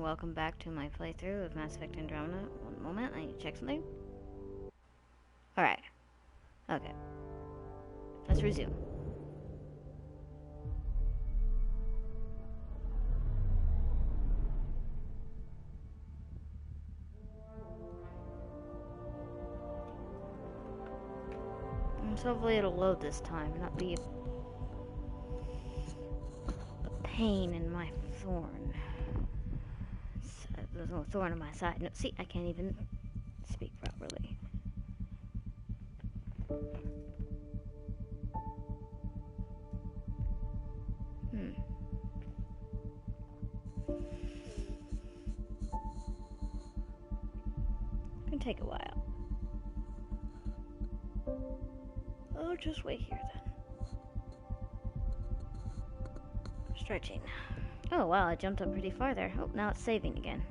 welcome back to my playthrough of Mass Effect Andromeda. One moment, I need to check something. Alright. Okay. Let's resume. So hopefully it'll load this time, not be a pain in my thorn. There's no thorn on my side. No, see, I can't even speak properly. Can take a while. I'll just wait here then. Stretching. Oh wow, I jumped up pretty far there. Oh, now it's saving again.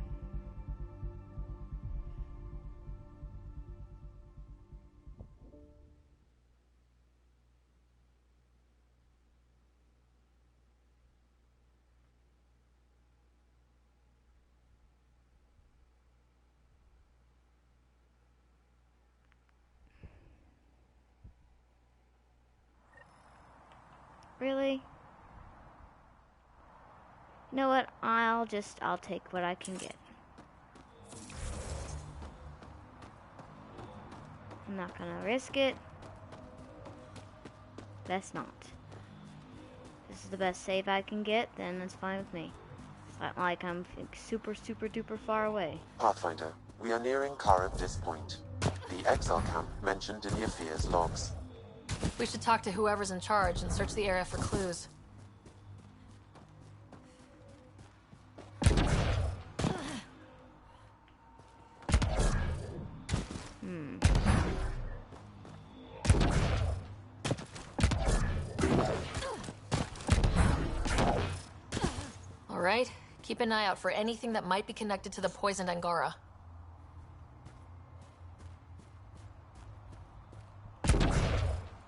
Really? You know what? I'll take what I can get. I'm not gonna risk it. Best not. If this is the best save I can get, then that's fine with me. It's not like I'm super duper far away. Pathfinder, we are nearing Karabdis Point, the exile camp mentioned in Yafir's logs. We should talk to whoever's in charge and search the area for clues. All right, keep an eye out for anything that might be connected to the poisoned Angara.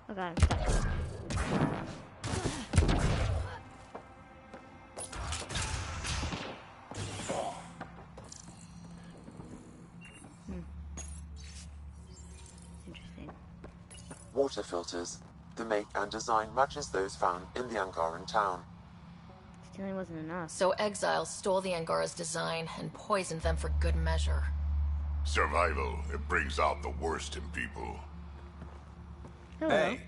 Oh god, I'm stuck. Interesting. Water filters. The make and design matches those found in the Angaran town. Stealing wasn't enough. So exiles stole the Angara's design and poisoned them for good measure. Survival, it brings out the worst in people. Hello. Hey.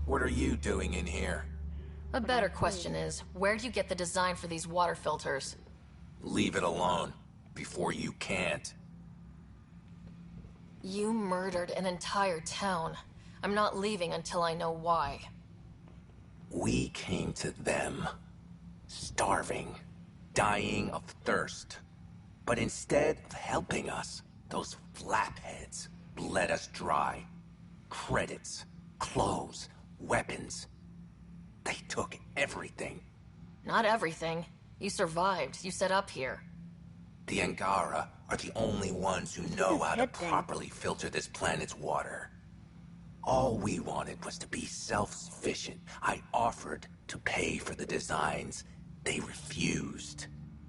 What are you doing in here? A better question is, where'd you get the design for these water filters? Leave it alone, before you can't. You murdered an entire town. I'm not leaving until I know why. We came to them, starving, dying of thirst. But instead of helping us, those flapheads bled us dry. Credits, clothes, weapons. They took everything. Not everything. You survived. You set up here. The Angara are the only ones who know how to properly filter this planet's water. All we wanted was to be self-sufficient. I offered to pay for the designs. They refused.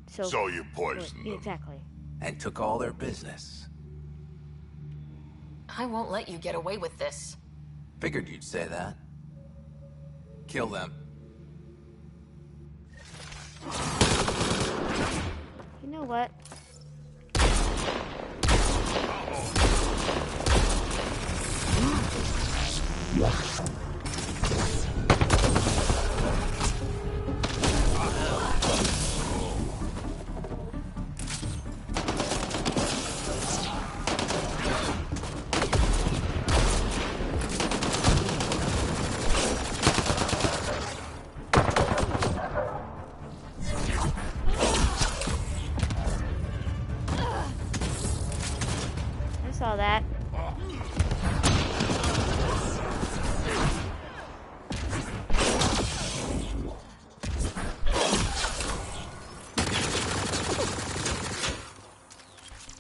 So you poisoned them. Exactly. And took all their business. I won't let you get away with this. Figured you'd say that. Kill them. You know what? I saw that.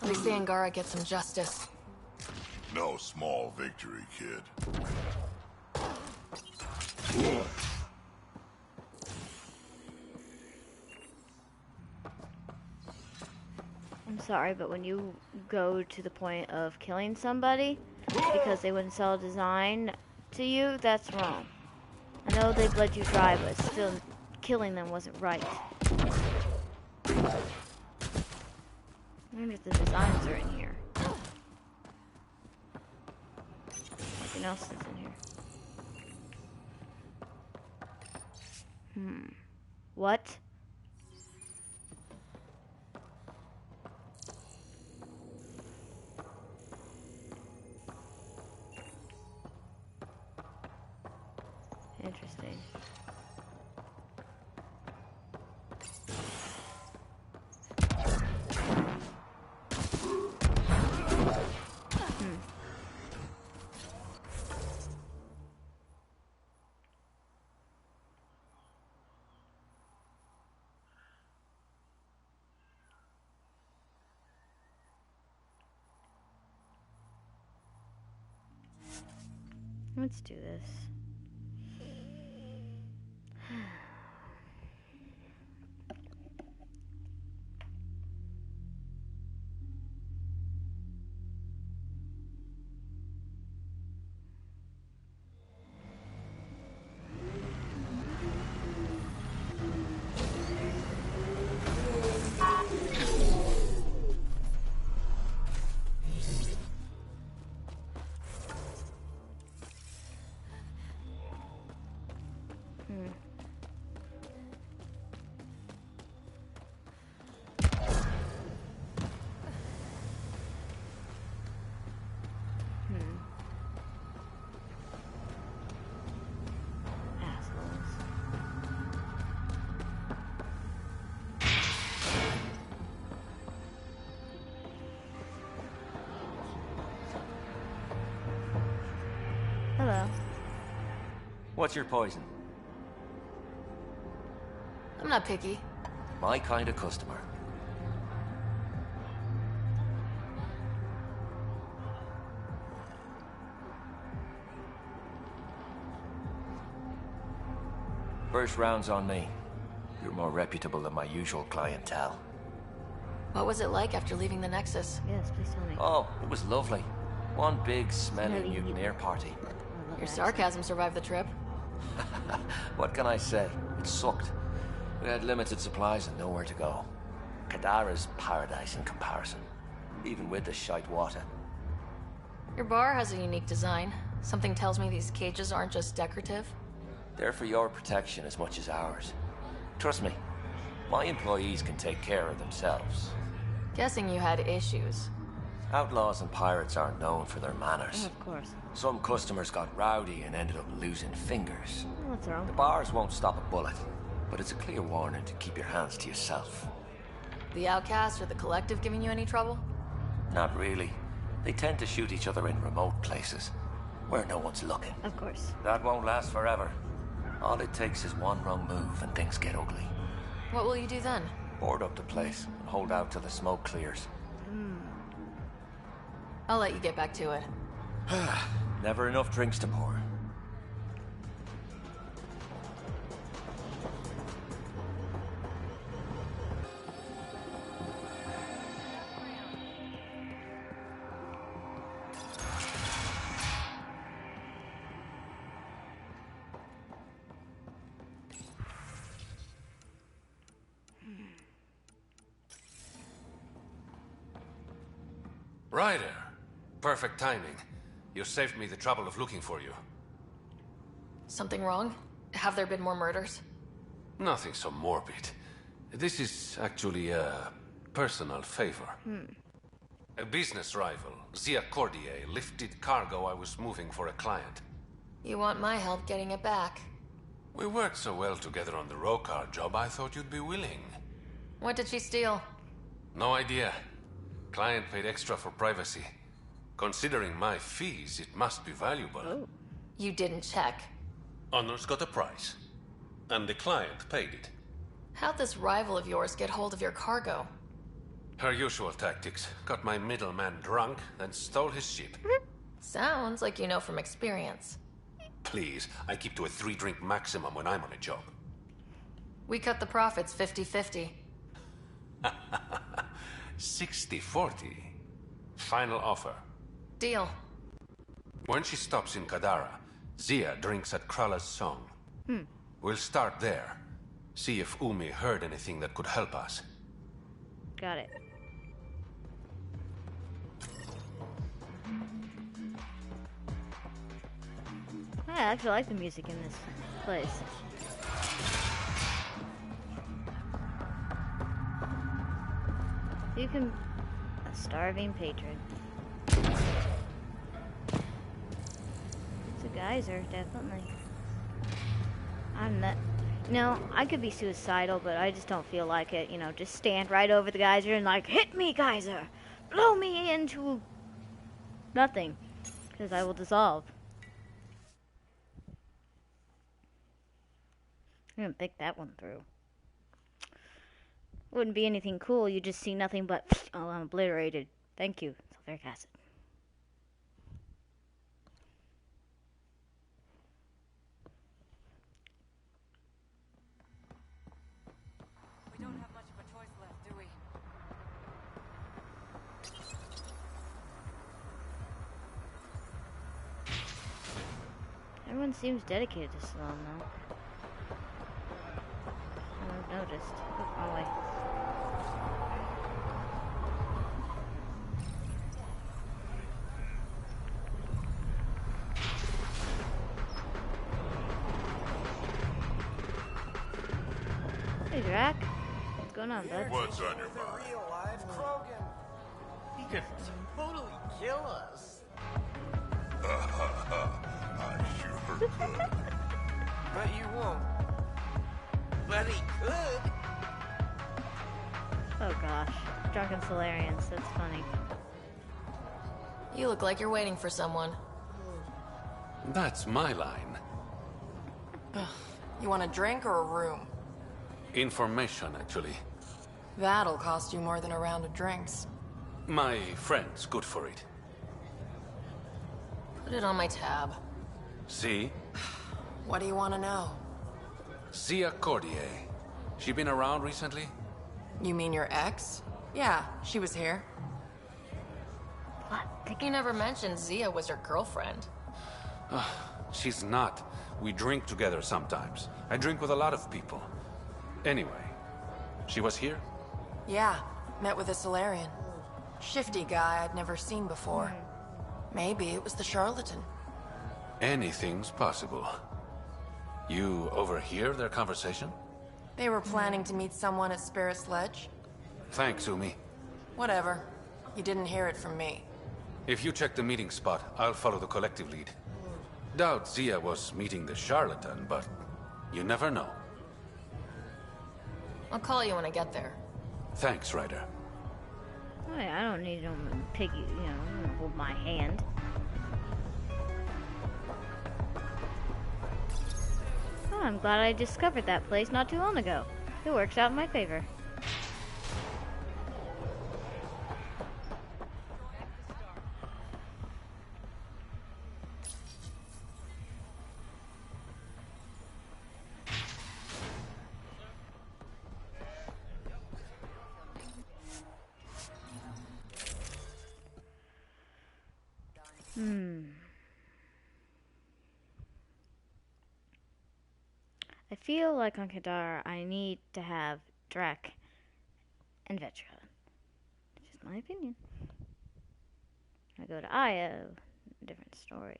At least the Angara get some justice. No small victory, kid. sorry, but when you go to the point of killing somebody because they wouldn't sell a design to you, that's wrong. I know they bled you dry, but still, killing them wasn't right. Maybe if the designs are in here. Nothing else is in here. What? Interesting. Let's do this. Hello. What's your poison? I'm not picky. My kind of customer. First round's on me. You're more reputable than my usual clientele. What was it like after leaving the Nexus? Yes, please tell me. Oh, it was lovely. One big, smelly Smelly. mutineer party. I love Your that sarcasm survived the trip. What can I say? It sucked. We had limited supplies and nowhere to go. Kadara's paradise in comparison, even with the shite water. Your bar has a unique design. Something tells me these cages aren't just decorative. They're for your protection as much as ours. Trust me, my employees can take care of themselves. Guessing you had issues. Outlaws and pirates aren't known for their manners. Of course. Some customers got rowdy and ended up losing fingers. What's The wrong? bars won't stop a bullet, but it's a clear warning to keep your hands to yourself. The Outcast or the Collective giving you any trouble? Not really. They tend to shoot each other in remote places, where no one's looking. Of course. That won't last forever. All it takes is one wrong move and things get ugly. What will you do then? Board up the place and hold out till the smoke clears. I'll let you get back to it. Never enough drinks to pour. Ryder. Perfect timing. You saved me the trouble of looking for you. Something wrong? Have there been more murders? Nothing so morbid. This is actually a personal favor. A business rival, Zia Cordier, lifted cargo I was moving for a client. You want my help getting it back. We worked so well together on the Rokar job, I thought you'd be willing. What did she steal? No idea. Client paid extra for privacy. Considering my fees, it must be valuable. Oh. You didn't check. Honor's got a price. And the client paid it. How'd this rival of yours get hold of your cargo? Her usual tactics. Got my middleman drunk, then stole his ship. Sounds like you know from experience. Please, I keep to a 3-drink maximum when I'm on a job. We cut the profits 50-50. 60-40. Final offer. Deal. When she stops in Kadara, Zia drinks at Krala's song. We'll start there. See if Umi heard anything that could help us. Got it. I actually like the music in this place. You can... A starving patron. It's a geyser, definitely. I'm not... No, I could be suicidal, but I just don't feel like it. You know, just stand right over the geyser and like, hit me, geyser! Blow me into... nothing. Because I will dissolve. I'm gonna pick that one through. Wouldn't be anything cool, you just see nothing but, oh, I'm obliterated. Thank you, sulfuric acid. We don't have much of a choice left, do we? Everyone seems dedicated to Salon now. I've noticed. Oh, wrong way. Hey, Drac. What's going on, bud? What's on your The mind? real live Krogan. He could totally kill us. I sure could. But you won't. But he could. Oh gosh. Drunken Solarians, that's funny. You look like you're waiting for someone. That's my line. You want a drink or a room? Information, actually. That'll cost you more than a round of drinks. My friend's good for it. Put it on my tab. See? What do you want to know? Zia Cordier. She been around recently? You mean your ex? Yeah, she was here. What? You never mentioned Zia was your girlfriend. She's not. We drink together sometimes. I drink with a lot of people. Anyway, she was here? Yeah, met with a Solarian. Shifty guy I'd never seen before. Maybe it was the charlatan. Anything's possible. You overhear their conversation? They were planning to meet someone at Spirit's Ledge. Thanks, Umi. Whatever. You didn't hear it from me. If you check the meeting spot, I'll follow the collective lead. Doubt Zia was meeting the charlatan, but you never know. I'll call you when I get there. Thanks, Ryder. Oh, yeah, I don't need no piggy, you know, hold my hand. Oh, I'm glad I discovered that place not too long ago. It works out in my favor. I feel like on Kadar I need to have Drek and Vetra. Just my opinion. I go to Io, different story.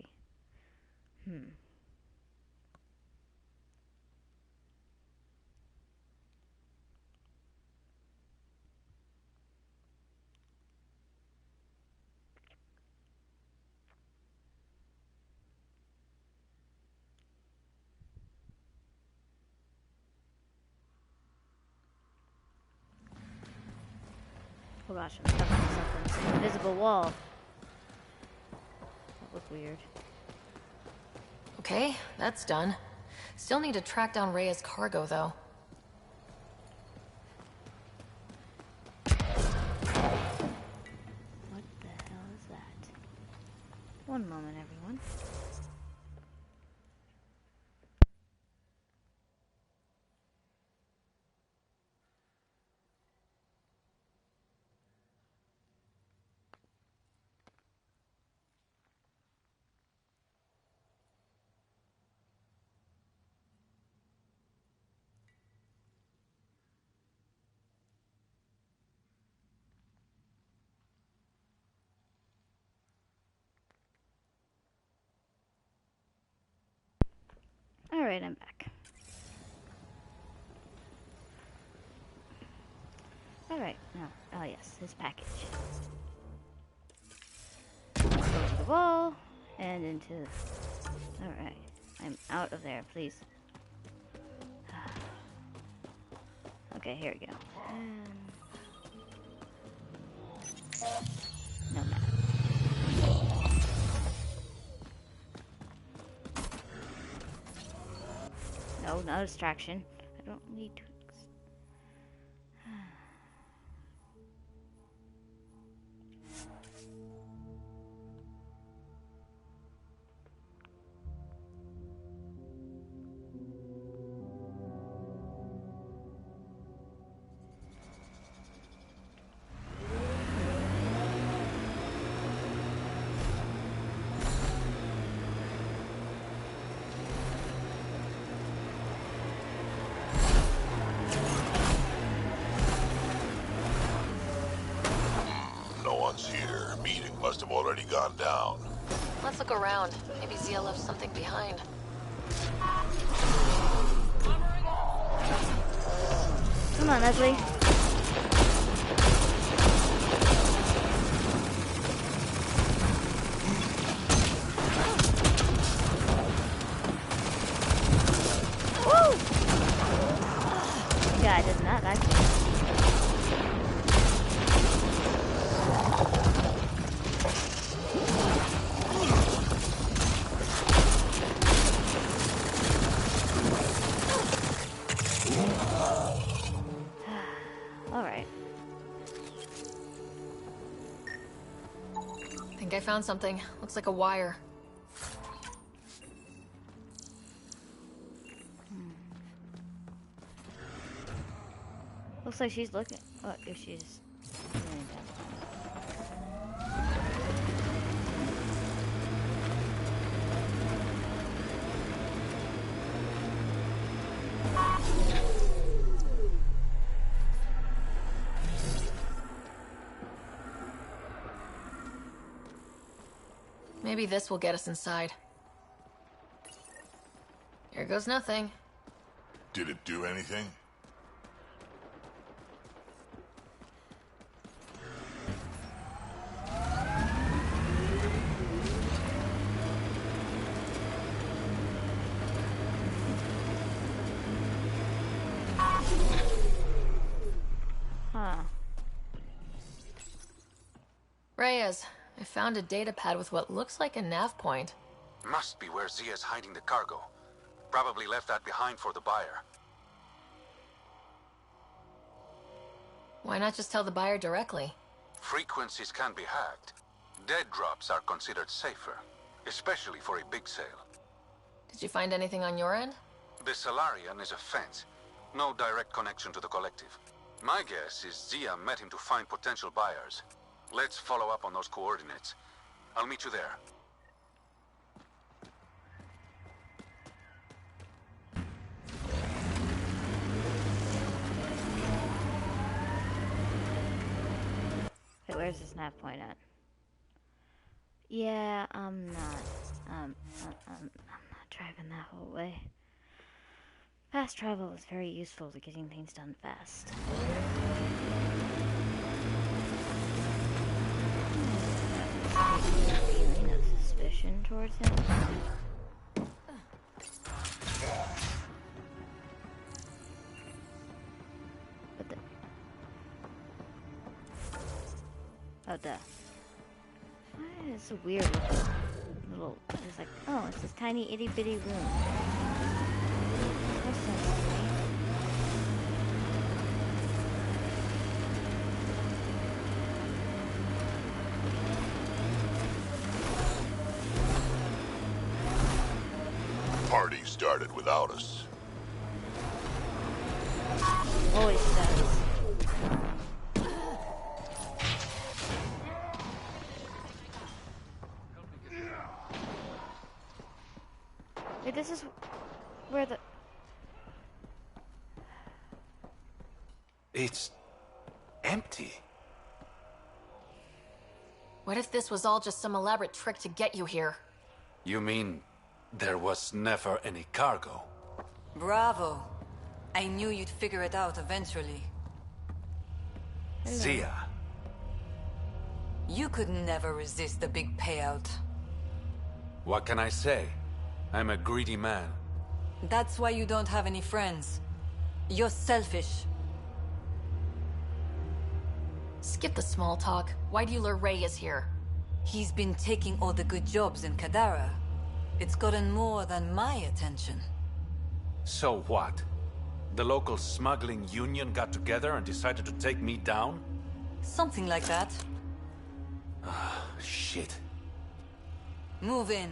Oh gosh, I'm stuck on something. Invisible wall. That was weird. Okay, that's done. Still need to track down Rhea's cargo, though. What the hell is that? One moment, everyone. Alright, I'm back. Alright, now, oh yes, his package. Over the wall, and into... Alright, I'm out of there, please. Okay, here we go. No map. No, no distraction. I don't need to. Here. Meeting must have already gone down. Let's look around. Maybe Zia left something behind. Come on, Leslie. Woo! Yeah, I did not like it. Alright. Think I found something. Looks like a wire. Looks like she's looking. What if she's laying down? Maybe this will get us inside. Here goes nothing. Did it do anything? Huh. Reyes, I found a data pad with what looks like a nav point. Must be where Zia's hiding the cargo. Probably left that behind for the buyer. Why not just tell the buyer directly? Frequencies can be hacked. Dead drops are considered safer, especially for a big sale. Did you find anything on your end? The Solarian is a fence. No direct connection to the collective. My guess is Zia met him to find potential buyers. Let's follow up on those coordinates. I'll meet you there. Wait, where's this nav point at? Yeah, I'm not driving that whole way. Fast travel is very useful to getting things done fast. Feeling of suspicion towards him. What the? Oh, duh. It's a weird little. It's like, oh, it's this tiny itty bitty room. That's sense to me. Party started without us. Always does. Wait, this is where the... It's empty. What if this was all just some elaborate trick to get you here? You mean there was never any cargo? Bravo. I knew you'd figure it out eventually. Zia. You could never resist the big payout. What can I say? I'm a greedy man. That's why you don't have any friends. You're selfish. Skip the small talk. Why do you lure Reyes here? He's been taking all the good jobs in Kadara. It's gotten more than my attention. So what? The local smuggling union got together and decided to take me down? Something like that. Shit. Move in.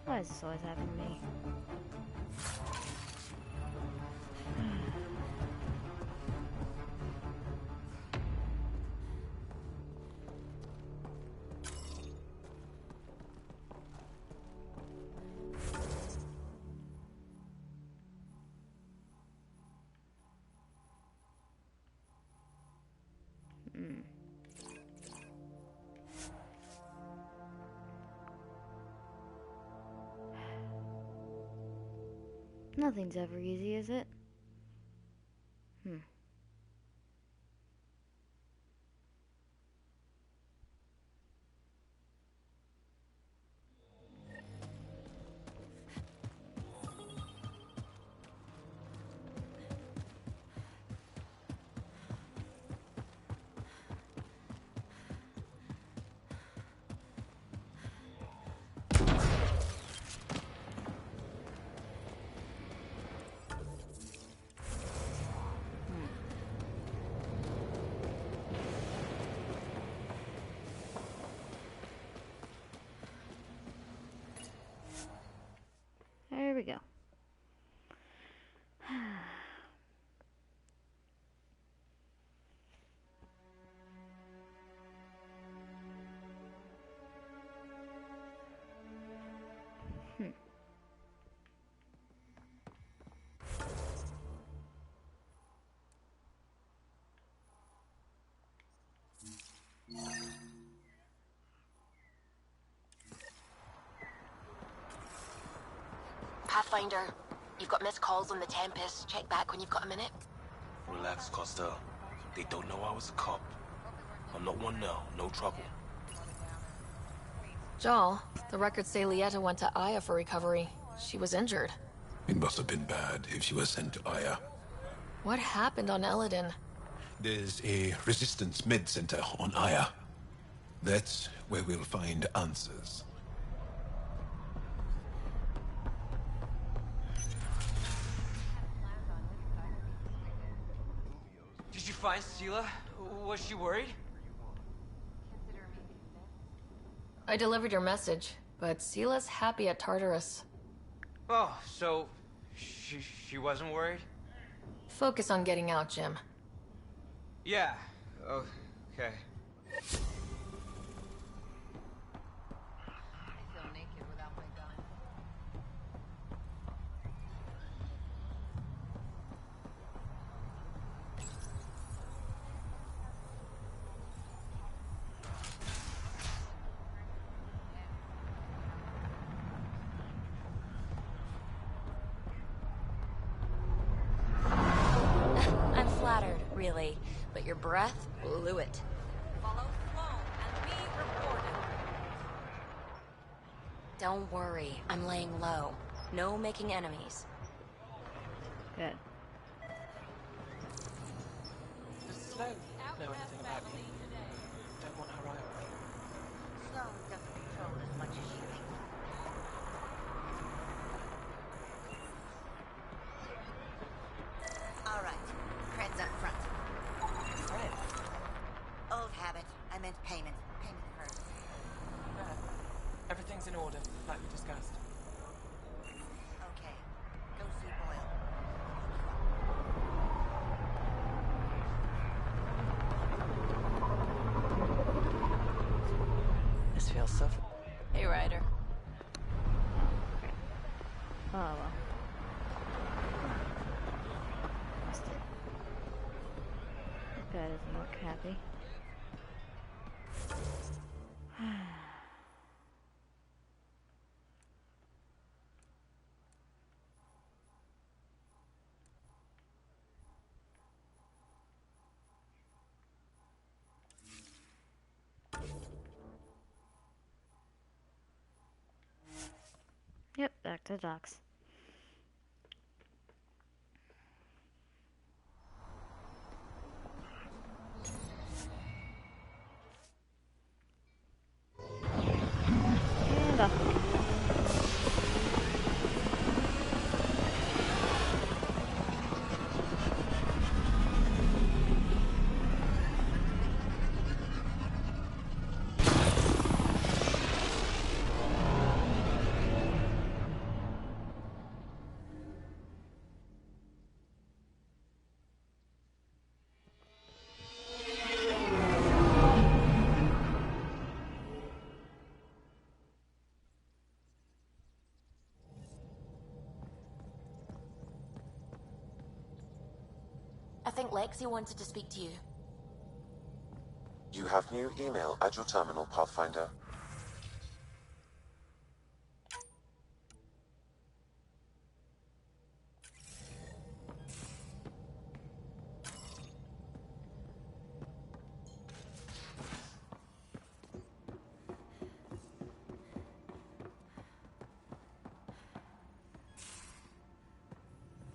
Why is this always happening to me? Nothing's ever easy, is it? There we go. Pathfinder, you've got missed calls on the Tempest. Check back when you've got a minute. Relax, Costa. They don't know I was a cop. I'm not one now, no trouble. Jal, the records say Lieta went to Aya for recovery. She was injured. It must have been bad if she was sent to Aya. What happened on Eladin? There's a resistance med center on Aya. That's where we'll find answers. Did you find Sela? Was she worried? I delivered your message, but Sela's happy at Tartarus. Oh, so she wasn't worried? Focus on getting out, Jim. Yeah. Oh, okay. I'm flattered, really, but your breath blew it. Follow flow and be reported. Don't worry, I'm laying low. No making enemies. Good. Does Sloan know anything about you? Don't want her right away. Sloan doesn't control as much as you think. Payment first. Everything's in order, like we discussed. Okay. Go see Boyle. This feels so... Hey, Ryder. Oh well. That doesn't look happy. Yep, back to the docks. And off. I think Lexi wanted to speak to you. You have new email at your terminal, Pathfinder.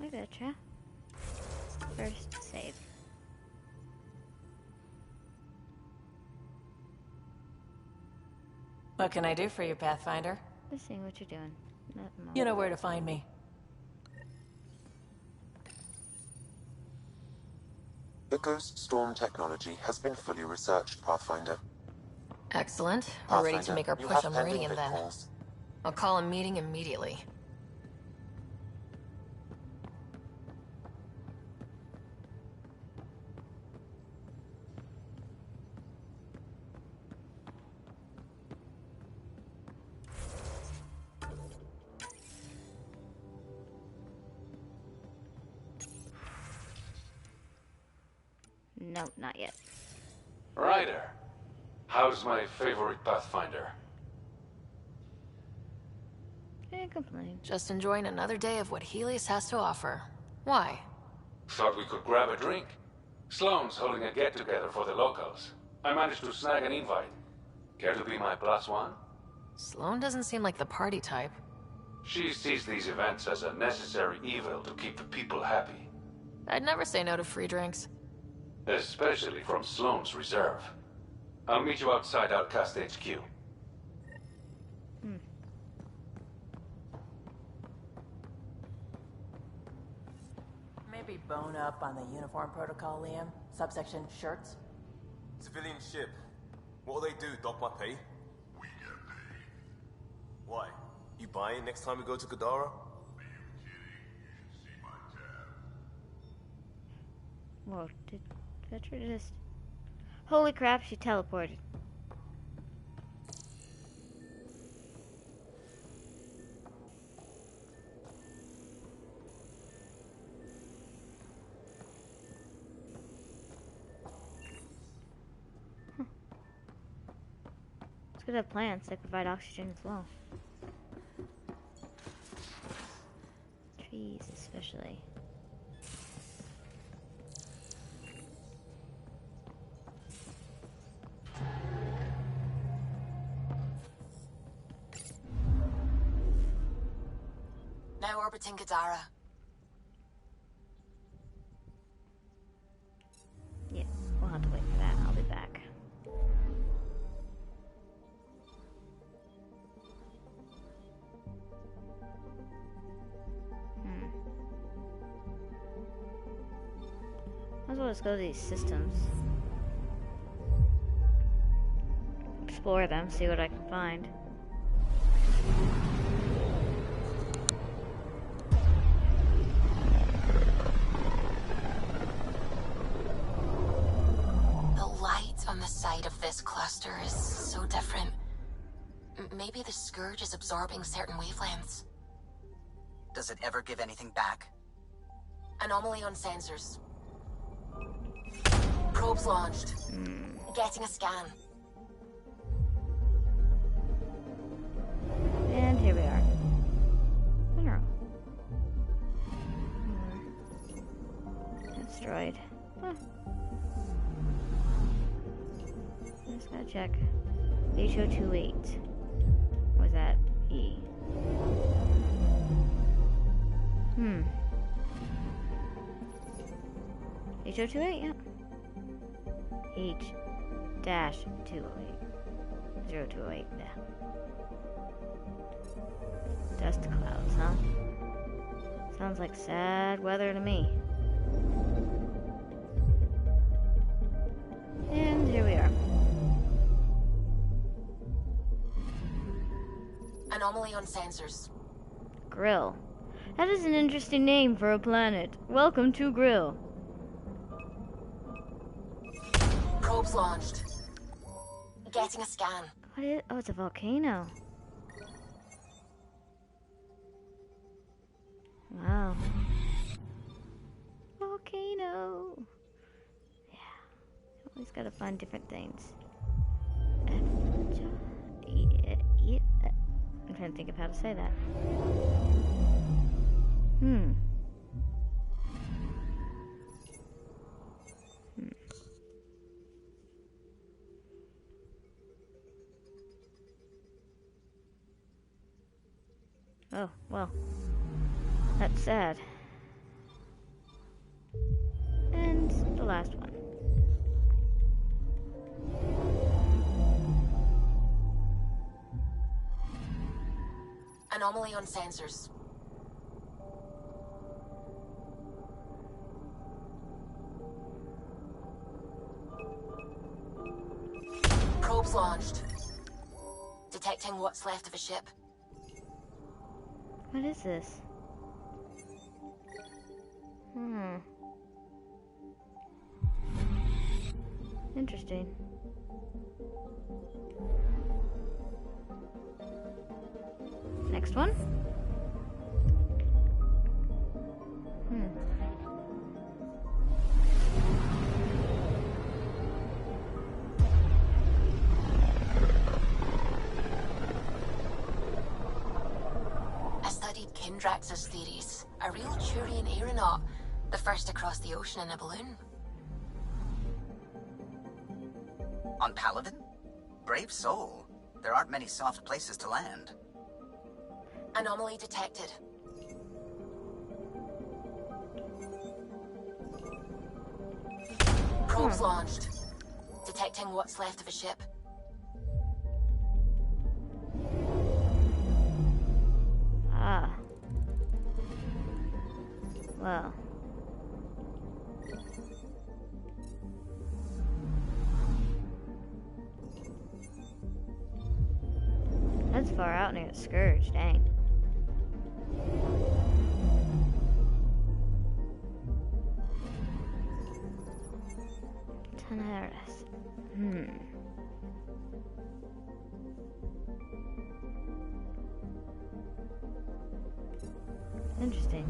I gotcha. First save. What can I do for you, Pathfinder? Just seeing what you're doing. You know where to find me. The Ghost Storm technology has been fully researched, Pathfinder. Excellent. We're ready to Pathfinder, make our you push have on pending Meridian then. calls. I'll call a meeting immediately. No, not yet. Ryder, how's my favorite Pathfinder? Can't complain. Just enjoying another day of what Helios has to offer. Why? Thought we could grab a drink. Sloane's holding a get-together for the locals. I managed to snag an invite. Care to be my +1? Sloane doesn't seem like the party type. She sees these events as a necessary evil to keep the people happy. I'd never say no to free drinks. Especially from Sloane's reserve. I'll meet you outside Outcast HQ. Maybe bone up on the uniform protocol, Liam. Subsection shirts. Civilian ship. What'll they do, dock my pay? We get paid. Why? You buying next time we go to Kadara? Are you kidding? You should see my tab. Whoa, did Petra just... Holy crap, she teleported. It's good to have plants that provide oxygen as well. Trees especially. Now orbiting Kadara. Yeah, we'll have to wait for that. I'll be back. Might as well just go to these systems. explore them, see what I can find. The light on the side of this cluster is so different. Maybe the Scourge is absorbing certain wavelengths. Does it ever give anything back? Anomaly on sensors. Probes launched. Getting a scan. And here we are. Mineral. Destroyed. Huh. Just gotta check. HO28. Was that E? HO28, yeah. H-208. 0208, yeah. Dust clouds, huh? Sounds like sad weather to me. And here we are. Anomaly on sensors. Grill. That is an interesting name for a planet. Welcome to Grill. Probes launched. Getting a scan. What is? Oh, it's a volcano. Wow. Volcano. Yeah. Always gotta find different things. I'm trying to think of how to say that. Oh, well. That's sad. And the last one. Anomaly on sensors. Probes launched. Detecting what's left of a ship. What is this? Interesting. Next one. I studied Kindrax's theories. A real Turian aeronaut. The first to cross the ocean in a balloon. On Paladin? Brave soul. There aren't many soft places to land. Anomaly detected. Probes launched. Detecting what's left of a ship. Ah. Well. That's far out near the Scourge, dang. Tanaris. Interesting.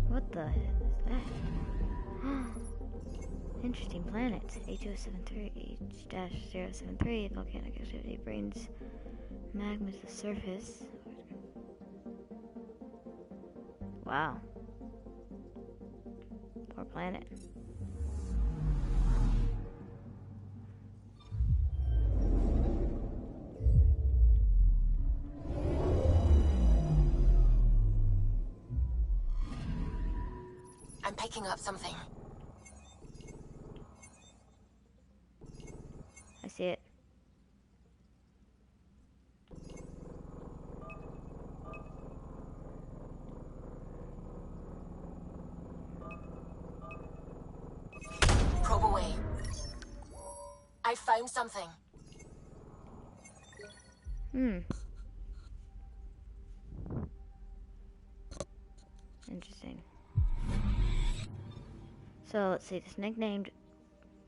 What the heck is that? Interesting planets. H073, H-073, volcanic activity brings magma to the surface. Wow. Poor planet. I'm picking up something. I see it. something. Interesting. So let's see. This nicknamed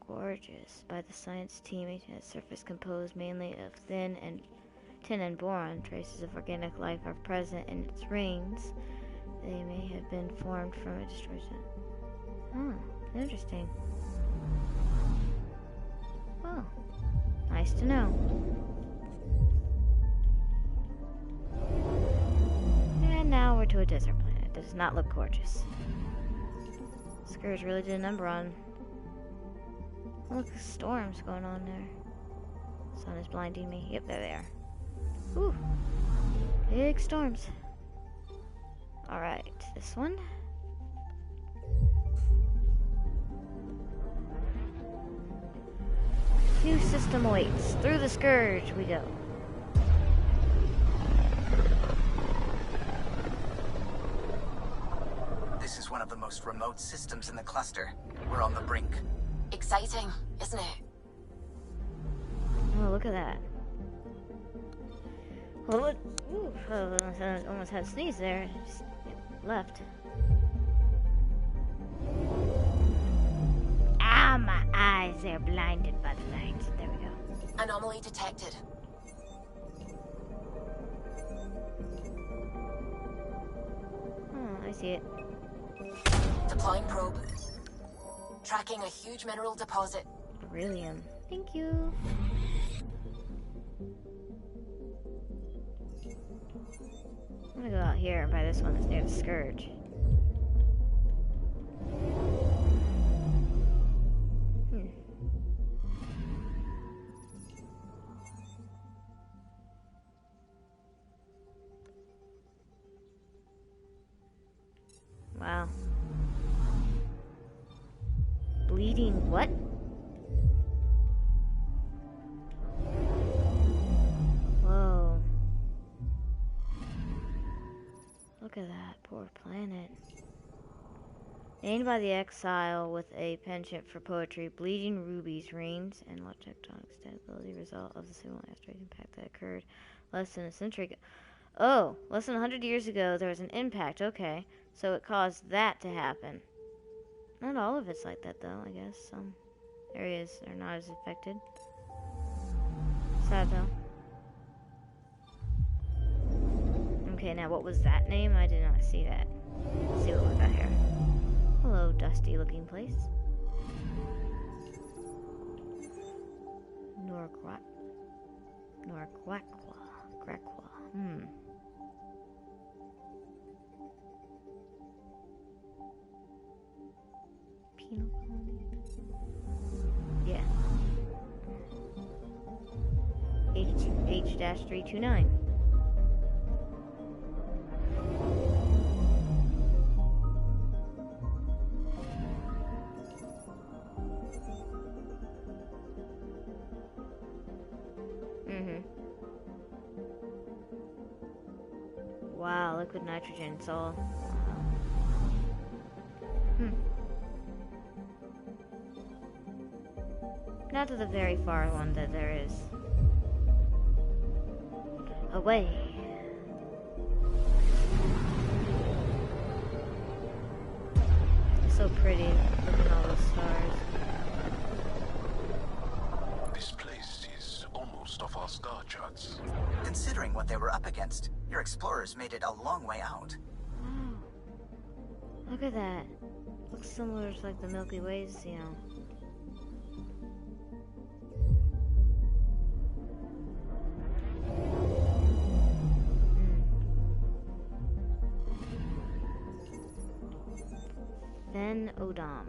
Gorgeous by the science team, it has surface composed mainly of tin and boron. Traces of organic life are present in its rings. They may have been formed from a distortion. Oh, interesting. Well, nice to know. And now we're to a desert planet. It does not look gorgeous. Scourge really did a number on. Look, storms going on there. Sun is blinding me. Yep, there they are. Whew. Big storms. Alright, this one. New system awaits. Through the Scourge we go. This is one of the most remote systems in the cluster. We're on the brink. Exciting, isn't it? Oh, look at that. Well, look. Ooh, almost had a sneeze there. Just left. Ah, my eyes. They're blinded by the light. There we go. Anomaly detected. Oh, I see it. Deploying probe. Tracking a huge mineral deposit. Beryllium. Thank you. I'm gonna go out here and buy this one that's near the Scourge. Wow. Bleeding what? Whoa. Look at that poor planet. Named by the exile with a penchant for poetry, bleeding rubies, rains, and what tectonic stability result of the single asteroid impact that occurred less than a century ago. Oh, less than 100 years ago there was an impact. Okay, so it caused that to happen. Not all of it's like that though, I guess. Some areas are not as affected. Sad though. Okay, now what was that name? I did not see that. Let's see what we got here. Hello, dusty looking place. Norquaqua. Penal colony. Yeah. H-329. Wow, liquid nitrogen, it's all... Not to the very far one that there is. Away. It's so pretty, look at all those stars. This place is almost off our star charts. Considering what they were up against, your explorers made it a long way out. Wow. Look at that. Looks similar to like the Milky Ways, you know. Fen Odom.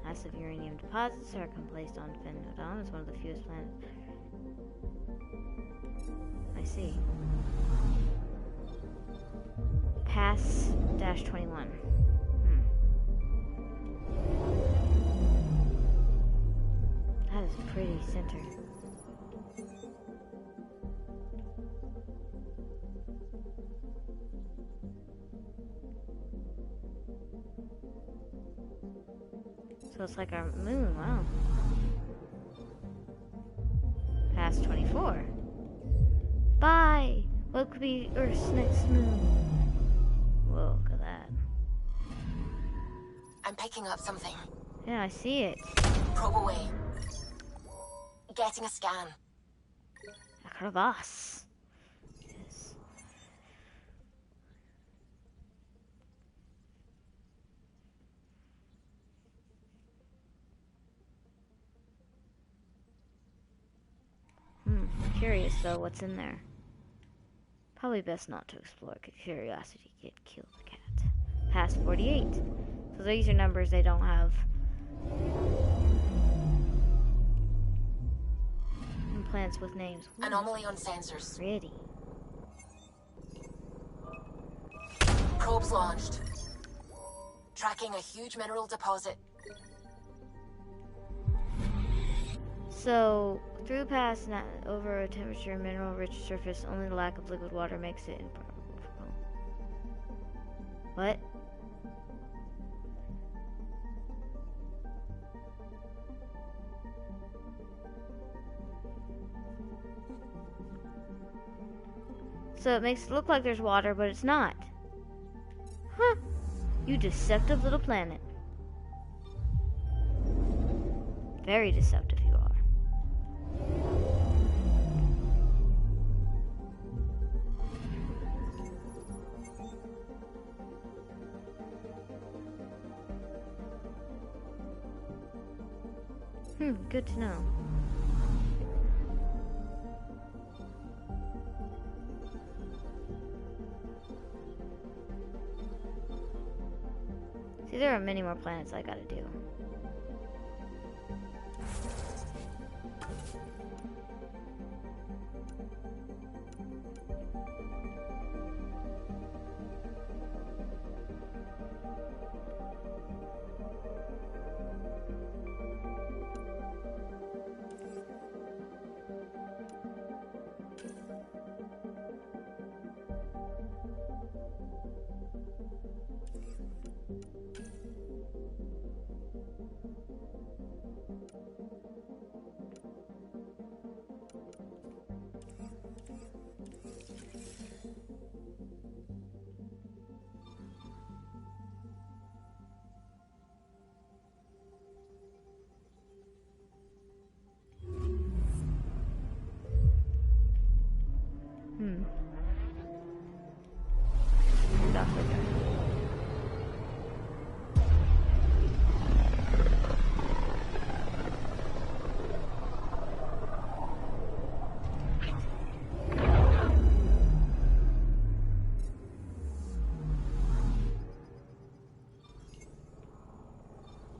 Massive uranium deposits are placed on Fen Odom. It's one of the fewest planets. I see. Pass-21. That is a pretty center. So it's like our moon, wow. be Earth's next moon. Whoa, look at that. I'm picking up something. Yeah, I see it. Probe away. Getting a scan. A crevasse. Yes. I'm curious though what's in there. Probably best not to explore. Curiosity can kill the cat. Past 48. So these are numbers they don't have. And plants with names. Ooh, anomaly on sensors. pretty. Probes launched. Tracking a huge mineral deposit. So, through past over a temperature mineral-rich surface, only the lack of liquid water makes it improbable. What? So it makes it look like there's water, but it's not. Huh. You deceptive little planet. Very deceptive you are. Good to know. See, there are many more planets I gotta do.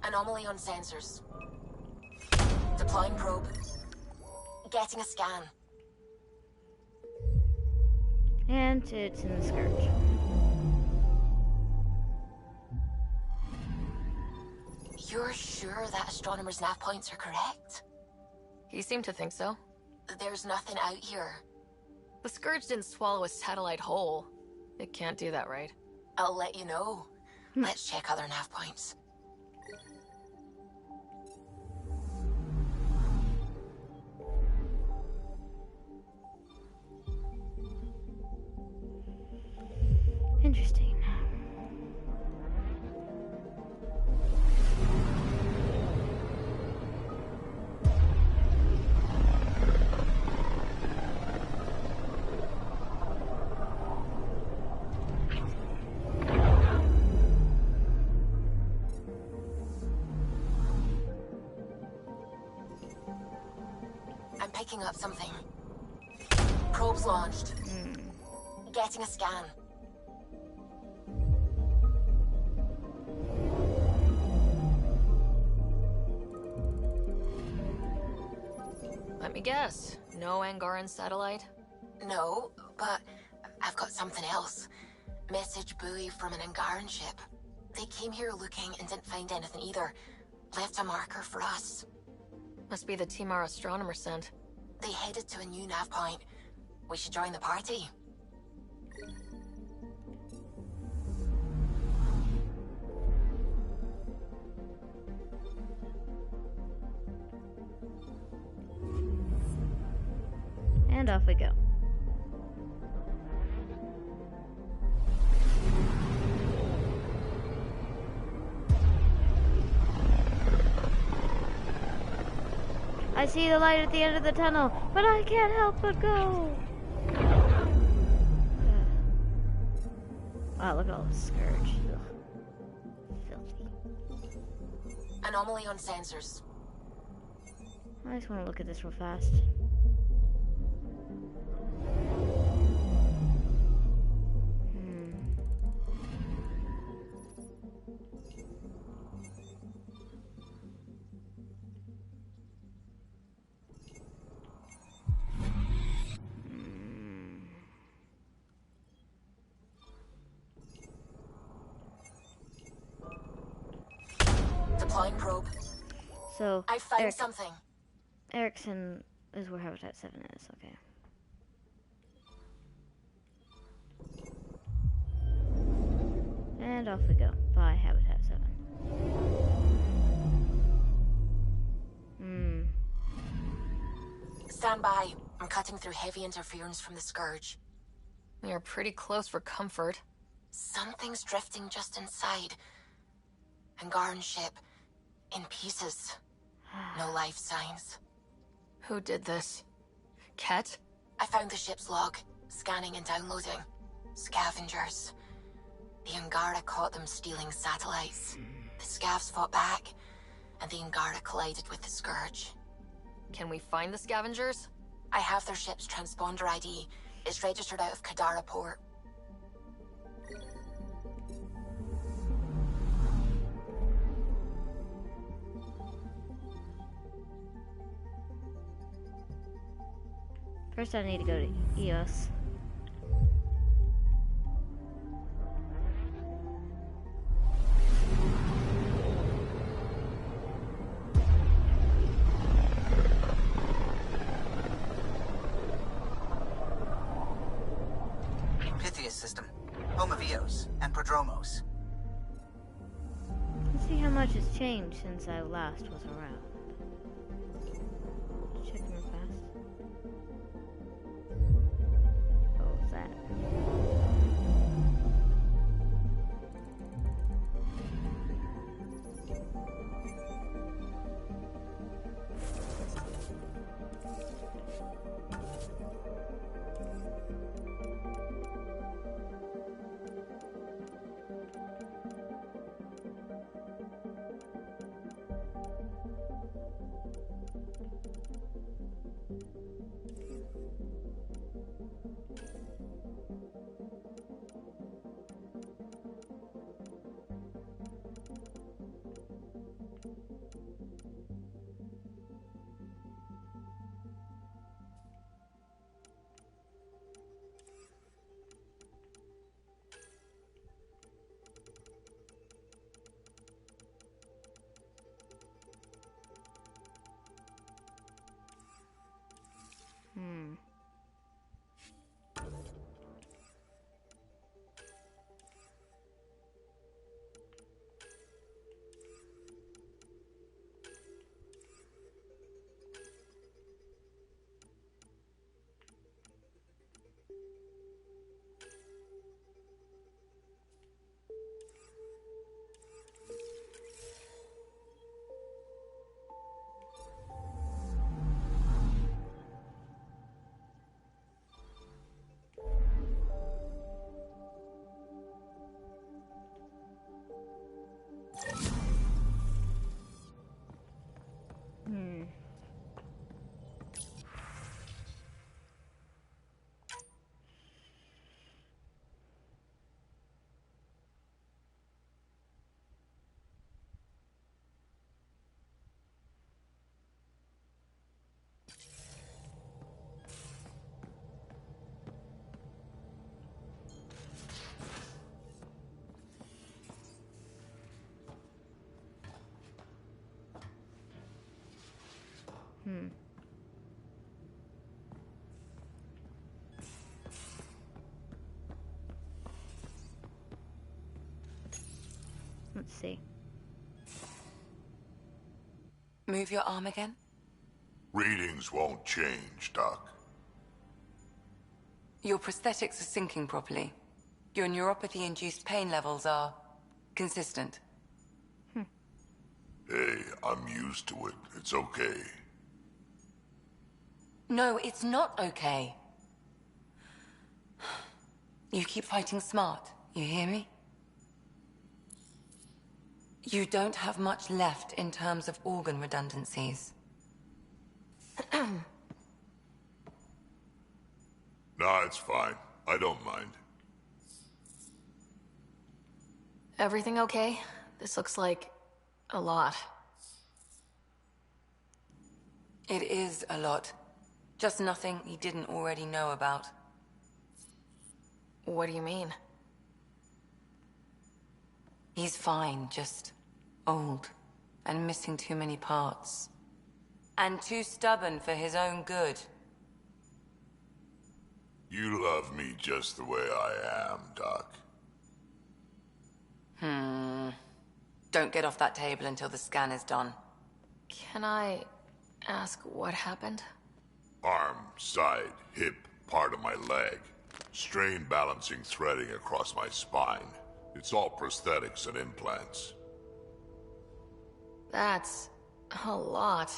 Anomaly on sensors. Deploying probe. Getting a scan. And it's in the Scourge. You're sure that astronomer's nav points are correct? He seemed to think so. There's nothing out here. The Scourge didn't swallow a satellite whole. It can't do that, right? I'll let you know. Let's check other nav points. Interesting. I'm picking up something. Probes launched. Getting a scan. Let me guess. No Angaran satellite? No, but I've got something else. Message buoy from an Angaran ship. They came here looking and didn't find anything either. Left a marker for us. Must be the team our astronomer sent. They headed to a new nav point. We should join the party. And off we go. I see the light at the end of the tunnel, but I can't help but go. Wow, look at all the scourge. Ugh. Filthy. Anomaly on sensors. I just want to look at this real fast. Deploying probe. So, I found something. Erickson is where Habitat 7 is, okay. And off we go. Bye, Habitat 7. Stand by. I'm cutting through heavy interference from the Scourge. You're pretty close for comfort. Something's drifting just inside. Angaran ship. In pieces. No life signs. Who did this? Ket? I found the ship's log. Scanning and downloading. Scavengers. The Angara caught them stealing satellites. The Scavs fought back, and the Angara collided with the Scourge. Can we find the scavengers? I have their ship's transponder ID. It's registered out of Kadara port. First I need to go to EOS. Pythias system. Home of Eos and Prodromos. Let's see how much has changed since I last was around. Checking real fast. What was that? Let's see. Move your arm again? Readings won't change, Doc. Your prosthetics are syncing properly. Your neuropathy-induced pain levels are consistent. Hey, I'm used to it. It's okay. No, it's not okay. You keep fighting smart, you hear me? You don't have much left in terms of organ redundancies. Nah, it's fine. I don't mind. Everything okay? This looks like a lot. It is a lot. Just nothing he didn't already know about. What do you mean? He's fine, just old and missing too many parts. And too stubborn for his own good. You love me just the way I am, Doc. Don't get off that table until the scan is done. Can I ask what happened? Arm, side, hip, part of my leg. Strain balancing threading across my spine. It's all prosthetics and implants. That's a lot.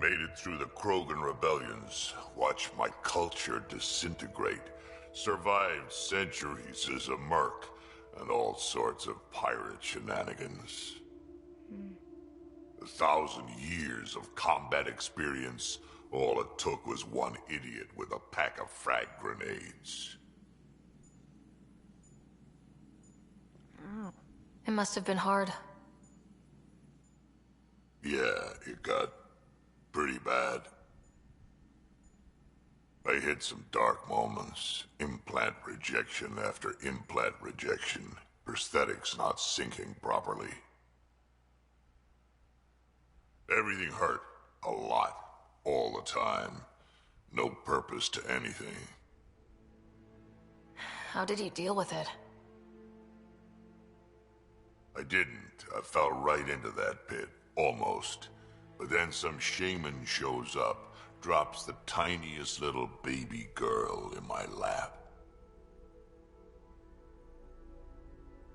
Made it through the Krogan rebellions. Watched my culture disintegrate. Survived centuries as a merc. And all sorts of pirate shenanigans. 1,000 years of combat experience. All it took was one idiot with a pack of frag grenades. Oh. It must have been hard. Yeah, it got pretty bad. I hit some dark moments. Implant rejection after implant rejection. Prosthetics not syncing properly. Everything hurt. A lot. All the time. No purpose to anything. How did you deal with it? I didn't. I fell right into that pit. Almost. But then some shaman shows up. Drops the tiniest little baby girl in my lap.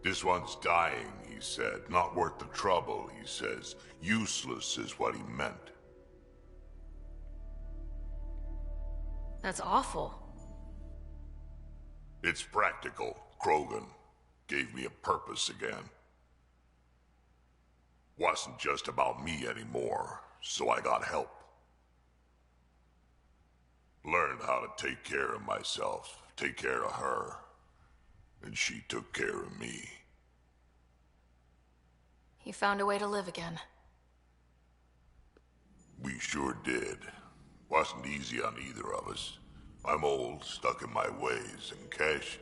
This one's dying, he said. Not worth the trouble, he says. Useless is what he meant. That's awful. It's practical. Krogan gave me a purpose again. Wasn't just about me anymore, so I got help. Learned how to take care of myself, take care of her. And she took care of me. You found a way to live again. We sure did. Wasn't easy on either of us. I'm old, stuck in my ways, and Cash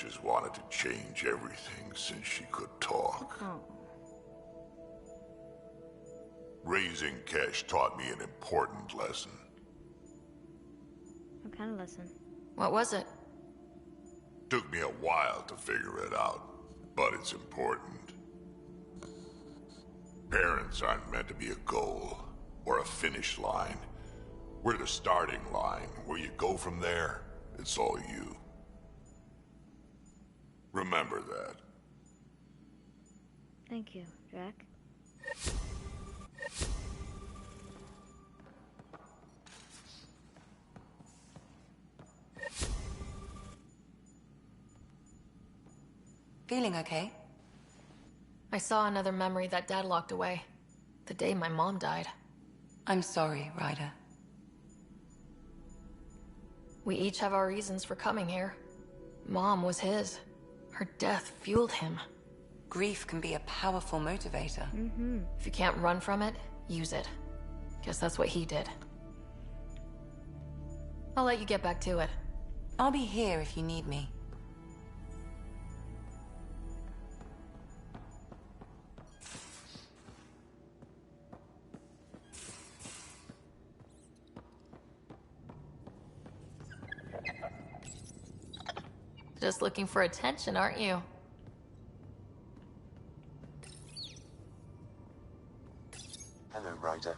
has wanted to change everything since she could talk. Oh. Raising Cash taught me an important lesson. What kind of lesson? What was it? Took me a while to figure it out, but it's important. Parents aren't meant to be a goal, or a finish line. We're the starting line. Where you go from there, it's all you. Remember that. Thank you, Jack. Feeling okay? I saw another memory that Dad locked away. The day my mom died. I'm sorry, Ryder. We each have our reasons for coming here. Mom was his. Her death fueled him. Grief can be a powerful motivator. If you can't run from it, use it. Guess that's what he did. I'll let you get back to it. I'll be here if you need me. Just looking for attention, aren't you? Hello, Ryder.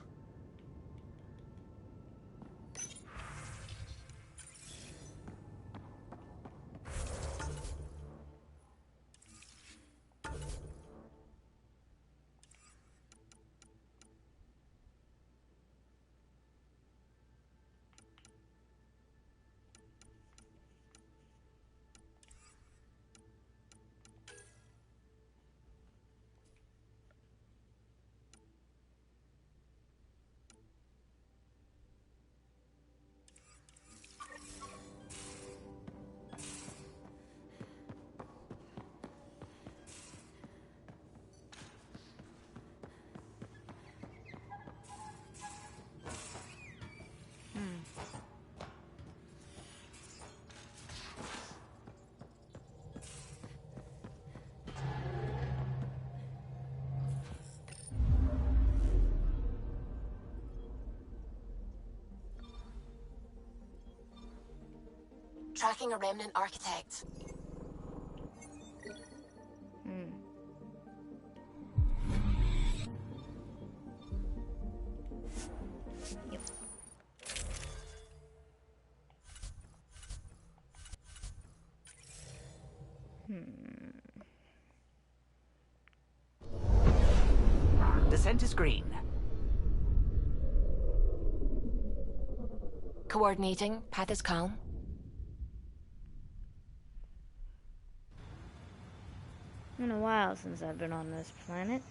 tracking a remnant architect. Yep. Descent is green. Coordinating. Path is calm. It's been a while since I've been on this planet.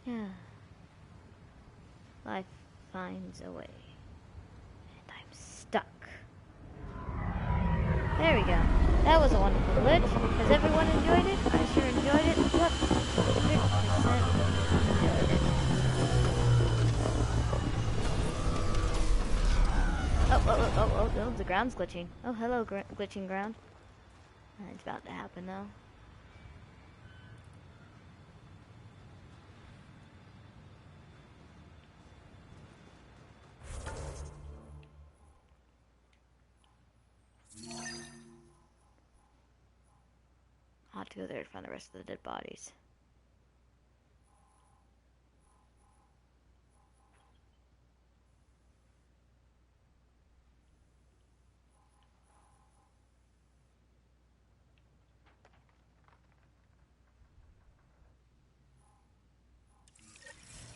Yeah. Life finds a way. And I'm stuck. There we go. That was a wonderful glitch. Has everyone enjoyed it? I sure enjoyed it. What? 100% enjoyed it. Oh, the ground's glitching. Oh, hello, glitching ground. It's about to happen, though. I'll have to go there to find the rest of the dead bodies.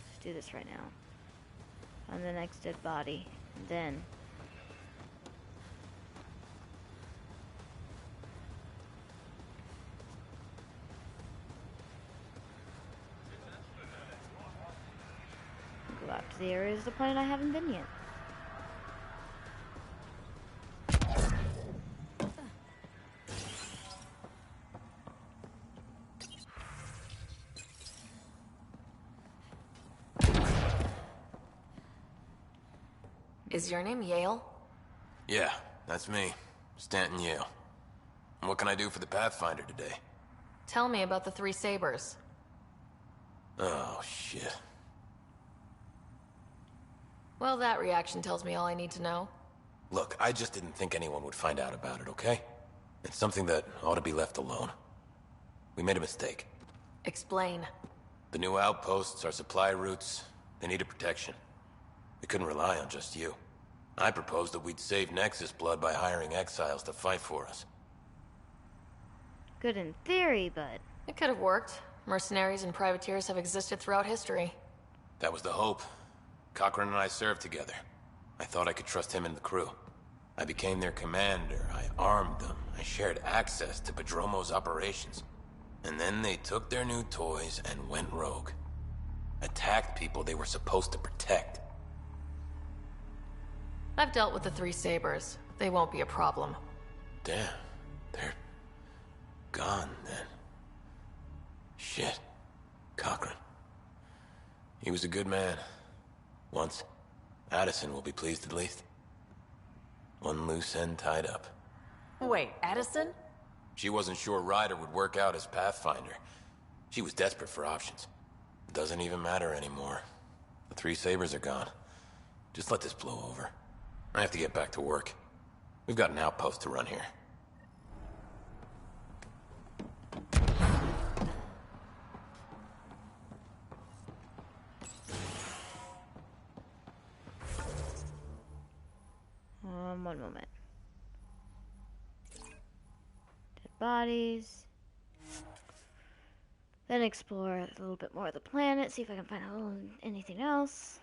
Let's do this right now. Find the next dead body. And then go out to the areas of the planet I haven't been yet. Is your name Yale? Yeah, that's me. Stanton Yale. And what can I do for the Pathfinder today? Tell me about the three sabers. Oh, shit. Well, that reaction tells me all I need to know. Look, I just didn't think anyone would find out about it, okay? It's something that ought to be left alone. We made a mistake. Explain. The new outposts, our supply routes, they needed protection. We couldn't rely on just you. I proposed that we'd save Nexus blood by hiring exiles to fight for us. Good in theory, but It could have worked. Mercenaries and privateers have existed throughout history. That was the hope. Cochran and I served together. I thought I could trust him and the crew. I became their commander, I armed them, I shared access to Padromo's operations. And then they took their new toys and went rogue. Attacked people they were supposed to protect. I've dealt with the three sabers. They won't be a problem. Damn, they're gone then. Shit. Cochran. He was a good man. Once. Addison will be pleased at least. One loose end tied up. Wait, Addison? She wasn't sure Ryder would work out as Pathfinder. She was desperate for options. It doesn't even matter anymore. The three sabers are gone. Just let this blow over. I have to get back to work. We've got an outpost to run here. One moment. Dead bodies. Then explore a little bit more of the planet, see if I can find anything else.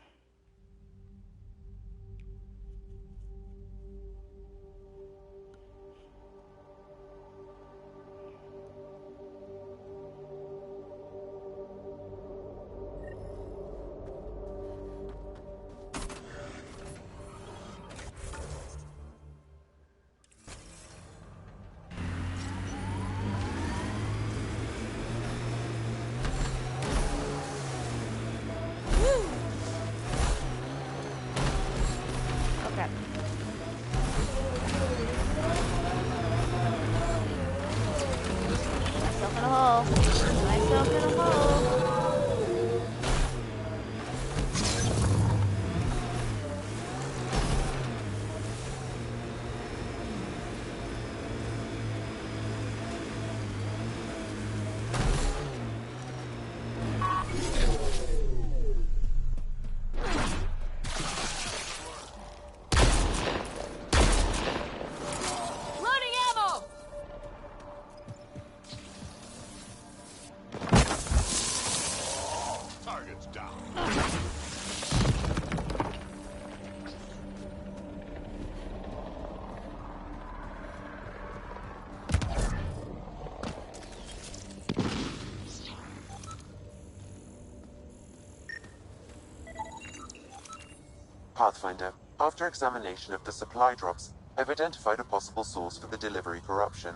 Pathfinder, after examination of the supply drops, I've identified a possible source for the delivery corruption.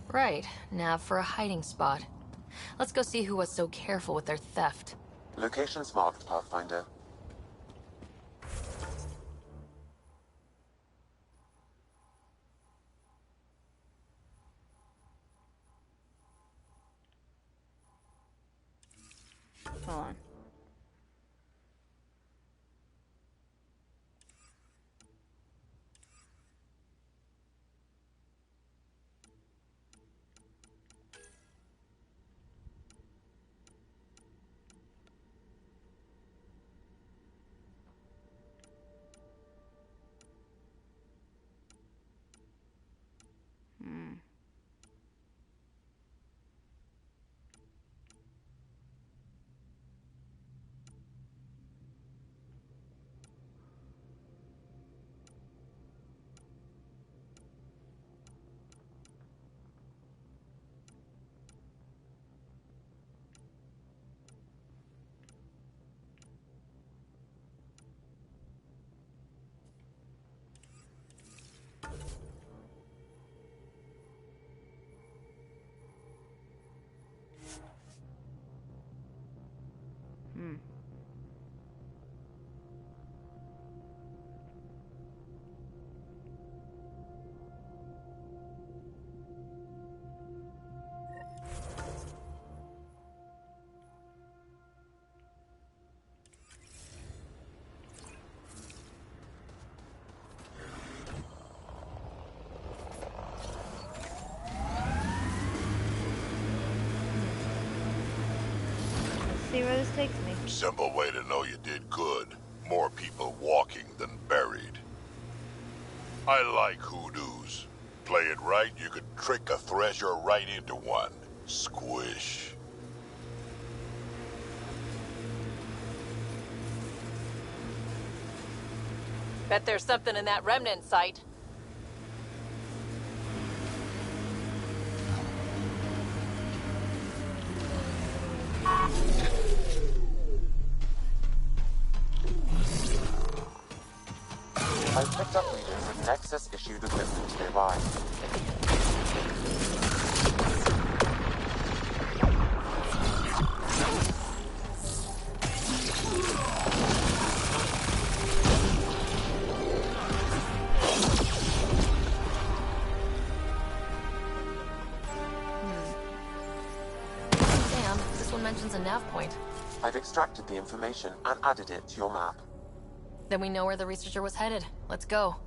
Right, nav for a hiding spot. Let's go see who was so careful with their theft. Locations marked, Pathfinder. Hold on. Hmm. Hmm. Let's see where this takes me. Simple way to know you did good. More people walking than buried. I like hoodoos. Play it right, you could trick a treasure right into one. Squish. Bet there's something in that remnant site. I've picked up readings of Nexus-issued equipment nearby. Damn, this one mentions a nav point. I've extracted the information and added it to your map. Then we know where the researcher was headed. Let's go.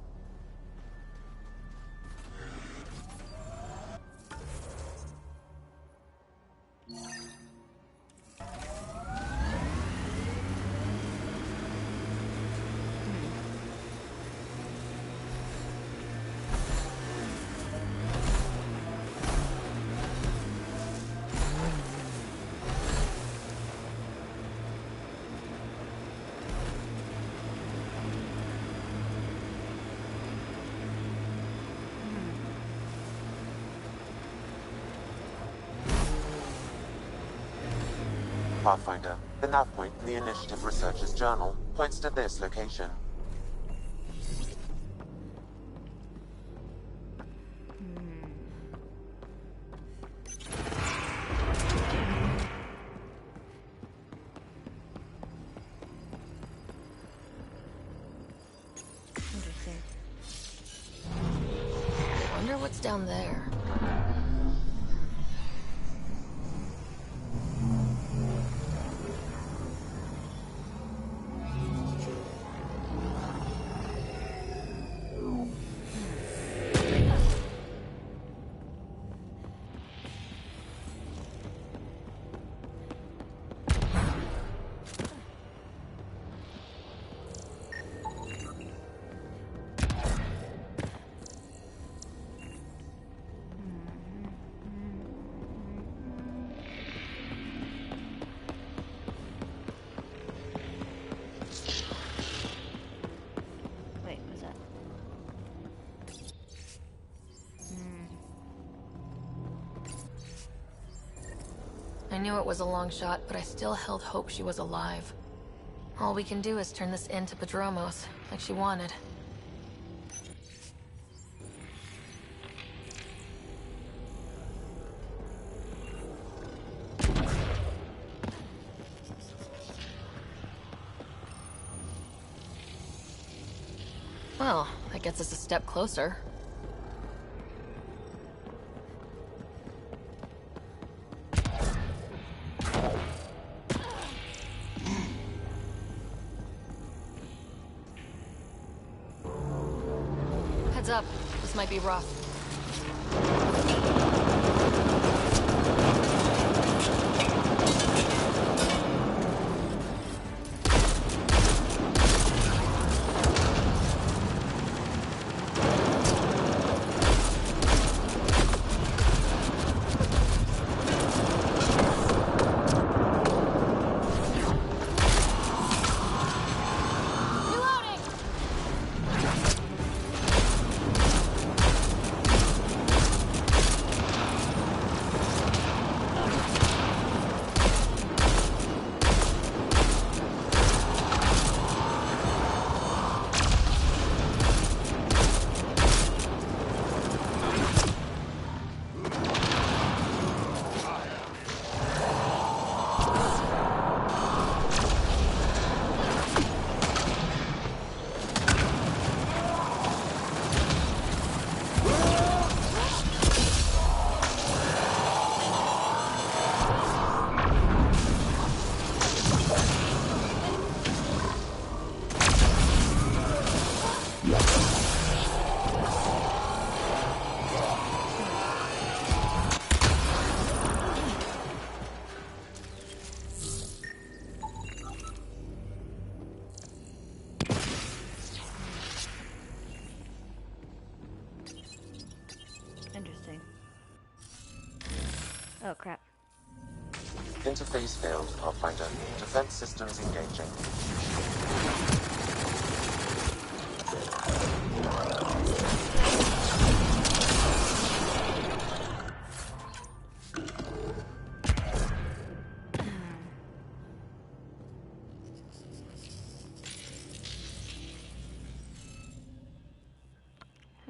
Pathfinder, the nav point in the Initiative Researcher's Journal points to this location. Interesting. Wonder what's down there. Wait, what's that? I knew it was a long shot, but I still held hope she was alive. All we can do is turn this into Padromos, like she wanted. Well, that gets us a step closer. Heads up, this might be rough. Interesting. Oh crap. Interface failed, Pathfinder. Defense systems engaging.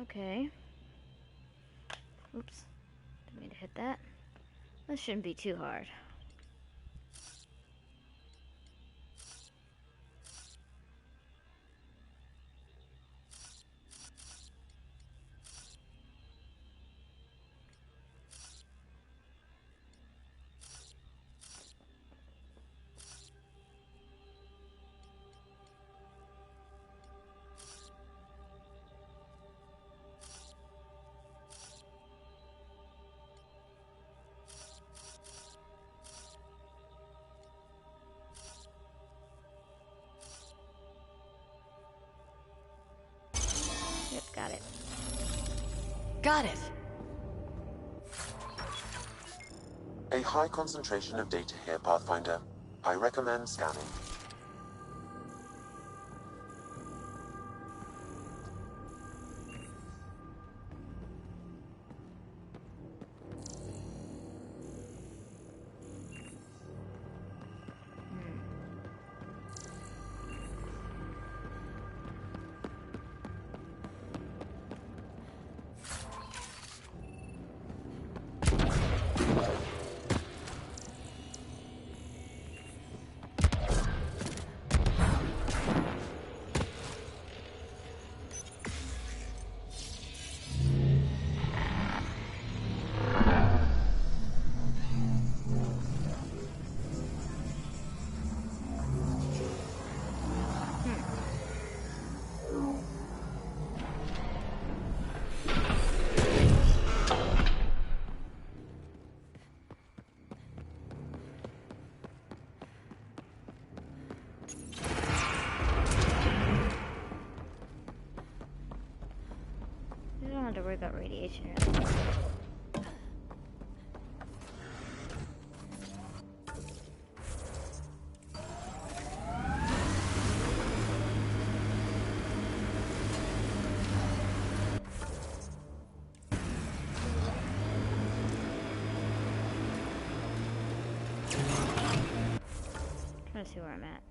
Okay. Oops. Didn't mean to hit that. This shouldn't be too hard. Yep, got it. Got it! A high concentration of data here, Pathfinder. I recommend scanning. You don't have to worry about radiation really. Trying to see where I'm at.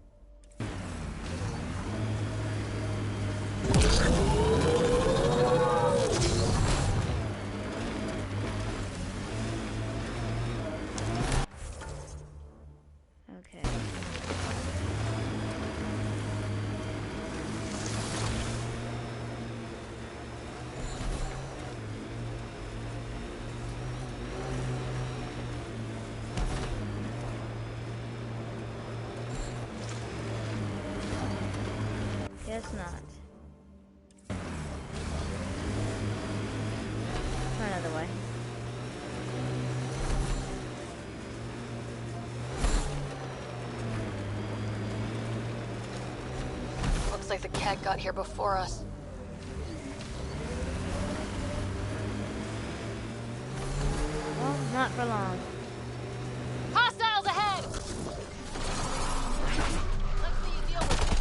Guess not. Try another way. Looks like the cat got here before us. Well, not for long. Hostiles ahead! Let's see you deal with it.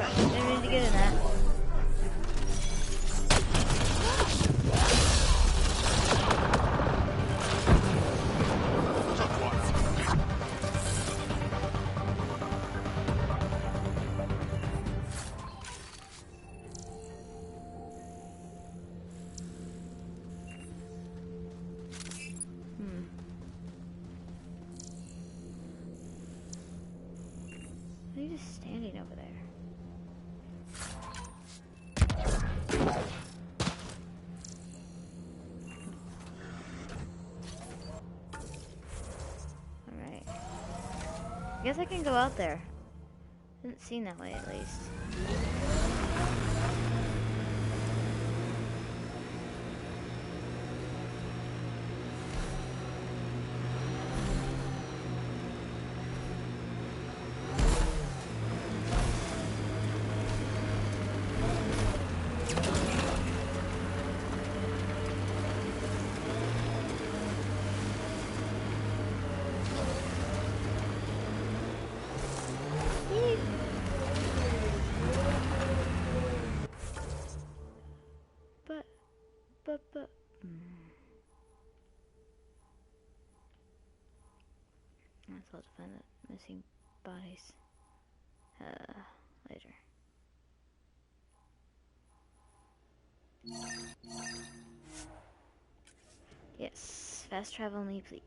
Didn't mean to get in that. Why are you just standing over there? Alright. I guess I can go out there. Didn't seem that way at least. But. Let's also find the missing bodies. Later. Yes, fast travel me, please.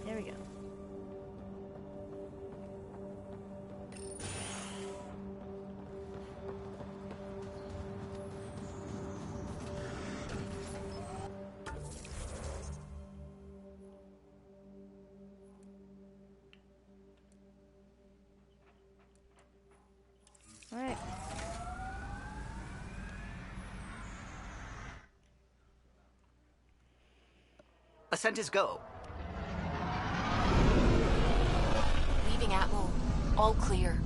There we go. All right. Ascent is go. Leaving Atmo. All clear.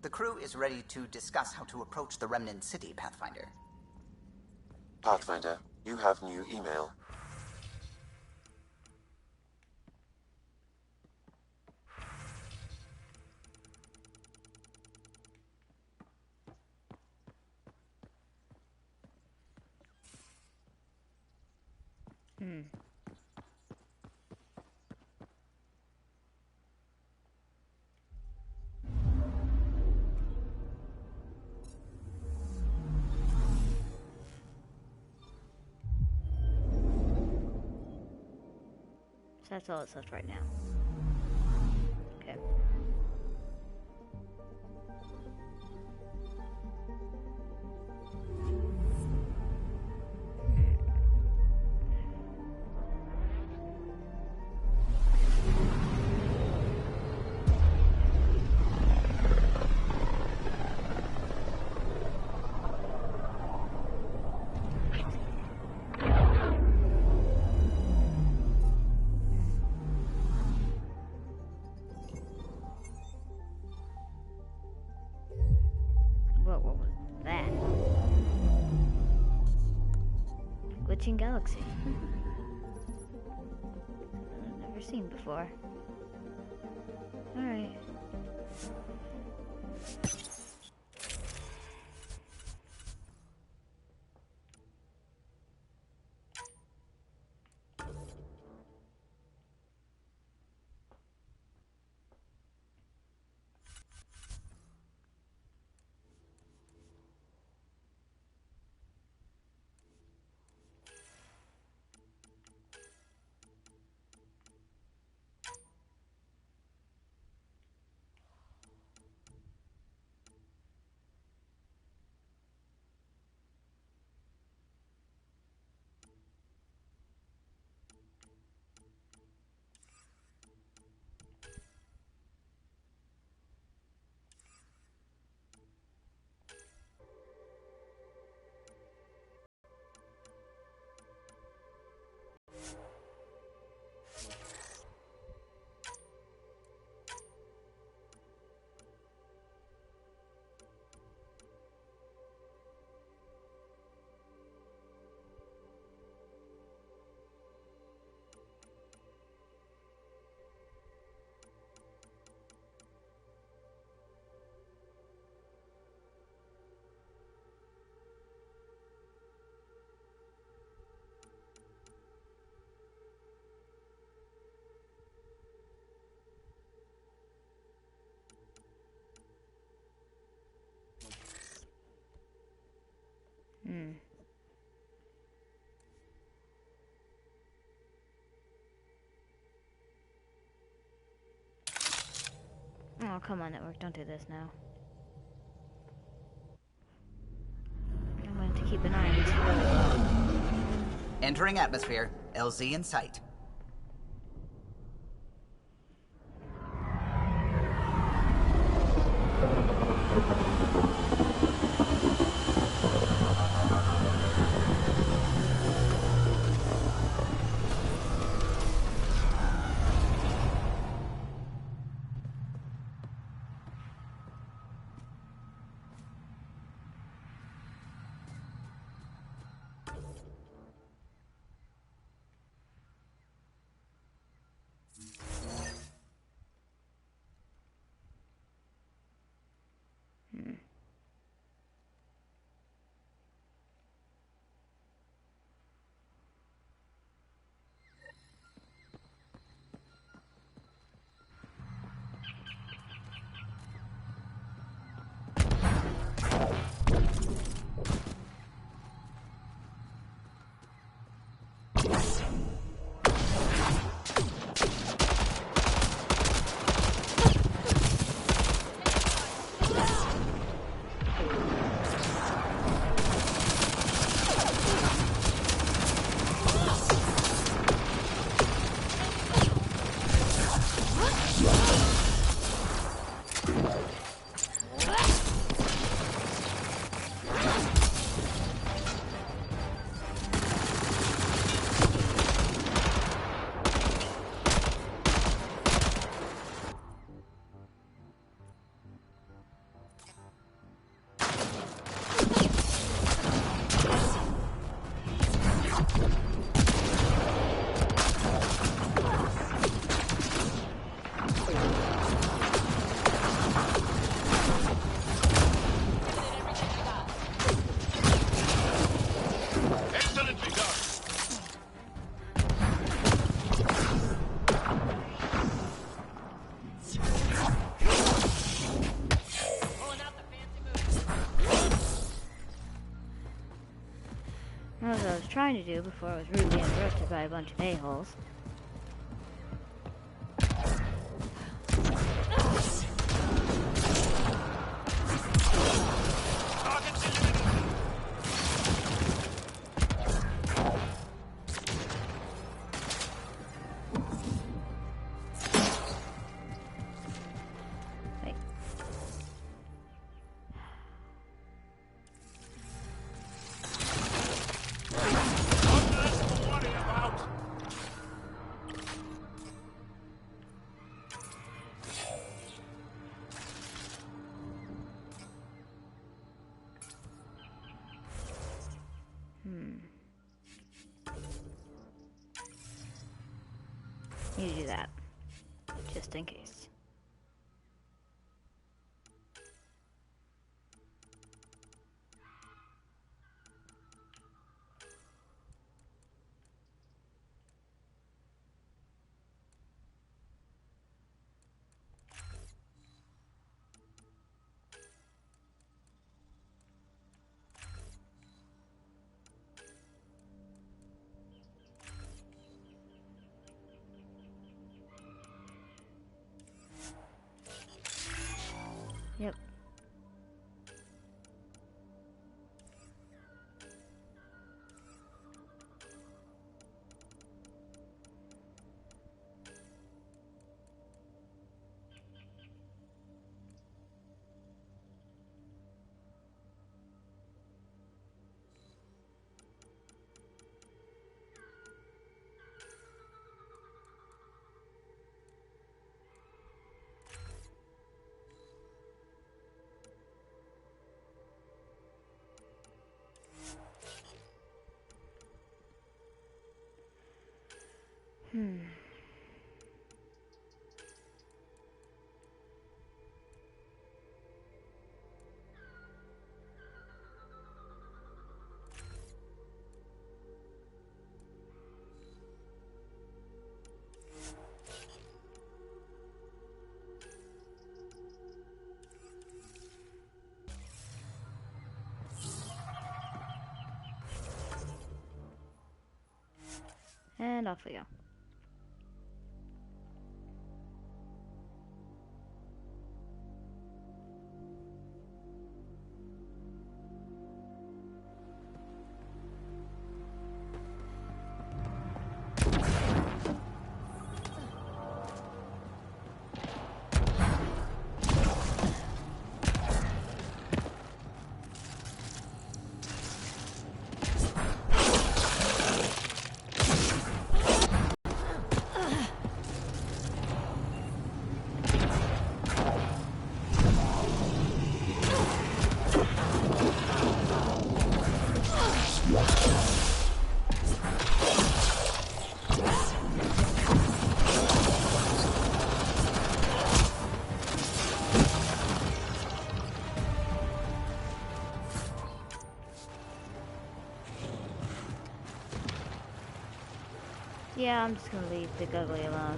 The crew is ready to discuss how to approach the Remnant City, Pathfinder. Pathfinder, you have new email. So that's all that's left right now. Okay. What was that? Glitching galaxy. I've never seen before. Alright. Oh, come on, network. Don't do this now. I'm going to keep an eye on this really well. Entering atmosphere. LZ in sight. That was what I was trying to do before I was rudely interrupted by a bunch of a-holes. You do that. Just in case. Yep. And off we go. Yeah, I'm just gonna leave the Guggly alone.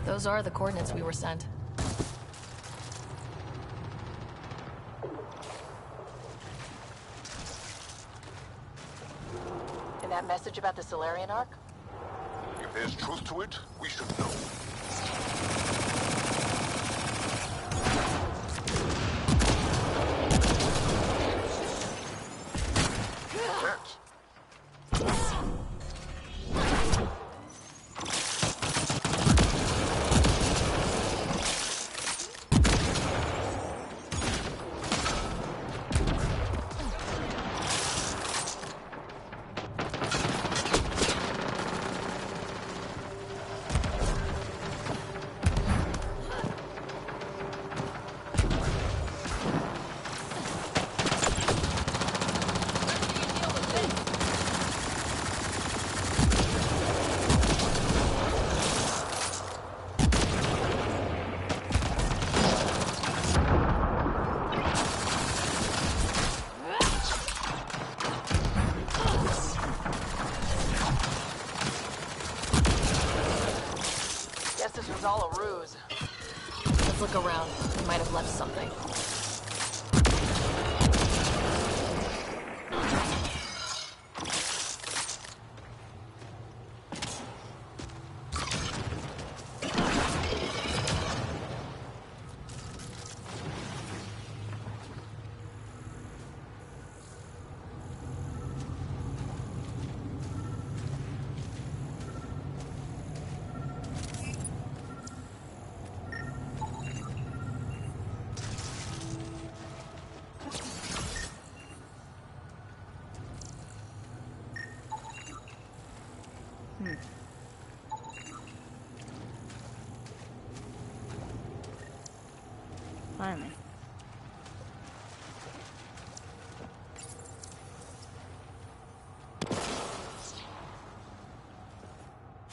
Those are the coordinates we were sent. And that message about the Solarian Ark? If there's truth to it, we should know. This was all a ruse. Let's look around. We might have left something.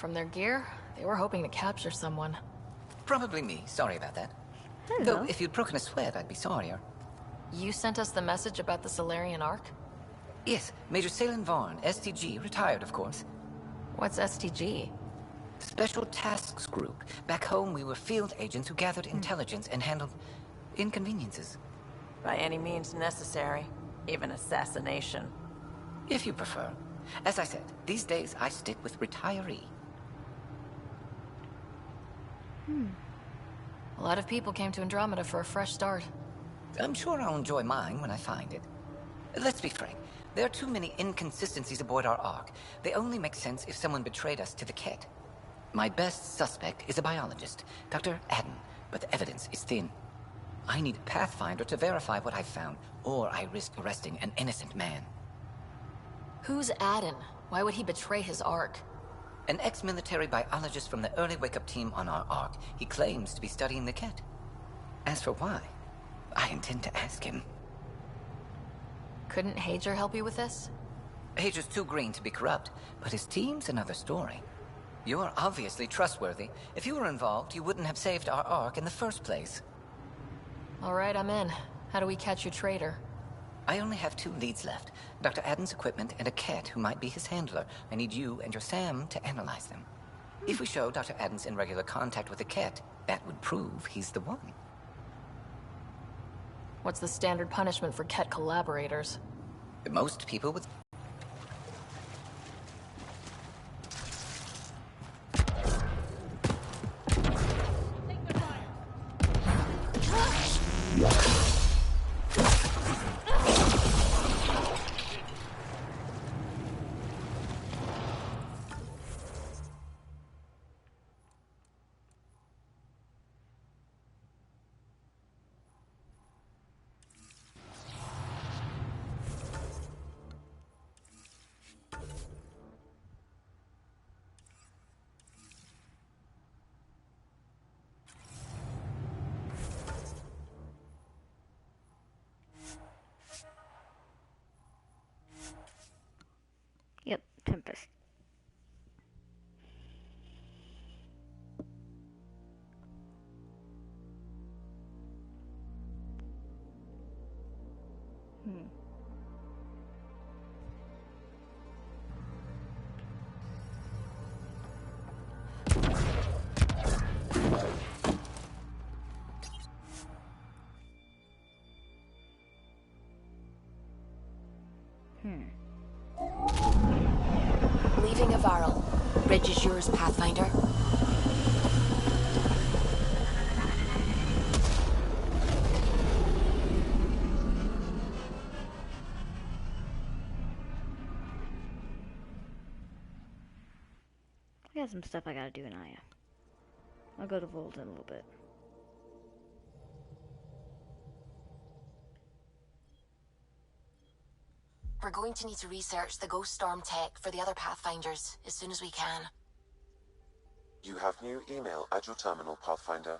From their gear, they were hoping to capture someone. Probably me. Sorry about that. Hello. Though, if you'd broken a sweat, I'd be sorrier. You sent us the message about the Solarian Ark? Yes, Major Salin Vaughn, STG, retired, of course. What's STG? Special Tasks Group. Back home, we were field agents who gathered intelligence and handled inconveniences. By any means necessary. Even assassination. If you prefer. As I said, these days I stick with retiree. A lot of people came to Andromeda for a fresh start. I'm sure I'll enjoy mine when I find it. Let's be frank. There are too many inconsistencies aboard our Ark. They only make sense if someone betrayed us to the Ket. My best suspect is a biologist, Dr. Adden, but the evidence is thin. I need a Pathfinder to verify what I've found, or I risk arresting an innocent man. Who's Adden? Why would he betray his Ark? An ex-military biologist from the early wake-up team on our Ark. He claims to be studying the Ket. As for why, I intend to ask him. Couldn't Hager help you with this? Hager's too green to be corrupt, but his team's another story. You're obviously trustworthy. If you were involved, you wouldn't have saved our Ark in the first place. All right, I'm in. How do we catch your traitor? I only have 2 leads left. Dr. Adden's equipment and a Ket who might be his handler. I need you and your Sam to analyze them. If we show Dr. Adden's in regular contact with the Ket, that would prove he's the one. What's the standard punishment for Ket collaborators? Most people would... Yep, Tempest. Leaving Avaril. Bridge is yours, Pathfinder. I got some stuff I gotta do in Aya. I'll go to Vold in a little bit. We're going to need to research the Ghost Storm tech for the other Pathfinders as soon as we can. You have new email at your terminal, Pathfinder.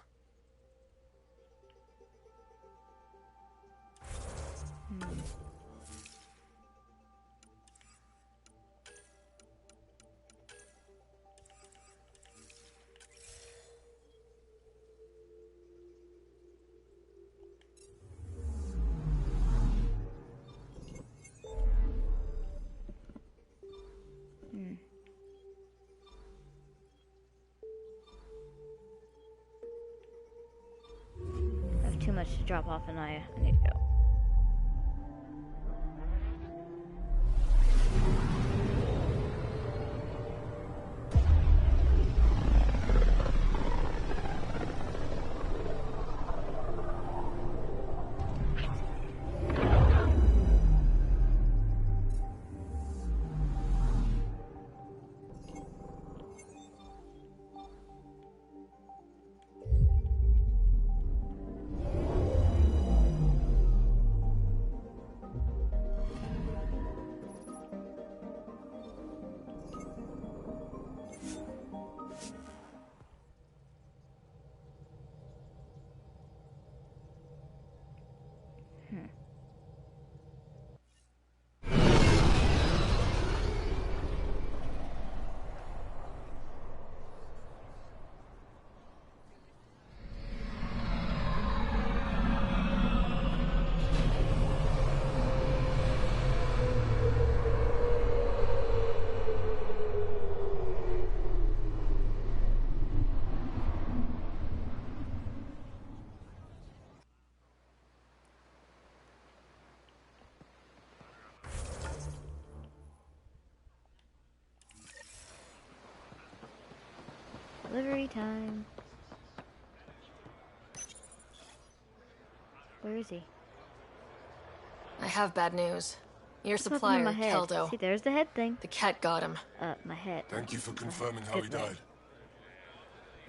I have too much to drop off in Aya. I need to go. Story time. Where is he? I have bad news. Your What's happened to supplier, my head? Keldo. See, there's the head thing. The cat got him. My head. Thank you for My confirming head. how he Good way. died.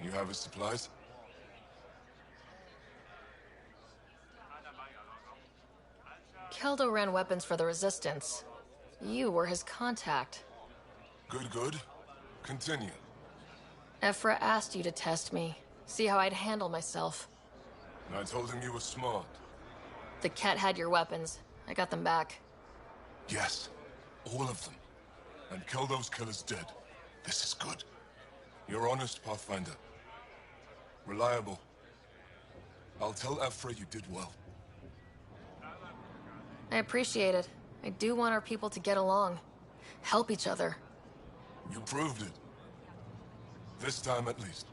You have his supplies? Keldo ran weapons for the Resistance. You were his contact. Good, good. Continue. Ephra asked you to test me, see how I'd handle myself. And I told him you were smart. The cat had your weapons. I got them back. Yes, all of them. And Keldo's killer's dead. This is good. You're honest, Pathfinder. Reliable. I'll tell Ephra you did well. I appreciate it. I do want our people to get along. Help each other. You proved it. This time at least.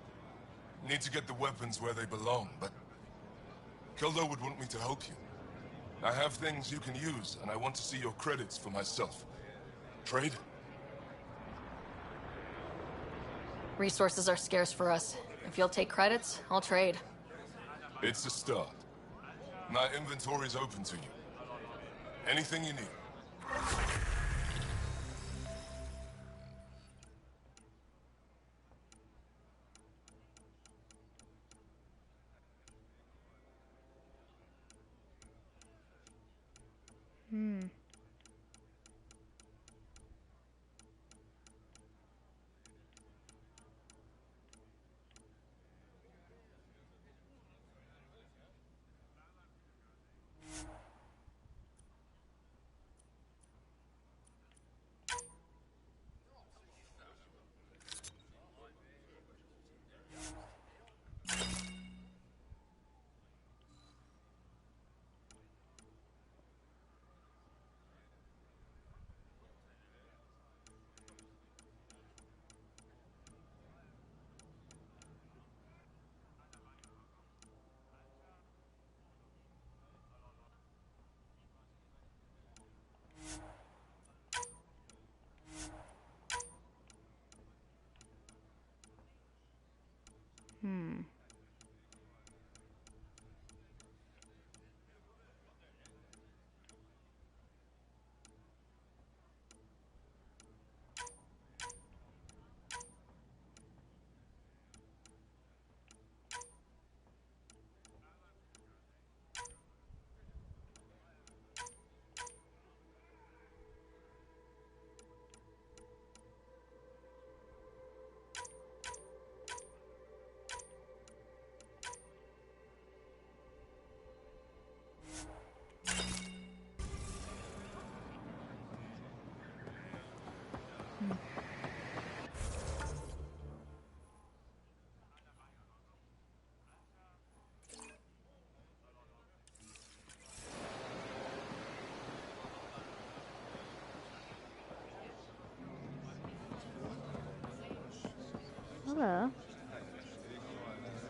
Need to get the weapons where they belong, but... Keldo would want me to help you. I have things you can use, and I want to see your credits for myself. Trade? Resources are scarce for us. If you'll take credits, I'll trade. It's a start. My inventory's open to you. Anything you need. Hello.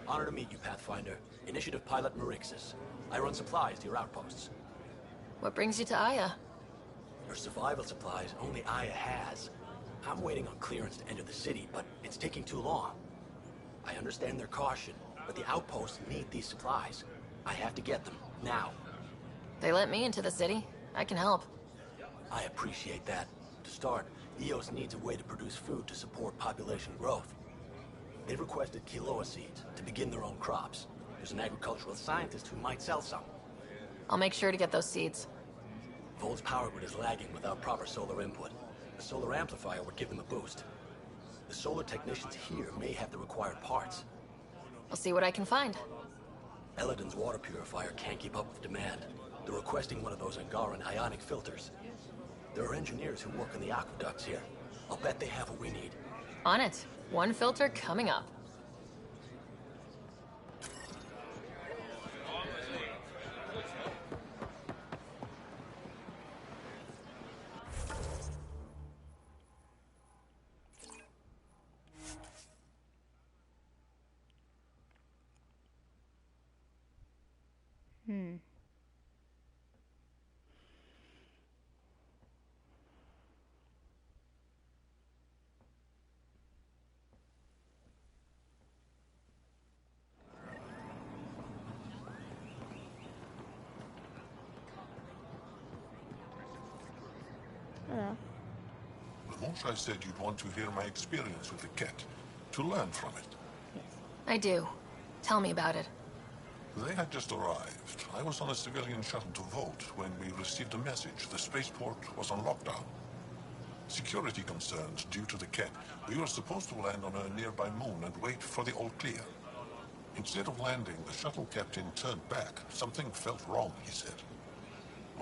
Honor to meet you, Pathfinder. Initiative Pilot Marixus. I run supplies to your outposts. What brings you to Aya? Your survival supplies only Aya has. I'm waiting on clearance to enter the city, but it's taking too long. I understand their caution, but the outposts need these supplies. I have to get them, now. They let me into the city. I can help. I appreciate that. To start, EOS needs a way to produce food to support population growth. They've requested quinoa seeds to begin their own crops. There's an agricultural scientist who might sell some. I'll make sure to get those seeds. Volt's power grid is lagging without proper solar input. A solar amplifier would give them a boost. The solar technicians here may have the required parts. I'll see what I can find. Eladin's water purifier can't keep up with demand. They're requesting one of those Angaran ionic filters. There are engineers who work in the aqueducts here. I'll bet they have what we need. On it. One filter coming up. Hello. The Moshe said you'd want to hear my experience with the cat, to learn from it. I do. Tell me about it. They had just arrived. I was on a civilian shuttle to Volt when we received a message. The spaceport was on lockdown. Security concerns due to the cat. We were supposed to land on a nearby moon and wait for the all clear. Instead of landing, the shuttle captain turned back. Something felt wrong, he said.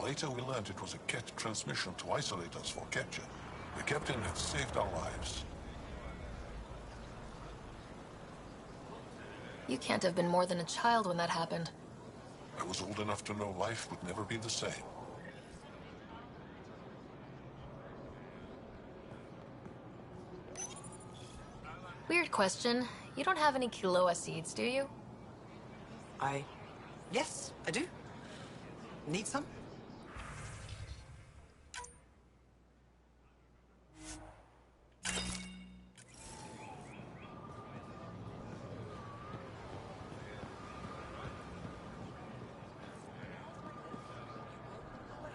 Later we learned it was a cat transmission to isolate us for capture. The captain had saved our lives. You can't have been more than a child when that happened. I was old enough to know life would never be the same. Weird question. You don't have any Kiloa seeds, do you? Yes, I do. Need some?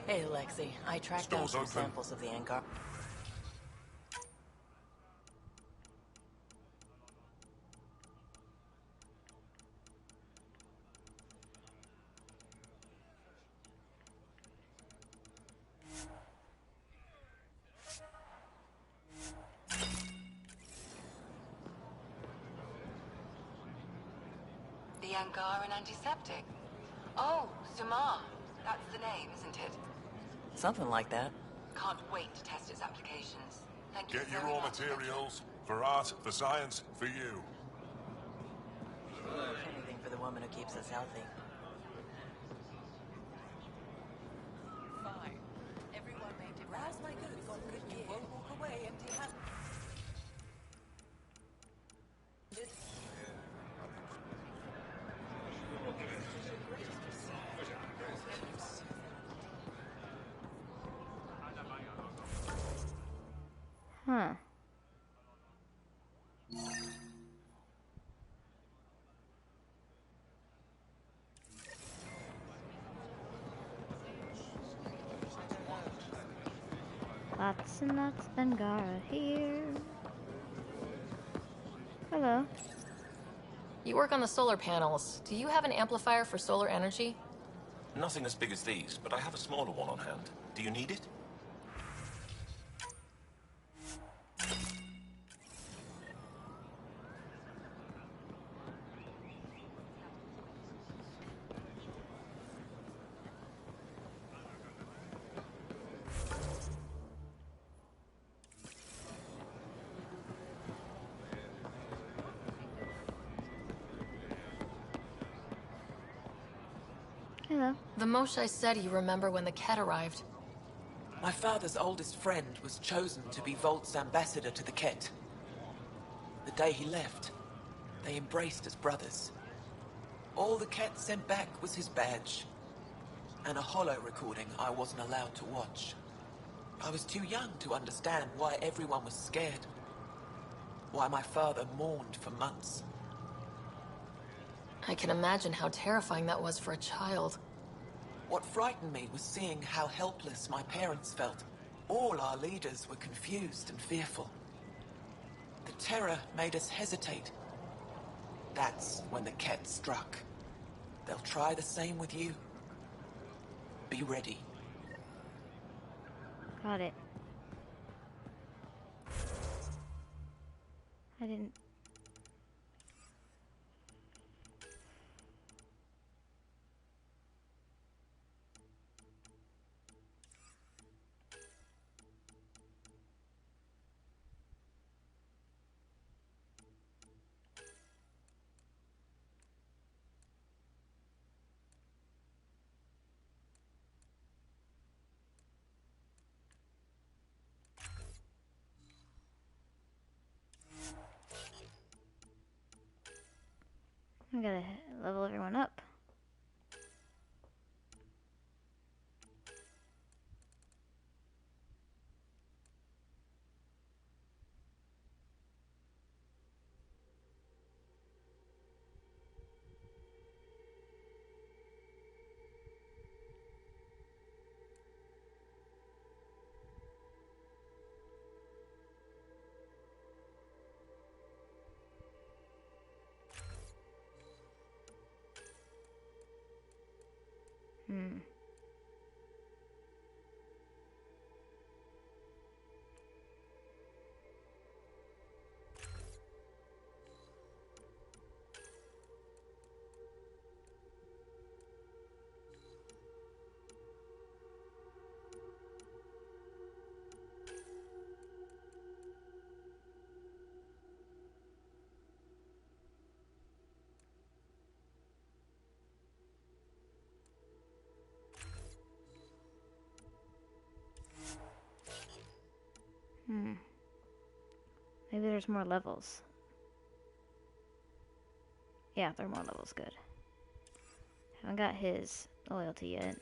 Hey, Lexi. I tracked down Store's some open. samples of the Angar. The Angaran antiseptic. Oh, Sumar. That's the name, isn't it? Something like that. Can't wait to test its applications. Thank you Get your very raw much. materials. For art, for science, for you. Anything for the woman who keeps us healthy. Fine. Everyone may browse my goods on good gear. You won't walk away empty-handed. Huh. Lots and lots of Angara here. Hello. You work on the solar panels. Do you have an amplifier for solar energy? Nothing as big as these, but I have a smaller one on hand. Do you need it? Hello. The Moshe said you remember when the cat arrived. My father's oldest friend was chosen to be Volt's ambassador to the Ket. The day he left, they embraced as brothers. All the Ket sent back was his badge, and a holo recording I wasn't allowed to watch. I was too young to understand why everyone was scared. Why my father mourned for months. I can imagine how terrifying that was for a child. What frightened me was seeing how helpless my parents felt. All our leaders were confused and fearful. The terror made us hesitate. That's when the Ket struck. They'll try the same with you. Be ready. Got it. I didn't. I gotta level everyone up. Maybe there's more levels. Yeah, there are more levels. Good. Haven't got his loyalty yet.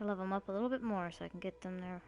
I level them up a little bit more so I can get them there.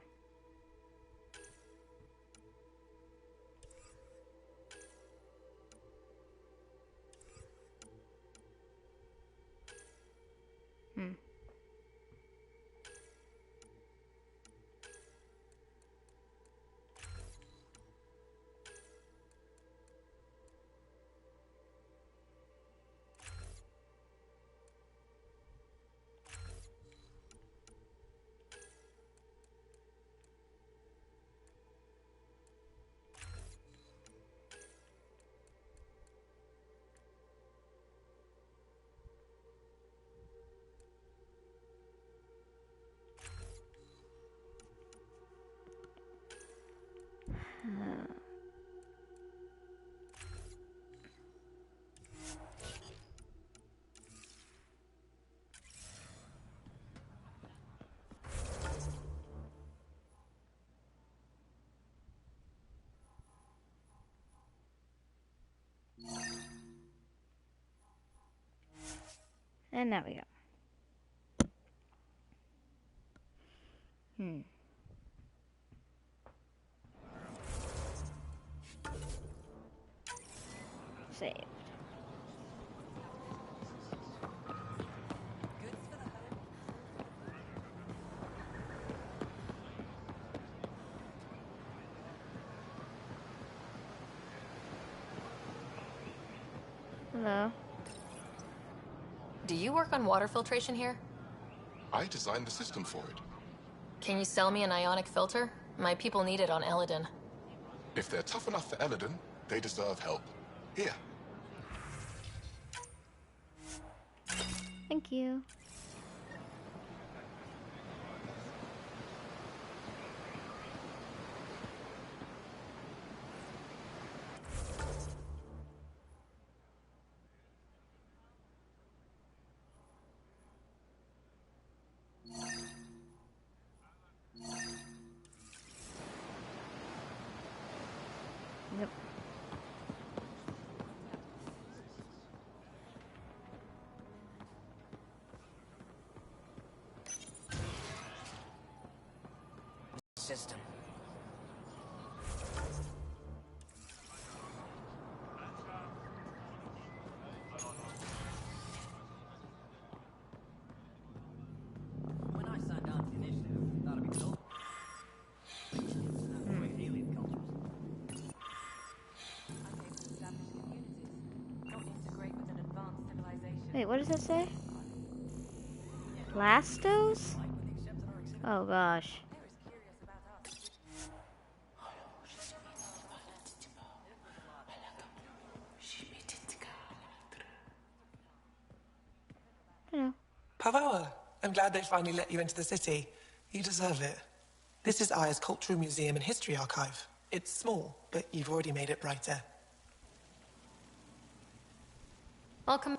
And now we go. Saved. Hello. Do you work on water filtration here? I designed the system for it. Can you sell me an ionic filter? My people need it on Eladin. If they're tough enough for Eladin, they deserve help. Here. Thank you. Yep. System. When I signed on to the initiative, I thought it'd be cool. The way alien cultures. I'm able to establish communities, not integrate with an advanced civilization. Wait, what does that say? Lastos? Oh gosh. Hello. Pavoa, I'm glad they finally let you into the city. You deserve it. This is Aya's Cultural Museum and History Archive. It's small, but you've already made it brighter. Welcome.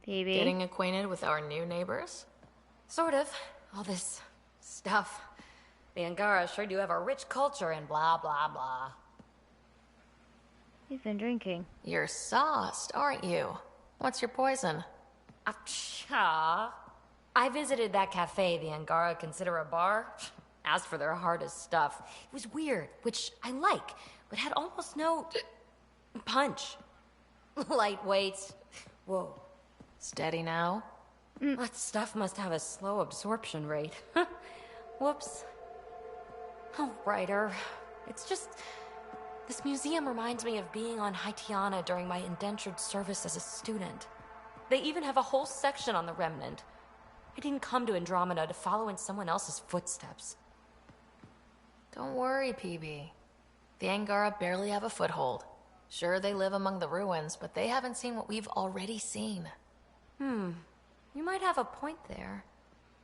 Phoebe. Getting acquainted with our new neighbors? Sort of. All this stuff. The Angara sure do have a rich culture and blah, blah, blah. You've been drinking. You're sauced, aren't you? What's your poison? Acha. I visited that cafe the Angara consider a bar. Asked for their hardest stuff. It was weird, which I like, but had almost no punch. Lightweight. Whoa. Steady now? That stuff must have a slow absorption rate. Whoops. Oh, writer. It's just... This museum reminds me of being on Haitiana during my indentured service as a student. They even have a whole section on the Remnant. I didn't come to Andromeda to follow in someone else's footsteps. Don't worry, PB. The Angara barely have a foothold. Sure, they live among the ruins, but they haven't seen what we've already seen. You might have a point there.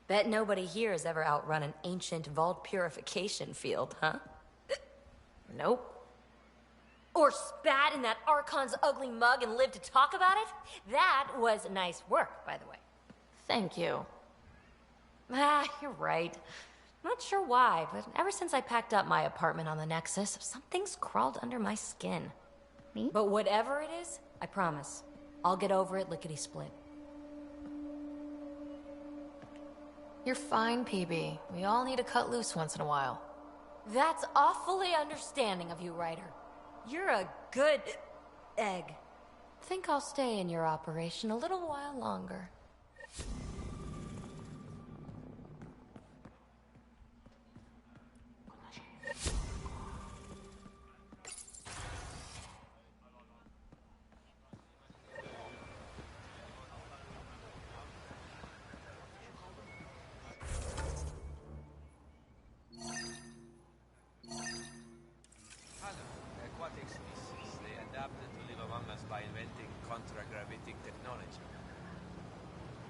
Bet nobody here has ever outrun an ancient vault purification field, huh? Nope. Or spat in that Archon's ugly mug and lived to talk about it? That was nice work, by the way. Thank you. You're right. Not sure why, but ever since I packed up my apartment on the Nexus, something's crawled under my skin. Me? But whatever it is, I promise, I'll get over it lickety-split. You're fine, PB. We all need to cut loose once in a while. That's awfully understanding of you, Ryder. You're a good egg. Think I'll stay in your operation a little while longer.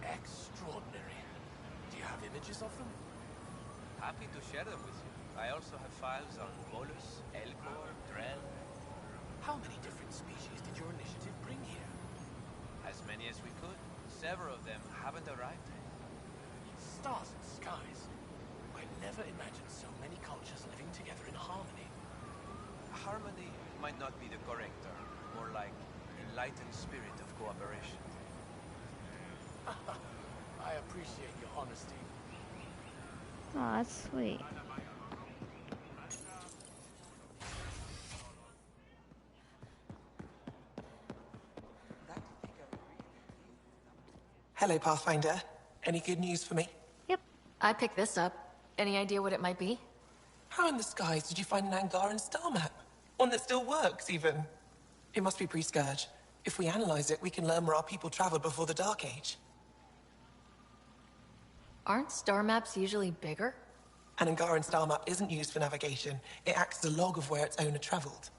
Extraordinary. Do you have images of them? Happy to share them with you. I also have files on Bolus, Elcor, Drell. How many different species did your initiative bring here? As many as we could. Several of them haven't arrived yet. Stars and skies. I never imagined so many cultures living together in harmony. Harmony might not be the correct term. More like enlightened spirit of cooperation. I appreciate your honesty. Oh, that's sweet. Hello, Pathfinder. Any good news for me? Yep. I picked this up. Any idea what it might be? How in the skies did you find an Angaran star map? One that still works, even. It must be pre-Scourge. If we analyze it, we can learn where our people traveled before the Dark Age. Aren't star maps usually bigger? An Angaran star map isn't used for navigation. It acts as a log of where its owner traveled.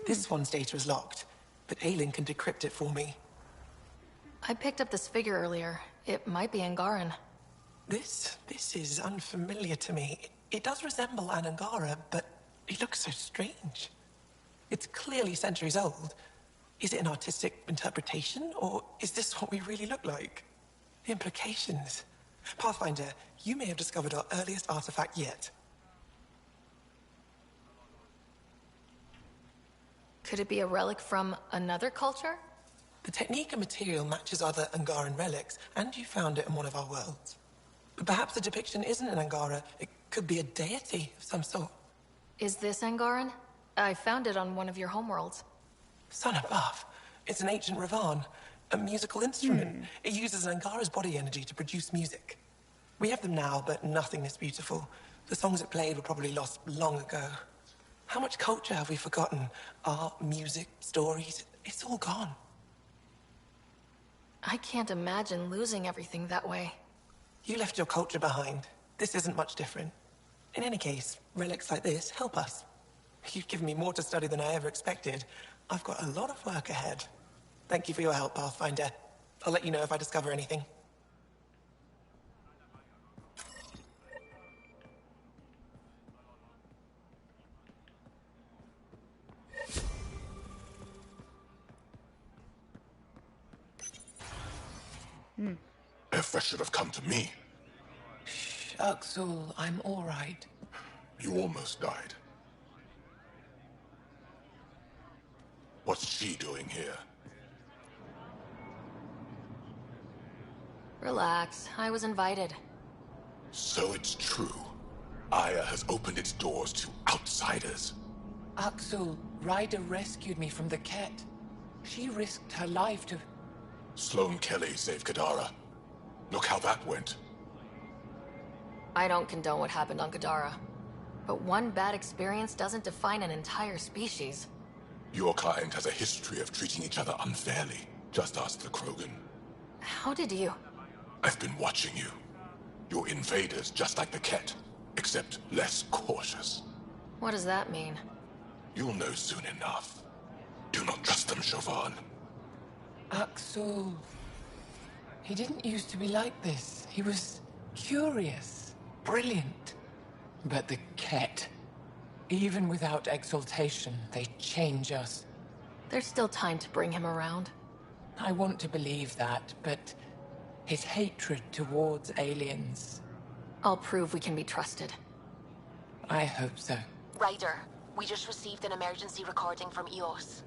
This one's data is locked, but Aelin can decrypt it for me. I picked up this figure earlier. It might be Angaran. This is unfamiliar to me. It does resemble an Angara, but it looks so strange. It's clearly centuries old. Is it an artistic interpretation, or is this what we really look like? The implications. Pathfinder, you may have discovered our earliest artifact yet. Could it be a relic from another culture? The technique and material matches other Angaran relics, and you found it in one of our worlds. But perhaps the depiction isn't an Angara. It could be a deity of some sort. Is this Angaran? I found it on one of your homeworlds. Son above. It's an ancient Ravan. A musical instrument. It uses Angara's body energy to produce music. We have them now, but nothing this beautiful. The songs it played were probably lost long ago. How much culture have we forgotten? Art, music, stories, it's all gone. I can't imagine losing everything that way. You left your culture behind. This isn't much different. In any case, relics like this help us. You've given me more to study than I ever expected. I've got a lot of work ahead. Thank you for your help, Pathfinder. I'll let you know if I discover anything. Effect should have come to me. Shh, Uxul, I'm all right. You almost died. What's she doing here? Relax, I was invited. So it's true. Aya has opened its doors to outsiders. Uxul, Ryder rescued me from the Ket. She risked her life to... Sloane Kelly saved Kadara. Look how that went. I don't condone what happened on Gadara. But one bad experience doesn't define an entire species. Your kind has a history of treating each other unfairly. Just ask the Krogan. How did you... I've been watching you. You're invaders just like the Ket, except less cautious. What does that mean? You'll know soon enough. Do not trust them, Chauvin. Uxul... He didn't used to be like this. He was curious, brilliant. But the Ket, even without exaltation, they change us. There's still time to bring him around. I want to believe that, but his hatred towards aliens... I'll prove we can be trusted. I hope so. Ryder, we just received an emergency recording from EOS.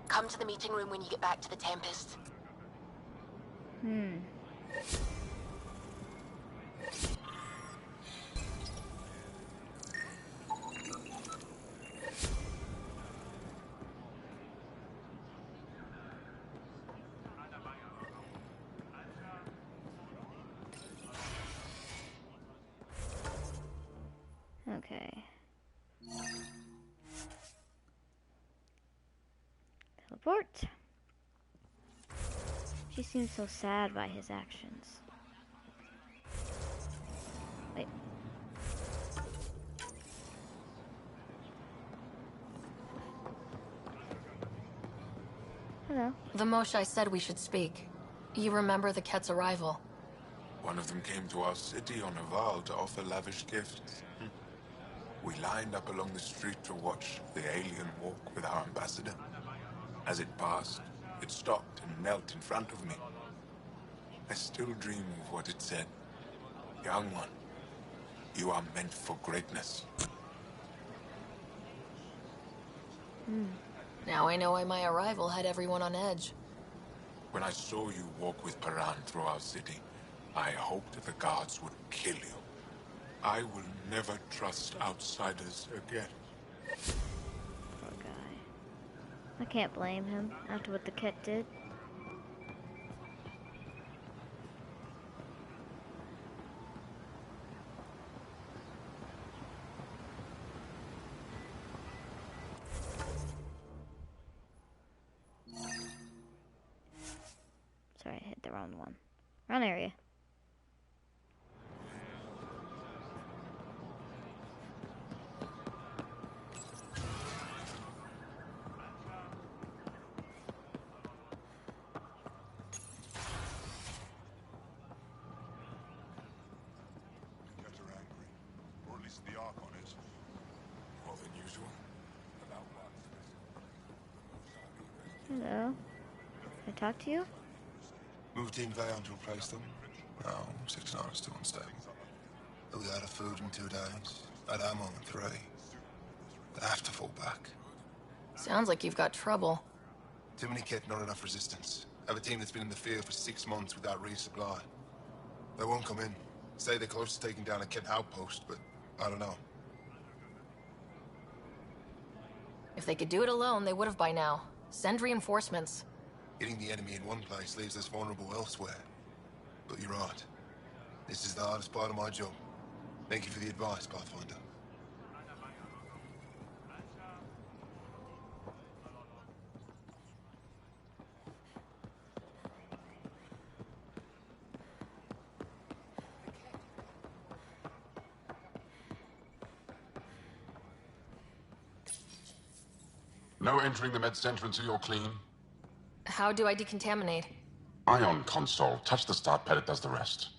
Come to the meeting room when you get back to the Tempest. Okay. Teleport. She seems so sad by his actions. Wait. Hello. The Moshai said we should speak. You remember the Ket's arrival? One of them came to our city on a vow to offer lavish gifts. We lined up along the street to watch the alien walk with our ambassador. As it passed, it stopped and knelt in front of me. I still dream of what it said. Young one, you are meant for greatness. Now I know why my arrival had everyone on edge. When I saw you walk with Paran through our city, I hoped the guards would kill you. I will never trust outsiders again. Poor guy. I can't blame him after what the Ket did. Sorry, I hit the wrong one. Wrong area. The arc on it. More than usual. Hello. Can I talk to you? Moved in Vayon to replace them. Now, 6 and 9 are still unstable. They'll be out of food in 2 days. Out of ammo in 3. They have to fall back. Sounds like you've got trouble. Too many kit, not enough resistance. I have a team that's been in the field for 6 months without resupply. They won't come in. Say they're close to taking down a kit outpost, but I don't know. If they could do it alone, they would have by now. Send reinforcements. Hitting the enemy in one place leaves us vulnerable elsewhere. But you're right. This is the hardest part of my job. Thank you for the advice, Pathfinder. No entering the med center until you're clean. How do I decontaminate? Ion console. Touch the start pad, it does the rest.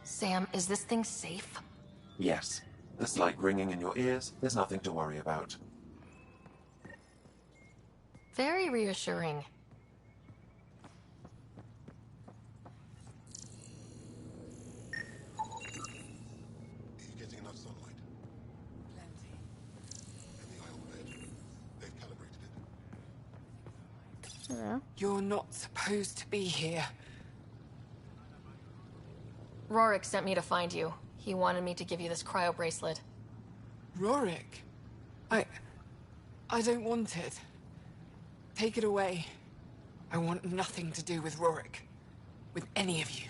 Sam, is this thing safe? Yes. The slight ringing in your ears, there's nothing to worry about. Very reassuring. Are you getting enough sunlight? Plenty. And the ion bed. They've calibrated it. Hello? You're not supposed to be here. Rorik sent me to find you. He wanted me to give you this cryo bracelet. Rorik? I don't want it. Take it away. I want nothing to do with Rorik. With any of you.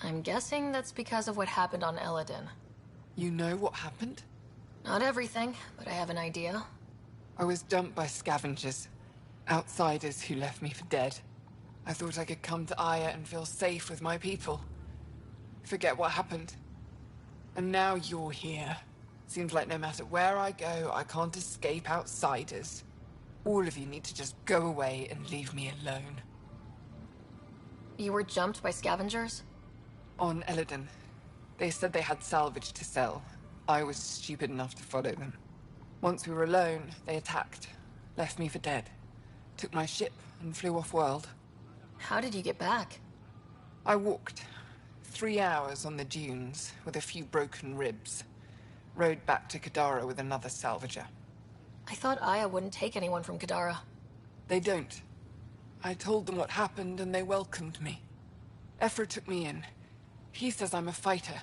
I'm guessing that's because of what happened on Eladin. You know what happened? Not everything, but I have an idea. I was dumped by scavengers. Outsiders who left me for dead. I thought I could come to Aya and feel safe with my people. Forget what happened. And now you're here. Seems like no matter where I go, I can't escape outsiders. All of you need to just go away and leave me alone. You were jumped by scavengers? On Eladin. They said they had salvage to sell. I was stupid enough to follow them. Once we were alone, they attacked. Left me for dead. Took my ship and flew off-world. How did you get back? I walked. 3 hours on the dunes, with a few broken ribs. Rode back to Kadara with another salvager. I thought Aya wouldn't take anyone from Kadara. They don't. I told them what happened and they welcomed me. Ephra took me in. He says I'm a fighter.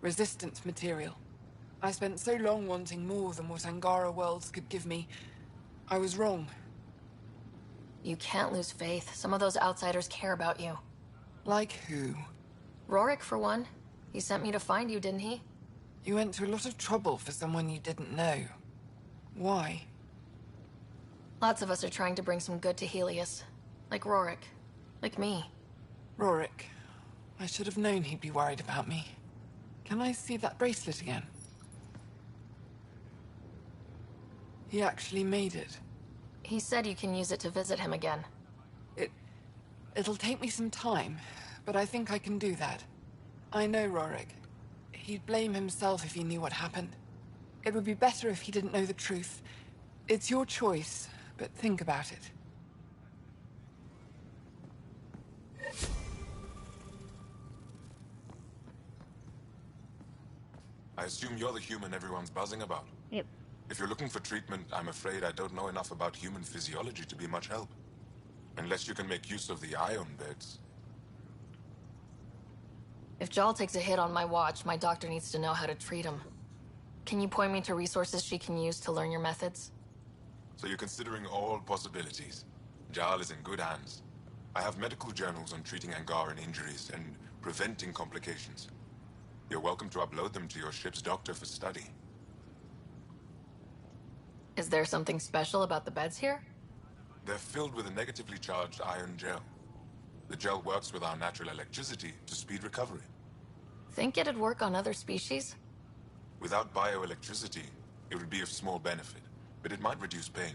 Resistance material. I spent so long wanting more than what Angara worlds could give me. I was wrong. You can't lose faith. Some of those outsiders care about you. Like who? Rorik, for one. He sent me to find you, didn't he? You went to a lot of trouble for someone you didn't know. Why? Lots of us are trying to bring some good to Helios. Like Rorik. Like me. Rorik. I should have known he'd be worried about me. Can I see that bracelet again? He actually made it. He said you can use it to visit him again. It'll take me some time, but I think I can do that. I know Rorik. He'd blame himself if he knew what happened. It would be better if he didn't know the truth. It's your choice, but think about it. I assume you're the human everyone's buzzing about. Yep. If you're looking for treatment, I'm afraid I don't know enough about human physiology to be much help. Unless you can make use of the ion beds. If Jal takes a hit on my watch, my doctor needs to know how to treat him. Can you point me to resources she can use to learn your methods? So you're considering all possibilities. Jal is in good hands. I have medical journals on treating Angaran injuries and preventing complications. You're welcome to upload them to your ship's doctor for study. Is there something special about the beds here? They're filled with a negatively charged ion gel. The gel works with our natural electricity to speed recovery. Think it'd work on other species? Without bioelectricity, it would be of small benefit, but it might reduce pain.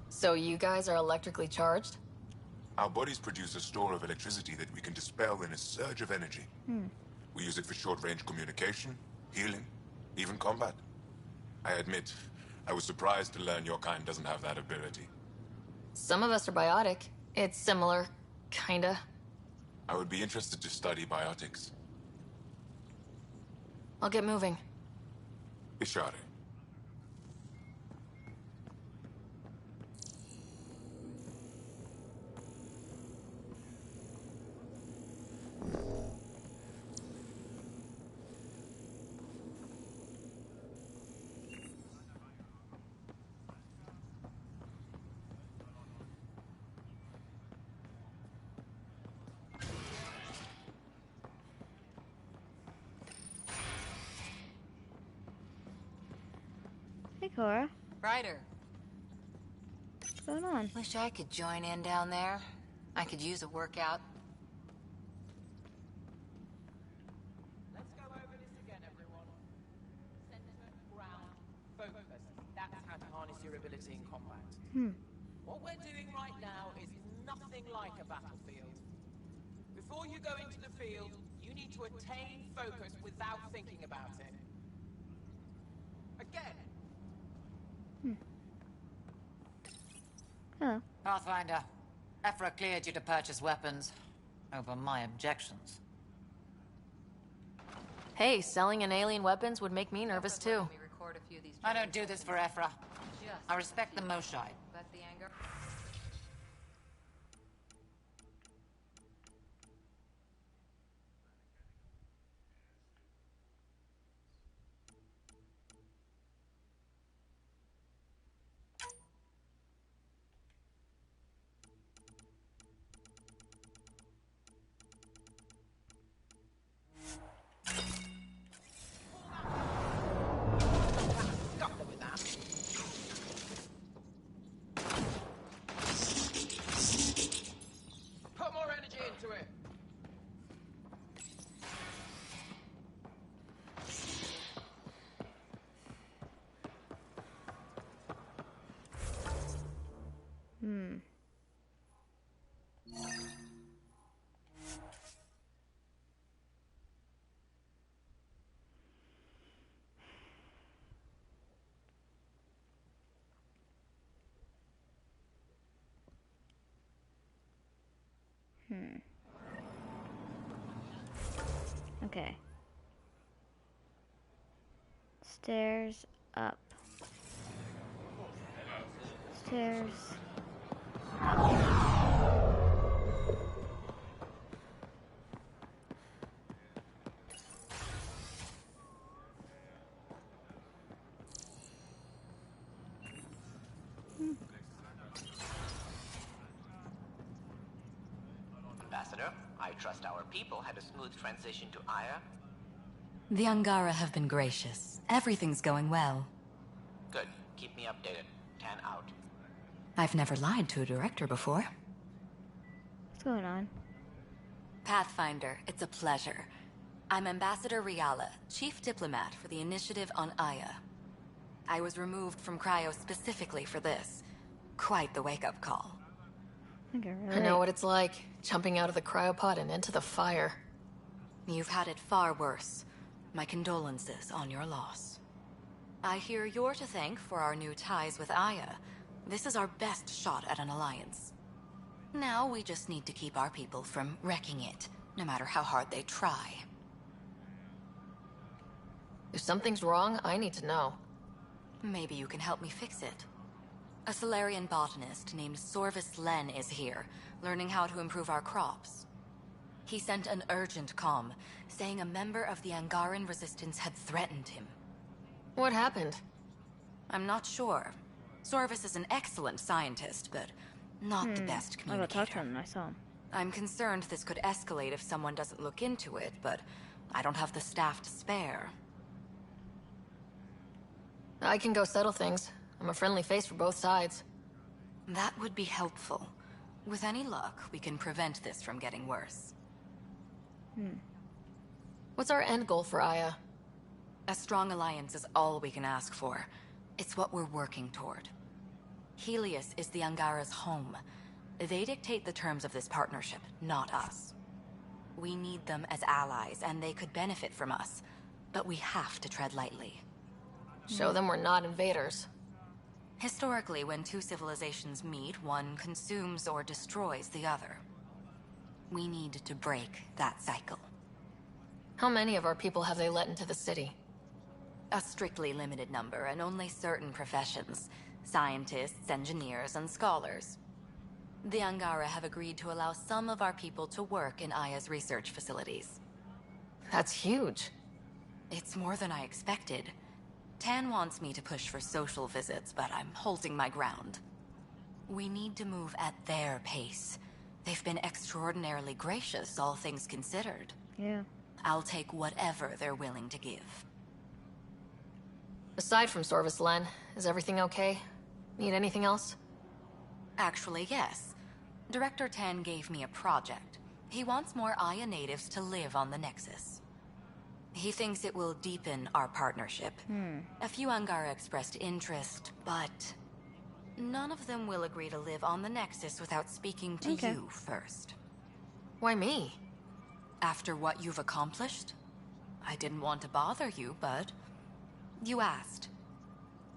So you guys are electrically charged? Our bodies produce a store of electricity that we can dispel in a surge of energy. We use it for short-range communication, healing, even combat. I admit, I was surprised to learn your kind doesn't have that ability. Some of us are biotic. It's similar, kinda. I would be interested to study biotics. I'll get moving. Ishare. Cora, Ryder. what's going on? Wish I could join in down there. I could use a workout. Let's go over this again, everyone. Center, ground, focus. That's how to harness your ability in combat. What we're doing right now is nothing like a battlefield. Before you go into the field, you need to attain focus without thinking about it. Again. Oh. Pathfinder, Ephra cleared you to purchase weapons over my objections. Hey, selling an alien weapons would make me nervous too. I don't do this for Ephra. I respect the Moshai. Put more energy into it. Okay. Stairs up. Stairs. Ambassador, I trust our people had a smooth transition to Aya. The Angara have been gracious. Everything's going well. Good. Keep me updated. 10 out. I've never lied to a director before. What's going on? Pathfinder, it's a pleasure. I'm Ambassador Riala, Chief Diplomat for the Initiative on Aya. I was removed from Cryo specifically for this. Quite the wake-up call. I know what it's like, jumping out of the cryopod and into the fire. You've had it far worse. My condolences on your loss. I hear you're to thank for our new ties with Aya. This is our best shot at an alliance. Now we just need to keep our people from wrecking it, no matter how hard they try. If something's wrong, I need to know. Maybe you can help me fix it. A Solarian botanist named Sorvis Len is here, learning how to improve our crops. He sent an urgent comm, saying a member of the Angaran resistance had threatened him. What happened? I'm not sure. Sorvis is an excellent scientist, but not the best I got to talk to communicator. him when I saw him. I'm concerned this could escalate if someone doesn't look into it, but I don't have the staff to spare. I can go settle things. I'm a friendly face for both sides. That would be helpful. With any luck, we can prevent this from getting worse. What's our end goal for Aya? A strong alliance is all we can ask for. It's what we're working toward. Helios is the Angara's home. They dictate the terms of this partnership, not us. We need them as allies, and they could benefit from us. But we have to tread lightly. Show them we're not invaders. Historically, when two civilizations meet, one consumes or destroys the other. We need to break that cycle. How many of our people have they let into the city? A strictly limited number, and only certain professions. Scientists, engineers, and scholars. The Angara have agreed to allow some of our people to work in Aya's research facilities. That's huge. It's more than I expected. Tan wants me to push for social visits, but I'm holding my ground. We need to move at their pace. They've been extraordinarily gracious, all things considered. Yeah. I'll take whatever they're willing to give. Aside from Sorvis Len, is everything okay? Need anything else? Actually, yes. Director Tan gave me a project. He wants more Aya natives to live on the Nexus. He thinks it will deepen our partnership. A few Angara expressed interest, but none of them will agree to live on the Nexus without speaking to you first. Why me? After what you've accomplished? I didn't want to bother you, but you asked.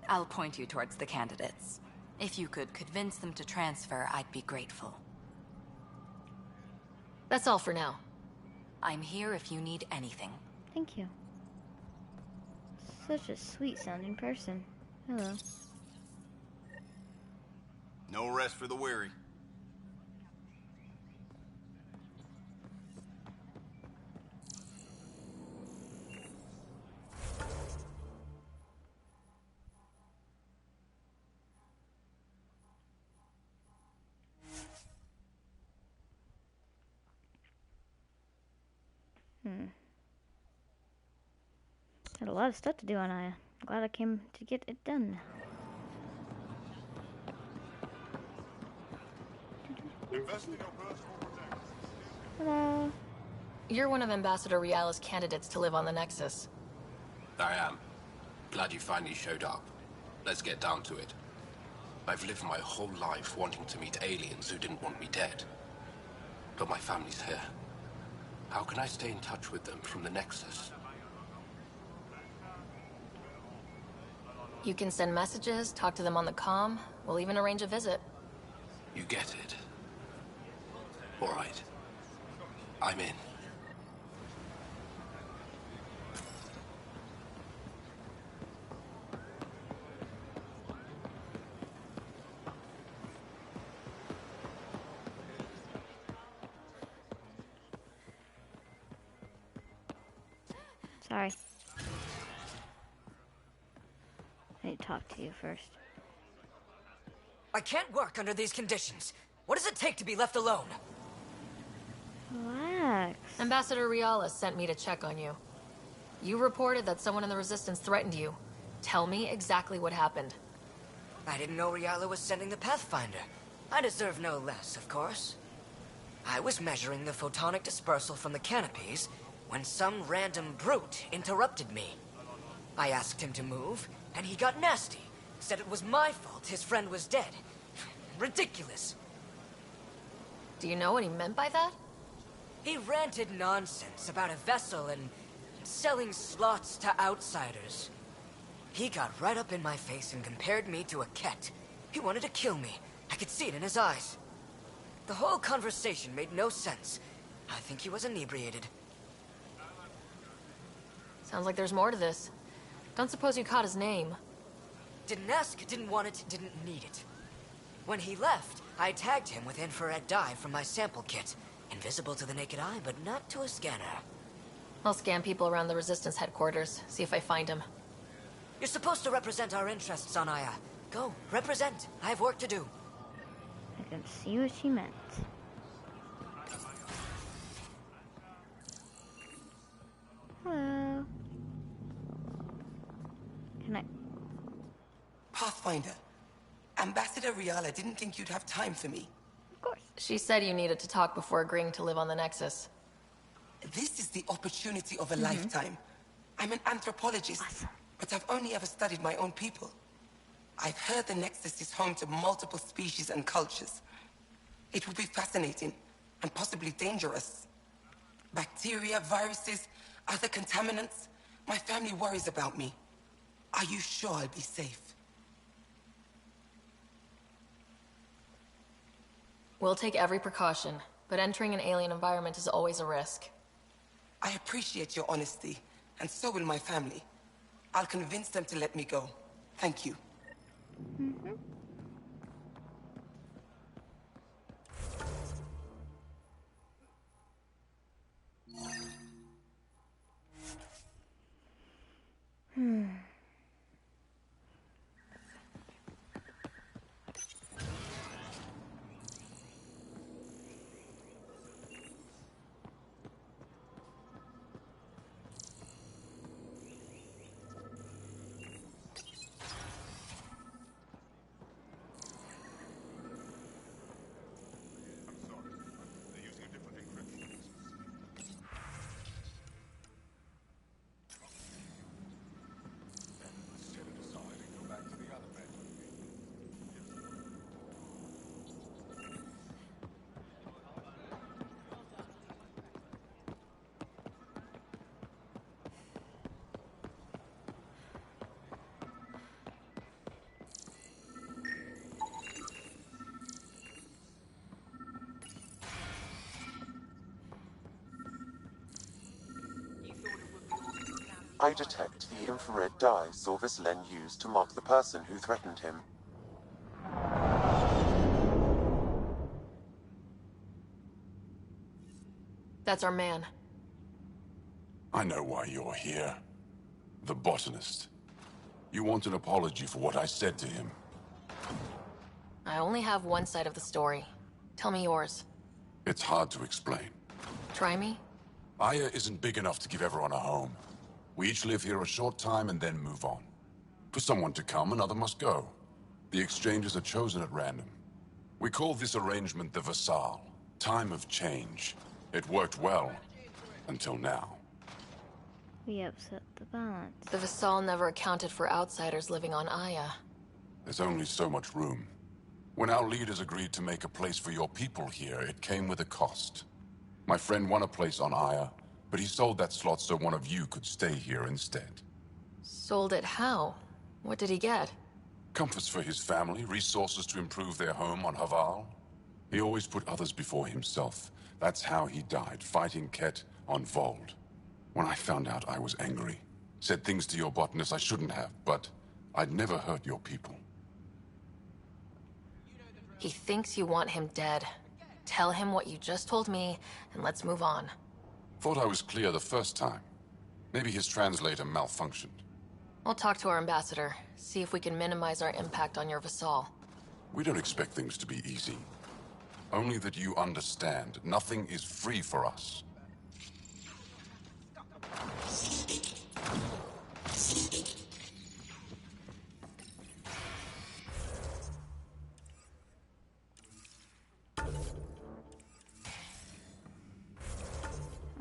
I'll point you towards the candidates. If you could convince them to transfer, I'd be grateful. That's all for now. I'm here if you need anything. Thank you. Such a sweet sounding person. Hello. No rest for the weary. Had a lot of stuff to do on Aya. Glad I came to get it done. Hello. You're one of Ambassador Riala's candidates to live on the Nexus. I am. Glad you finally showed up. Let's get down to it. I've lived my whole life wanting to meet aliens who didn't want me dead. But my family's here. How can I stay in touch with them from the Nexus? You can send messages, talk to them on the comm. We'll even arrange a visit. You get it. All right. I'm in. Sorry. I need to talk to you first. I can't work under these conditions. What does it take to be left alone? Relax. Ambassador Riala sent me to check on you. You reported that someone in the Resistance threatened you. Tell me exactly what happened. I didn't know Riala was sending the Pathfinder. I deserve no less, of course. I was measuring the photonic dispersal from the canopies when some random brute interrupted me. I asked him to move, and he got nasty. Said it was my fault his friend was dead. Ridiculous. Do you know what he meant by that? He ranted nonsense about a vessel and selling slots to outsiders. He got right up in my face and compared me to a ket. He wanted to kill me. I could see it in his eyes. The whole conversation made no sense. I think he was inebriated. Sounds like there's more to this. Don't suppose you caught his name. Didn't ask, didn't want it, didn't need it. When he left, I tagged him with infrared dye from my sample kit. Invisible to the naked eye, but not to a scanner. I'll scan people around the Resistance headquarters, see if I find him. You're supposed to represent our interests on Aya. Go, represent. I have work to do. I can see what she meant. Hello. Can I... Pathfinder, Ambassador Riala didn't think you'd have time for me. Of course. She said you needed to talk before agreeing to live on the Nexus. This is the opportunity of a lifetime. I'm an anthropologist, but I've only ever studied my own people. I've heard the Nexus is home to multiple species and cultures. It will be fascinating and possibly dangerous. Bacteria, viruses, other contaminants. My family worries about me. Are you sure I'll be safe? We'll take every precaution, but entering an alien environment is always a risk. I appreciate your honesty, and so will my family. I'll convince them to let me go. Thank you. I detect the infrared dye Sorvis Len used to mark the person who threatened him. That's our man. I know why you're here. The botanist. You want an apology for what I said to him. I only have one side of the story. Tell me yours. It's hard to explain. Try me? Aya isn't big enough to give everyone a home. We each live here a short time and then move on. For someone to come, another must go. The exchanges are chosen at random. We call this arrangement the Vassal. Time of change. It worked well. Until now. We upset the balance. The Vassal never accounted for outsiders living on Aya. There's only so much room. When our leaders agreed to make a place for your people here, it came with a cost. My friend won a place on Aya, but he sold that slot so one of you could stay here instead. Sold it how? What did he get? Comforts for his family, resources to improve their home on Haval. He always put others before himself. That's how he died, fighting Ket on Vold. When I found out, I was angry. Said things to your botanist I shouldn't have, but I'd never hurt your people. He thinks you want him dead. Tell him what you just told me, and let's move on. Thought I was clear the first time. Maybe his translator malfunctioned. I'll talk to our ambassador, see if we can minimize our impact on your Vassal. We don't expect things to be easy. Only that you understand, nothing is free for us.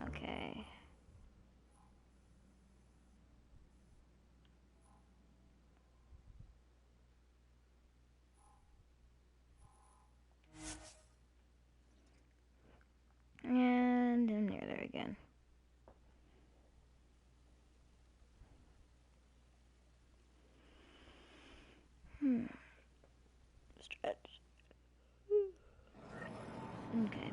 Okay. And I'm near there again. Stretch. Okay.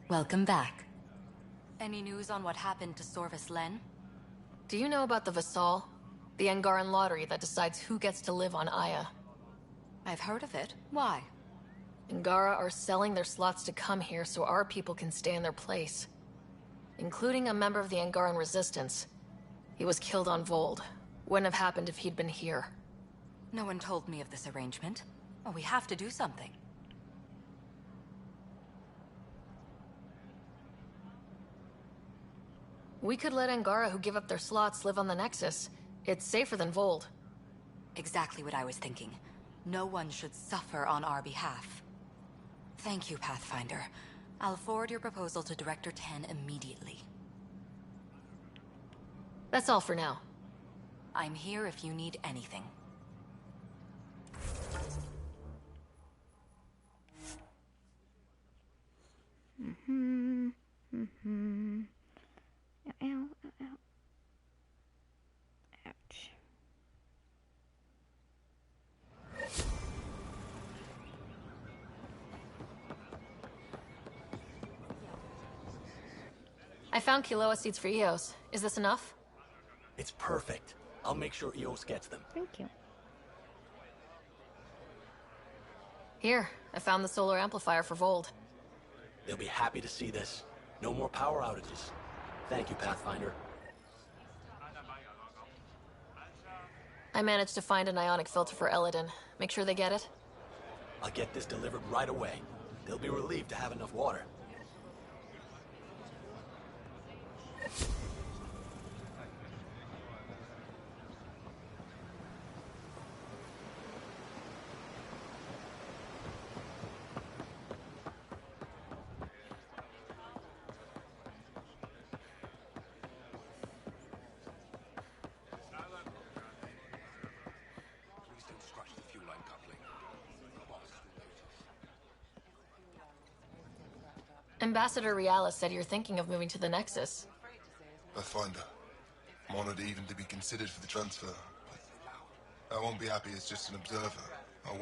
Welcome back. Any news on what happened to Sorvis Len? Do you know about the Vassal? The Angaran lottery that decides who gets to live on Aya. I've heard of it. Why? Angara are selling their slots to come here so our people can stay in their place. Including a member of the Angaran resistance. He was killed on Vold. Wouldn't have happened if he'd been here. No one told me of this arrangement. Well, we have to do something. We could let Angara who give up their slots live on the Nexus. It's safer than Vold. Exactly what I was thinking. No one should suffer on our behalf. Thank you, Pathfinder. I'll forward your proposal to Director 10 immediately. That's all for now. I'm here if you need anything. Ow, ow, ow, ow. Ouch. I found Kiloa seeds for Eos. Is this enough? It's perfect. I'll make sure Eos gets them. Thank you. Here, I found the solar amplifier for Vold. They'll be happy to see this. No more power outages. Thank you, Pathfinder. I managed to find an ionic filter for Eladin. Make sure they get it. I'll get this delivered right away. They'll be relieved to have enough water. Ambassador Realis said you're thinking of moving to the Nexus. Pathfinder. I'm honored even to be considered for the transfer. But I won't be happy as just an observer. I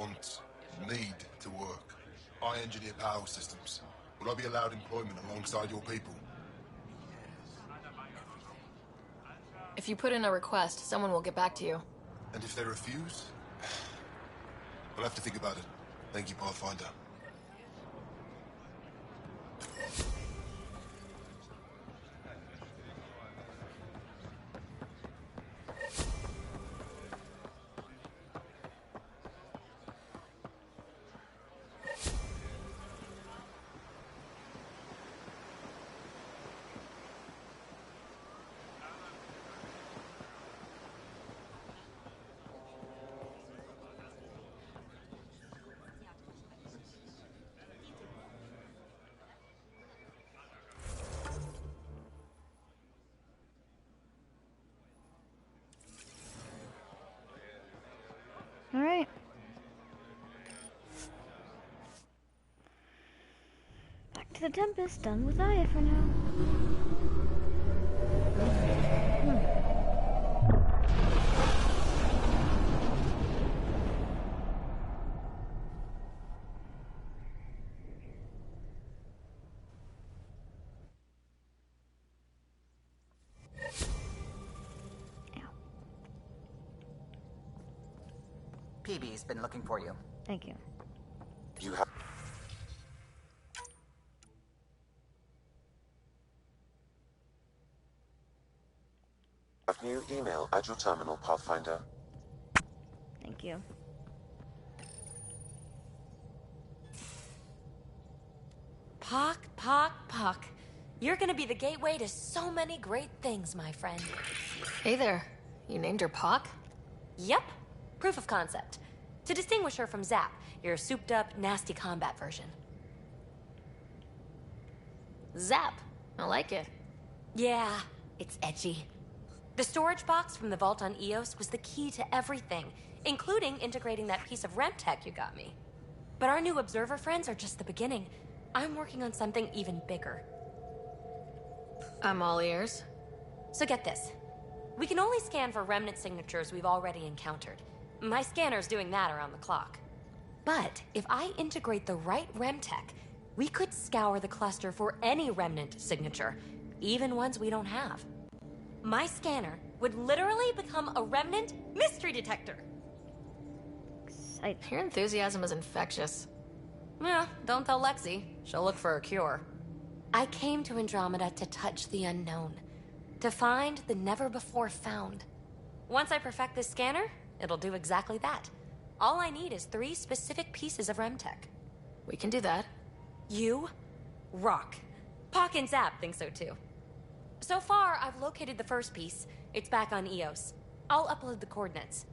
need to work. I engineer power systems. Will I be allowed employment alongside your people? If you put in a request, someone will get back to you. And if they refuse? We'll have to think about it. Thank you, Pathfinder. Alright. Back to the Tempest, done with Aya for now. PB's been looking for you. Thank you. You have... new email at your terminal, Pathfinder. Thank you. Pock. You're gonna be the gateway to so many great things, my friend. Hey there. You named her Pock? Yep. Proof of concept. To distinguish her from Zap, your souped-up, nasty combat version. Zap. I like it. Yeah, it's edgy. The storage box from the vault on Eos was the key to everything, including integrating that piece of REM-tech you got me. But our new observer friends are just the beginning. I'm working on something even bigger. I'm all ears. So get this. We can only scan for remnant signatures we've already encountered. My scanner's doing that around the clock. But if I integrate the right REM-tech, we could scour the cluster for any remnant signature, even ones we don't have. My scanner would literally become a remnant mystery detector. Your enthusiasm is infectious. Yeah, don't tell Lexi. She'll look for a cure. I came to Andromeda to touch the unknown. To find the never-before-found. Once I perfect this scanner, it'll do exactly that. All I need is 3 specific pieces of REM-tech. We can do that. You rock. Pock and Zap think so too. So far, I've located the first piece. It's back on Eos. I'll upload the coordinates.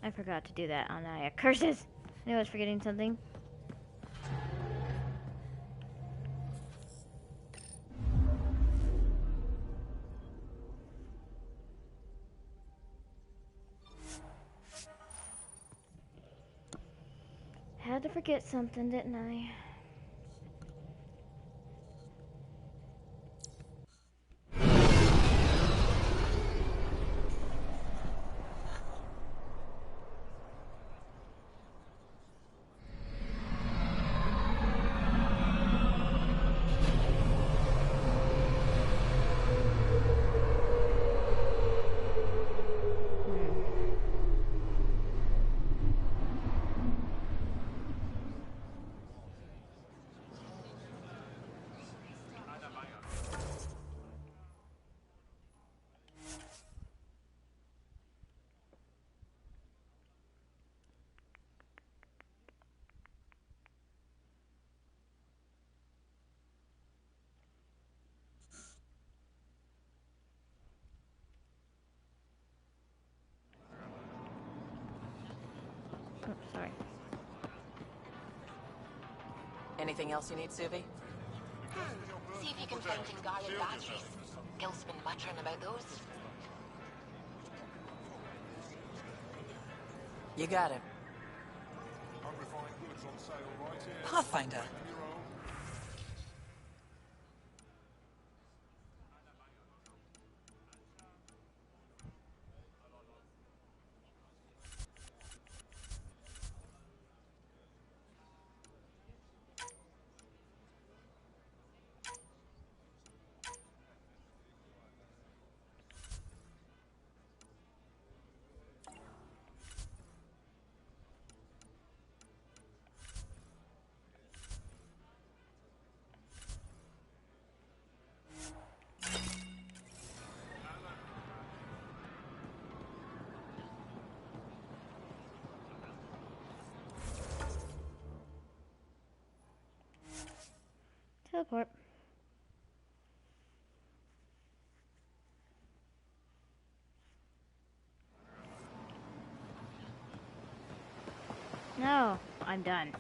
I forgot to do that on Aya. Curses! I knew I was forgetting something. Had to forget something, didn't I? Anything else you need, Suvi? See if you can find Ingarian batteries. Gil's been muttering about those. You got it. Pathfinder. Teleport. No, I'm done.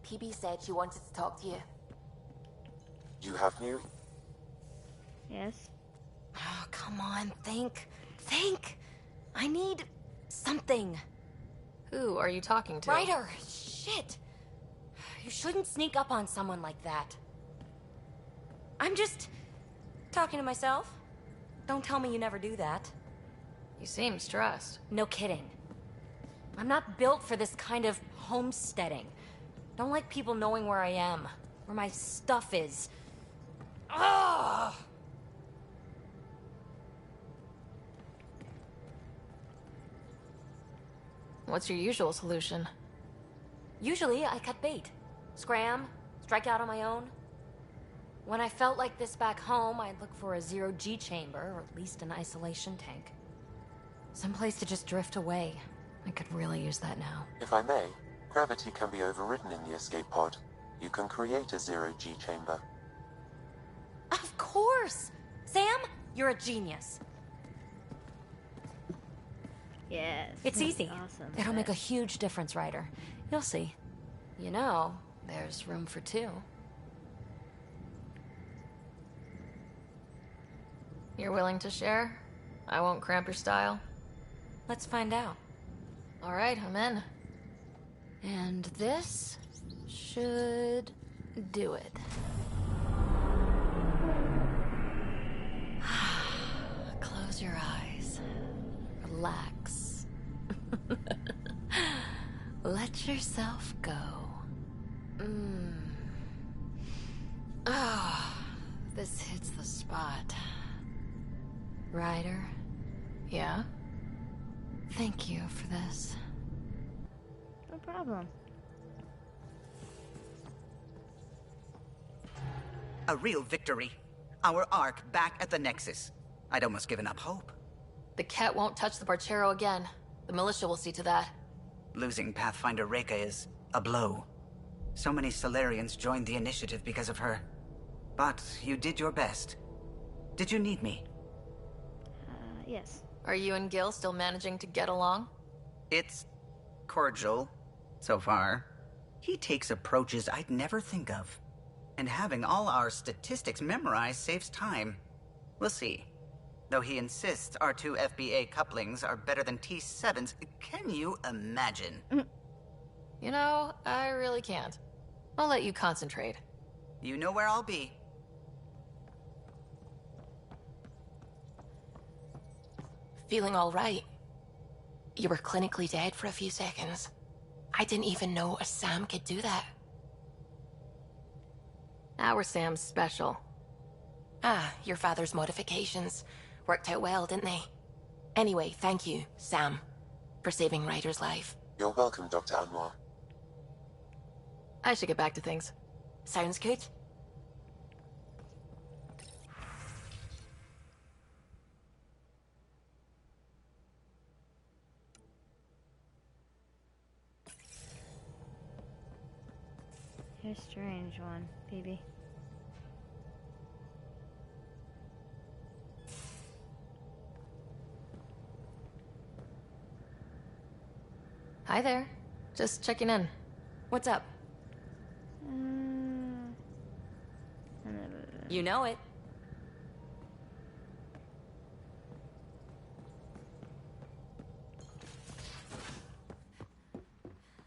PB said she wanted to talk to you. You have new... Yes. Oh, come on, think. Think! I need something. Who are you talking to? Ryder! Shit! You shouldn't sneak up on someone like that. I'm just talking to myself. Don't tell me you never do that. You seem stressed. No kidding. I'm not built for this kind of homesteading. Don't like people knowing where I am, where my stuff is. Ugh! What's your usual solution? Usually, I cut bait. Scram, strike out on my own. When I felt like this back home, I'd look for a zero-G chamber, or at least an isolation tank. Someplace to just drift away. I could really use that now. If I may, gravity can be overridden in the escape pod. You can create a zero-G chamber. Of course! Sam, you're a genius. Yes. It's easy. Awesome. It'll make a huge difference, Ryder. You'll see. You know, there's room for two. You're willing to share? I won't cramp your style. Let's find out. All right, I'm in. And this should do it. Close your eyes. Relax. Let yourself go. Oh, this hits the spot. Ryder? Yeah? Thank you for this. No problem. A real victory. Our Ark back at the Nexus. I'd almost given up hope. The Ket won't touch the Barchero again. The militia will see to that. Losing Pathfinder Reka is a blow. So many Solarians joined the initiative because of her. But you did your best. Did you need me? Yes. Are you and Gil still managing to get along? It's cordial, so far. He takes approaches I'd never think of. And having all our statistics memorized saves time. We'll see. Though he insists our two FBA couplings are better than T7's, can you imagine? You know, I really can't. I'll let you concentrate. You know where I'll be. Feeling all right. You were clinically dead for a few seconds. I didn't even know a Sam could do that. Our Sam's special. Ah, your father's modifications. Worked out well, didn't they? Anyway, thank you, Sam, for saving Ryder's life. You're welcome, Dr. Anwar. I should get back to things. Sounds good. You're a strange one, baby. Hi there. Just checking in. What's up? You know it.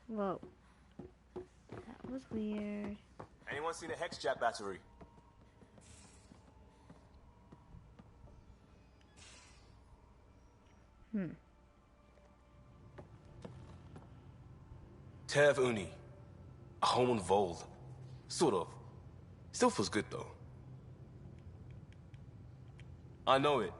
Whoa. That was weird. Anyone seen a Hexjack battery? Tev Uni. A home on Vold. Sort of. Still feels good though. I know it.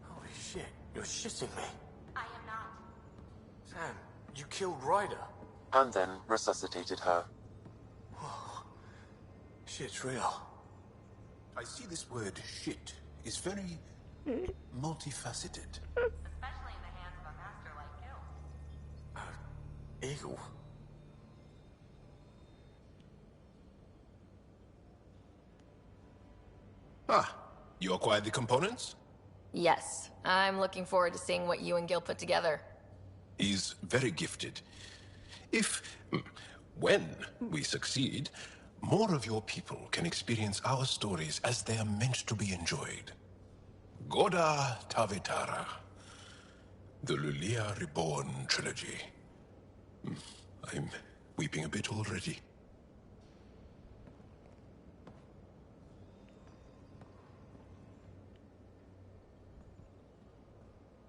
Holy shit, you're shitting me. I am not. Sam, you killed Ryder. And then resuscitated her. Whoa. Shit's real. I see this word shit is very multifaceted. Especially in the hands of a master like you. Eagle. Ah, you acquired the components? Yes. I'm looking forward to seeing what you and Gil put together. He's very gifted. When we succeed, more of your people can experience our stories as they are meant to be enjoyed. Goda Tavitara, the Lulia Reborn trilogy. I'm weeping a bit already.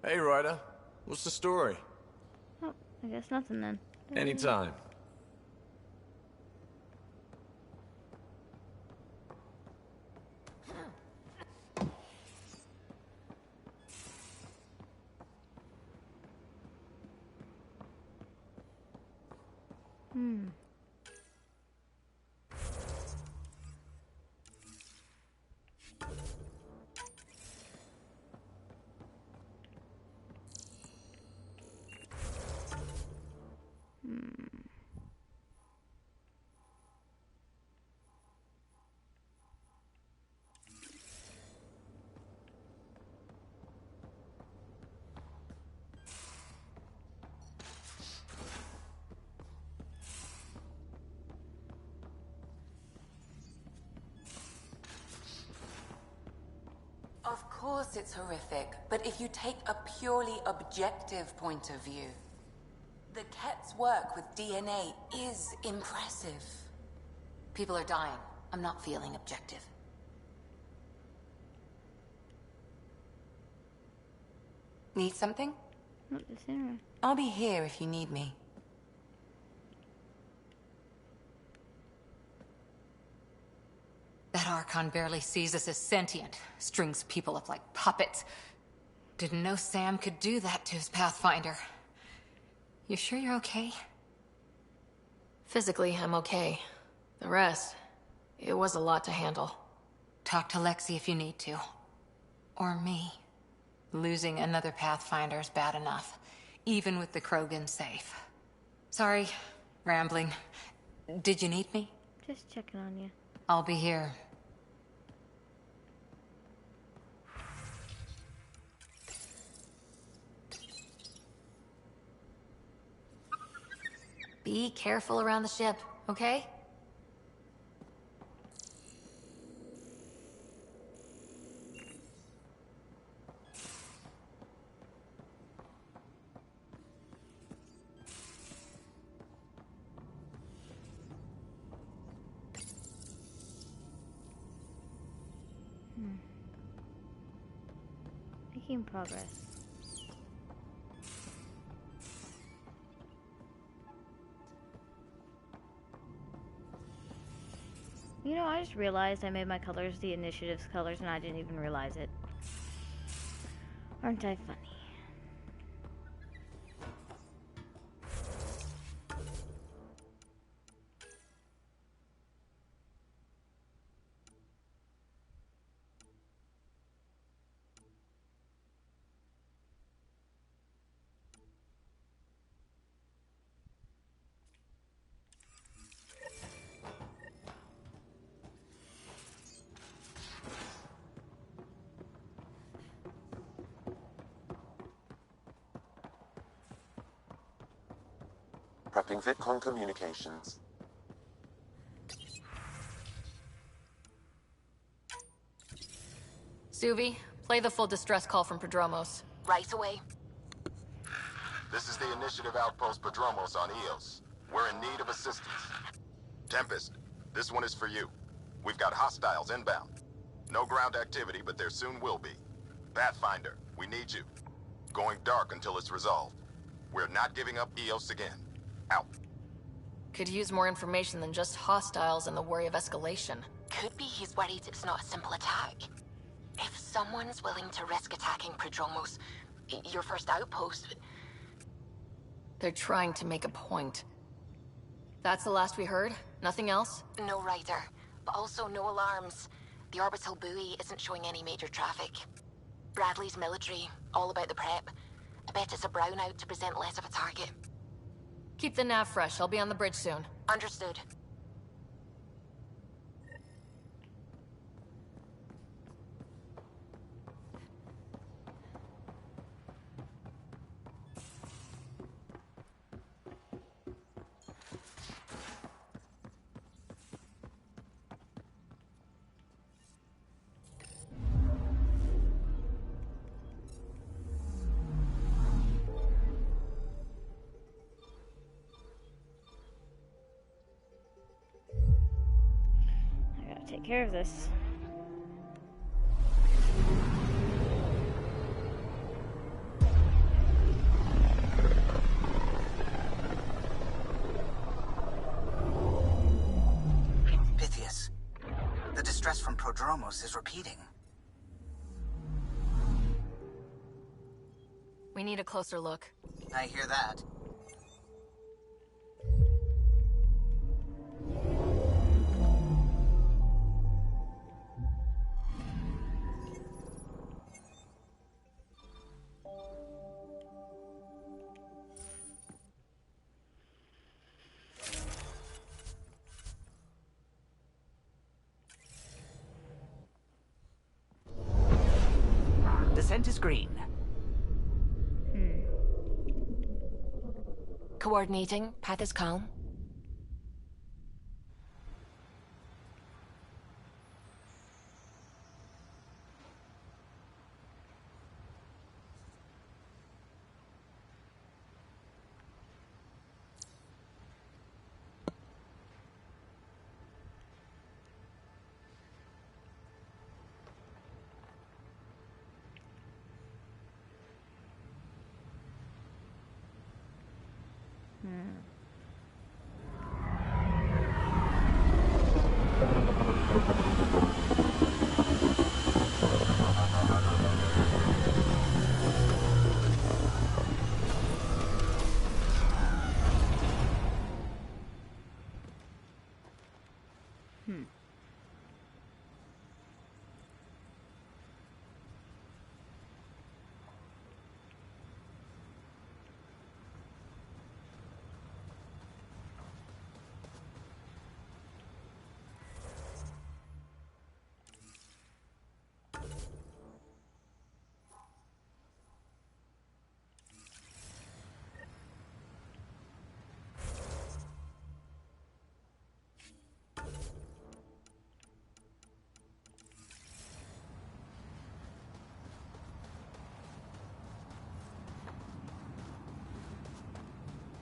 Hey, Ryder. What's the story? Oh, I guess nothing then. Anytime. Of course it's horrific, but if you take a purely objective point of view, the Ket's work with DNA is impressive. People are dying. I'm not feeling objective. Need something? Not the sooner. I'll be here if you need me. That Archon barely sees us as sentient. Strings people up like puppets. Didn't know Sam could do that to his Pathfinder. You sure you're okay? Physically, I'm okay. The rest, it was a lot to handle. Talk to Lexi if you need to. Or me. Losing another Pathfinder is bad enough, even with the Krogan safe. Sorry, rambling. Did you need me? Just checking on you. I'll be here. Be careful around the ship, okay? Making progress. You know, I just realized I made my colors the initiative's colors and I didn't even realize it. Aren't I funny? Prepping VidCon communications. Suvi, play the full distress call from Prodromos. Right away. This is the Initiative Outpost Padromos on Eos. We're in need of assistance. Tempest, this one is for you. We've got hostiles inbound. No ground activity, but there soon will be. Pathfinder, we need you. Going dark until it's resolved. We're not giving up Eos again. Out. Could use more information than just hostiles and the worry of escalation. Could be he's worried it's not a simple attack. If someone's willing to risk attacking Prodromos, your first outpost... They're trying to make a point. That's the last we heard? Nothing else? No rider, but also no alarms. The orbital buoy isn't showing any major traffic. Bradley's military, all about the prep. I bet it's a brownout to present less of a target. Keep the nav fresh. I'll be on the bridge soon. Understood. Take care of this. Pythias, the distress from Prodromos is repeating. We need a closer look. I hear that. Descent is green. Coordinating. Path is calm.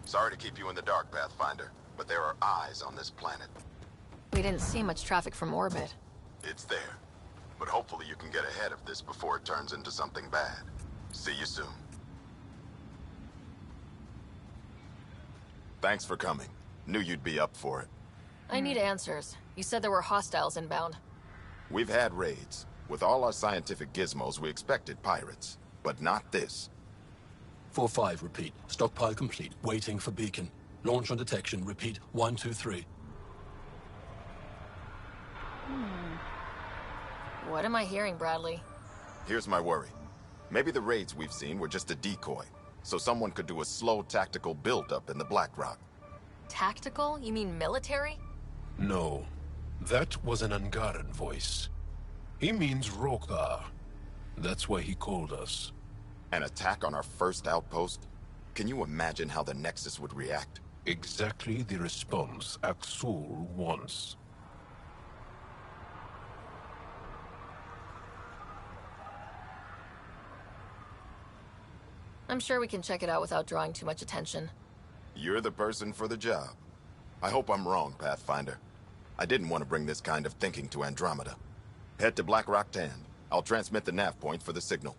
Sorry to keep you in the dark, Pathfinder, but there are eyes on this planet. We didn't see much traffic from orbit. It's there. But hopefully you can get ahead of this before it turns into something bad. See you soon. Thanks for coming. Knew you'd be up for it. I need answers. You said there were hostiles inbound. We've had raids. With all our scientific gizmos, we expected pirates. but not this. 4-5, repeat. Stockpile complete. Waiting for beacon. Launch on detection. Repeat. 1, 2, 3. What am I hearing, Bradley? Here's my worry. Maybe the raids we've seen were just a decoy, so someone could do a slow tactical build-up in the Black Rock. Tactical? You mean military? No. That was an Angaran voice. He means Rokar. That's why he called us. An attack on our first outpost? Can you imagine how the Nexus would react? Exactly the response Aksul wants. I'm sure we can check it out without drawing too much attention. You're the person for the job. I hope I'm wrong, Pathfinder. I didn't want to bring this kind of thinking to Andromeda. Head to Black Rock Tand. I'll transmit the nav point for the signal.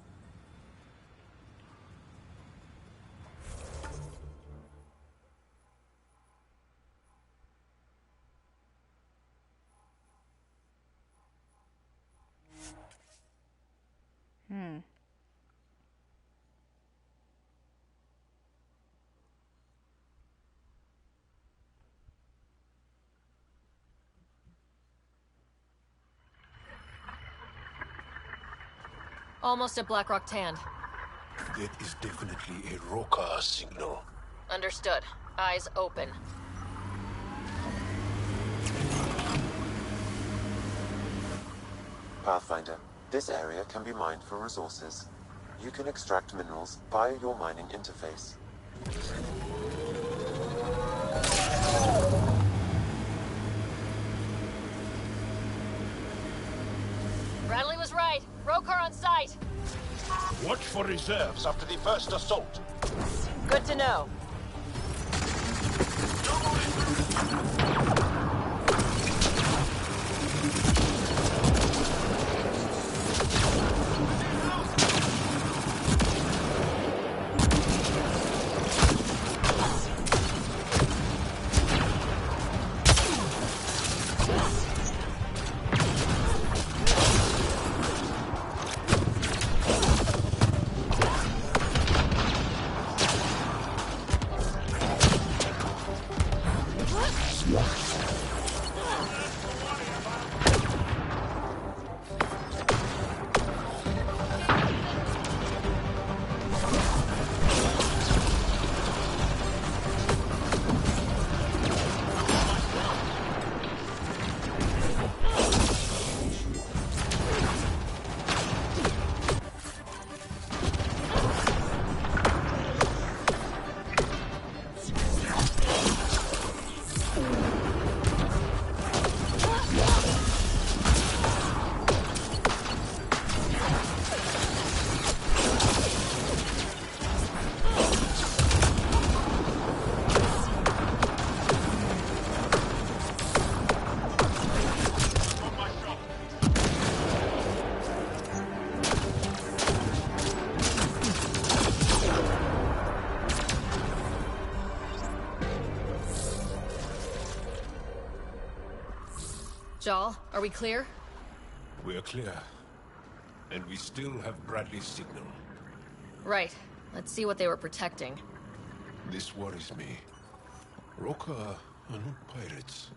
Almost at Blackrock Tand. That is definitely a Rokar signal. Understood. Eyes open. Pathfinder, this area can be mined for resources. You can extract minerals via your mining interface. Bradley was right. Rokar on site. Watch for reserves after the first assault. Good to know. Jal, are we clear? We're clear. And we still have Bradley's signal. Right. Let's see what they were protecting. This worries me. Rokar are not pirates.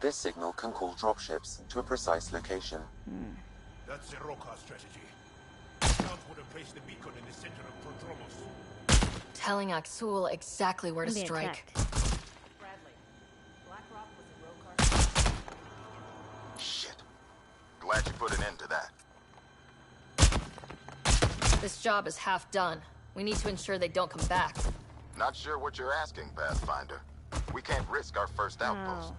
This signal can call dropships to a precise location. That's the Rokar strategy. Scouts would have placed the beacon in the center of Prodromos. Telling Aksul exactly where to strike. Bradley, Black Rock was a Rokar. Shit. Glad you put an end to that. This job is half done. We need to ensure they don't come back. Not sure what you're asking, Pathfinder. We can't risk our first outpost.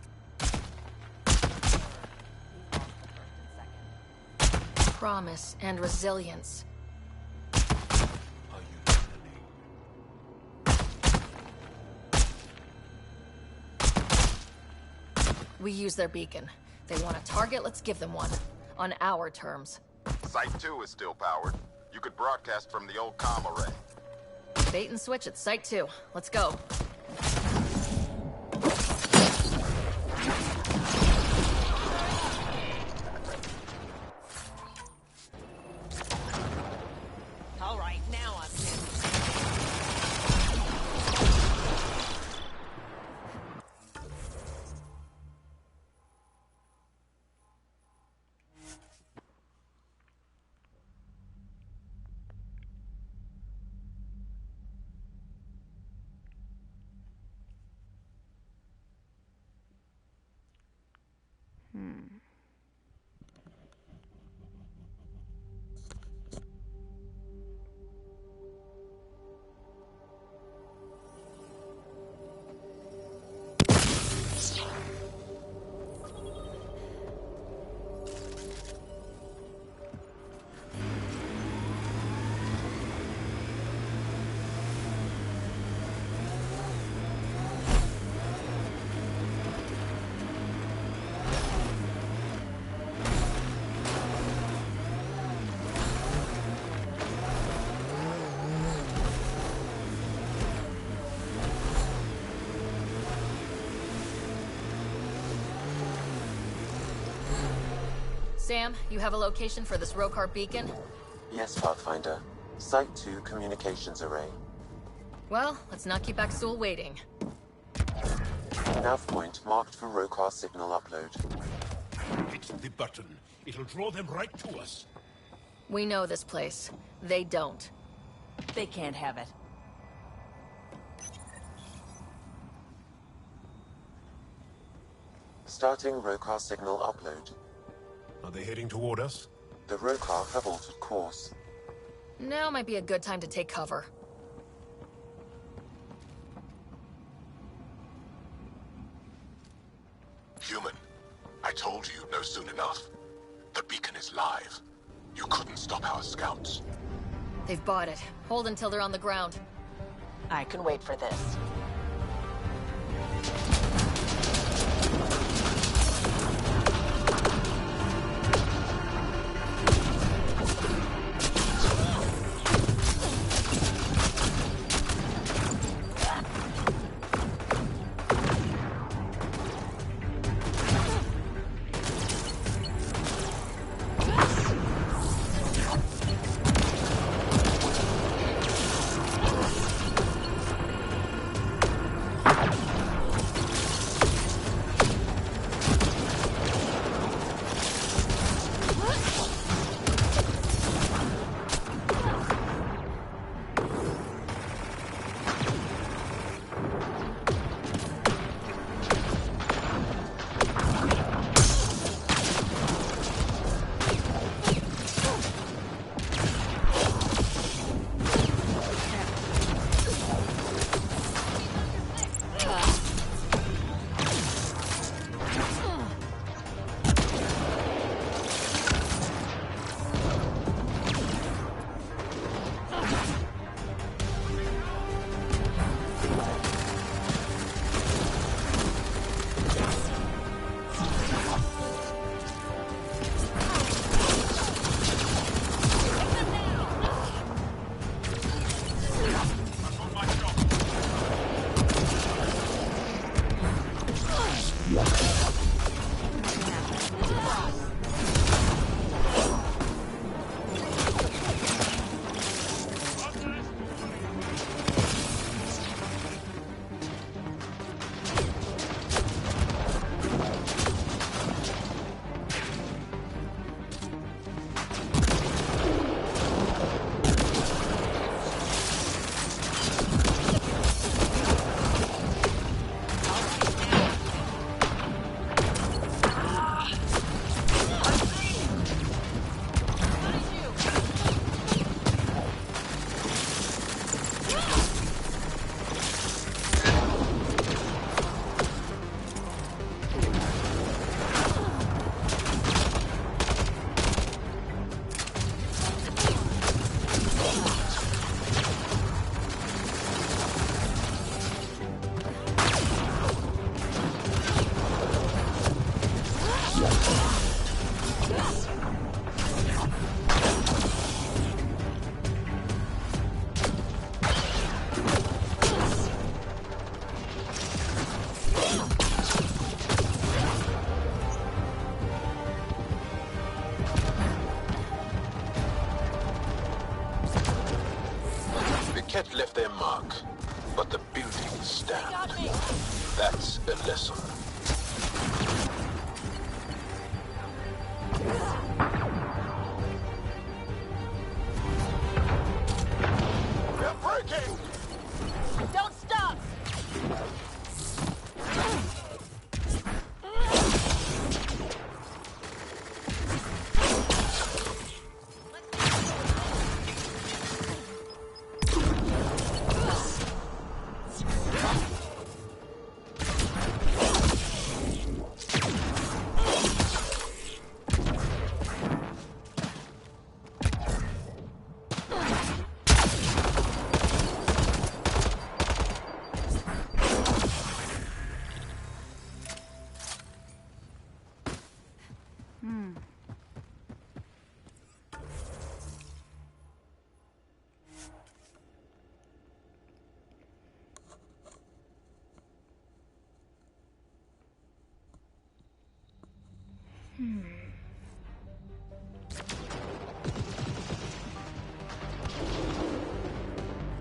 Promise and resilience. We use their beacon. They want a target, let's give them one. On our terms. Site 2 is still powered. You could broadcast from the old comm array. Bait and switch at Site 2. Let's go. Now I'm in. Sam, you have a location for this Rokar beacon? Yes, Pathfinder. Site 2 communications array. Well, let's not keep Axul waiting. Nav point marked for Rokar signal upload. Hit the button. It'll draw them right to us. We know this place. They don't. They can't have it. Starting Rokar signal upload. Are they heading toward us? The Rokar have altered course. Now might be a good time to take cover. Human, I told you no soon enough. The beacon is live. You couldn't stop our scouts. They've bought it. Hold until they're on the ground. I can wait for this. Ket left their mark, but the buildings stand. That's a lesson. They're breaking! Don't stop!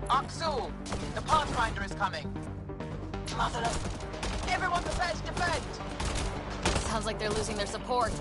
Aksul, the Pathfinder is coming. Mother of... Everyone prepare to defend! Sounds like they're losing their support.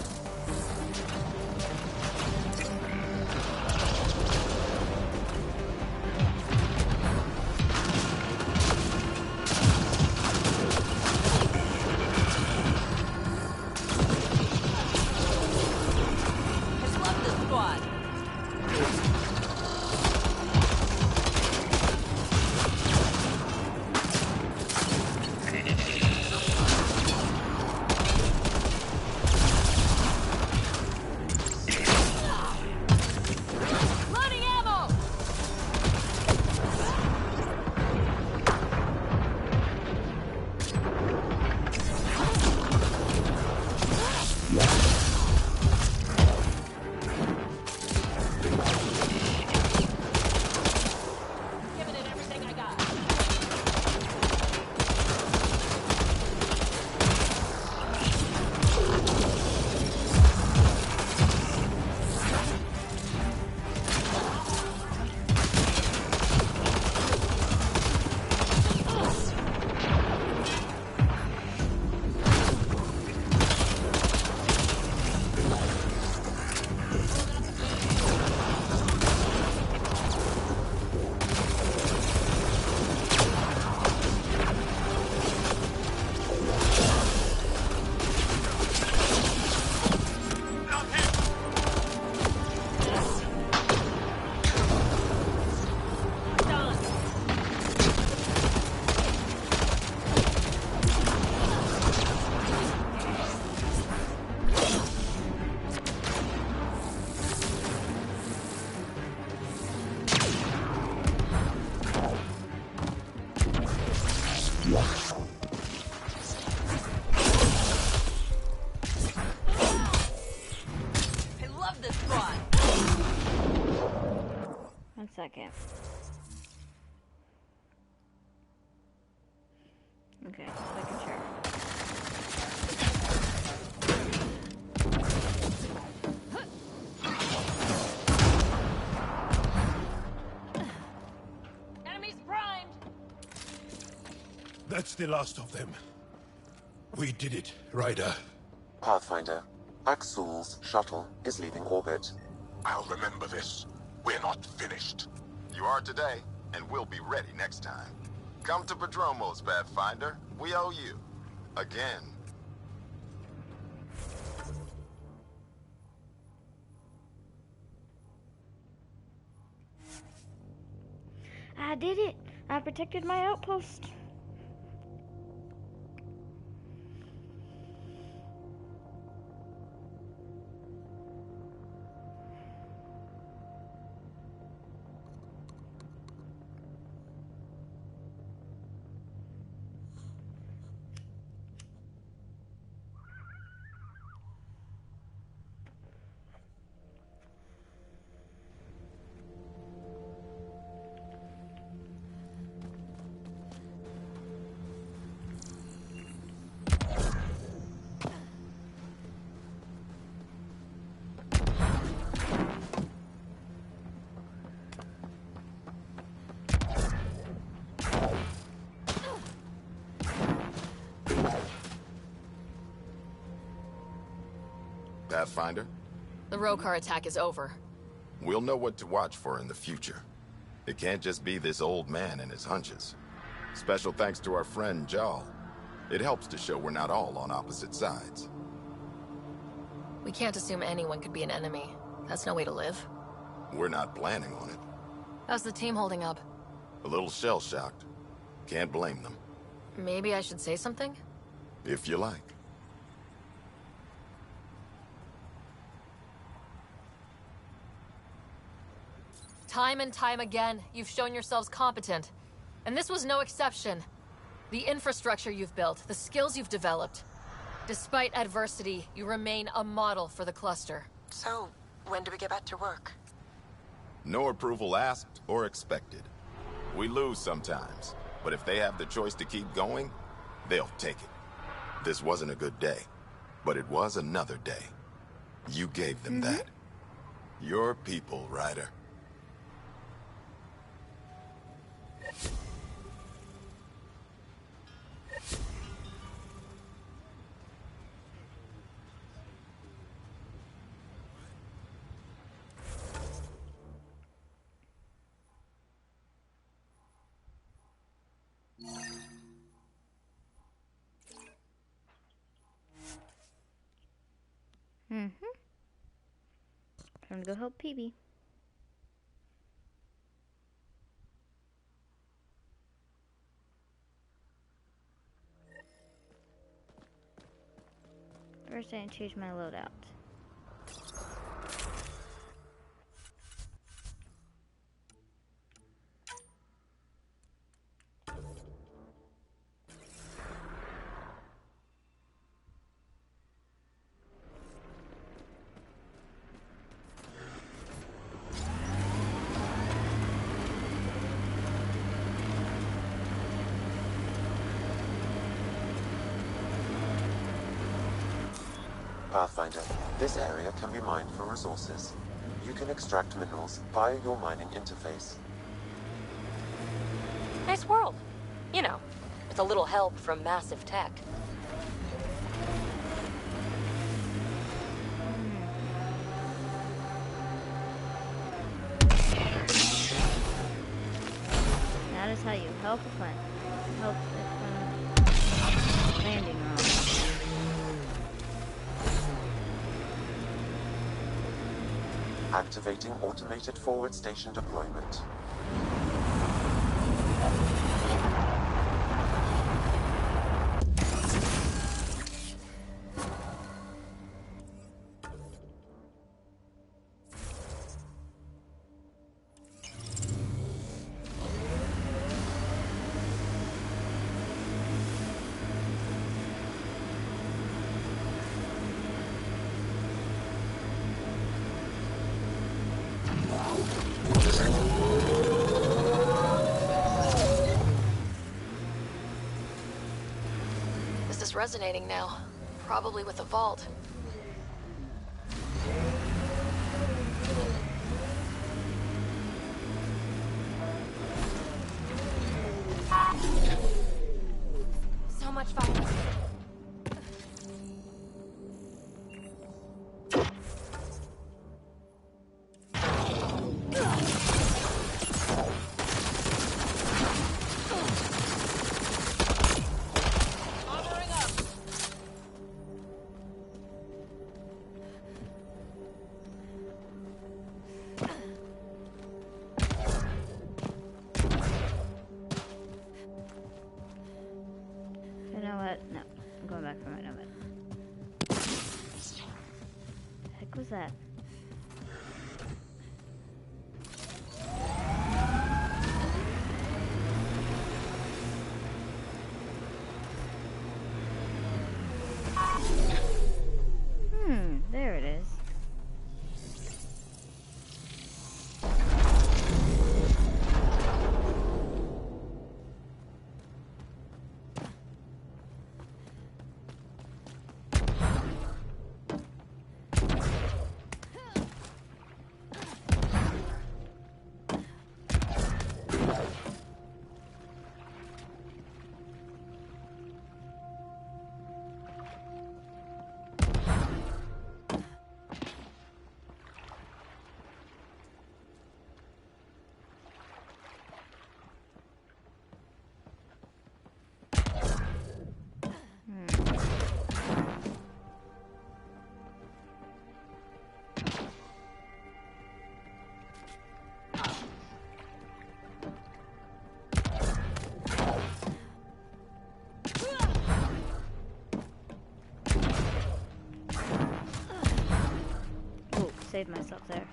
Second. Okay, second chair. Enemies primed! That's the last of them. We did it, Ryder. Pathfinder, Axul's shuttle is leaving orbit. I'll remember this. We're not finished. You are today, and we'll be ready next time. Come to Padromos, Pathfinder. We owe you. Again. I did it! I protected my outpost. Pathfinder? The Rokar attack is over. We'll know what to watch for in the future. It can't just be this old man and his hunches. Special thanks to our friend Jal. It helps to show we're not all on opposite sides. We can't assume anyone could be an enemy. That's no way to live. We're not planning on it. How's the team holding up? A little shell-shocked. Can't blame them. Maybe I should say something? If you like. Time and time again, you've shown yourselves competent. And this was no exception. The infrastructure you've built, the skills you've developed. Despite adversity, you remain a model for the cluster. So, when do we get back to work? No approval asked or expected. We lose sometimes, but if they have the choice to keep going, they'll take it. This wasn't a good day, but it was another day. You gave them that. Your people, Ryder. Time to go help PB. First, I need to change my loadout. Pathfinder, this area can be mined for resources. You can extract minerals via your mining interface. Nice world. You know, with a little help from massive tech. That is how you help a planet. Help it from landing wrong. Activating automated forward station deployment. This is resonating now. Probably with the vault. So much fire. You know what? No, I'm going back for my number. The heck was that? There it is. save myself there.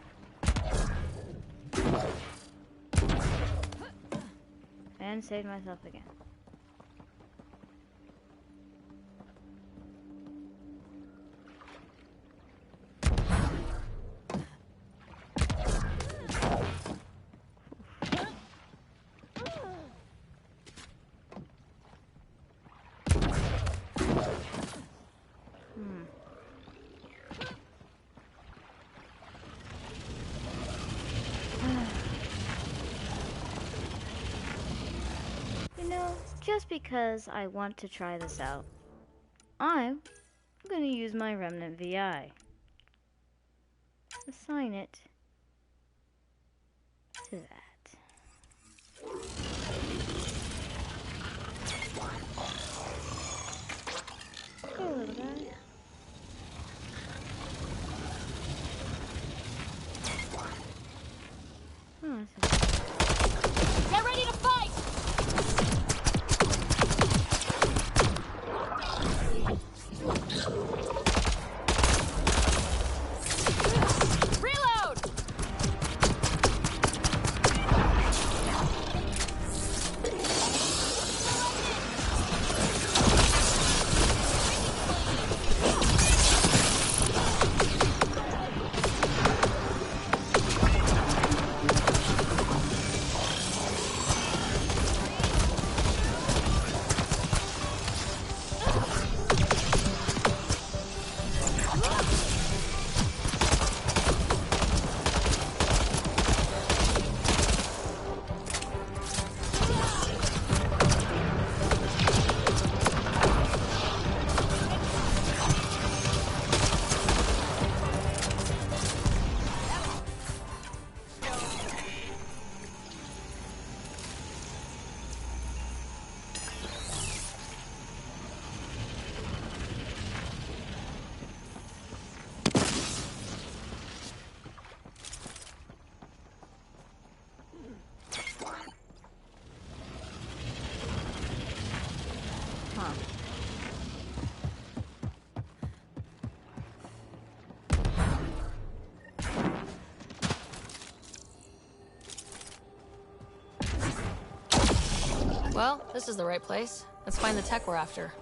And save myself again. Just because I want to try this out, I'm going to use my Remnant VI. Assign it to that. Hey, little guy. Oh, get ready to fight! Reload! Well, this is the right place. Let's find the tech we're after.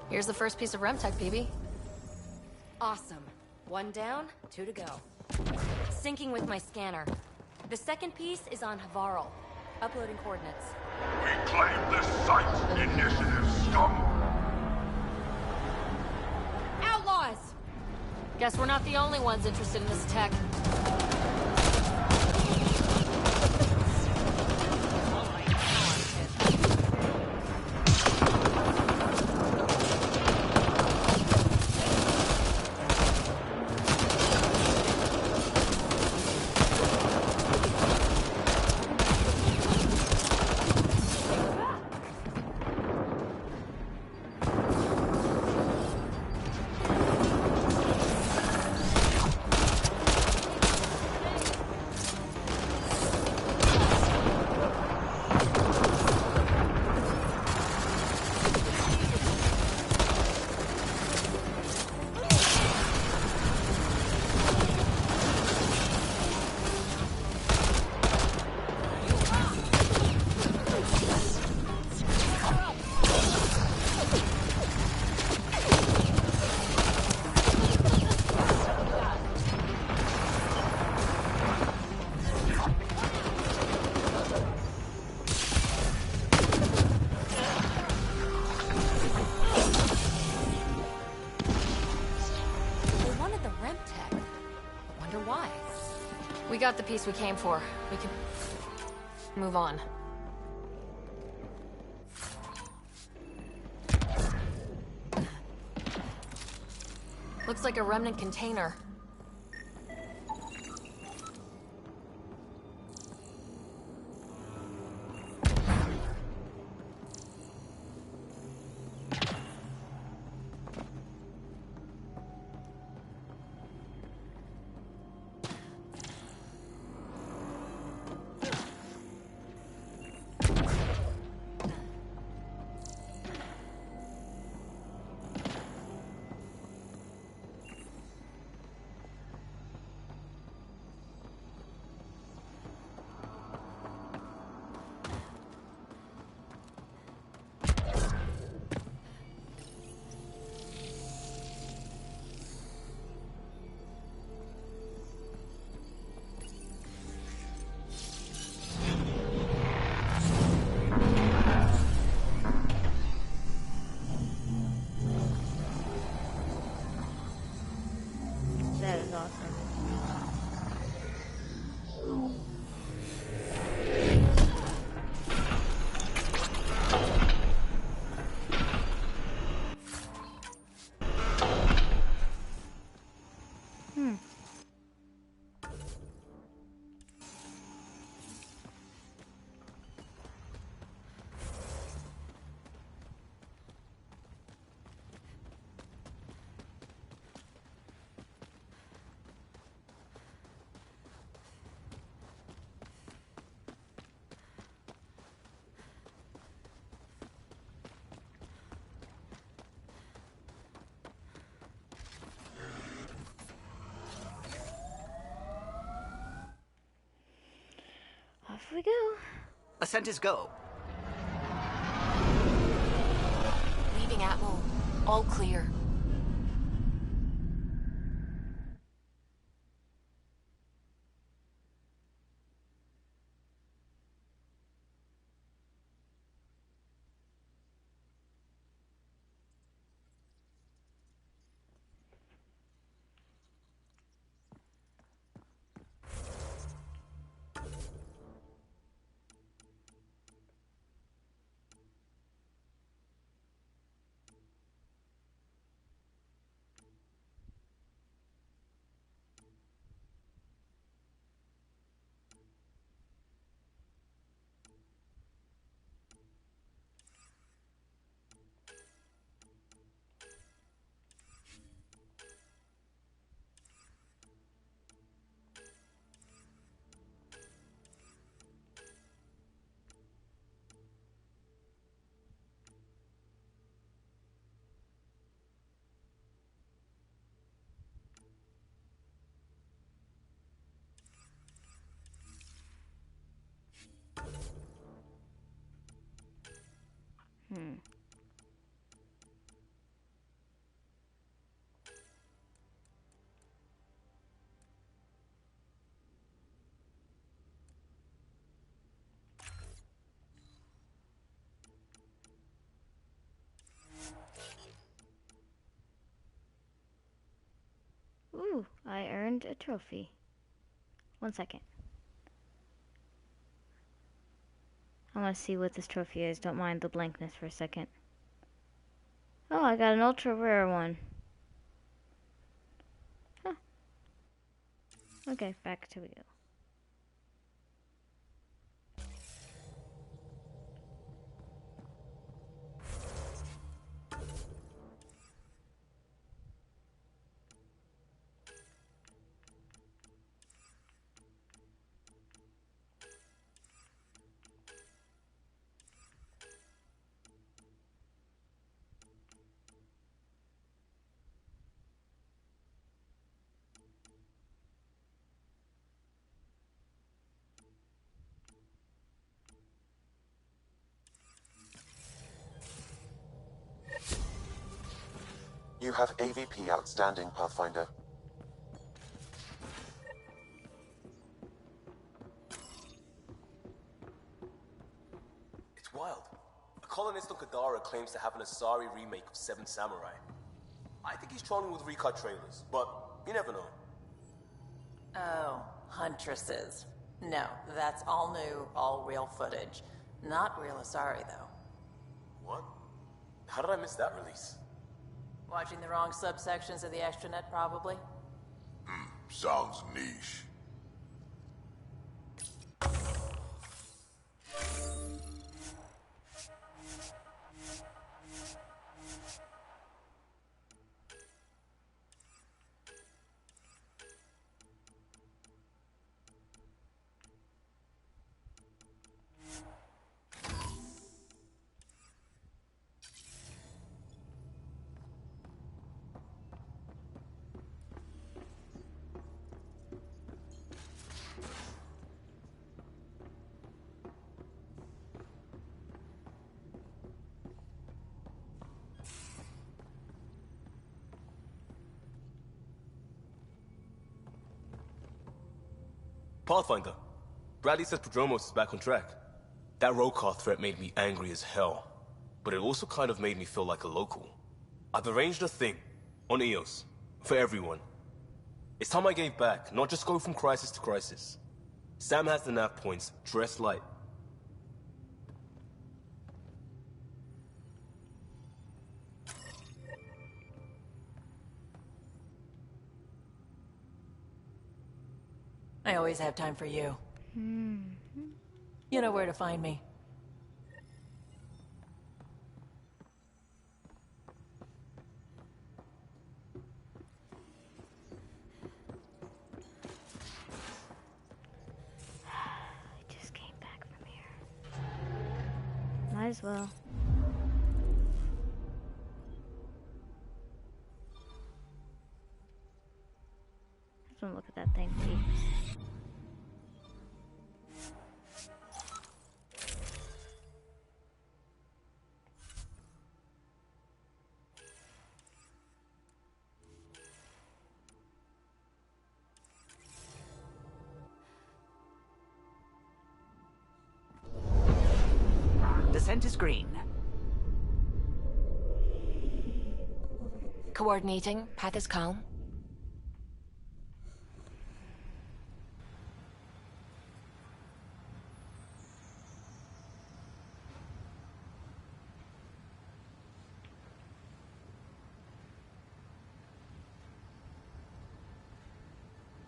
Here's the first piece of Remtech, BB. Awesome. 1 down, 2 to go. Syncing with my scanner. The second piece is on Havarl. Uploading coordinates. We claim this site, initiative scum! Outlaws! Guess we're not the only ones interested in this tech. We got the piece we came for. We can move on. Looks like a remnant container. we go. Ascent is go. Leaving Atwell. All clear. Ooh, I earned a trophy. 1 second. I want to see what this trophy is. Don't mind the blankness for a second. Oh, I got an ultra rare one. Huh. Okay, back to we go. You have AVP outstanding, Pathfinder. It's wild. A colonist on Kadara claims to have an Asari remake of Seven Samurai. I think he's trolling with recut trailers, but you never know. Oh, Huntresses. No, that's all new, all real footage. Not real Asari, though. What? How did I miss that release? Watching the wrong subsections of the extranet, probably. Sounds niche. Pathfinder. Bradley says Prodromos is back on track. That Rokar threat made me angry as hell. But it also kind of made me feel like a local. I've arranged a thing. On Eos. For everyone. It's time I gave back, not just go from crisis to crisis. Sam has the nav points. Dress light. I always have time for you. You know where to find me. I just came back from here. Might as well. Let's look at that thing, please. Ascent is green. Coordinating. Path is calm.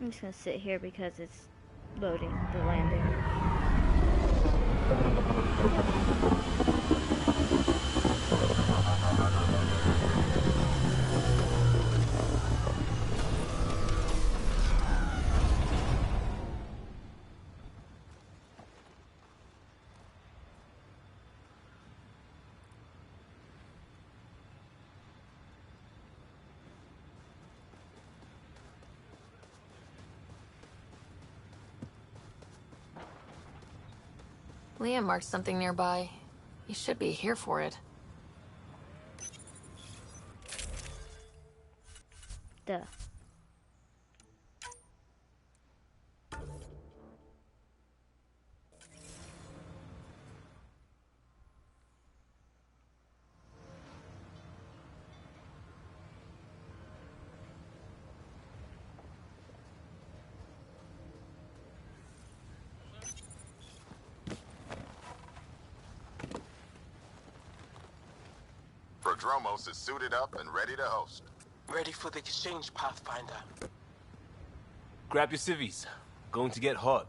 I'm just gonna sit here because it's loading the landing. Liam marked something nearby. He should be here for it. Duh. Prodromos is suited up and ready to host. Ready for the exchange, Pathfinder. Grab your civvies. Going to get hot.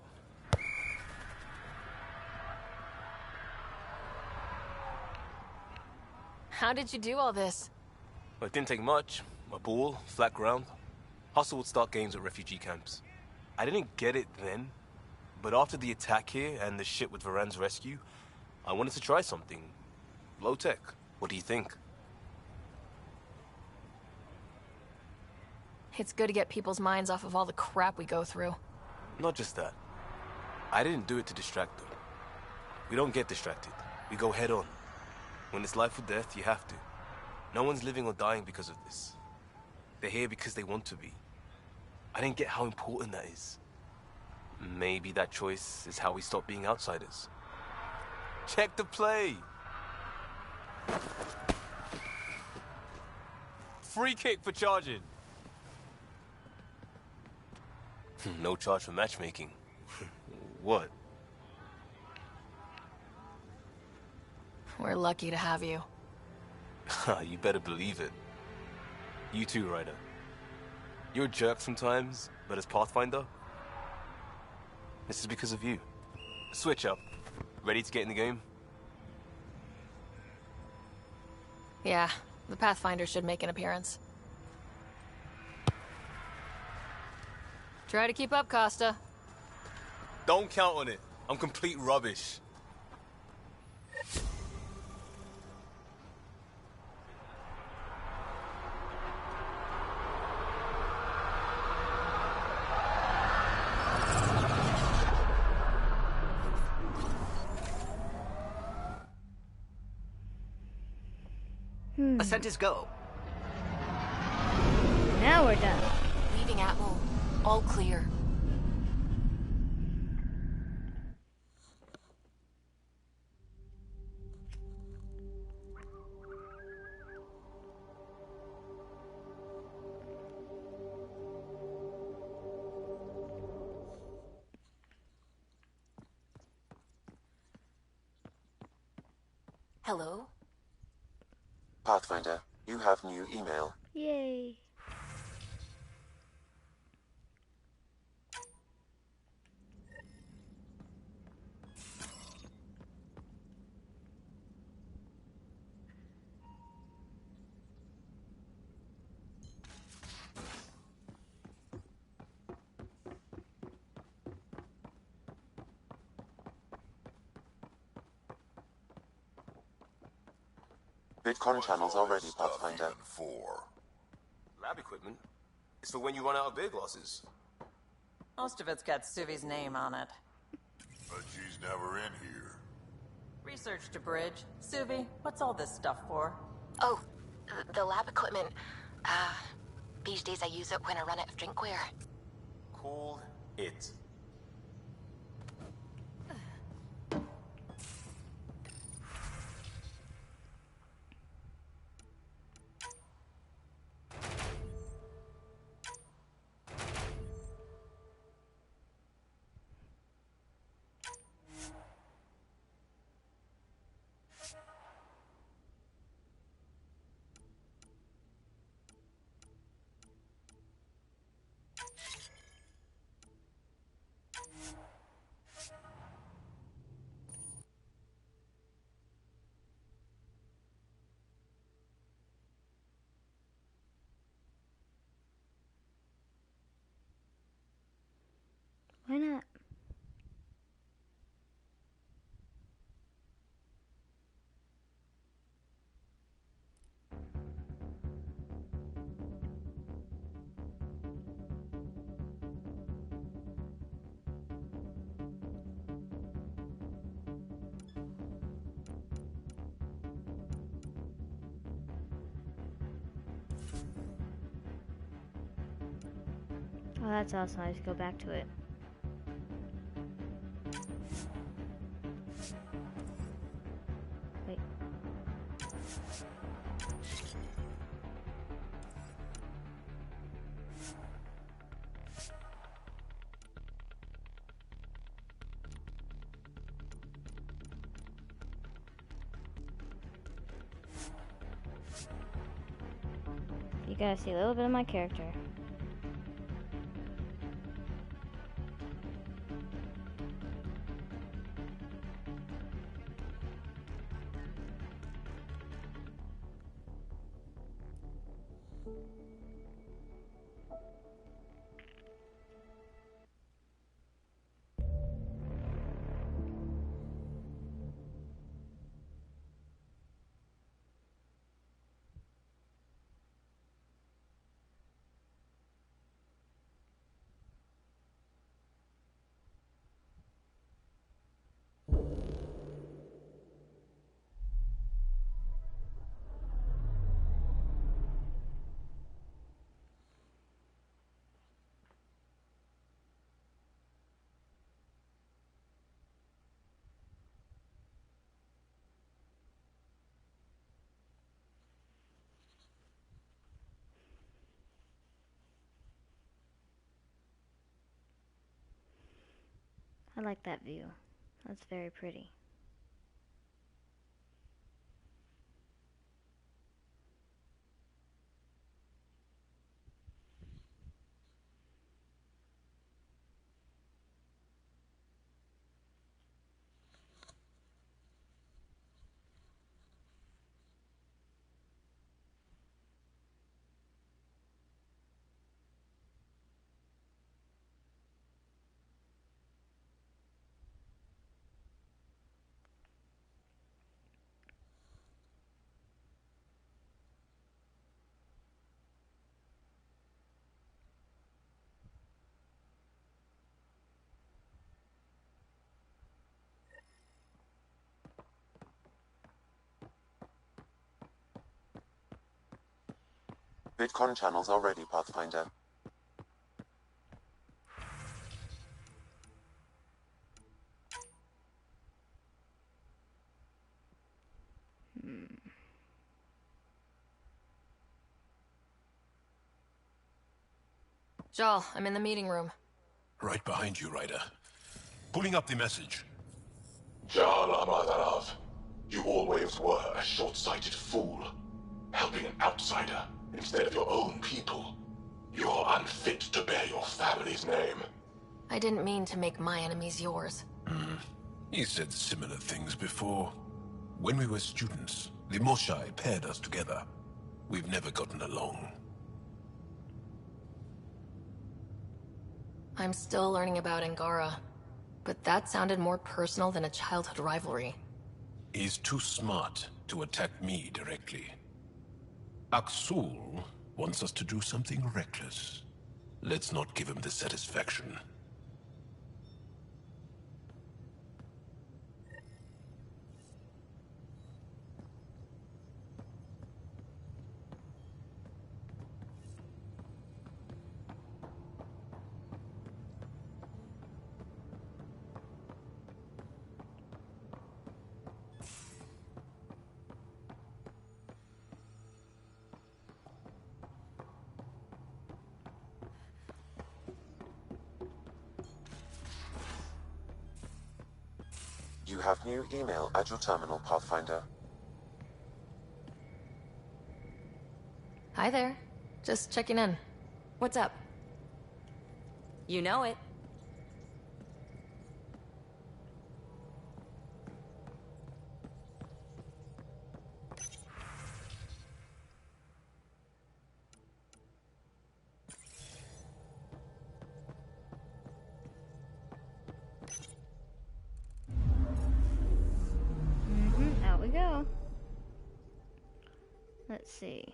How did you do all this? Well, it didn't take much. A ball, flat ground. Hustle would start games at refugee camps. I didn't get it then, but after the attack here and the shit with Varan's rescue, I wanted to try something. Low tech. What do you think? It's good to get people's minds off of all the crap we go through. Not just that. I didn't do it to distract them. We don't get distracted. We go head on. When it's life or death, you have to. No one's living or dying because of this. They're here because they want to be. I didn't get how important that is. Maybe that choice is how we stop being outsiders. Check the play! Free kick for charging. No charge for matchmaking. What? We're lucky to have you. You better believe it. You too, Ryder. You're a jerk sometimes, but as Pathfinder, this is because of you. Switch up. Ready to get in the game? Yeah, the Pathfinder should make an appearance. Try to keep up, Costa. Don't count on it. I'm complete rubbish. Ascent is go. Now we're done. Leaving Atmo. All clear. Hello? Pathfinder, you have new email. Yay. Bitcoin channels are ready, Pathfinder. Lab equipment? It's for when you run out of beer glasses. Most of it's got Suvi's name on it. But she's never in here. Research to bridge. Suvi, what's all this stuff for? Oh, the lab equipment. These days I use it when I run out of drinkware. Call it. Why not? Oh, that's awesome. I just go back to it. Wait. You gotta see a little bit of my character. I like that view. That's very pretty. VidCon channels are ready, Pathfinder. Jal, I'm in the meeting room. Right behind you, Ryder. Pulling up the message. Jal Amadarav, you always were a short-sighted fool. Helping an outsider instead of your own people. You're unfit to bear your family's name. I didn't mean to make my enemies yours. He said similar things before. When we were students, the Moshai paired us together. We've never gotten along. I'm still learning about Angara, but that sounded more personal than a childhood rivalry. He's too smart to attack me directly. Aksul wants us to do something reckless. Let's not give him the satisfaction. You have new email at your terminal, Pathfinder. Hi there. Just checking in. What's up? You know it. Let's see.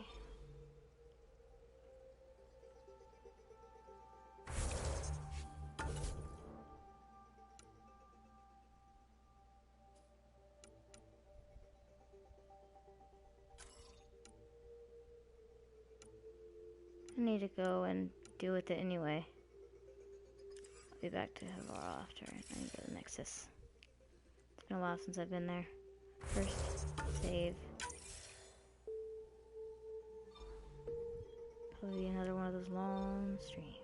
I need to go and deal with it anyway. I'll be back to Havara after I need to go to the Nexus. It's been a while since I've been there. First, save. Probably another one of those long streams.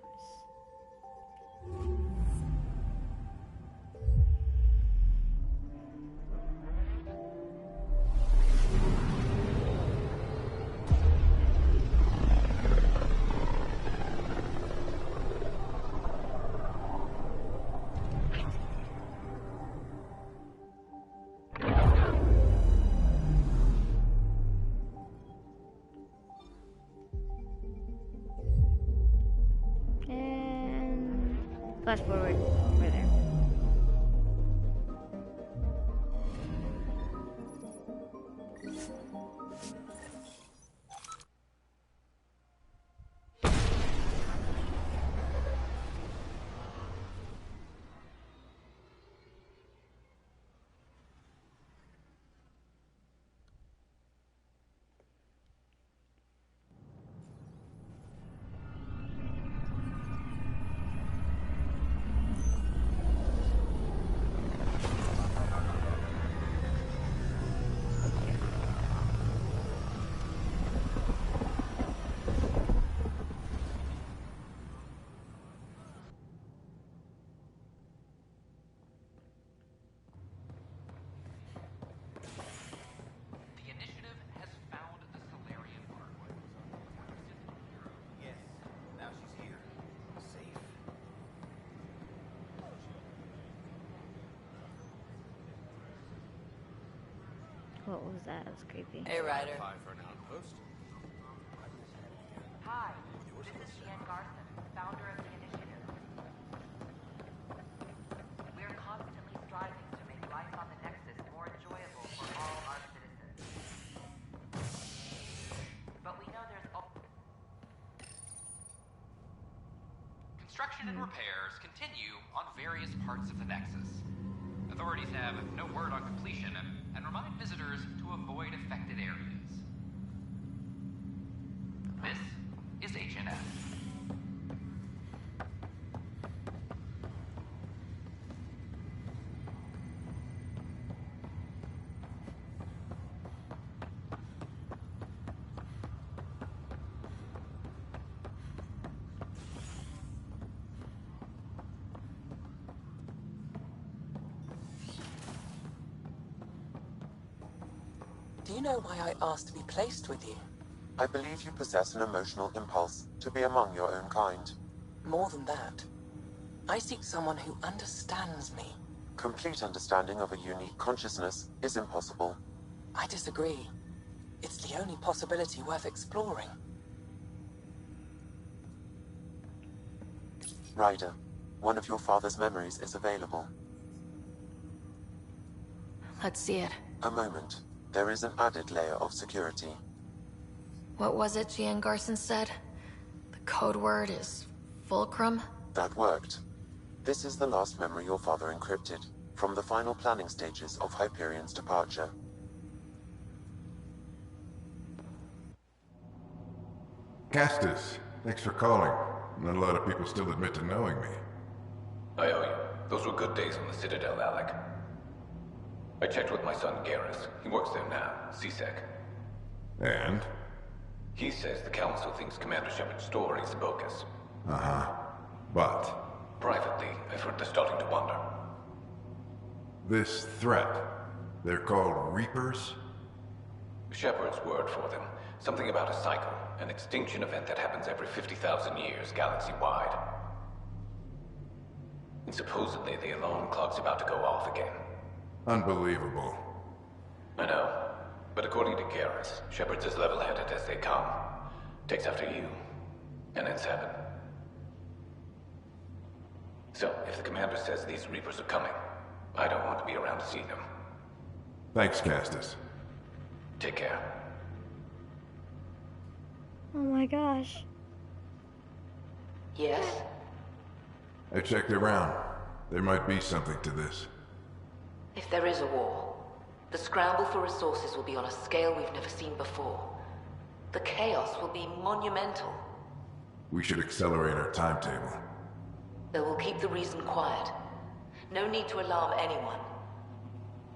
Flash forward. We're there. What was that? It was creepy. Hey, Ryder. For an outpost. Hi, this is Ian Garson, founder of the initiative. We're constantly striving to make life on the Nexus more enjoyable for all our citizens. But we know there's Construction and repairs continue on various parts of the Nexus. Authorities have no word on completion and remind visitors to avoid affected areas. This is HNS. Do you know why I asked to be placed with you? I believe you possess an emotional impulse to be among your own kind. More than that. I seek someone who understands me. Complete understanding of a unique consciousness is impossible. I disagree. It's the only possibility worth exploring. Ryder, one of your father's memories is available. Let's see it. A moment. There is an added layer of security. What was it Gian Garson said? The code word is Fulcrum? That worked. This is the last memory your father encrypted, from the final planning stages of Hyperion's departure. Castus, thanks for calling. Not a lot of people still admit to knowing me. I owe you. Those were good days on the Citadel, Alec. I checked with my son Garrus. He works there now, CSEC. And? He says the Council thinks Commander Shepard's story is bogus. Uh-huh. But? Privately, I've heard they're starting to wonder. This threat, they're called Reapers? Shepard's word for them. Something about a cycle, an extinction event that happens every 50,000 years, galaxy-wide. And supposedly the alarm clock's about to go off again. Unbelievable. I know. But according to Garrus, Shepard's as level-headed as they come. Takes after you. And then 7. So, if the commander says these Reapers are coming, I don't want to be around to see them. Thanks, Castus. Take care. Oh my gosh. Yes? I checked around. There might be something to this. If there is a war, the scramble for resources will be on a scale we've never seen before. The chaos will be monumental. We should accelerate our timetable. They will keep the reason quiet. No need to alarm anyone.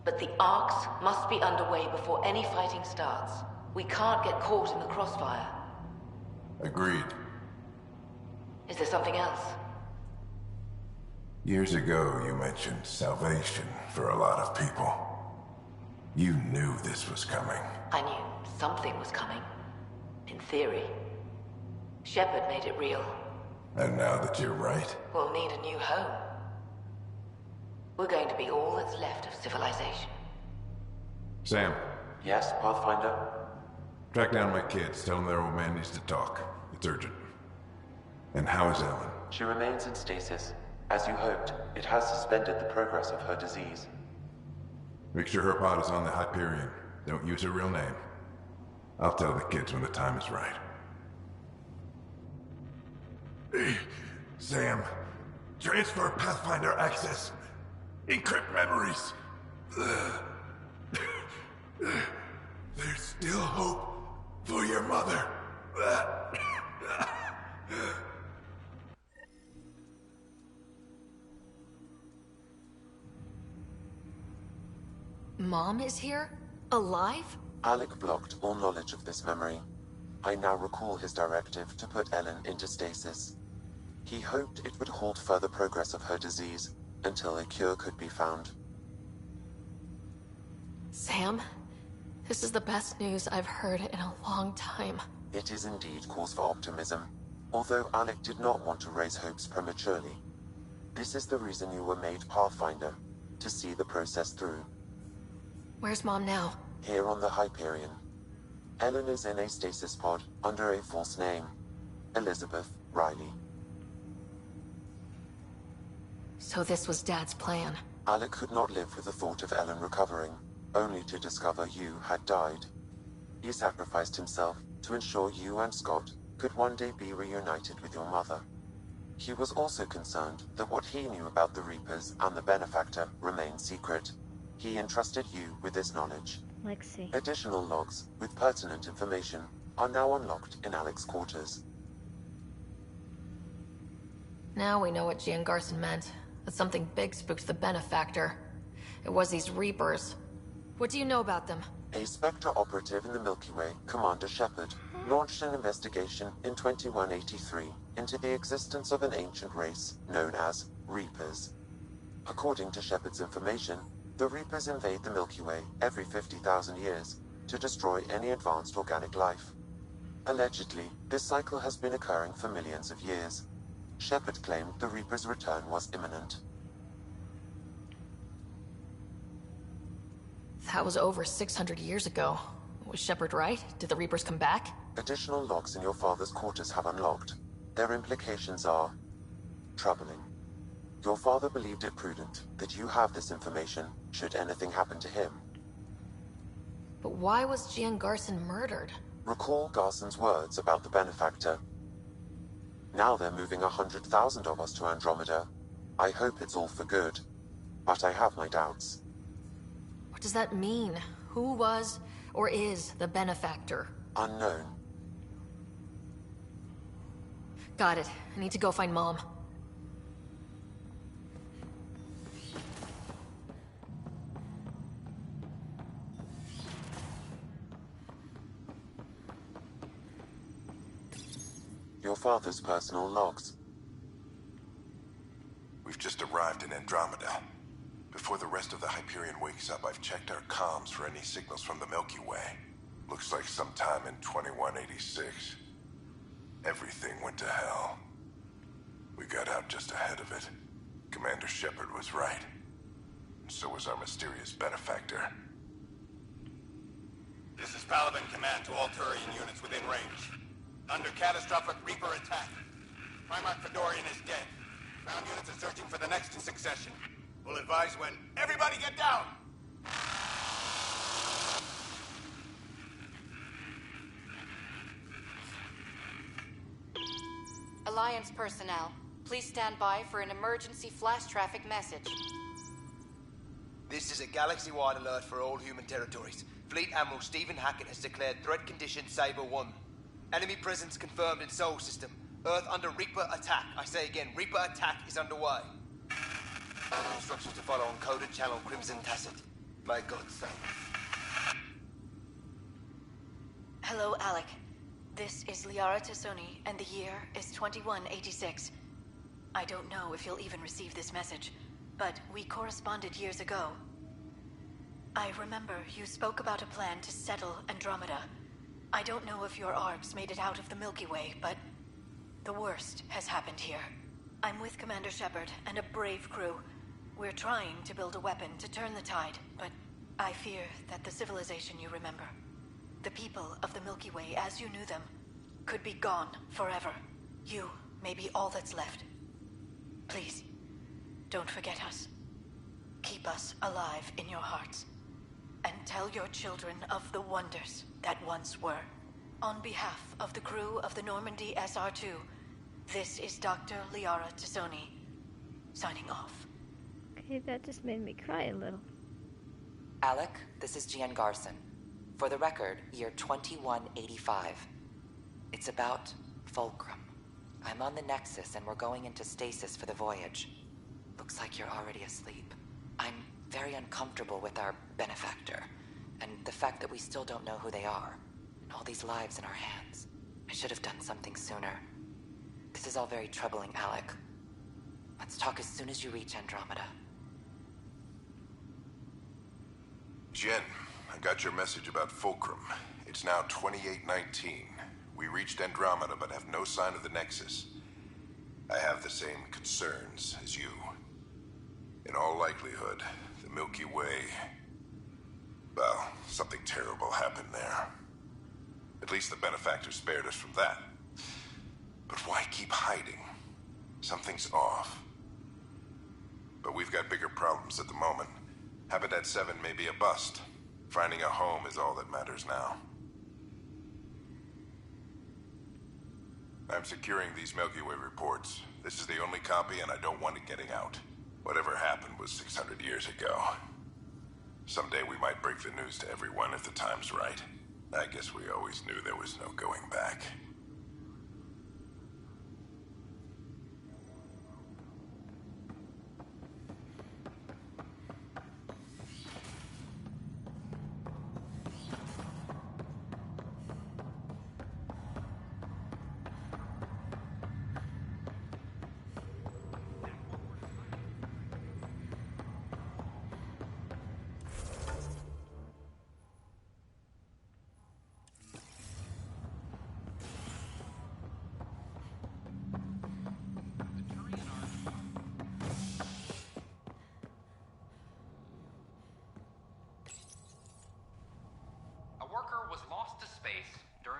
But the arcs must be underway before any fighting starts. We can't get caught in the crossfire. Agreed. Is there something else? Years ago, you mentioned salvation for a lot of people. You knew this was coming. I knew something was coming. In theory. Shepard made it real. And now that you're right, We'll need a new home. We're going to be all that's left of civilization. Sam, Yes, Pathfinder? track down my kids. Tell them their old man needs to talk. It's urgent. And how is Ellen? She remains in stasis. As you hoped, it has suspended the progress of her disease. Make sure her pod is on the Hyperion. Don't use her real name. I'll tell the kids when the time is right. Sam, transfer Pathfinder access. Encrypt memories. There's still hope for your mother. Mom is here? Alive? Alec blocked all knowledge of this memory. I now recall his directive to put Ellen into stasis. He hoped it would halt further progress of her disease until a cure could be found. Sam, this is the best news I've heard in a long time. It is indeed cause for optimism, although Alec did not want to raise hopes prematurely. This is the reason you were made Pathfinder, to see the process through. Where's Mom now? Here on the Hyperion. Ellen is in a stasis pod under a false name, Elizabeth Riley. So this was Dad's plan. Alec could not live with the thought of Ellen recovering, only to discover you had died. He sacrificed himself to ensure you and Scott could one day be reunited with your mother. He was also concerned that what he knew about the Reapers and the Benefactor remained secret. He entrusted you with this knowledge. Lexi. Additional logs with pertinent information are now unlocked in Alec's quarters. Now we know what Gian Garson meant. That something big spooked the Benefactor. It was these Reapers. What do you know about them? A Spectre operative in the Milky Way, Commander Shepard, launched an investigation in 2183 into the existence of an ancient race known as Reapers. According to Shepard's information, the Reapers invade the Milky Way every 50,000 years to destroy any advanced organic life. Allegedly, this cycle has been occurring for millions of years. Shepard claimed the Reapers' return was imminent. That was over 600 years ago. Was Shepard right? Did the Reapers come back? Additional logs in your father's quarters have unlocked. Their implications are troubling. Your father believed it prudent that you have this information should anything happen to him. But why was Gian Garson murdered? Recall Garson's words about the Benefactor. Now they're moving 100,000 of us to Andromeda. I hope it's all for good, but I have my doubts. What does that mean? Who was or is the Benefactor? Unknown. Got it. I need to go find Mom. Your father's personal logs. We've just arrived in Andromeda. Before the rest of the Hyperion wakes up, I've checked our comms for any signals from the Milky Way. Looks like sometime in 2186. Everything went to hell. We got out just ahead of it. Commander Shepard was right. And so was our mysterious Benefactor. This is Paladin Command to all Turian units within range. Under catastrophic Reaper attack. Primarch Fedorian is dead. Ground units are searching for the next in succession. We'll advise when. Everybody get down! Alliance personnel, please stand by for an emergency flash traffic message. This is a galaxy-wide alert for all human territories. Fleet Admiral Stephen Hackett has declared threat condition Saber 1. Enemy presence confirmed in Sol System. Earth under Reaper attack. I say again, Reaper attack is underway. Instructions to follow on coded channel Crimson Tacit. May God save. Hello, Alec. This is Liara Tassoni, and the year is 2186. I don't know if you'll even receive this message, but we corresponded years ago. I remember you spoke about a plan to settle Andromeda. I don't know if your arcs made it out of the Milky Way, but the worst has happened here. I'm with Commander Shepard and a brave crew. We're trying to build a weapon to turn the tide, but I fear that the civilization you remember, the people of the Milky Way as you knew them, could be gone forever. You may be all that's left. Please, don't forget us. Keep us alive in your hearts. And tell your children of the wonders that once were. On behalf of the crew of the Normandy SR2, this is Dr. Liara Tassoni, signing off. Okay, that just made me cry a little. Alec, this is Gian Garson. For the record, year 2185. It's about Fulcrum. I'm on the Nexus and we're going into stasis for the voyage. Looks like you're already asleep. I'm very uncomfortable with our benefactor, and the fact that we still don't know who they are, and all these lives in our hands. I should have done something sooner. This is all very troubling, Alec. Let's talk as soon as you reach Andromeda. Jen, I got your message about Fulcrum. It's now 2819. We reached Andromeda but have no sign of the Nexus. I have the same concerns as you. In all likelihood, the Milky Way... well, something terrible happened there. At least the benefactor spared us from that. But why keep hiding? Something's off. But we've got bigger problems at the moment. Habitat 7 may be a bust. Finding a home is all that matters now. I'm securing these Milky Way reports. This is the only copy and I don't want it getting out. Whatever happened was 600 years ago. Someday we might break the news to everyone if the time's right. I guess we always knew there was no going back.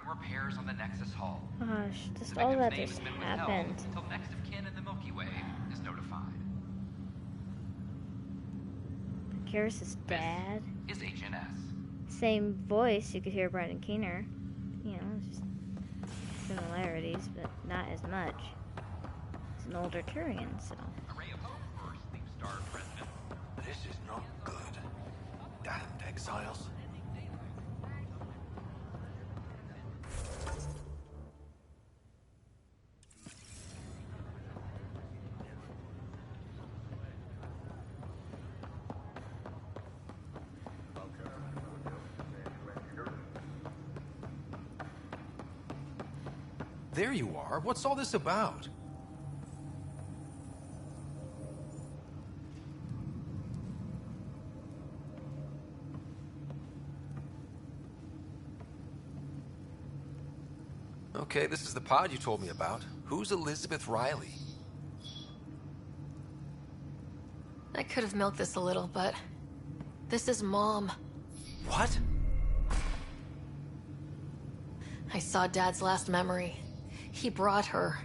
Repairs on the Nexus hull. Gosh, just all that just happened. Until next of kin in the Milky Way is notified. Karis' dad. Is HNS. Same voice, you could hear Brendan Keener. You know, just similarities, but not as much. He's an older Turian, so. Array of hope for Sleep Star President. This is not good. Damned exiles. There you are. What's all this about? Okay, this is the pod you told me about. Who's Elizabeth Riley? I could have milked this a little, but this is Mom. What? I saw Dad's last memory. He brought her.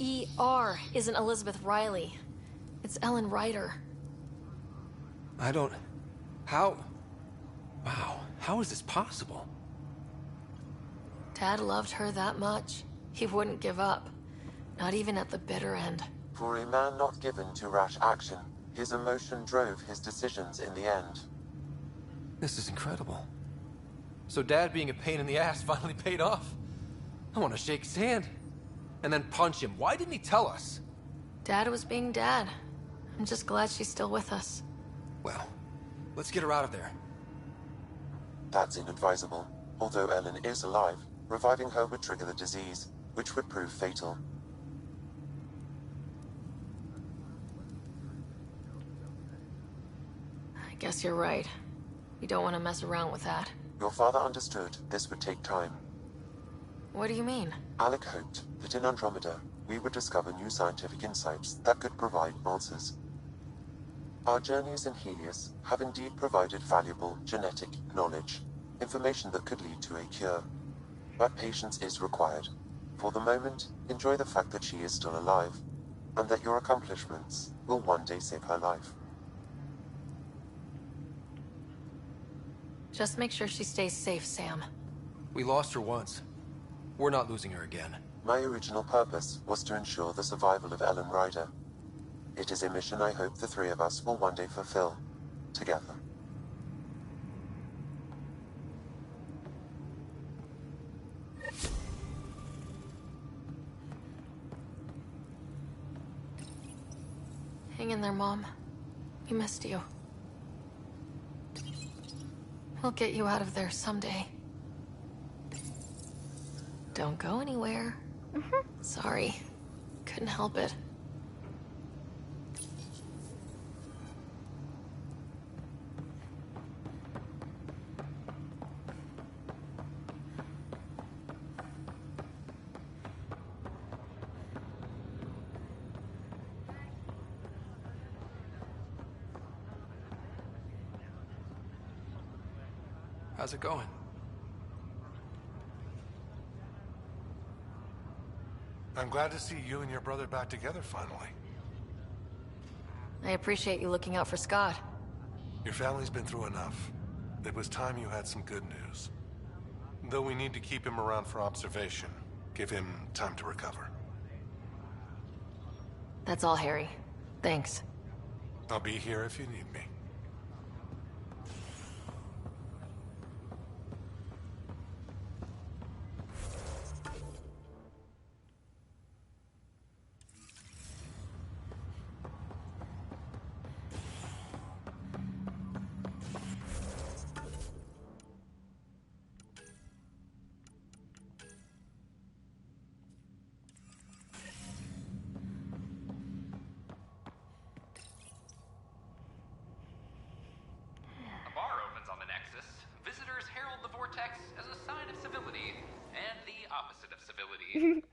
ER isn't Elizabeth Riley. It's Ellen Ryder. I don't... How... Wow, how is this possible? Dad loved her that much. He wouldn't give up. Not even at the bitter end. For a man not given to rash action, his emotion drove his decisions in the end. This is incredible. So Dad being a pain in the ass finally paid off? I want to shake his hand. And then punch him. Why didn't he tell us? Dad was being Dad. I'm just glad she's still with us. Well, let's get her out of there. That's inadvisable. Although Ellen is alive, reviving her would trigger the disease, which would prove fatal. I guess you're right. You don't want to mess around with that. Your father understood this would take time. What do you mean? Alec hoped that in Andromeda, we would discover new scientific insights that could provide answers. Our journeys in Helios have indeed provided valuable genetic knowledge, information that could lead to a cure. But patience is required. For the moment, enjoy the fact that she is still alive, and that your accomplishments will one day save her life. Just make sure she stays safe, Sam. We lost her once. We're not losing her again. My original purpose was to ensure the survival of Ellen Ryder. It is a mission I hope the three of us will one day fulfill, together. Hang in there, Mom. We missed you. We'll get you out of there someday. Don't go anywhere. Sorry. Couldn't help it. How's it going? I'm glad to see you and your brother back together finally. I appreciate you looking out for Scott. Your family's been through enough. It was time you had some good news. Though we need to keep him around for observation. Give him time to recover. That's all, Harry. Thanks. I'll be here if you need me.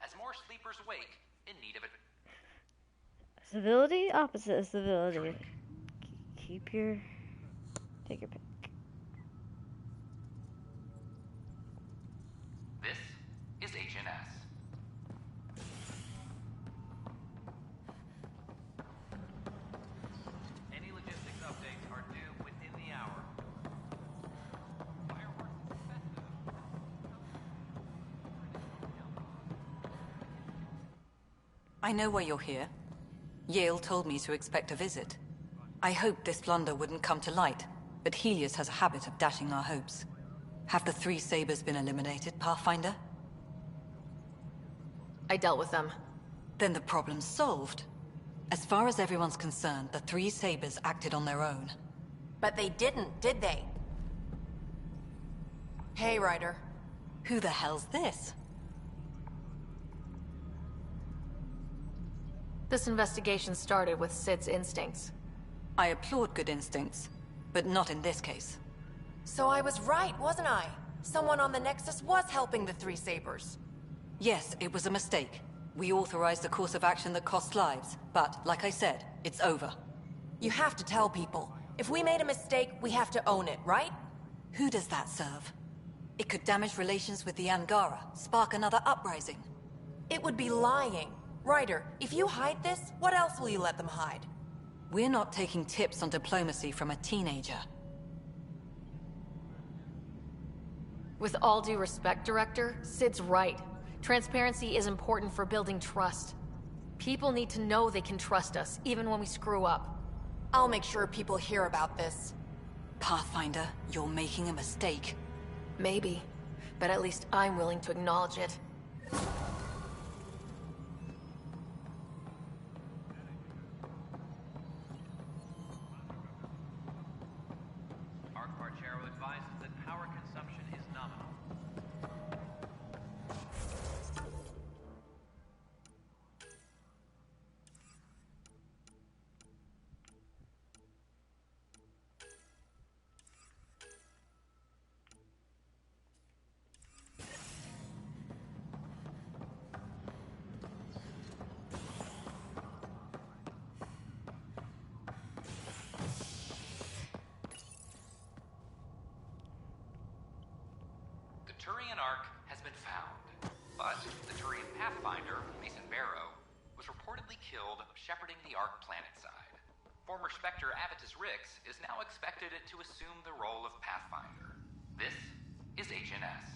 As more sleepers wake in need of it. Civility? Opposite of civility. Take your pick. This is HNS. Any logistics updates are due within the hour. I know why you're here. Yale told me to expect a visit. I hoped this blunder wouldn't come to light, but Helios has a habit of dashing our hopes. Have the three Sabers been eliminated, Pathfinder? I dealt with them. Then the problem's solved. As far as everyone's concerned, the three Sabers acted on their own. But they didn't, did they? Hey, Ryder. Who the hell's this? This investigation started with Sid's instincts. I applaud good instincts, but not in this case. So I was right, wasn't I? Someone on the Nexus was helping the three Sabers. Yes, it was a mistake. We authorized a course of action that cost lives, but, like I said, it's over. You have to tell people. If we made a mistake, we have to own it, right? Who does that serve? It could damage relations with the Angara, spark another uprising. It would be lying. Ryder, if you hide this, what else will you let them hide? We're not taking tips on diplomacy from a teenager. With all due respect, Director, Sid's right. Transparency is important for building trust. People need to know they can trust us, even when we screw up. I'll make sure people hear about this. Pathfinder, you're making a mistake. Maybe, but at least I'm willing to acknowledge it. Archbarchero advises that power consumption is nominal. The Turian Ark has been found, but the Turian Pathfinder, Mason Barrow, was reportedly killed shepherding the Ark planetside. Former Spectre Avitus Rix is now expected to assume the role of Pathfinder. This is HNS.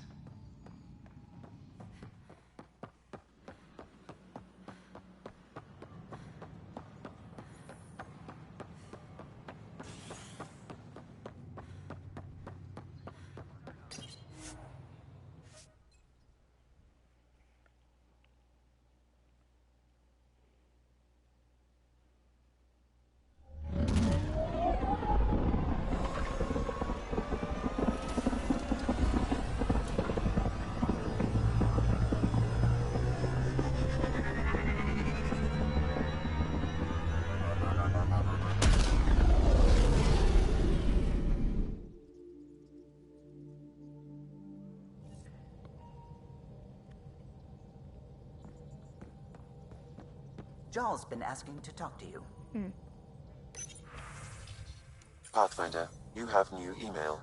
Jarl's been asking to talk to you. Pathfinder, you have new email.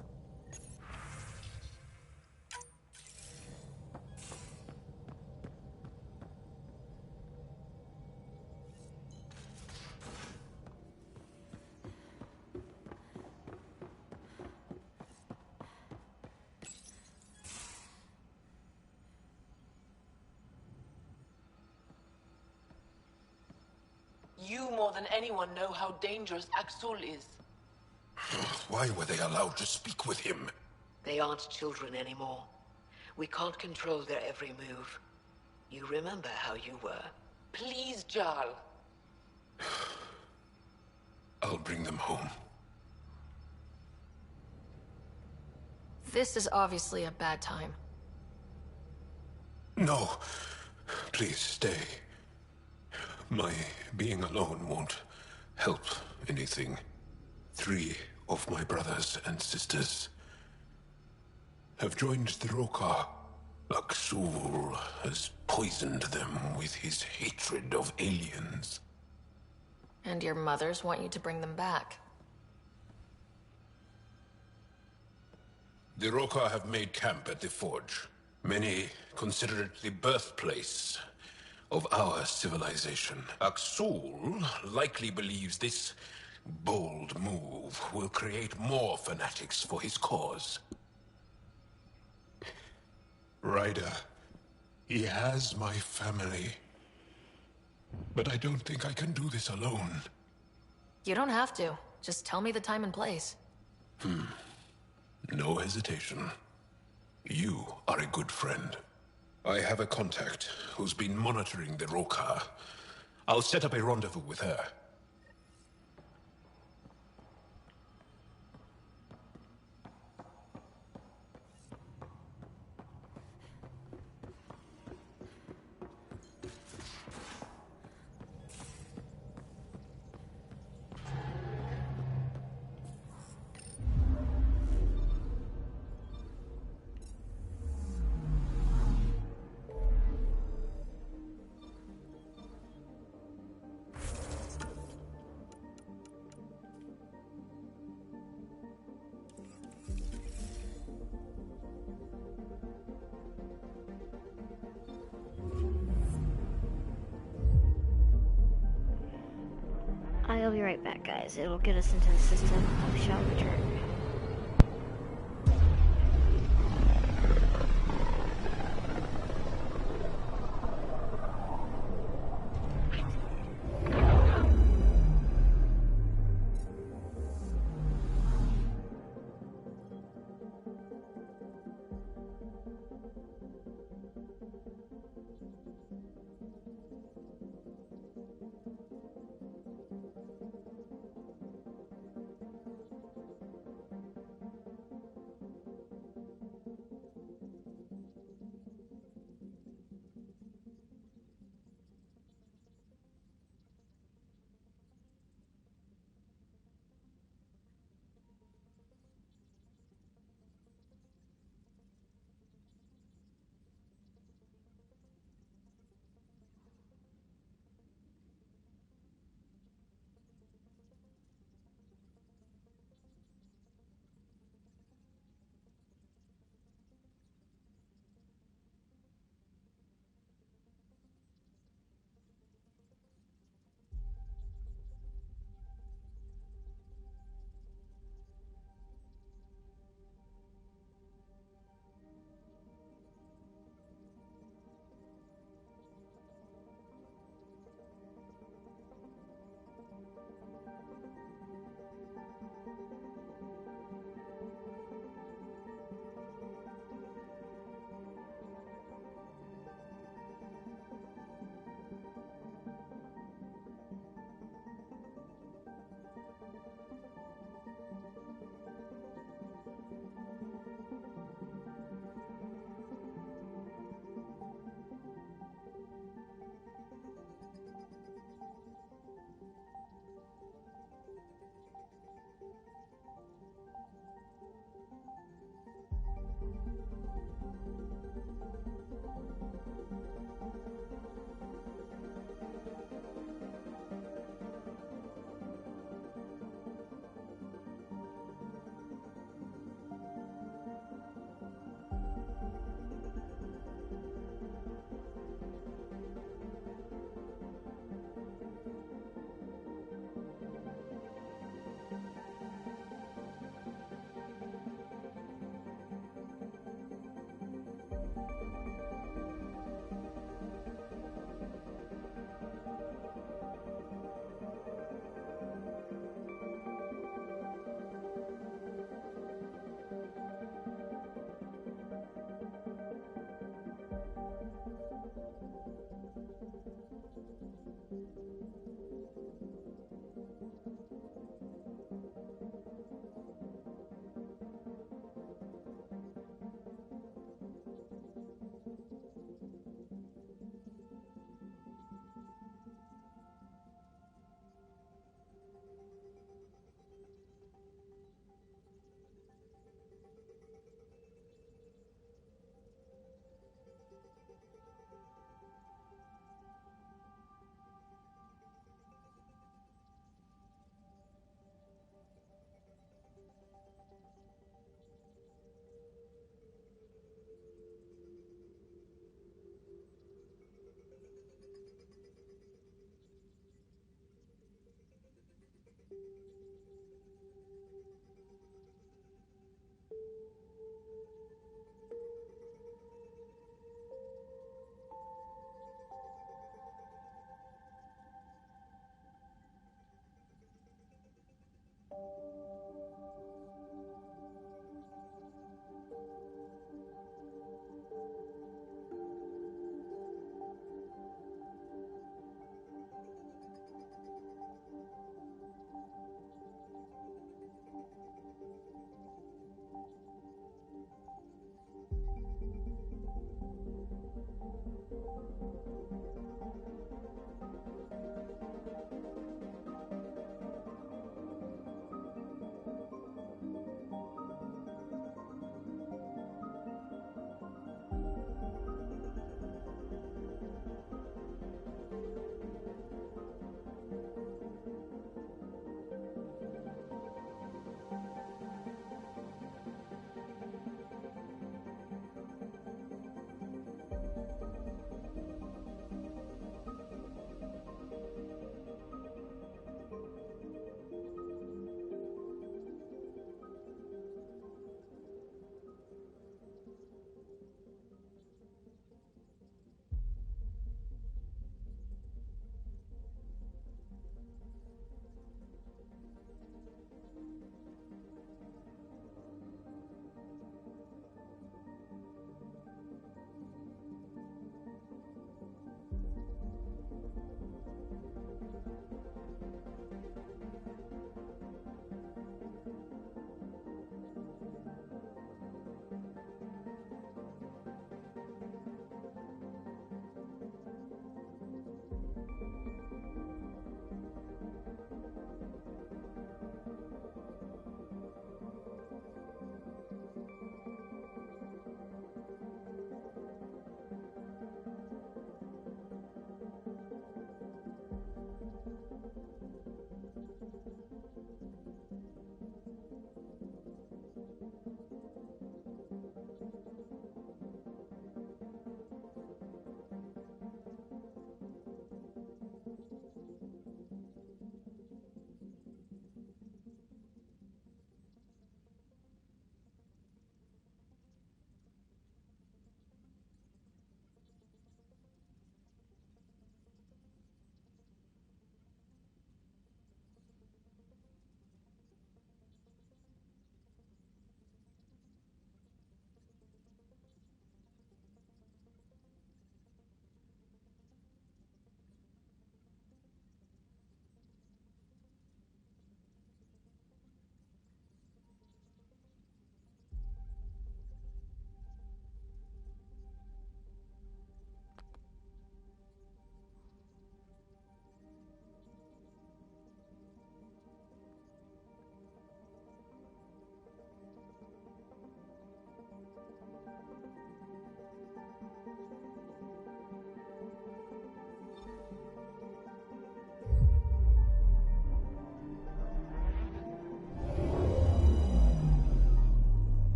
You more than anyone know how dangerous Axul is. Why were they allowed to speak with him? They aren't children anymore. We can't control their every move. You remember how you were. Please, Jarl. I'll bring them home. This is obviously a bad time. No. Please stay. My being alone won't help anything. 3 of my brothers and sisters have joined the Rokar. Axul has poisoned them with his hatred of aliens. And your mothers want you to bring them back. The Rokar have made camp at the Forge. Many consider it the birthplace of our civilization. Axul likely believes this bold move will create more fanatics for his cause. Ryder, he has my family. But I don't think I can do this alone. You don't have to. Just tell me the time and place. No hesitation. You are a good friend. I have a contact who's been monitoring the Rokar. I'll set up a rendezvous with her. I'll be right back, guys. It'll get us into the system. I shall return.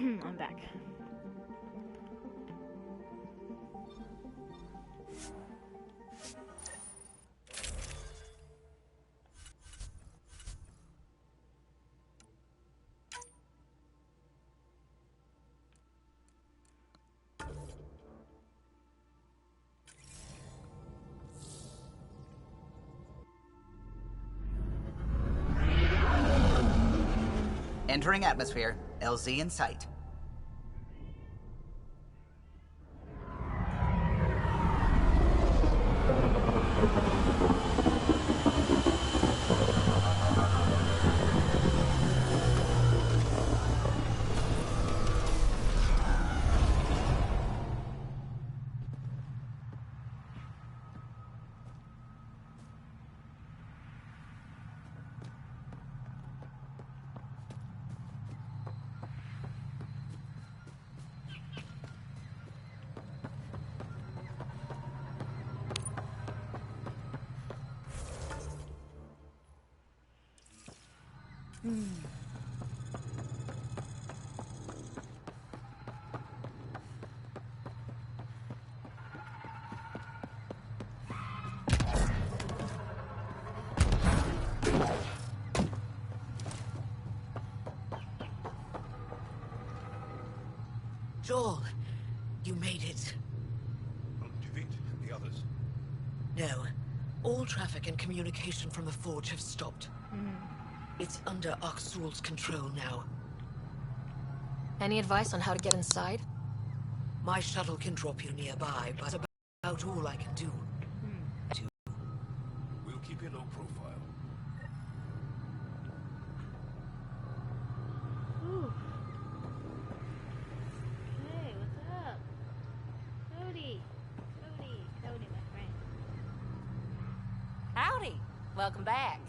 I'm back. Entering atmosphere. LZ in sight. Joel, you made it. Defeat the others. No. All traffic and communication from the Forge have stopped. It's under Aksul's control now. Any advice on how to get inside? My shuttle can drop you nearby, but about all I can do. We'll keep a low profile. Ooh. Hey, what's up? Cody, my friend. Howdy. Welcome back.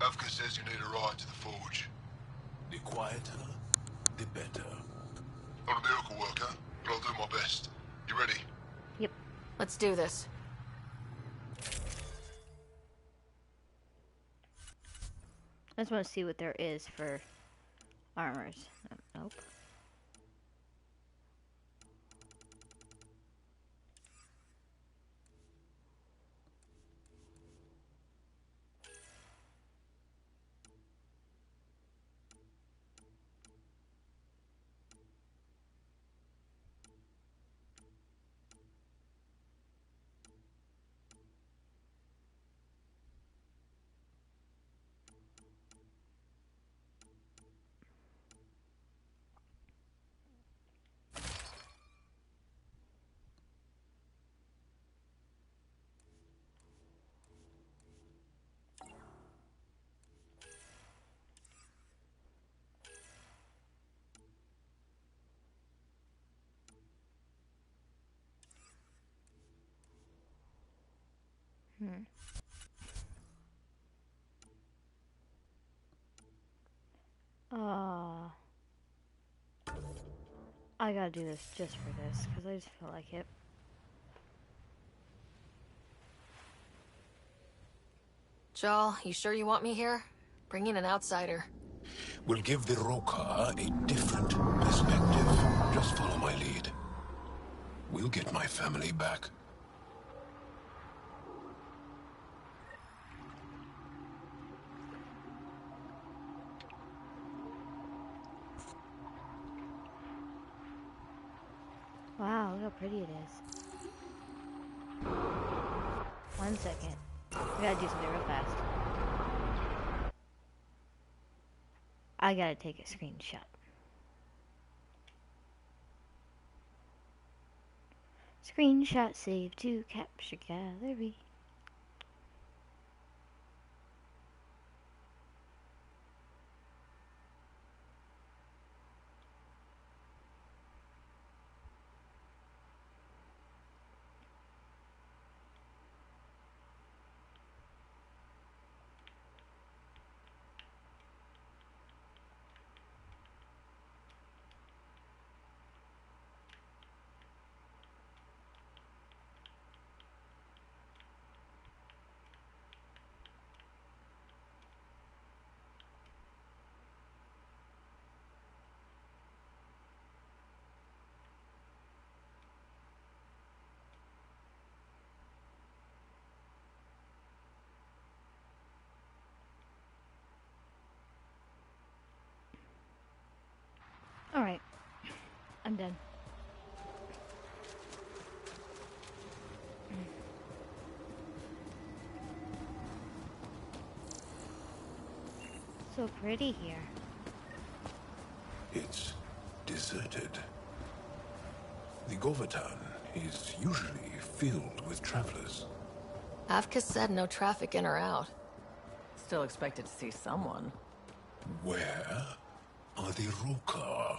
Avka says you need a ride to the Forge. The quieter, the better. I'm a miracle worker, but I'll do my best. You ready? Yep. Let's do this. I just want to see what there is for armors. Nope. I gotta do this just for this, because I just feel like it. Jal, you sure you want me here? Bring in an outsider. We'll give the Roka a different perspective. Just follow my lead. We'll get my family back. Wow, look how pretty it is. 1 second. We gotta do something real fast. I gotta take a screenshot. Screenshot saved to capture gallery. Alright. I'm done. So pretty here. It's deserted. The Govatan is usually filled with travelers. Avka said no traffic in or out. Still expected to see someone. Where are the Roka?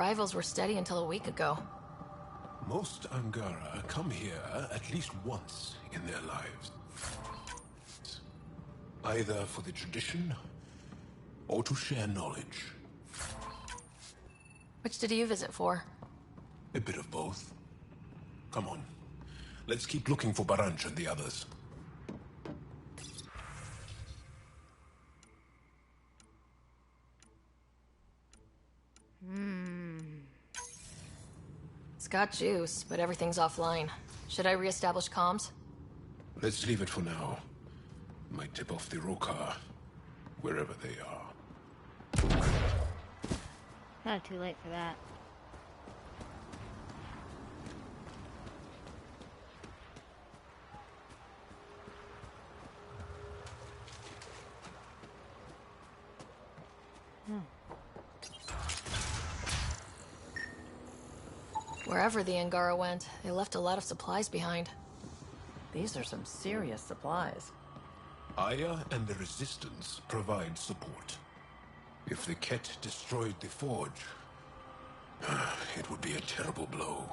arrivals were steady until a week ago. Most Angara come here at least once in their lives. Either for the tradition, or to share knowledge. Which did you visit for? A bit of both. Come on. Let's keep looking for Baranch and the others. It's got juice, but everything's offline. Should I reestablish comms? Let's leave it for now. Might tip off the Rokar, wherever they are. Not too late for that. Wherever the Angara went, they left a lot of supplies behind. These are some serious supplies. Aya and the Resistance provide support. If the Ket destroyed the Forge, it would be a terrible blow.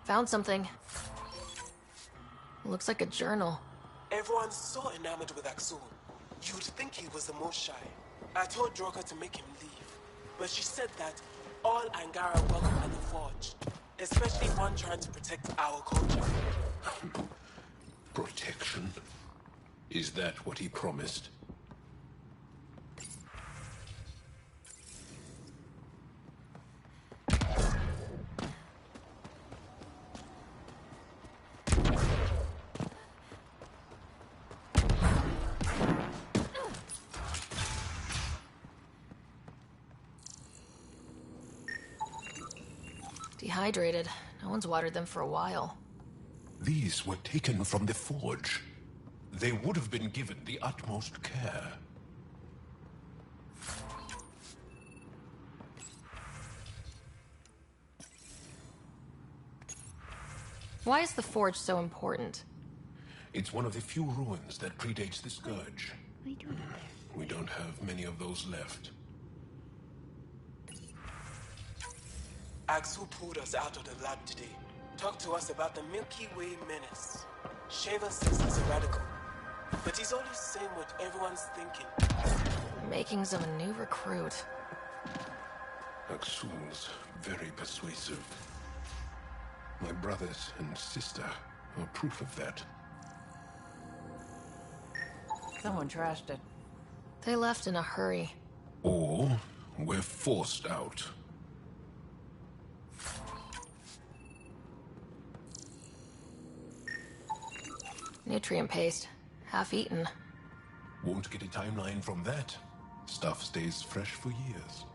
Found something. Looks like a journal. Everyone's so enamored with Axul. You'd think he was the most shy. I told Droka to make him leave, but she said that all Angara welcome at the Forge, especially one trying to protect our culture. Protection? Is that what he promised? Dehydrated. No one's watered them for a while. These were taken from the Forge. They would have been given the utmost care. Why is the Forge so important? It's one of the few ruins that predates the Scourge. What are you doing? We don't have many of those left. Axul pulled us out of the lab today. Talked to us about the Milky Way menace. Shaver says he's a radical, but he's only saying what everyone's thinking. Makings of a new recruit. Axul's very persuasive. My brothers and sister are proof of that. Someone trashed it. They left in a hurry. Or we're forced out. Nutrient paste. Half eaten. Won't get a timeline from that. Stuff stays fresh for years.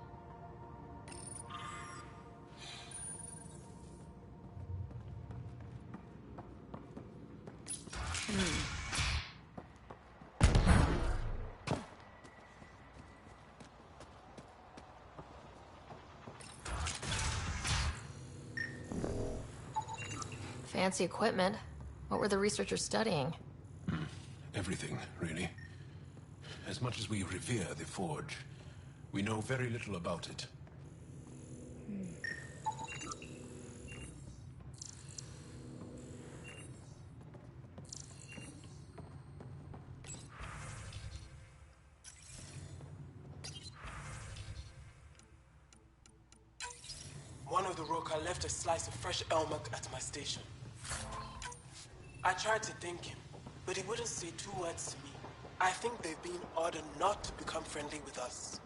Fancy equipment. What were the researchers studying? Everything, really. As much as we revere the Forge, we know very little about it. One of the Roka left a slice of fresh elmuk at my station. I tried to thank him, but he wouldn't say two words to me. I think they've been ordered not to become friendly with us.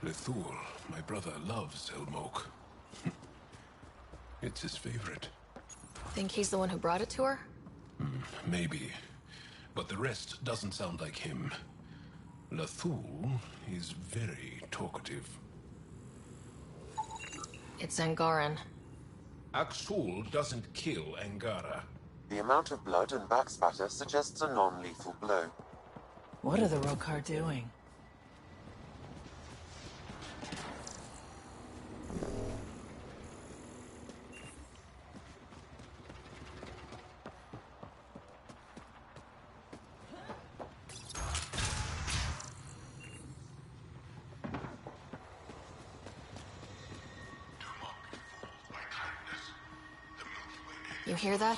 Lethul, my brother, loves Elmok. It's his favorite. Think he's the one who brought it to her? Maybe. But the rest doesn't sound like him. Lethul is very talkative. It's Angaran. Axul doesn't kill Angara. The amount of blood and backspatter suggests a non-lethal blow. What are the Rokar doing? You hear that?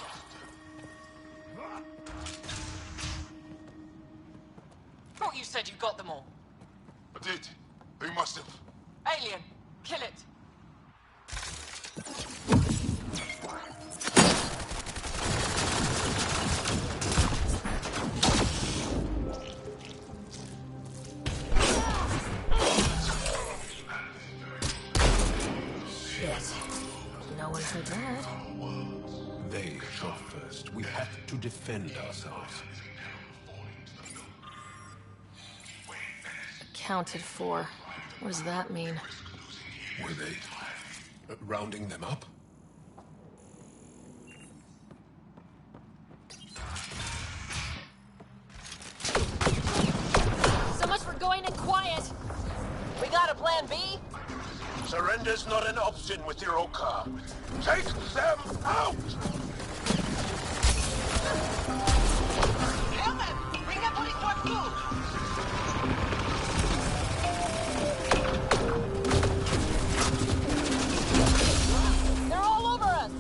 Thought you said you got them all. I did. Who must have? Alien, kill it. Shit. No one heard that. They shot first. We have to defend ourselves. Accounted for. What does that mean? Were they rounding them up? So much for going in quiet. We got a plan B? Surrender's not an option with your Oka. Take them out! Helmet! Bring the police to our school! They're all over us!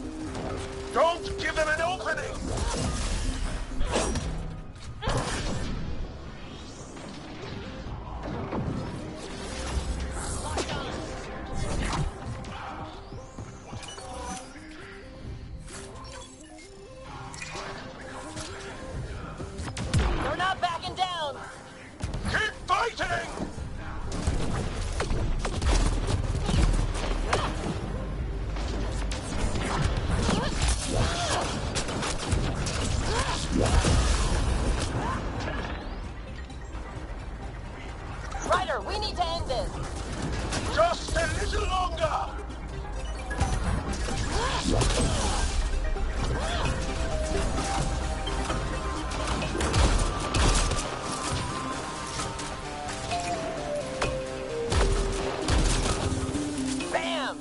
Don't give them an opening! They're not backing down! Keep fighting! Ryder, we need to end this! Just a little longer! Bam!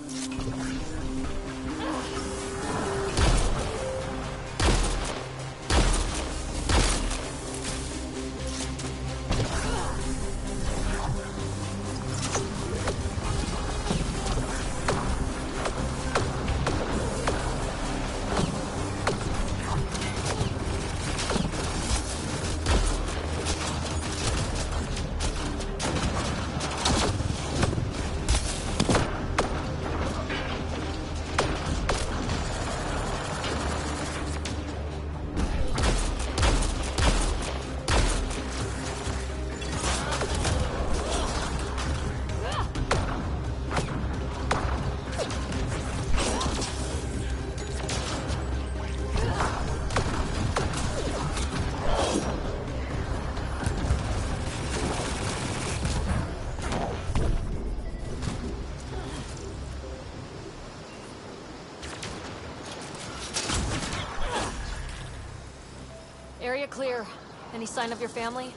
Area clear. Any sign of your family?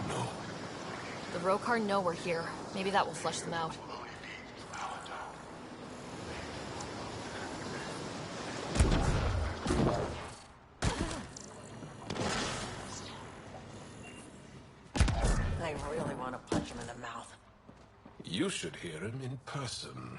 No. The Rokar know we're here. Maybe that will flush them out. I really want to punch him in the mouth. You should hear him in person.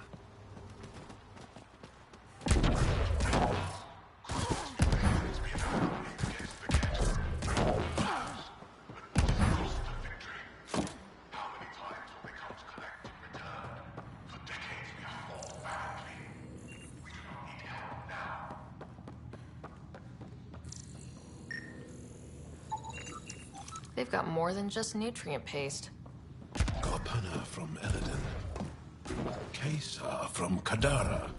They've got more than just nutrient paste. Karpana from Eladin. Kesar from Kadara.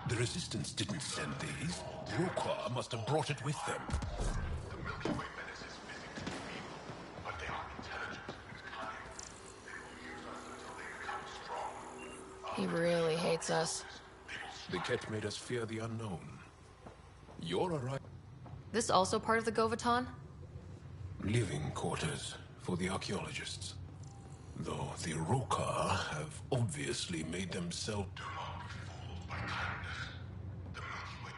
The Resistance didn't send these. Rukwa must have brought it with them. The Milky Way menace is physically evil, but they are intelligent and cunning. They will use us until they become strong. He really hates us. The Ket made us fear the unknown. You're a right. This also part of the Govaton? Living quarters for the archaeologists. Though the Rokar have obviously made themselves... Do not be fooled by kindness. The Milky Way.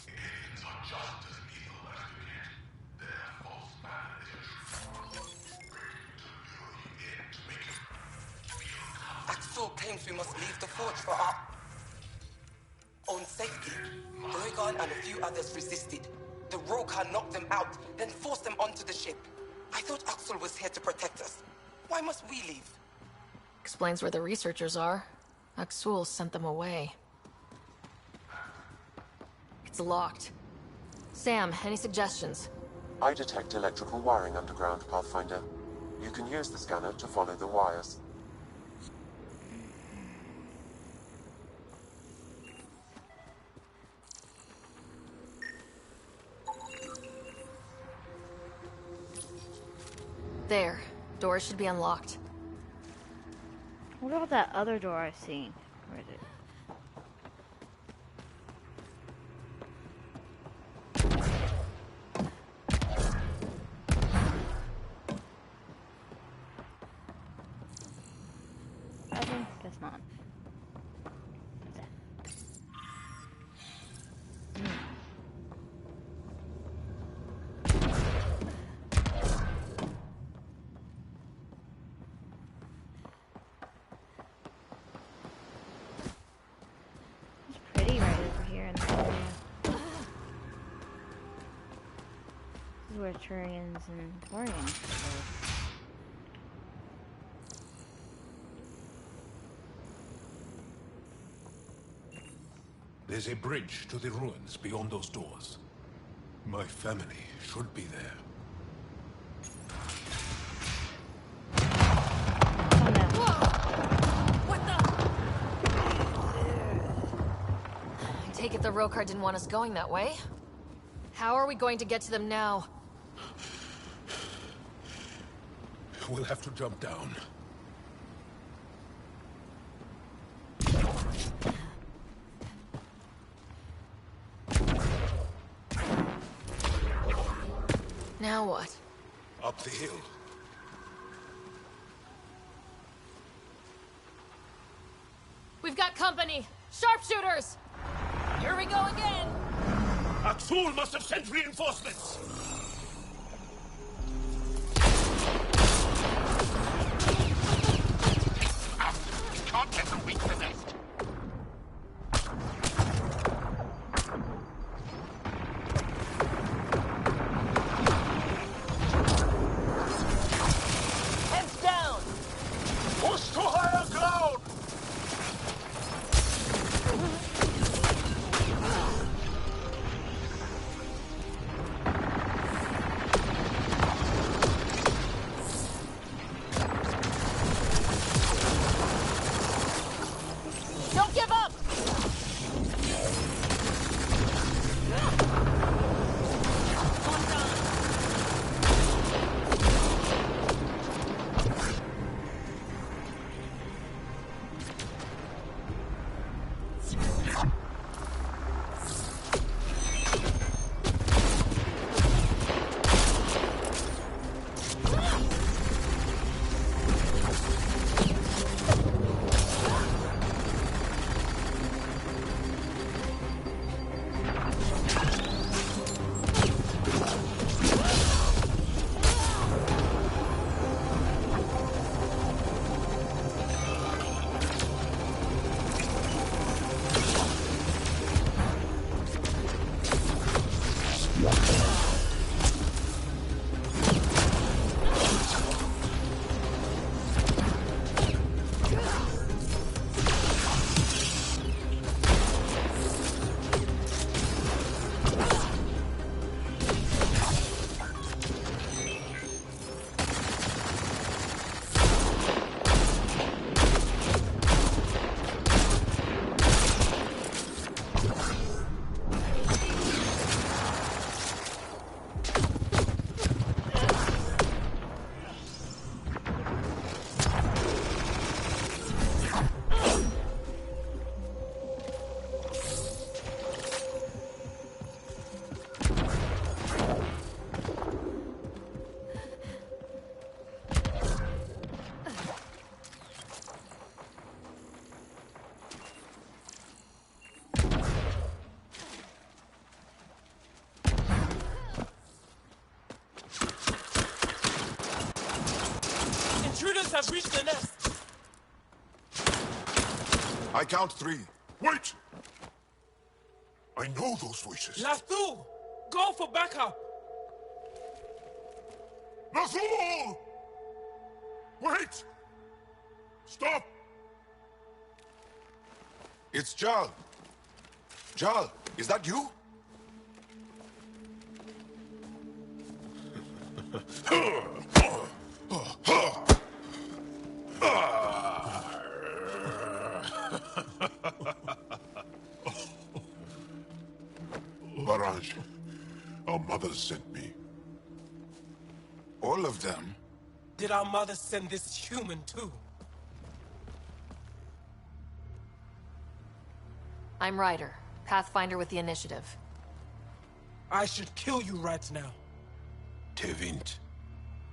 The aliens are just as evil as the Ket. Their false man is a true to lure you in to make you feel calm. Axel claims we must leave the forge for our own safety. Argon and a few others resisted. The Roka knocked them out, then forced them onto the ship. I thought Axel was here to protect us. Why must we leave? Explains where the researchers are. Axul sent them away. It's locked. Sam, any suggestions? I detect electrical wiring underground, Pathfinder. You can use the scanner to follow the wires. There. Doors should be unlocked. What about that other door I've seen? Where is it? Guess not. What's that? It's pretty right over here in the area. This is where Turians and Thorians live. There's a bridge to the ruins beyond those doors. My family should be there. I take it the Rokar didn't want us going that way. How are we going to get to them now? We'll have to jump down. Now what? Up the hill. We've got company! Sharpshooters! Here we go again! Axul must have sent reinforcements! We can't let them reach the nest. Heads down! Push to higher ground! Don't give up! Intruders have reached the nest! I count 3. Wait! I know those voices. Lathu! Go for backup! Lathu! Wait! Stop! It's Jal. Jal, is that you? Barrage, our mothers sent me. All of them? Did our mother send this human too? I'm Ryder, Pathfinder with the Initiative. I should kill you right now. Tevint,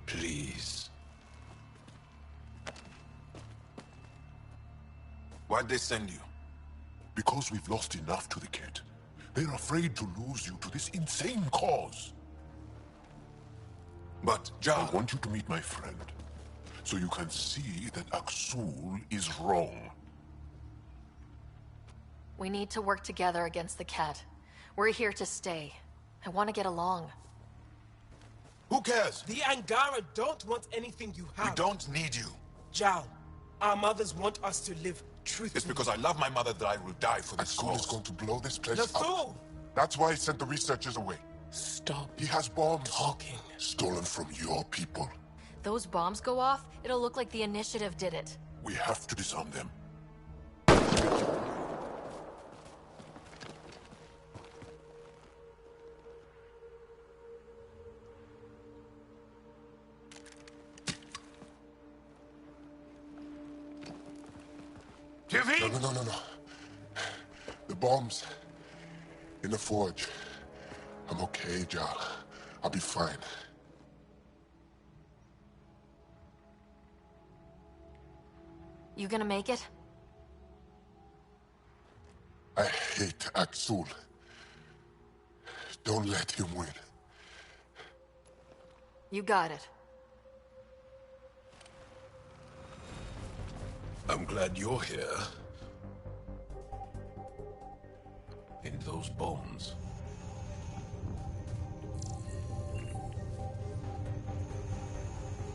please. Why'd they send you? Because we've lost enough to the kid. They're afraid to lose you to this insane cause. But, Jal, I want you to meet my friend, so you can see that Aksul is wrong. We need to work together against the cat. We're here to stay. I want to get along. Who cares? The Angara don't want anything you have. We don't need you. Jal, our mothers want us to live truthfully. It's because I love my mother that I will die for this cause. Is going to blow this place up. That's why he sent the researchers away. Stop. He has bombs. Talking. Stolen from your people. Those bombs go off, it'll look like the Initiative did it. We have to disarm them. No. The bombs in the forge. I'm okay, Jal. I'll be fine. You gonna make it? I hate Aksul. Don't let him win. You got it. I'm glad you're here. In those bones.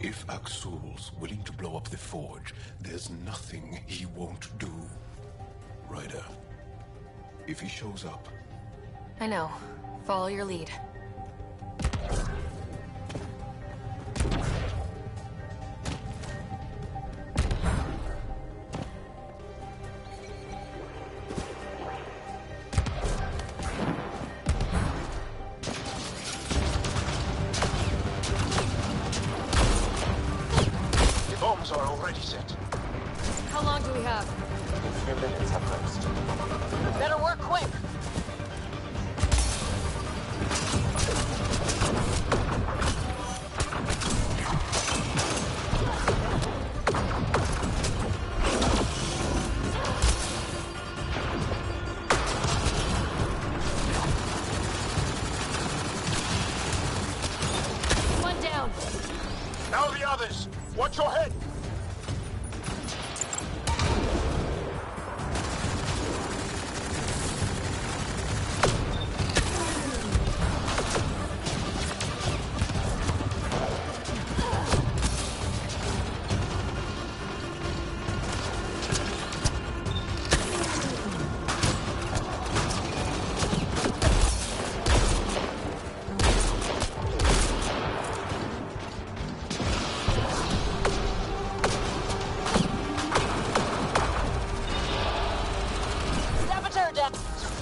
If Aksul's willing to blow up the forge, there's nothing he won't do. Ryder, if he shows up... I know. Follow your lead. Are already set. How long do we have? A few minutes at most. Better work quick. One down. Now the others. Watch your head.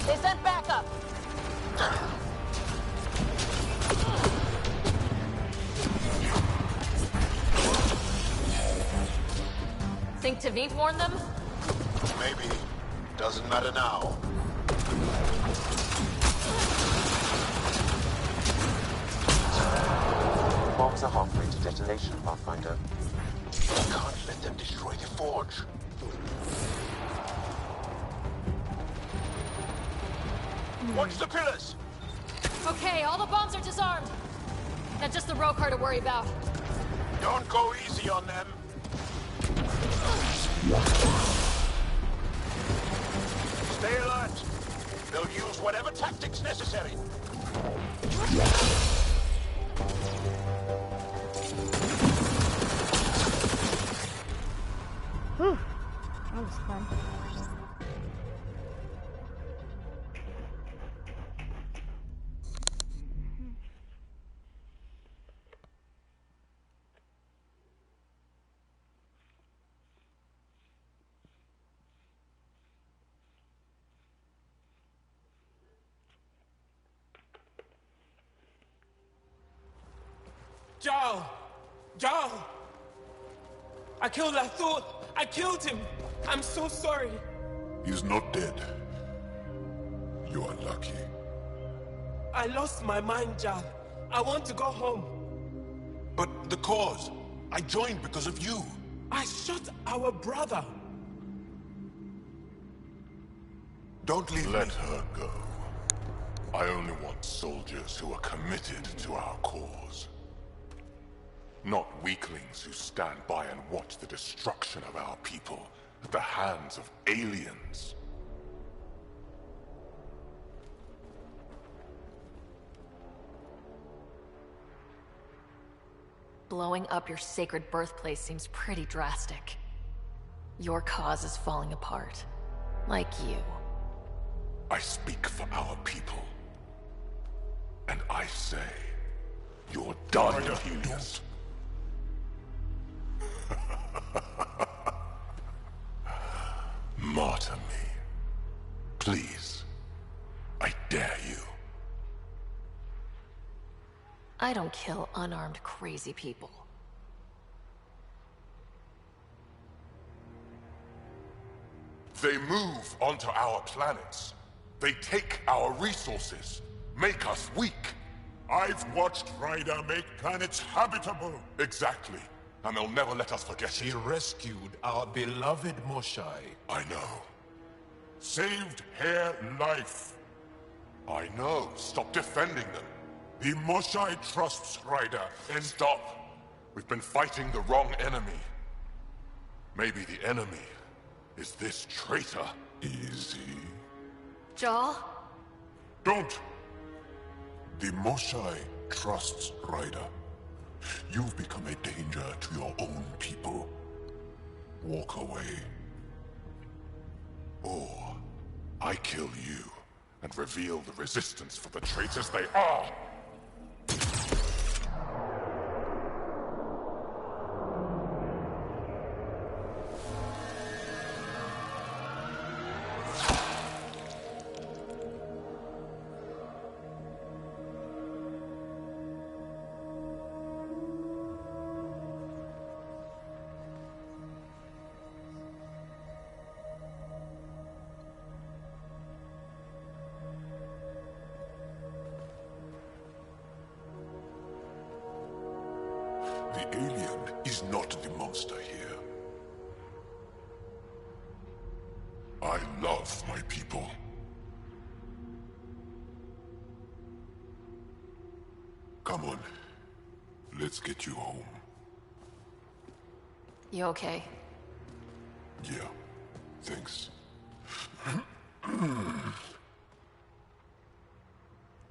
They sent backup. Think Tevint warned them? Maybe. Doesn't matter now. Bombs are halfway to detonation, Pathfinder. We can't let them destroy the forge. Watch the pillars! Okay, all the bombs are disarmed. Not just the Rokar to worry about. Don't go easy on them. Stay alert. They'll use whatever tactics necessary. Whew. That was fun. Jarl! I killed Lathor! I killed him! I'm so sorry! He's not dead. You are lucky. I lost my mind, Jarl. I want to go home. But the cause? I joined because of you. I shot our brother. Don't leave Let her go. I only want soldiers who are committed to our cause. Not weaklings who stand by and watch the destruction of our people at the hands of aliens. Blowing up your sacred birthplace seems pretty drastic. Your cause is falling apart. Like you. I speak for our people. And I say, you're done, Helios. Martyr me. Please. I dare you. I don't kill unarmed crazy people. They move onto our planets. They take our resources, make us weak. I've watched Ryder make planets habitable. Exactly. And they'll never let us forget it. He rescued our beloved Moshai. I know. Saved her life. I know. Stop defending them. The Moshai trusts Ryder. And stop. We've been fighting the wrong enemy. Maybe the enemy is this traitor. Easy. Jarl? Don't! The Moshai trusts Ryder. You've become a danger to your own people. Walk away. Or I kill you and reveal the resistance for the traitors they are. The alien is not the monster here. I love my people. Come on. Let's get you home. You okay? Yeah. Thanks.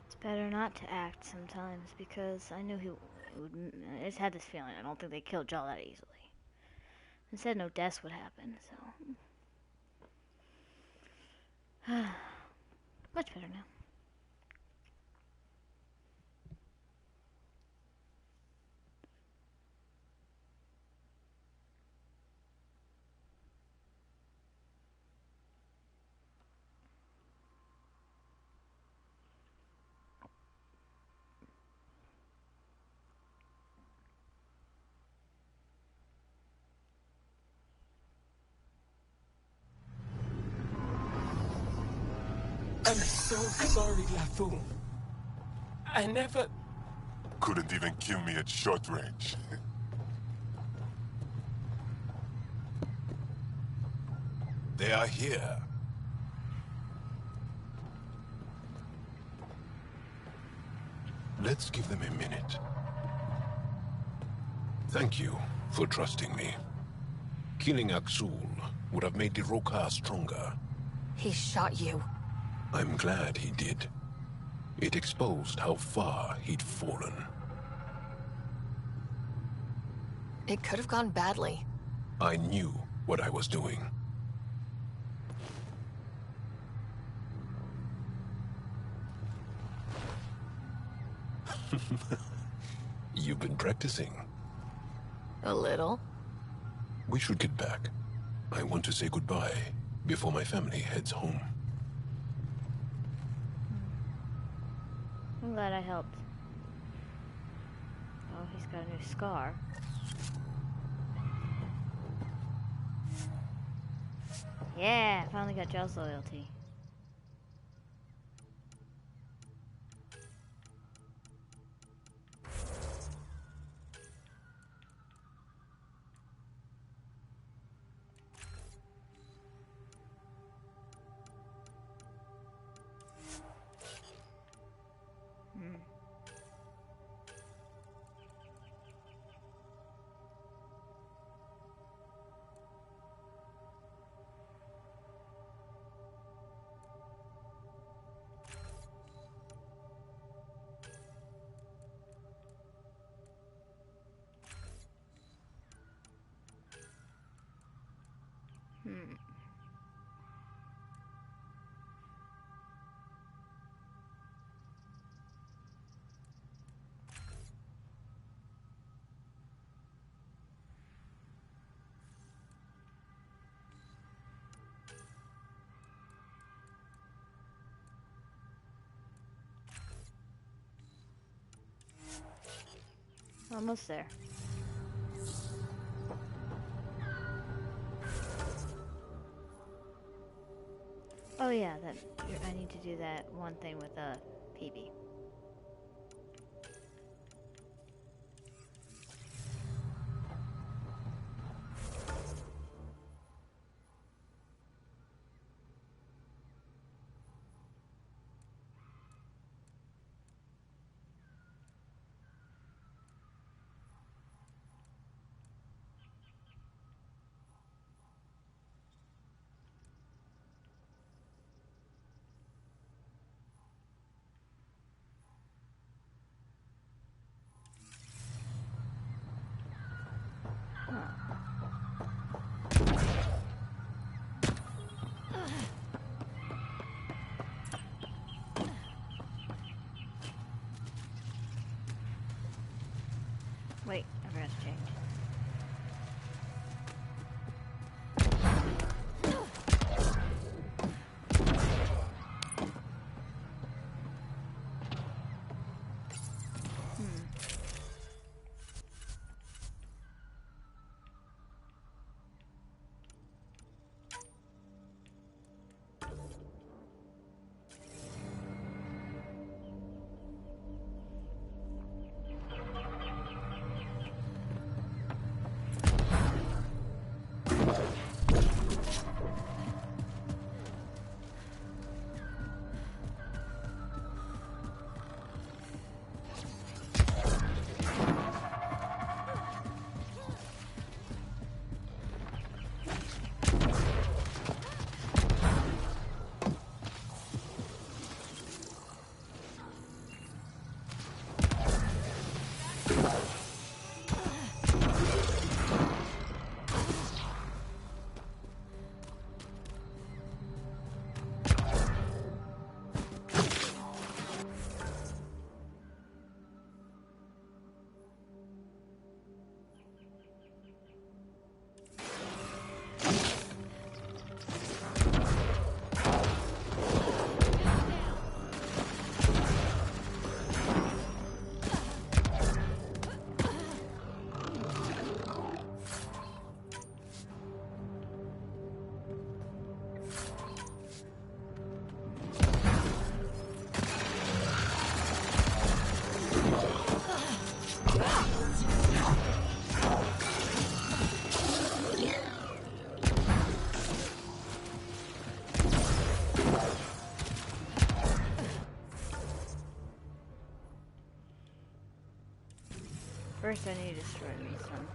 It's better not to act sometimes because I knew he would. I just had this feeling. I don't think they killed Jarl that easily. Instead, no deaths would happen, so. Much better now. I'm so sorry, Lathor. I never... Couldn't even kill me at short range. They are here. Let's give them a minute. Thank you for trusting me. Killing Aksul would have made the Roka stronger. He shot you. I'm glad he did. It exposed how far he'd fallen. It could have gone badly. I knew what I was doing. You've been practicing. A little. We should get back. I want to say goodbye before my family heads home. I'm glad I helped. Oh, he's got a new scar. Yeah, finally got Jell's loyalty. Almost there. Oh yeah, I need to do that one thing with a PB. Wait, I forgot to change. First I need to destroy me some.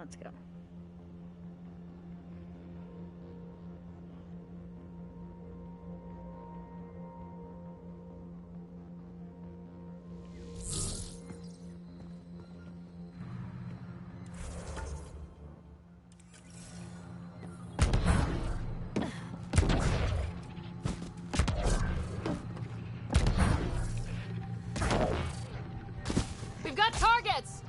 Let's go. We've got targets!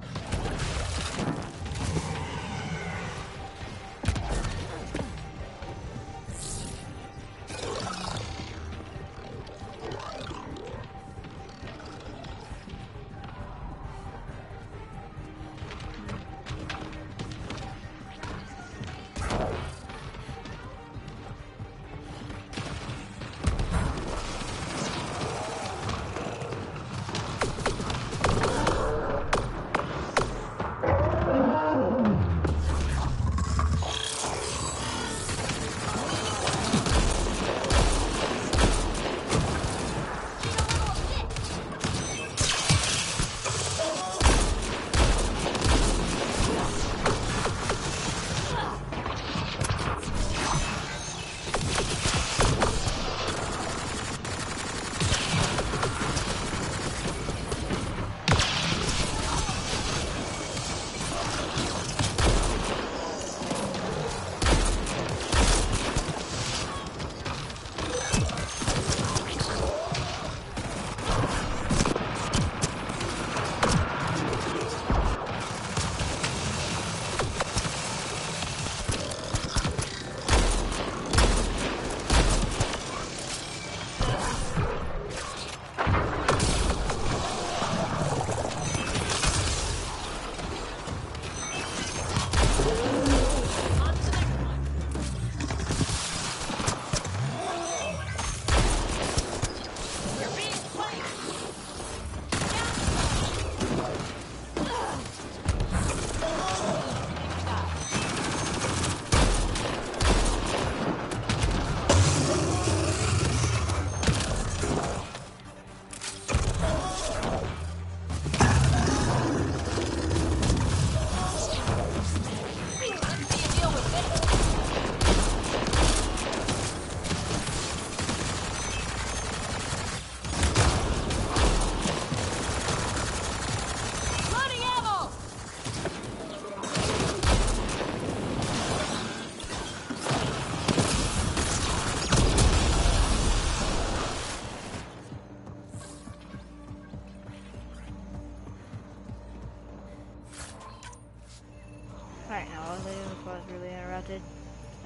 Alright, now what was I doing before I was really interrupted?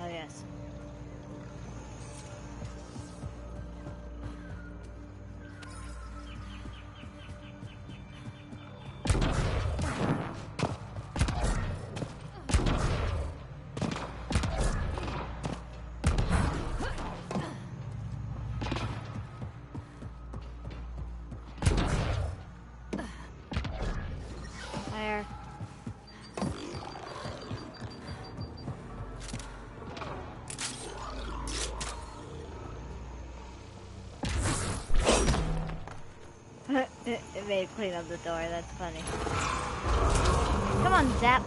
Oh, yes. Fire. It made clean up the door, that's funny. Come on, Zap.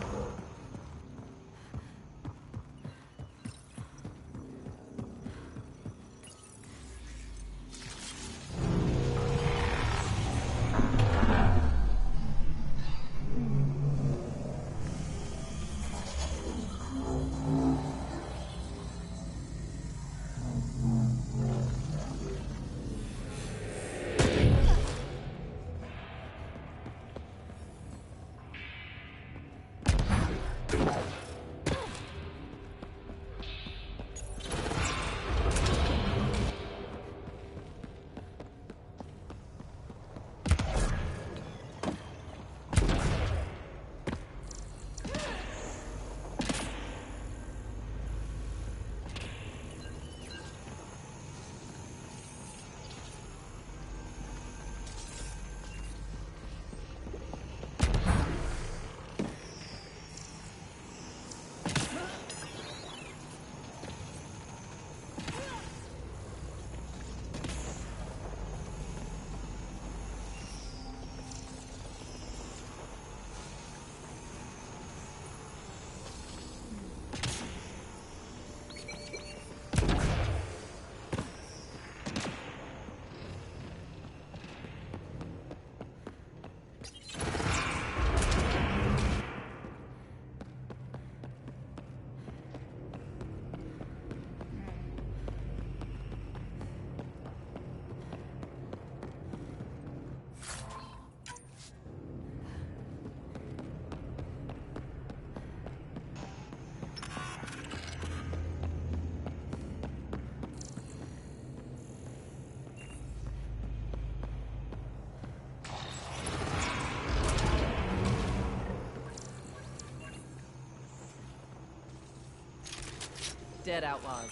dead outlaws.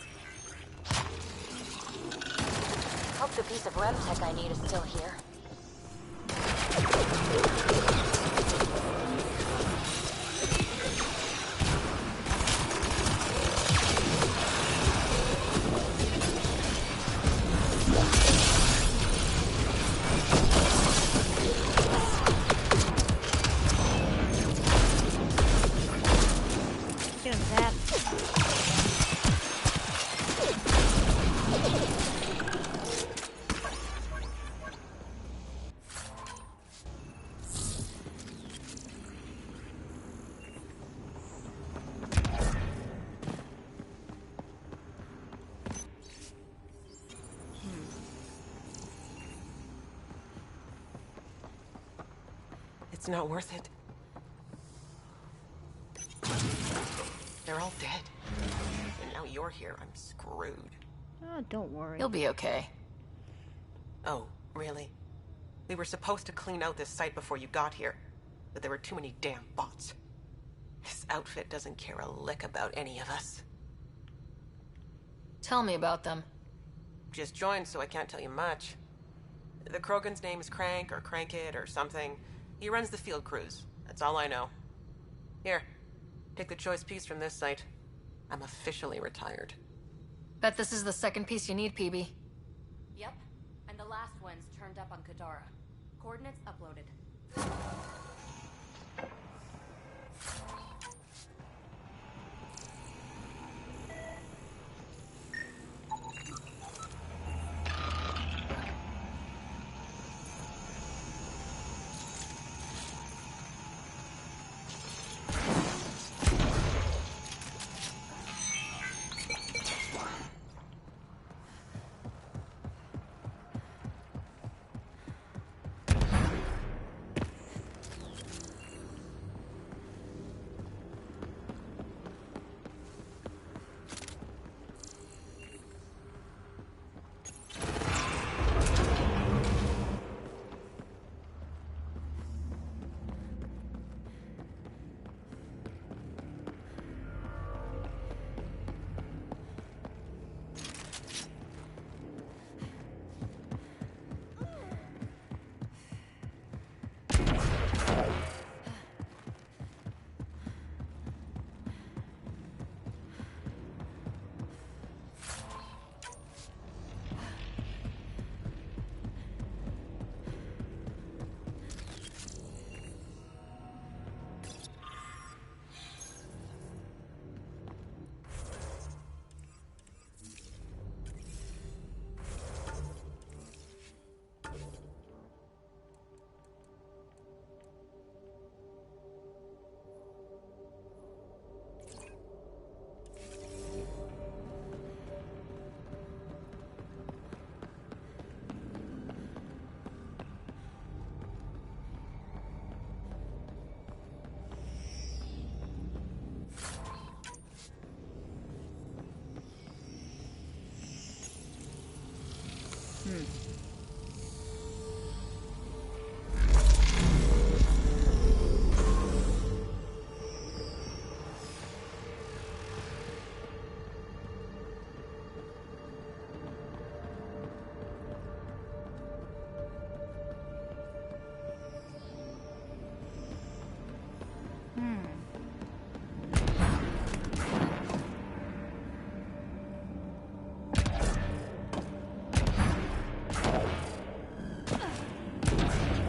Hope the piece of RemTech I need is still here. Get him zapped. It's not worth it. They're all dead. And now you're here. I'm screwed. Oh, don't worry. You'll be okay. Oh, really? We were supposed to clean out this site before you got here, but there were too many damn bots. This outfit doesn't care a lick about any of us. Tell me about them. Just joined, so I can't tell you much. The Krogan's name is Crank or Crankit or something. He runs the field crews. That's all I know. Here, take the choice piece from this site. I'm officially retired. Bet this is the second piece you need, PB. Yep, and the last one's turned up on Kadara. Coordinates uploaded.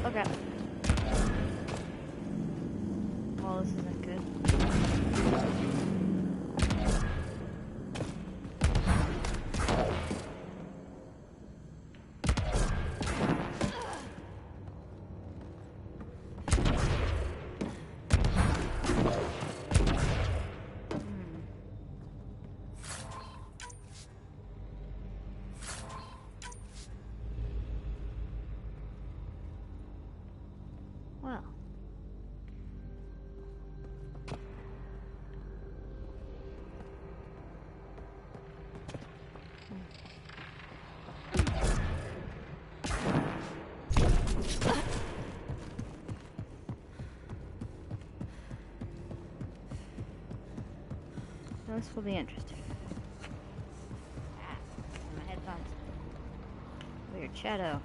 Okay. Well, this isn't good. Well. This will be interesting. Weird shadow.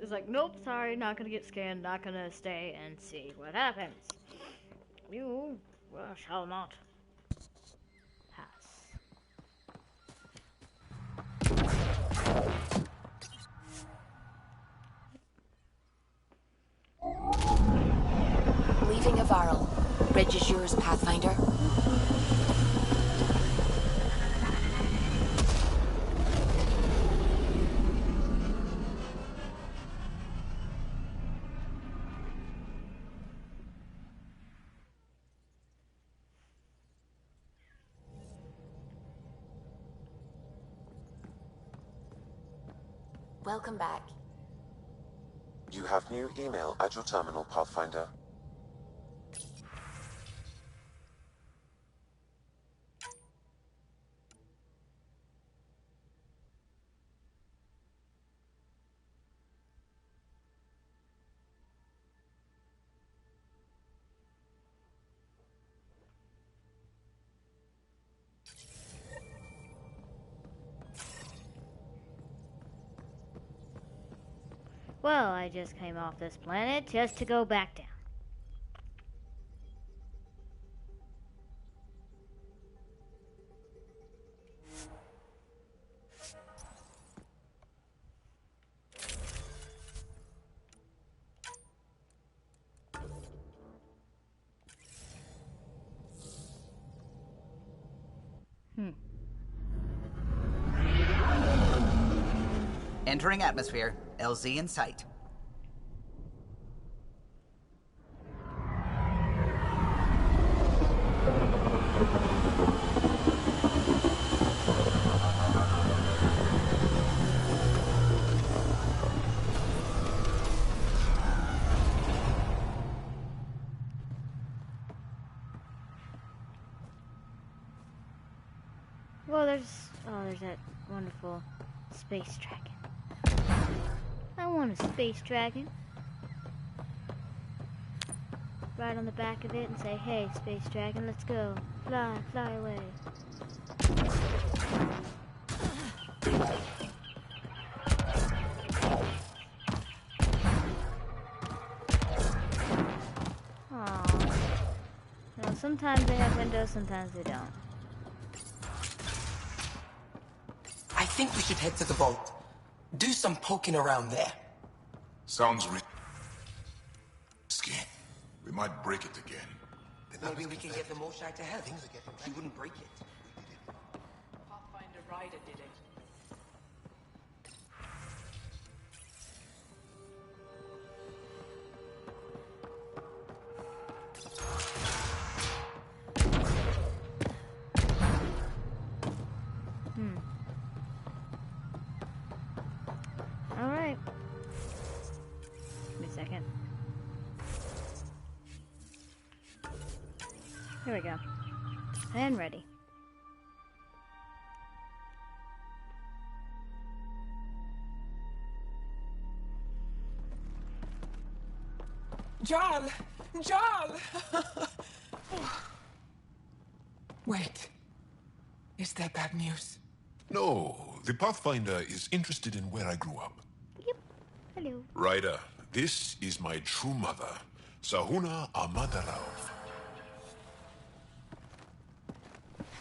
It's like, nope, sorry, not gonna get scanned, not gonna stay and see what happens. You shall not pass. Leaving Avaril. Bridge is yours, Pathfinder. Welcome back. You have new email at your terminal, Pathfinder. Well, I just came off this planet just to go back down. Entering atmosphere. LZ in sight. Well, there's that wonderful space dragon. I want a space dragon. Ride on the back of it and say, hey, space dragon, let's go. Fly, fly away. Aww. You know, sometimes they have windows, sometimes they don't. I think we should head to the vault. Do some poking around there. Sounds risky. We might break it again. Maybe we can get the Moshai to help. He wouldn't break it. Pathfinder Ryder did it. Alright. Give me a second. Here we go. And ready. Jarl! Jarl! Wait. Is that bad news? No, the Pathfinder is interested in where I grew up. Yep. Hello. Ryder, this is my true mother, Sahuna Amadarov.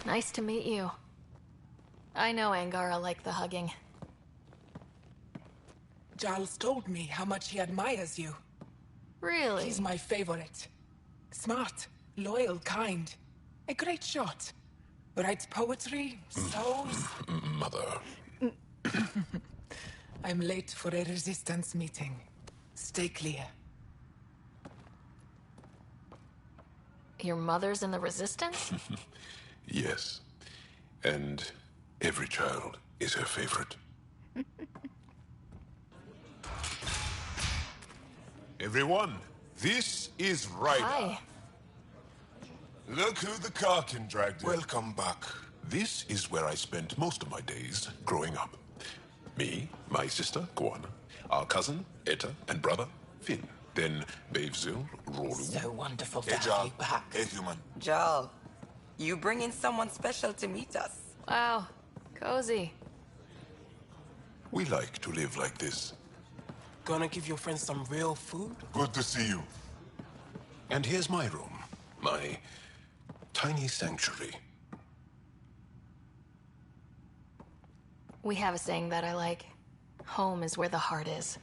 Nice to meet you. I know Angara liked the hugging. Giles told me how much he admires you. Really? He's my favorite. Smart, loyal, kind. A great shot. Writes poetry, sews. Mother. I'm late for a resistance meeting. Stay clear. Your mother's in the Resistance? Yes. And every child is her favorite. Everyone, this is Ryder. Hi. Look who the Karkin dragged in. Welcome back. This is where I spent most of my days growing up. Me, my sister, Guana, our cousin, Etta, and brother, Finn. Then Bavzil, Rolu. So wonderful to Hey, have Jal. you back. Hey, human. Jal, you bring in someone special to meet us. Wow, cozy. We like to live like this. Gonna give your friends some real food? Good to see you. And here's my room. My tiny sanctuary. We have a saying that I like. Home is where the heart is.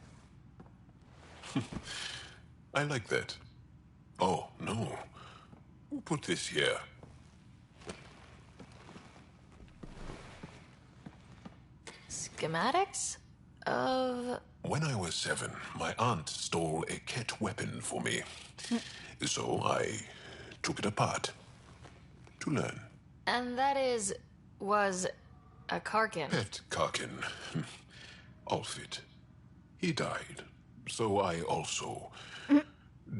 I like that. Oh, no. Who put this here? Schematics? Of... When I was 7, my aunt stole a Ket weapon for me. So I took it apart to learn. And that was a Karkin. Pet Karkin. Alfit. He died. So I also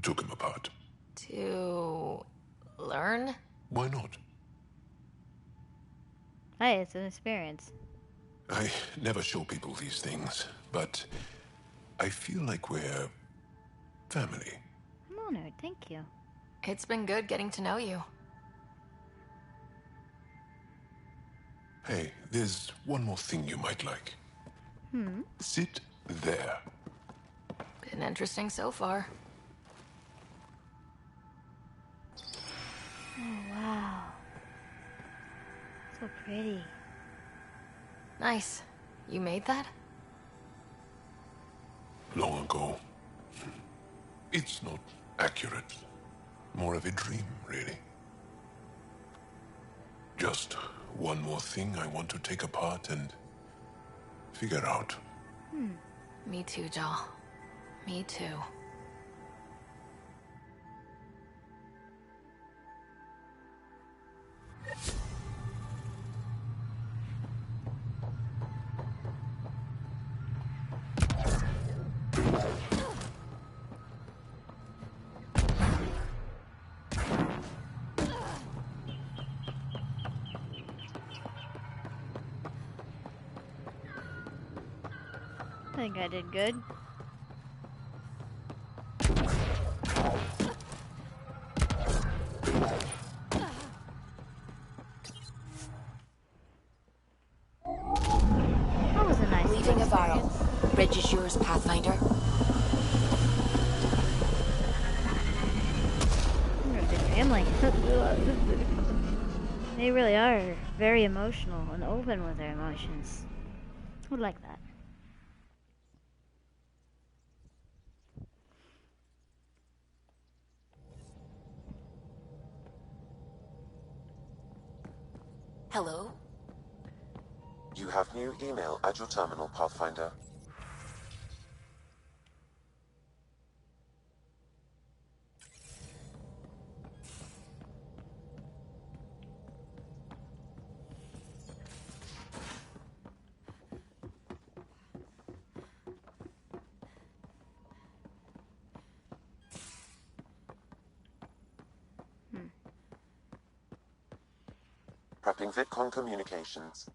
took him apart. To learn? Why not? Hey, it's an experience. I never show people these things, but I feel like we're family. I'm honored, thank you. It's been good getting to know you. Hey, there's one more thing you might like. Sit there. Been interesting so far. Oh, wow. So pretty. Nice. You made that? Long ago. It's not accurate. More of a dream, really. Just one more thing I want to take apart and figure out. Me too, Jal. Me too. I think I did good. That was a nice Leaving a experience. viral. Bridge is yours, Pathfinder. You're a good family. They really are very emotional and open with their emotions. I would like that. Hello? You have new email at your terminal, Pathfinder. Prepping VidCon communications.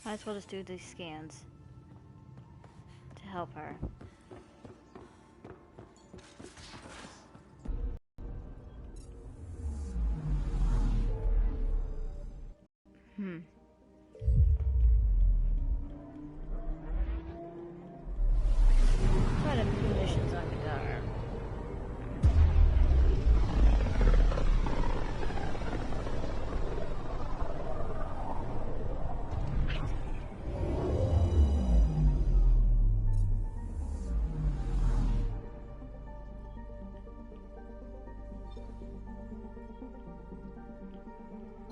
Might as well just do these scans. help her. Quite a few missions on Gadara.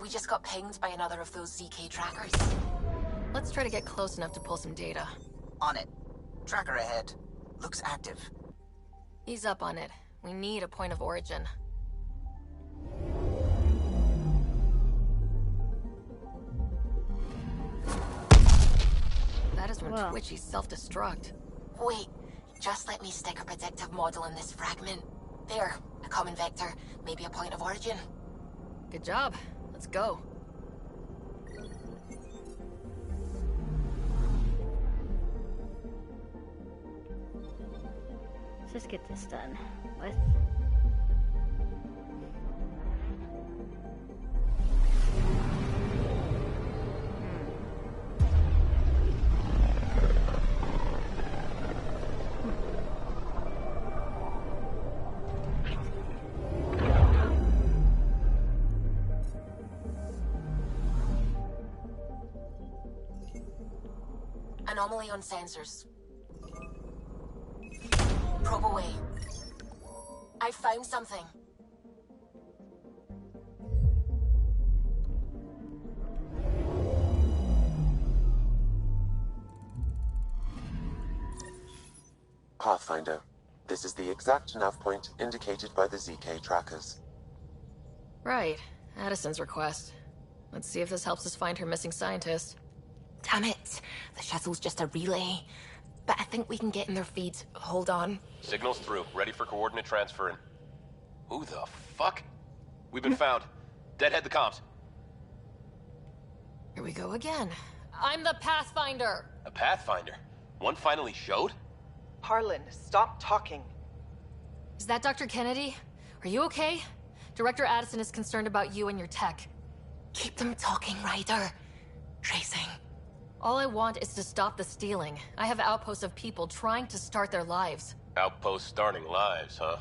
We just got pinged by another of those ZK trackers. Let's try to get close enough to pull some data. On it. Tracker ahead. Looks active. Ease up on it. We need a point of origin. That is when Twitchy's self-destruct. Wait, just let me stick a predictive model in this fragment. There, a common vector, maybe a point of origin. Good job. Let's go. Let's just get this done with. Anomaly on sensors. Probe away. I found something. Pathfinder, this is the exact nav point indicated by the ZK trackers. Right. Addison's request. Let's see if this helps us find her missing scientist. Damn it. The shuttle's just a relay. But I think we can get in their feeds. Hold on. Signal's through. Ready for coordinate transferring. Who the fuck? We've been found. Deadhead the comms. Here we go again. I'm the Pathfinder. A Pathfinder? One finally showed? Harlan, stop talking. Is that Dr. Kennedy? Are you okay? Director Addison is concerned about you and your tech. Keep them talking, Ryder. Tracing. All I want is to stop the stealing. I have outposts of people trying to start their lives. Outpost starting lives, huh?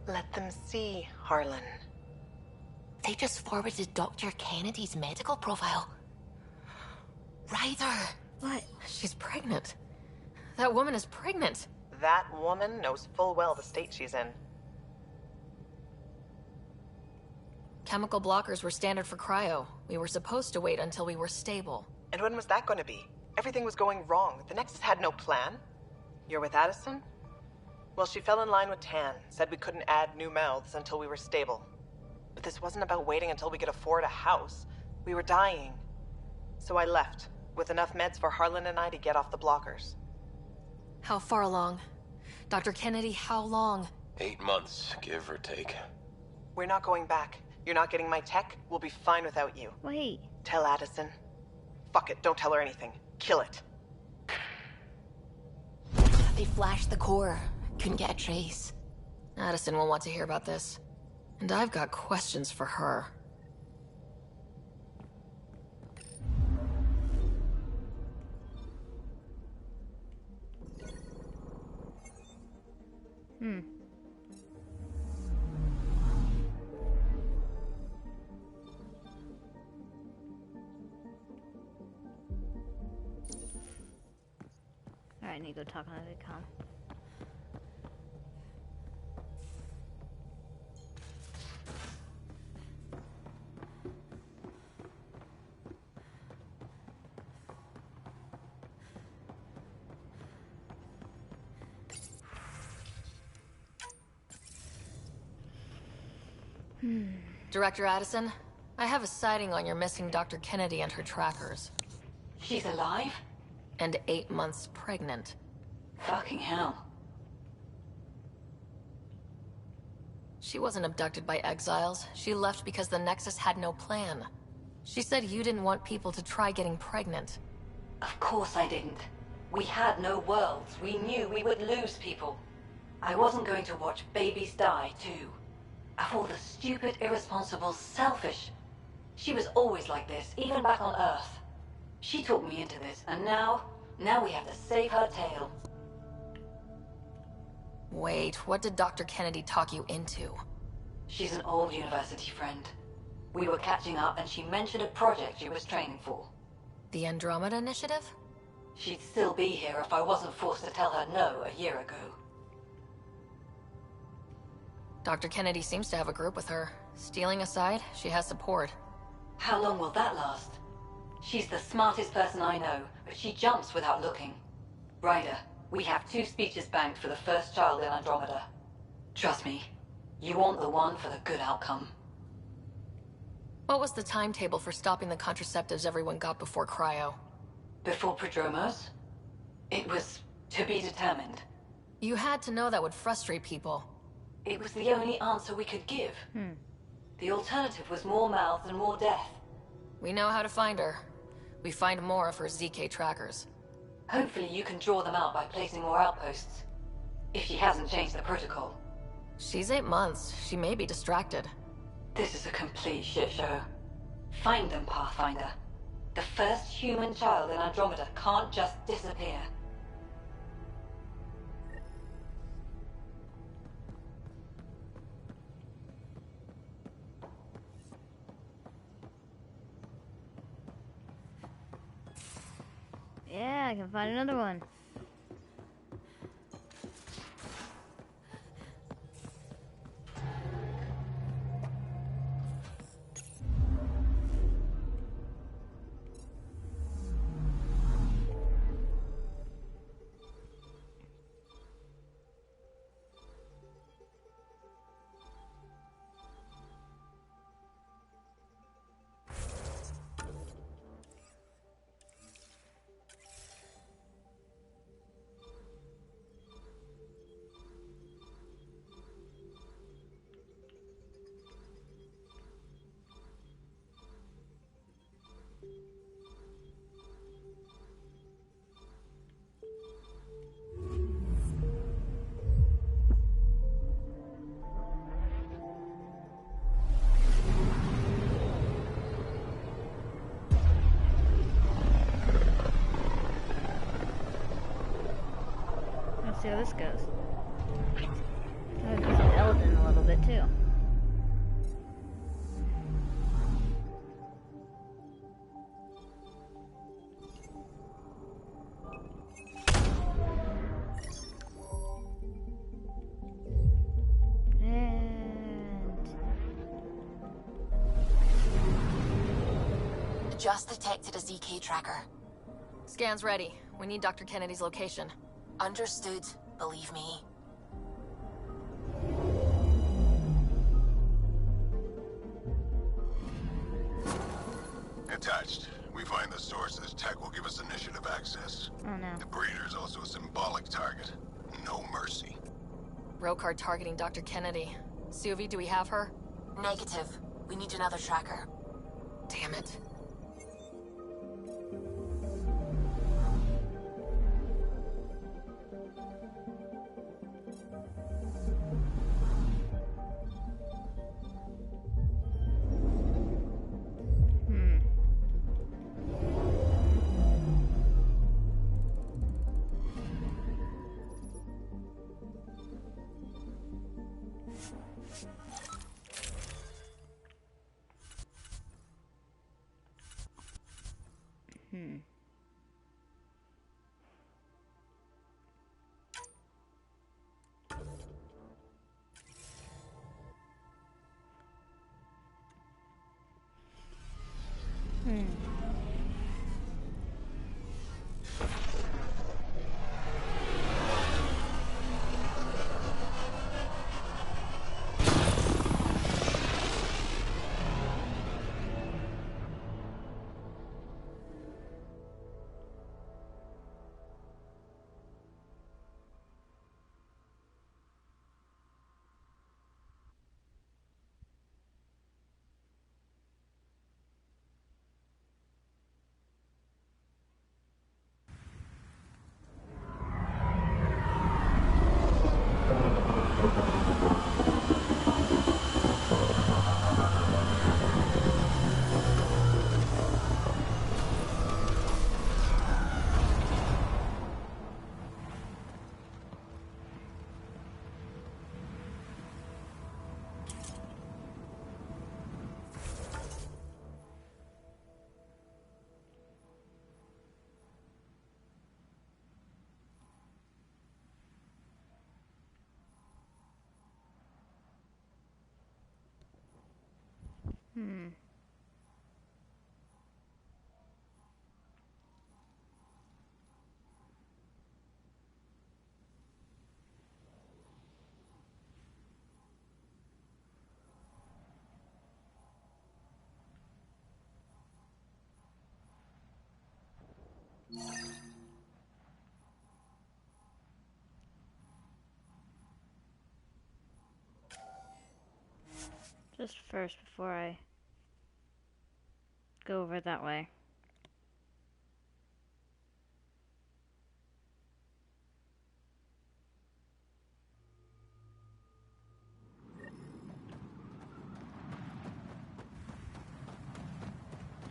Let them see, Harlan. They just forwarded Dr. Kennedy's medical profile. Ryder! What? She's pregnant. That woman is pregnant. That woman knows full well the state she's in. Chemical blockers were standard for cryo. We were supposed to wait until we were stable. And when was that going to be? Everything was going wrong. The Nexus had no plan. You're with Addison? Well, she fell in line with Tan, said we couldn't add new mouths until we were stable. But this wasn't about waiting until we could afford a house. We were dying. So I left, with enough meds for Harlan and I to get off the blockers. How far along? Dr. Kennedy, how long? 8 months, give or take. We're not going back. You're not getting my tech. We'll be fine without you. Wait. Tell Addison. Fuck it, don't tell her anything. Kill it. They flashed the core. Couldn't get a trace. Addison will want to hear about this. And I've got questions for her. Alright, I need to go talk on the com. Director Addison, I have a sighting on your missing Dr. Kennedy and her trackers. She's alive? And 8 months pregnant. Fucking hell. She wasn't abducted by exiles. She left because the Nexus had no plan. She said you didn't want people to try getting pregnant. Of course I didn't. We had no worlds. We knew we would lose people. I wasn't going to watch babies die, too. Of all the stupid, irresponsible, selfish... She was always like this, even back on Earth. She talked me into this, and now we have to save her tail. Wait, what did Dr. Kennedy talk you into? She's an old university friend. We were catching up, and she mentioned a project she was training for. The Andromeda Initiative? She'd still be here if I wasn't forced to tell her no a year ago. Dr. Kennedy seems to have a group with her. Stealing aside, she has support. How long will that last? She's the smartest person I know, but she jumps without looking. Ryder, we have 2 speeches banked for the first child in Andromeda. Trust me, you want the one for the good outcome. What was the timetable for stopping the contraceptives everyone got before cryo? Before Prodromos? It was to be determined. You had to know that would frustrate people. It was the only answer we could give. The alternative was more mouths and more death. We know how to find her. We find more of her ZK trackers. Hopefully you can draw them out by placing more outposts. If she hasn't changed the protocol. She's 8 months. She may be distracted. This is a complete shit show. Find them, Pathfinder. The first human child in Andromeda can't just disappear. Yeah, I can find another one. See how this goes. I'm using Elden a little bit too. Just detected a ZK tracker. Scan's ready. We need Dr. Kennedy's location. Understood, believe me. Attached. We find the sources. Tech will give us initiative access. Oh no. The breeder's also a symbolic target. No mercy. Rokar targeting Dr. Kennedy. Suvi, do we have her? Negative. We need another tracker. Damn it. Just first before I go over that way.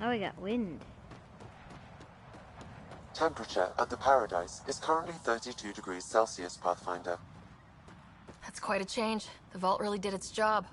Oh, we got wind. Temperature at the Paradise is currently 32 degrees Celsius, Pathfinder. That's quite a change. The vault really did its job.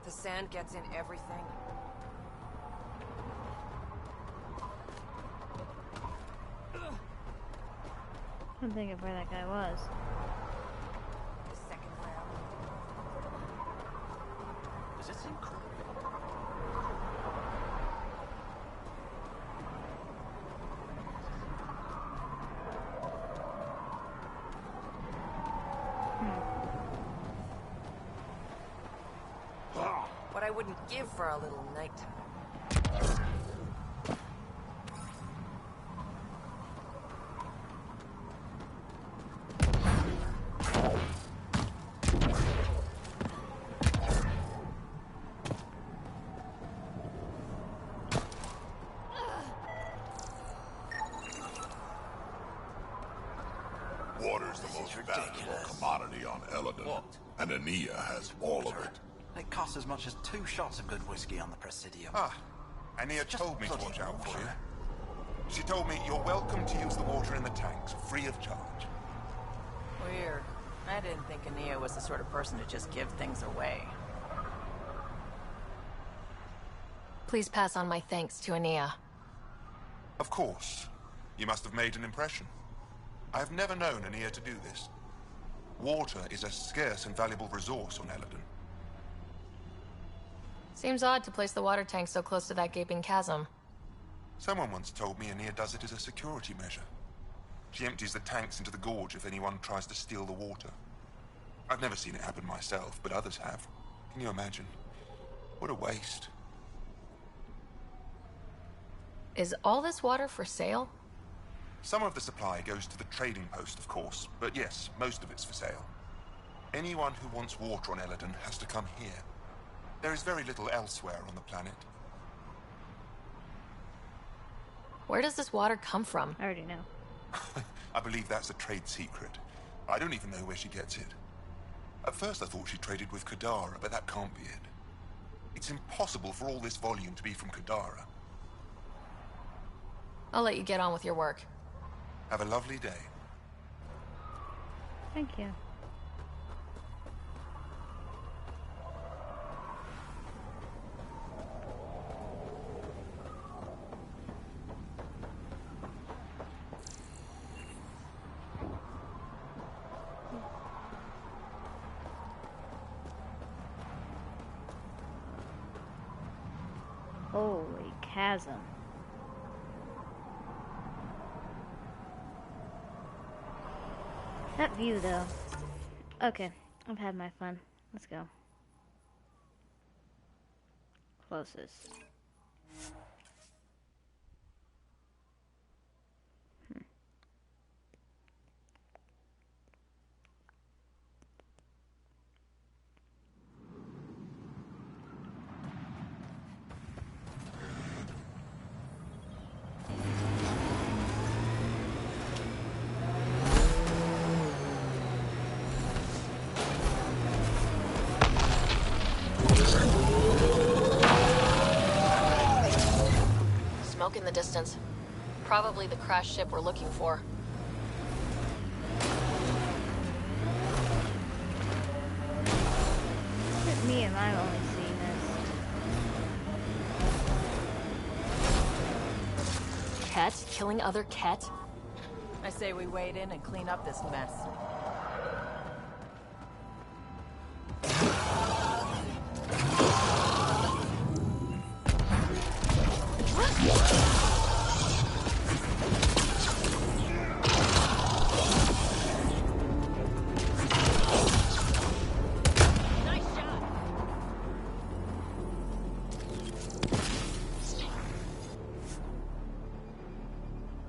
The sand gets in everything. I'm thinking of where that guy was. The second round. Is this incredible? What I wouldn't give for a little nighttime. Water's the most valuable commodity on Eladon, and Ania has all of it. It costs as much as 2 shots of good whiskey on the Presidium. Ah, Ania told me to watch out for you. She told me you're welcome to use the water in the tanks, free of charge. Weird. I didn't think Ania was the sort of person to just give things away. Please pass on my thanks to Ania. Of course. You must have made an impression. I have never known Ania to do this. Water is a scarce and valuable resource on Eladon. Seems odd to place the water tank so close to that gaping chasm. Someone once told me Ania does it as a security measure. She empties the tanks into the gorge if anyone tries to steal the water. I've never seen it happen myself, but others have. Can you imagine? What a waste. Is all this water for sale? Some of the supply goes to the trading post, of course, but yes, most of it's for sale. Anyone who wants water on Eladon has to come here. There is very little elsewhere on the planet. Where does this water come from? I already know. I believe that's a trade secret. I don't even know where she gets it. At first I thought she traded with Kadara, but that can't be it. It's impossible for all this volume to be from Kadara. I'll let you get on with your work. Have a lovely day. Thank you. Holy chasm. That view, though. Okay, I've had my fun. Let's go. Closest. smoke in the distance. Probably the crashed ship we're looking for. Look at me, am I only seeing this? Ket? Killing other Ket? I say we wade in and clean up this mess.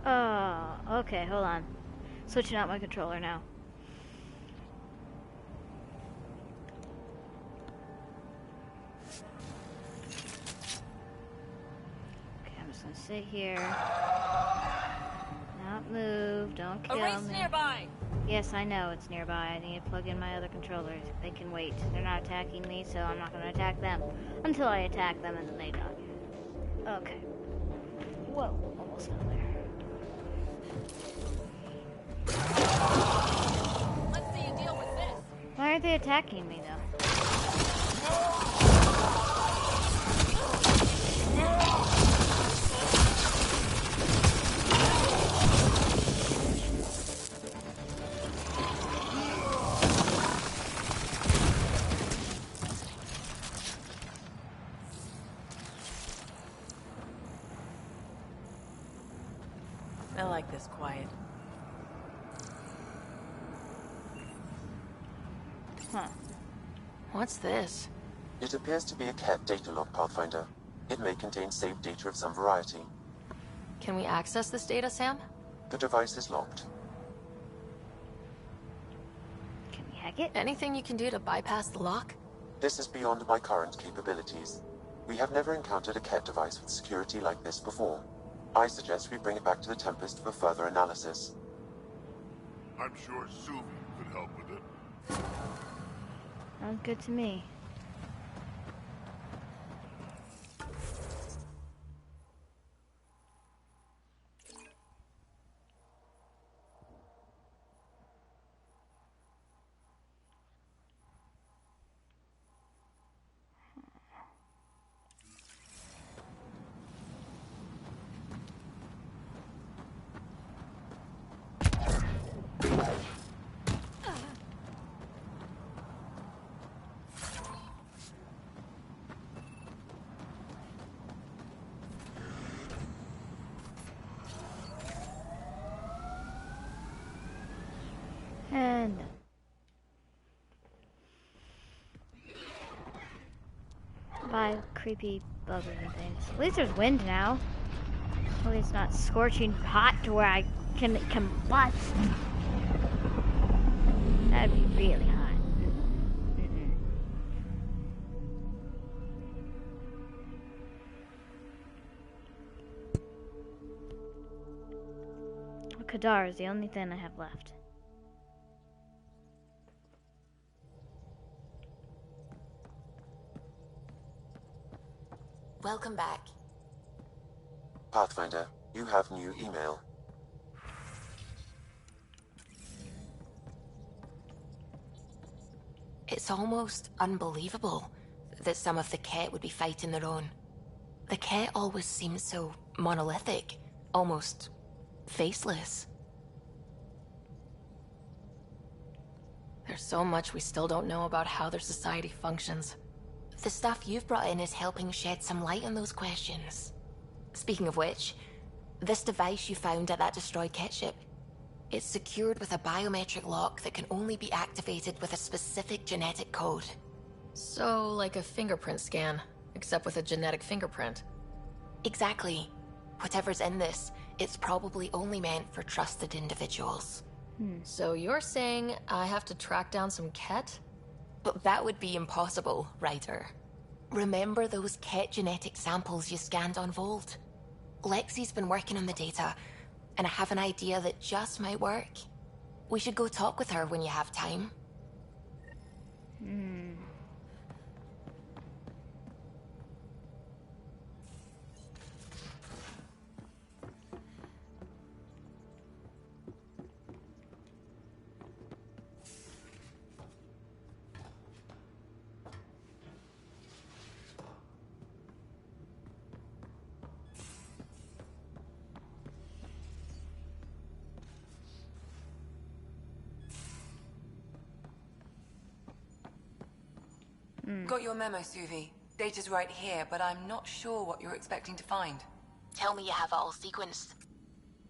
Oh, okay, hold on. Switching out my controller now. Okay, I'm just gonna sit here. Not move, don't kill A race me. nearby! Yes, I know it's nearby. I need to plug in my other controllers. They can wait. They're not attacking me, so I'm not gonna attack them until I attack them and then they die. Okay. Whoa, almost fell there. Let's see you deal with this. Why are they attacking me, though? I like this quiet. Huh. What's this? It appears to be a cat data log, Pathfinder. It may contain saved data of some variety. Can we access this data, Sam? The device is locked. Can we hack it? Anything you can do to bypass the lock? This is beyond my current capabilities. We have never encountered a cat device with security like this before. I suggest we bring it back to the Tempest for further analysis. I'm sure Suvi could help with it. Sounds good to me. And bye, creepy bugs and things. At least there's wind now. At least it's not scorching hot to where I can combust. That'd be really hot. Kadar is the only thing I have left. Welcome back. Pathfinder, you have new email. It's almost unbelievable that some of the Ket would be fighting their own. The Ket always seemed so monolithic, almost faceless. There's so much we still don't know about how their society functions. The stuff you've brought in is helping shed some light on those questions. Speaking of which, this device you found at that destroyed Ket ship, it's secured with a biometric lock that can only be activated with a specific genetic code. So, like a fingerprint scan, except with a genetic fingerprint. Exactly. Whatever's in this, it's probably only meant for trusted individuals. So you're saying I have to track down some Ket? But that would be impossible, Ryder. Remember those Ket genetic samples you scanned on Vold? Lexi's been working on the data, and I have an idea that just might work. We should go talk with her when you have time. Got your memo, Suvi. Data's right here, but I'm not sure what you're expecting to find. Tell me you have it all sequenced.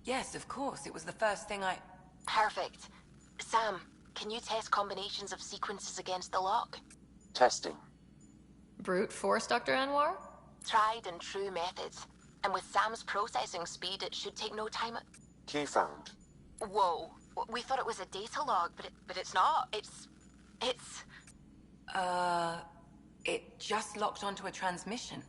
Yes, of course. It was the first thing I... Perfect. Sam, can you test combinations of sequences against the lock? Testing. Brute force, Dr. Anwar? Tried and true methods. And with Sam's processing speed, it should take no time. Key found. Whoa. We thought it was a data log, but it's not. It's... It just locked onto a transmission.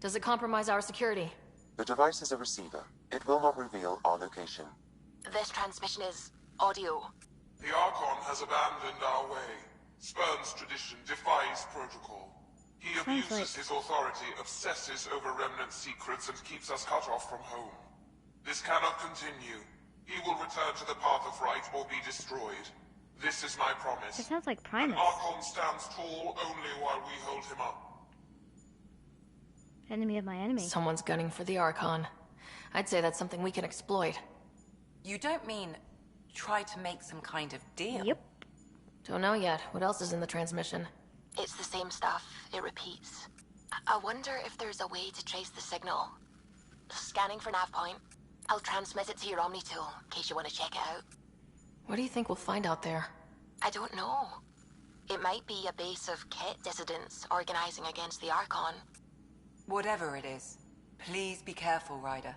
Does it compromise our security? The device is a receiver. It will not reveal our location. This transmission is audio. The Archon has abandoned our way, spurns tradition, defies protocol. He abuses his authority, obsesses over remnant secrets, and keeps us cut off from home. This cannot continue. He will return to the path of right or be destroyed. This is my promise. It sounds like Primus. An Archon stands tall only while we hold him up. Enemy of my enemy. Someone's gunning for the Archon. I'd say that's something we can exploit. You don't mean try to make some kind of deal? Yep. Don't know yet. What else is in the transmission? It's the same stuff. It repeats. I wonder if there's a way to trace the signal. Scanning for nav point. I'll transmit it to your Omni tool, in case you want to check it out. What do you think we'll find out there? I don't know. It might be a base of Ket dissidents organizing against the Archon. Whatever it is, please be careful, Ryder.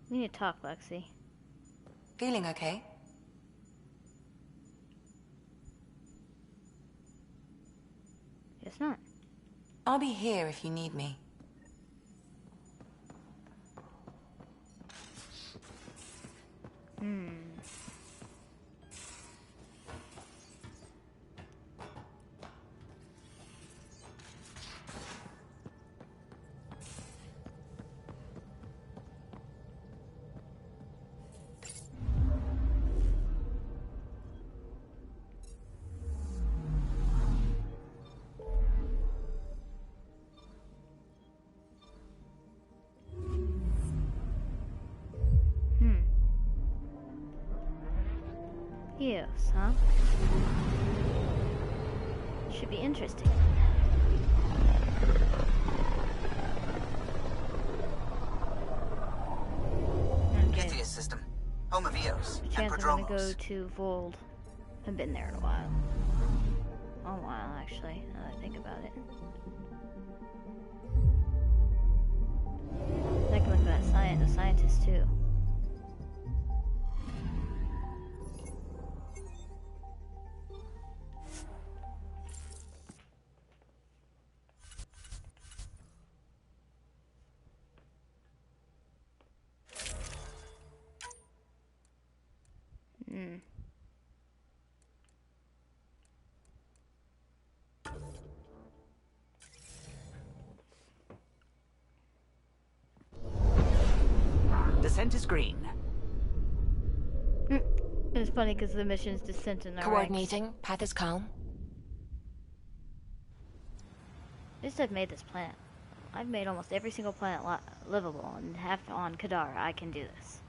We need to talk, Lexi. Feeling okay? Guess not. I'll be here if you need me. Yes, huh? Should be interesting. Okay. Pythia system. Home of Eos. The chance I'm gonna go to Vold. I've been there in a while. A while, actually, now that I think about it. I can look at that the scientist too. Descent is green. It's funny because the mission's descent in our Coordinating. ranks. Path is calm. At least I've made this planet. I've made almost every single planet livable, and half on Kadara. I can do this.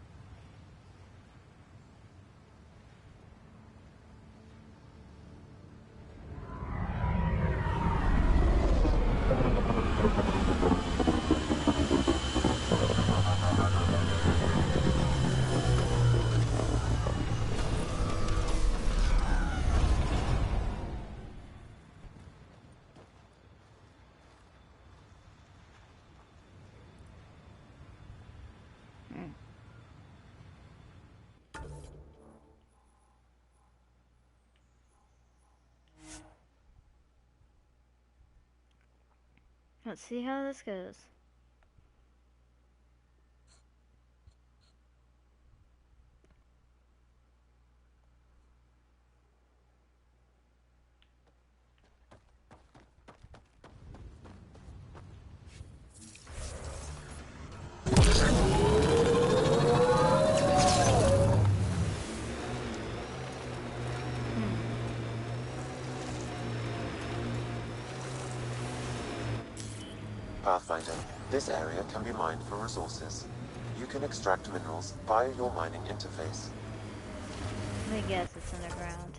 Let's see how this goes. Pathfinder, this area can be mined for resources. You can extract minerals via your mining interface. Let me guess, it's underground.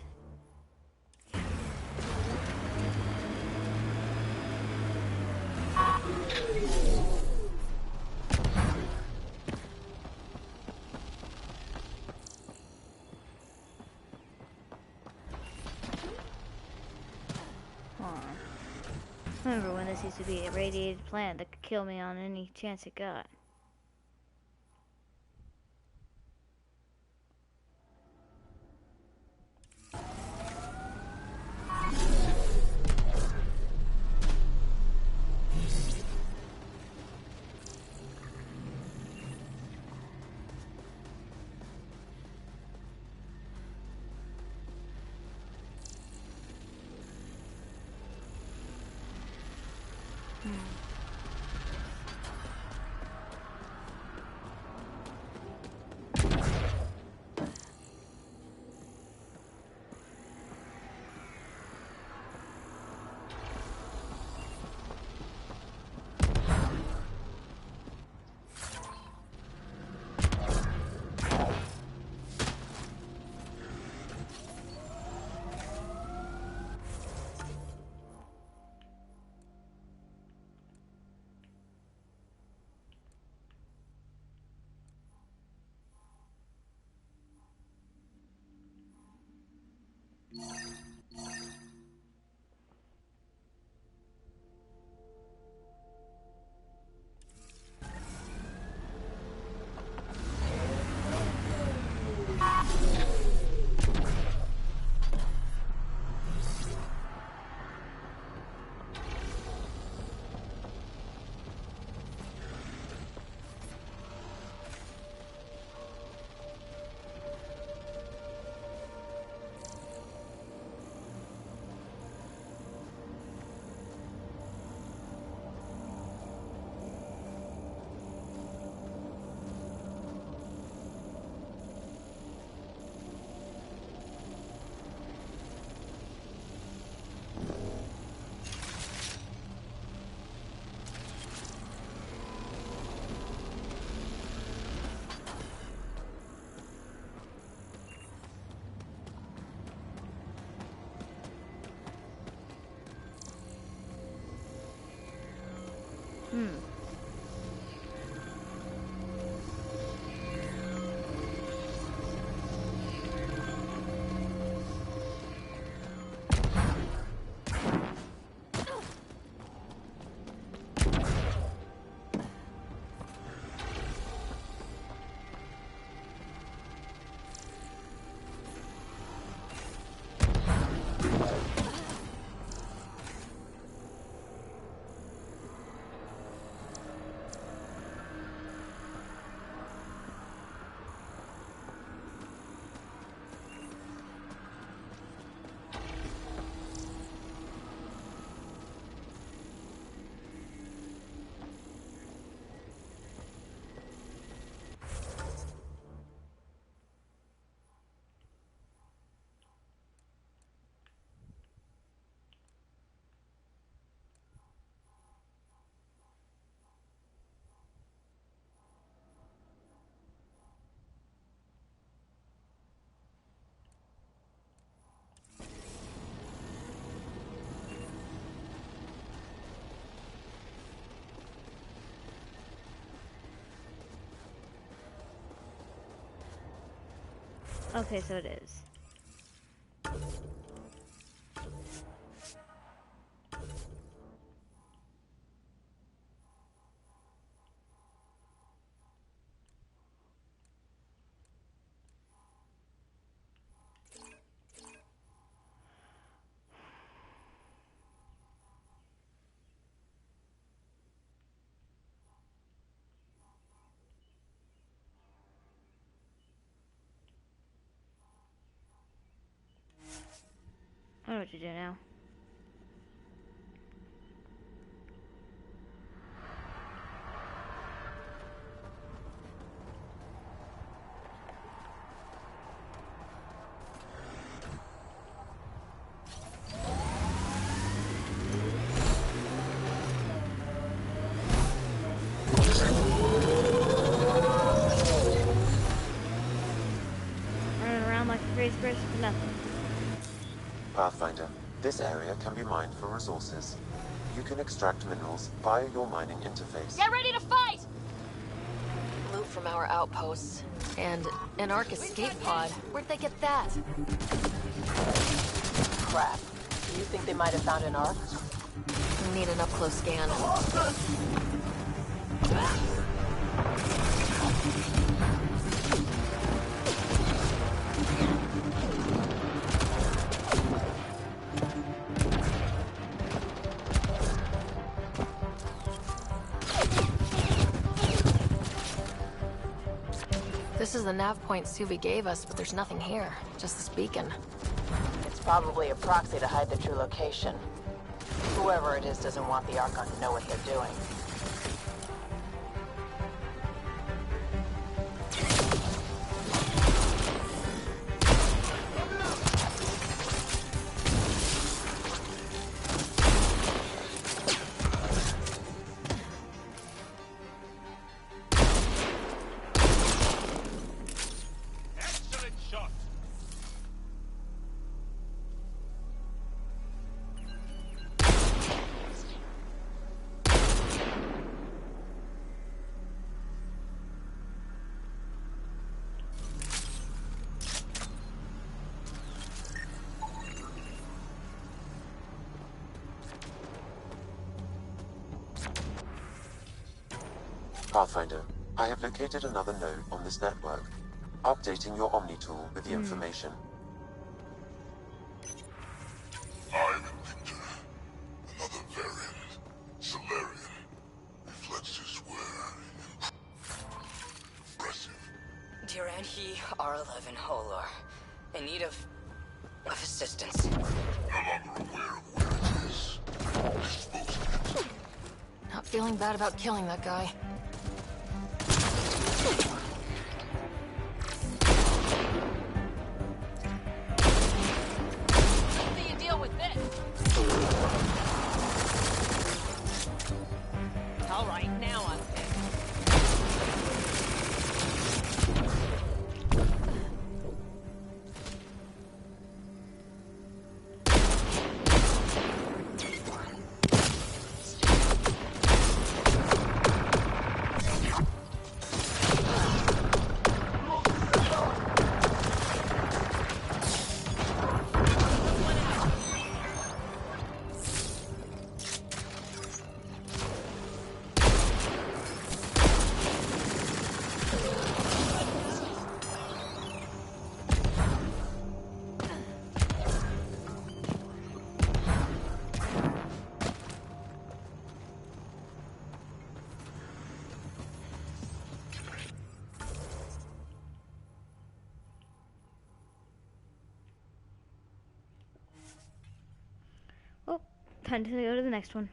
Remember when this used to be a radiated plant that could kill me on any chance it got. Okay, so it is. I know what to do now. trade spares for nothing. Pathfinder, this area can be mined for resources. You can extract minerals via your mining interface. Get ready to fight! Loot from our outposts. And an Ark escape pod. Where'd they get that? Crap. Do you think they might have found an Ark? We need an up-close scan. This is the nav point Suvi gave us, but there's nothing here. Just this beacon. It's probably a proxy to hide the true location. Whoever it is doesn't want the Archon to know what they're doing. Pathfinder, I have located another node on this network. Updating your Omni tool with the information. I'm in Victor. Another variant. Solarian. Reflexes were impressive. Diranhi R11 Holor. In need of assistance. No longer aware of where it is. Disposing it. Not feeling bad about killing that guy. Oh, time to go to the next one.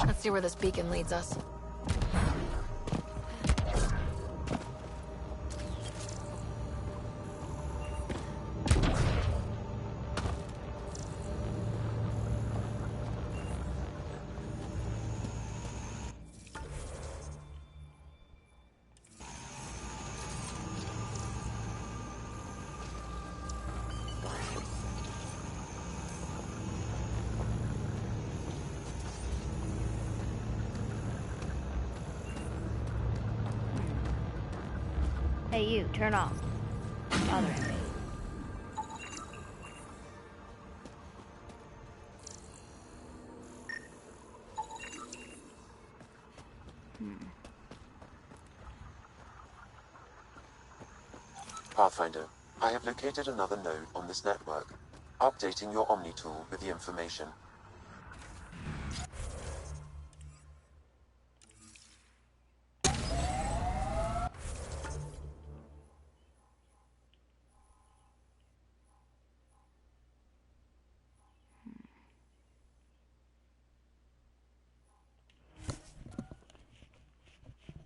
Let's see where this beacon leads us. Hey, you, turn off. Bothering me. Pathfinder, I have located another node on this network. Updating your Omni tool with the information.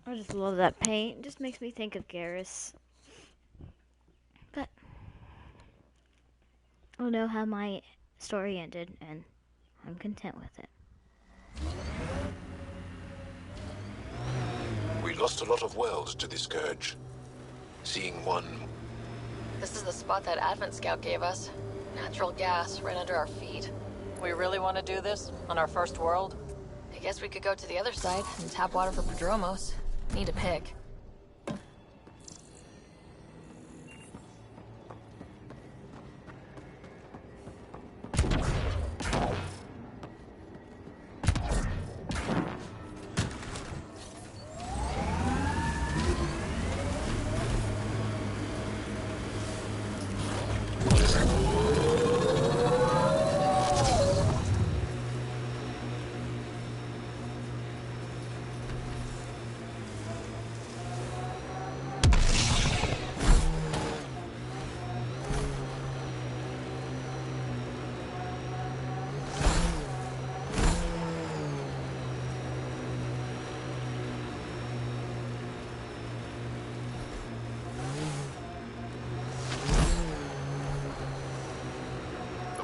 I just love that paint. It just makes me think of Garrus. But I know how my story ended, and I'm content with it. We lost a lot of worlds to the Scourge. Seeing one... This is the spot that Advent Scout gave us. Natural gas right under our feet. We really want to do this? On our first world? I guess we could go to the other side and tap water for Prodromos. Need a pick.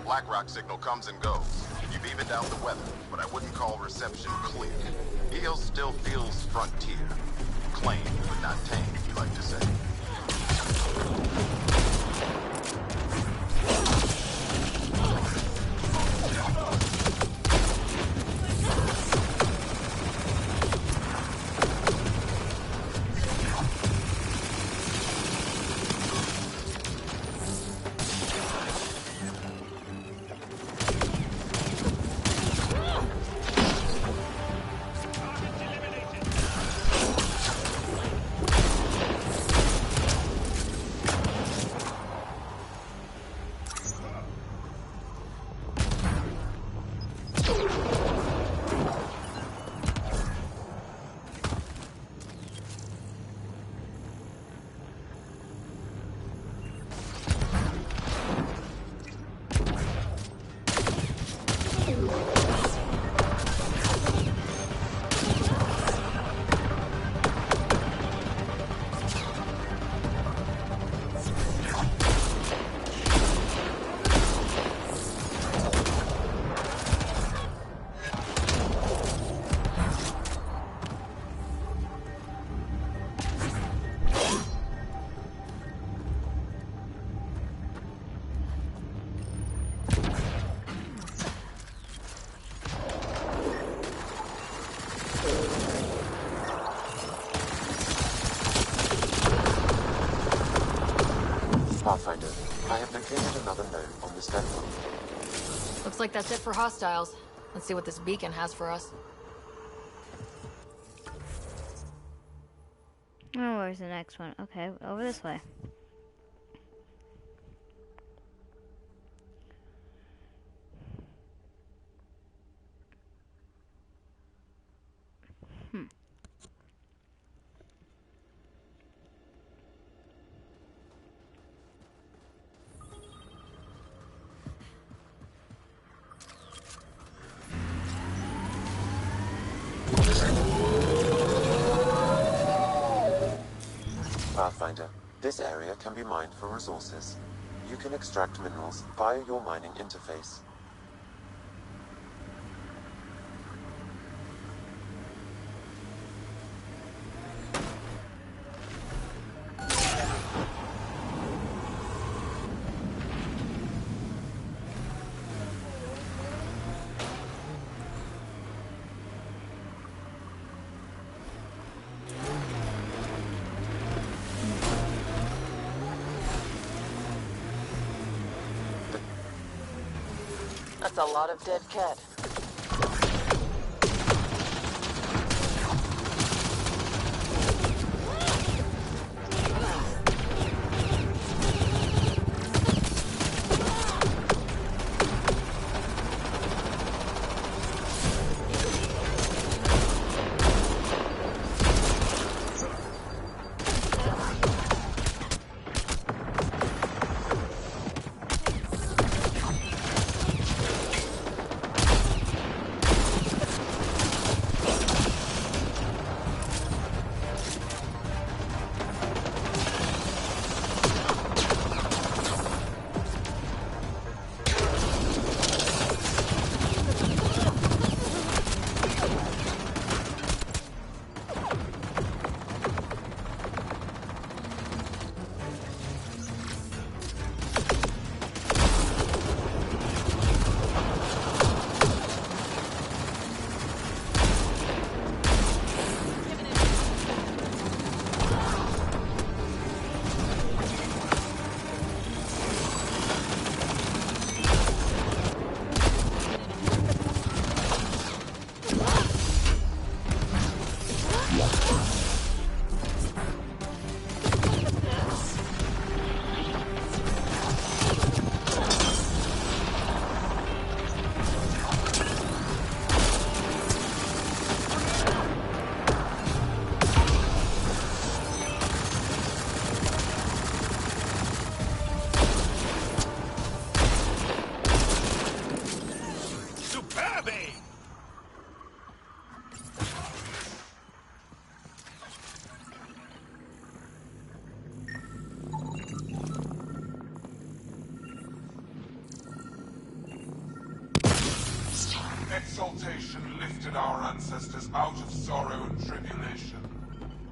BlackRock signal comes and goes. You've evened out the weather, but I wouldn't call reception clear. EOS still feels frontier. Claimed, but not tamed, you like to say. Pathfinder, I have located another node on this network. Looks like that's it for hostiles. Let's see what this beacon has for us. Oh, where's the next one? Okay, over this way. Pathfinder, this area can be mined for resources. You can extract minerals via your mining interface. That's a lot of dead cat. Exaltation lifted our ancestors out of sorrow and tribulation.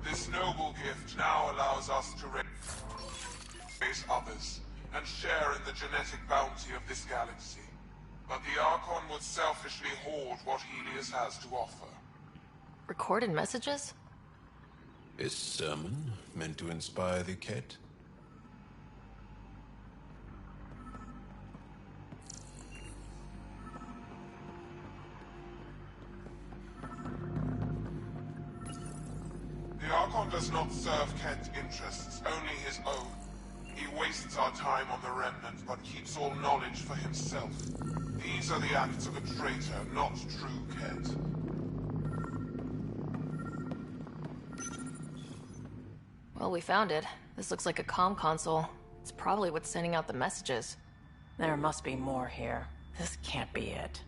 This noble gift now allows us to raise others and share in the genetic bounty of this galaxy. But the Archon would selfishly hoard what Helios has to offer. Recorded messages? A sermon meant to inspire the cat? The Archon does not serve Kent's interests, only his own. He wastes our time on the Remnant, but keeps all knowledge for himself. These are the acts of a traitor, not true Kent. Well, we found it. This looks like a comm console. It's probably what's sending out the messages. There must be more here. This can't be it.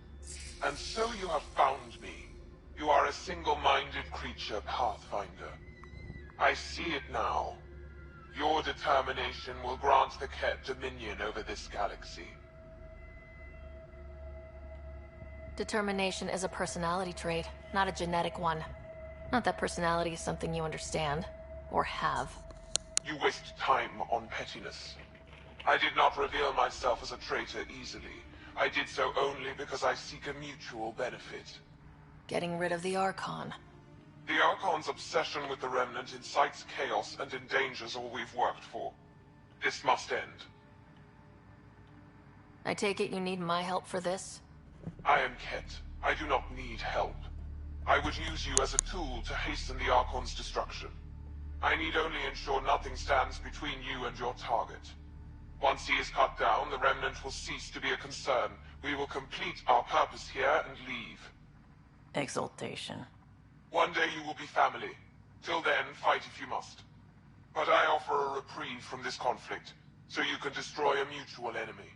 And so you have found me. You are a single-minded creature, Pathfinder. I see it now. Your determination will grant the Ket dominion over this galaxy. Determination is a personality trait, not a genetic one. Not that personality is something you understand. Or have. You waste time on pettiness. I did not reveal myself as a traitor easily. I did so only because I seek a mutual benefit. Getting rid of the Archon. The Archon's obsession with the Remnant incites chaos and endangers all we've worked for. This must end. I take it you need my help for this? I am Ket. I do not need help. I would use you as a tool to hasten the Archon's destruction. I need only ensure nothing stands between you and your target. Once he is cut down, the Remnant will cease to be a concern. We will complete our purpose here and leave. Exaltation. One day you will be family. Till then, fight if you must. But I offer a reprieve from this conflict, so you can destroy a mutual enemy.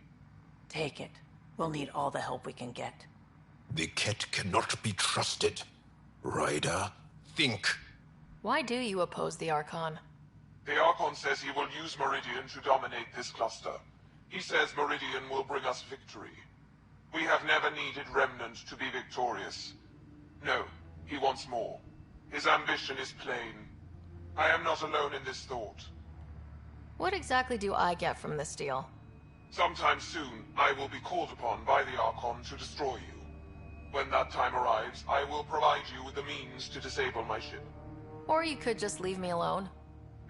Take it. We'll need all the help we can get. The cat cannot be trusted. Ryder, think. Why do you oppose the Archon? The Archon says he will use Meridian to dominate this cluster. He says Meridian will bring us victory. We have never needed Remnant to be victorious. No, he wants more. His ambition is plain. I am not alone in this thought. What exactly do I get from this deal? Sometime soon, I will be called upon by the Archon to destroy you. When that time arrives, I will provide you with the means to disable my ship. Or you could just leave me alone.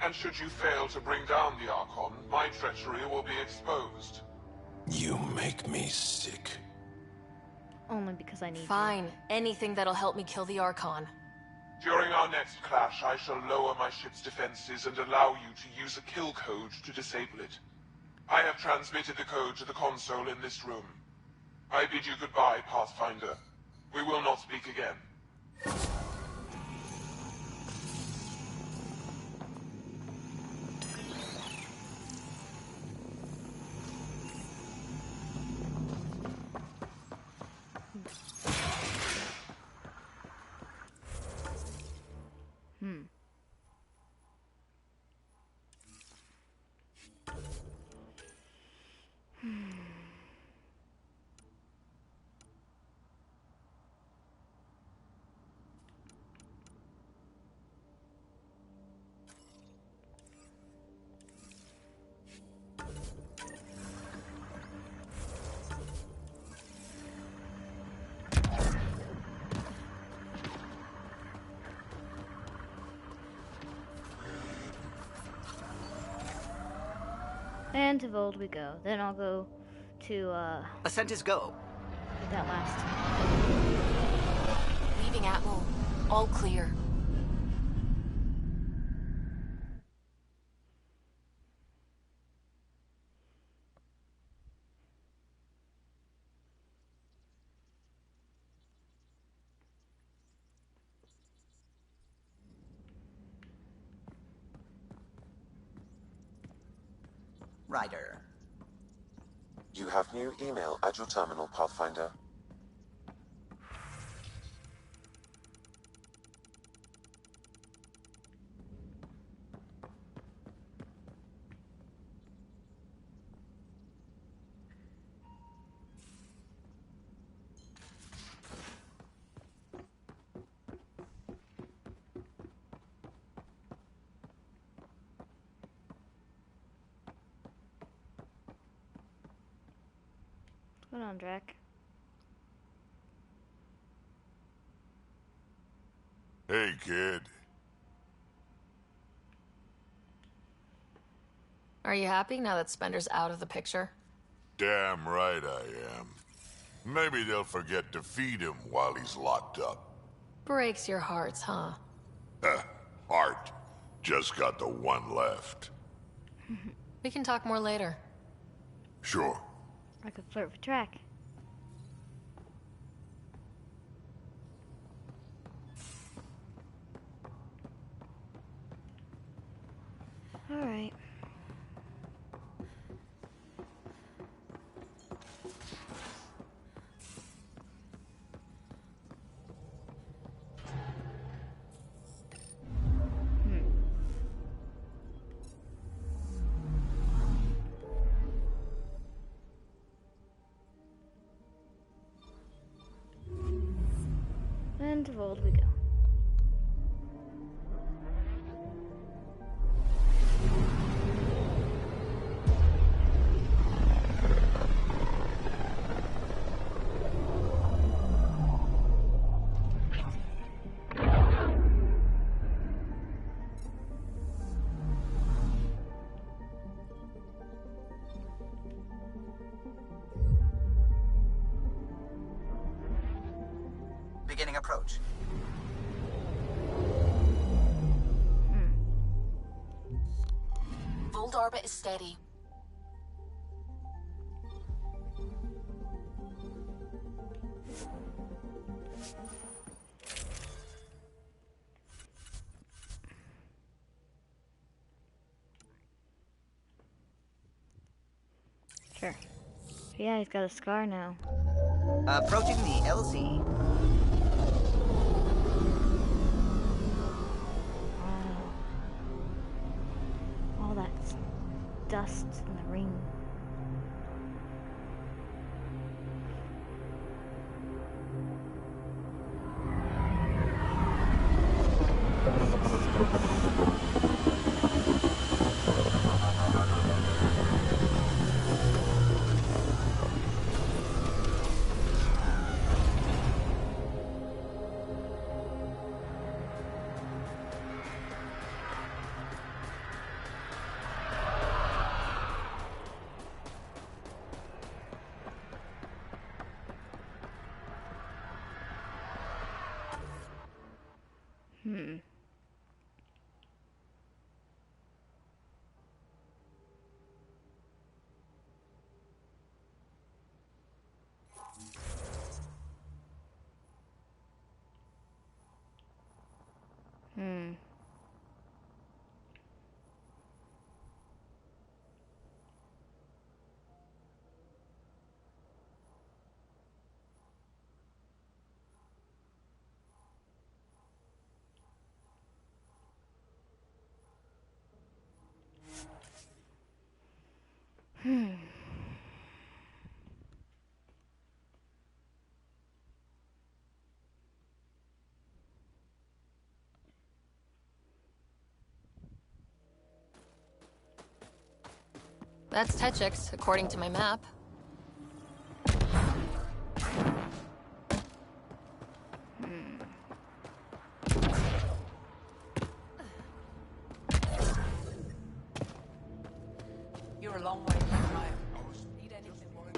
And should you fail to bring down the Archon, my treachery will be exposed. You make me sick. Only because I need Fine. Anything that'll help me kill the Archon. During our next clash, I shall lower my ship's defenses and allow you to use a kill code to disable it. I have transmitted the code to the console in this room. I bid you goodbye, Pathfinder. We will not speak again. And to Vold we go. Then I'll go to, Ascent is go. that last. Leaving Atmo. All clear. Ryder. You have new email at your terminal, Pathfinder. What's going on, Drac? Hey, kid. Are you happy now that Spender's out of the picture? Damn right I am. Maybe they'll forget to feed him while he's locked up. Breaks your hearts, huh? Heart. Just got the one left. We can talk more later. Sure. I could flirt with Drac. Alright. And to Vold we go. Beginning approach. Vold orbit is steady. Sure. Yeah, he's got a scar now. Approaching the LZ. Wow. All that dust in the ring. Hmm. Hmm. Hmm. That's Techix, according to my map. You're a long way from mine. Need anything more?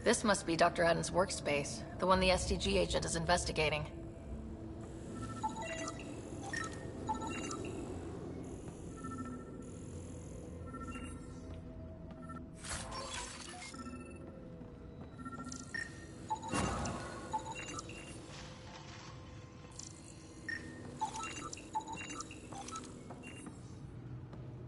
This must be Dr. Adden's workspace, the one the SDG agent is investigating.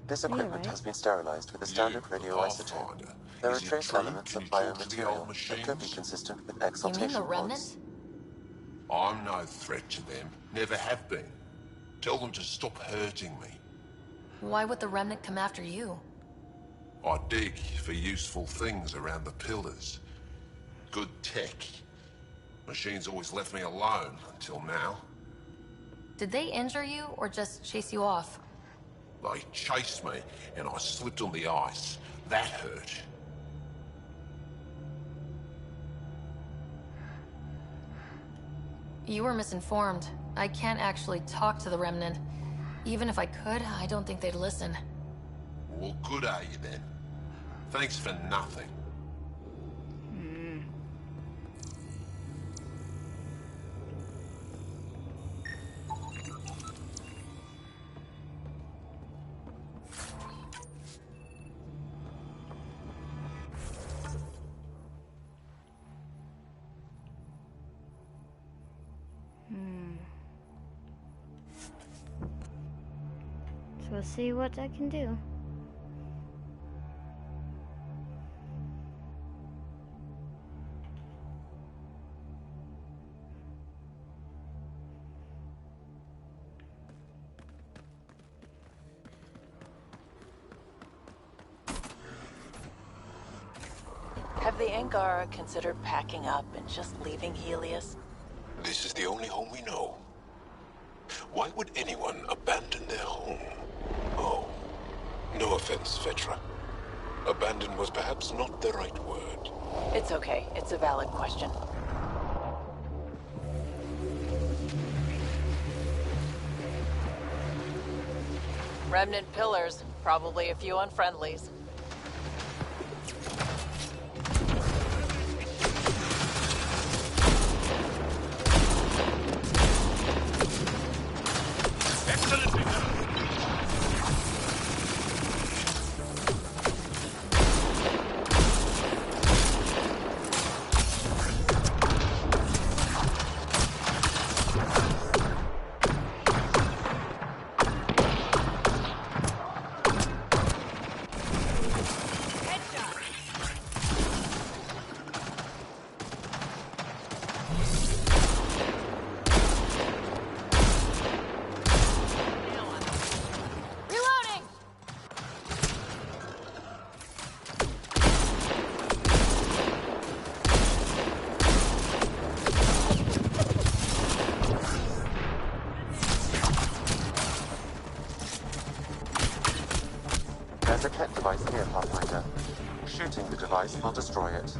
This equipment has been sterilized with a standard radioisotope. There are trace elements of biomaterial that could be consistent with exaltation pods. I'm no threat to them. Never have been. Tell them to stop hurting me. Why would the Remnant come after you? I dig for useful things around the pillars. Good tech. Machines always left me alone until now. Did they injure you, or just chase you off? They chased me, and I slipped on the ice. That hurt. You were misinformed. I can't actually talk to the Remnant. Even if I could, I don't think they'd listen. Well, good are you then? Thanks for nothing. So we'll see what I can do. Have the Angara considered packing up and just leaving Helios? This is the only home we know. Why would anyone abandon their home? Oh, no offense, Vetra. Abandon was perhaps not the right word. It's okay. It's a valid question. Remnant pillars, probably a few unfriendlies. There's a tech device here, Pathfinder. Shooting the device will destroy it.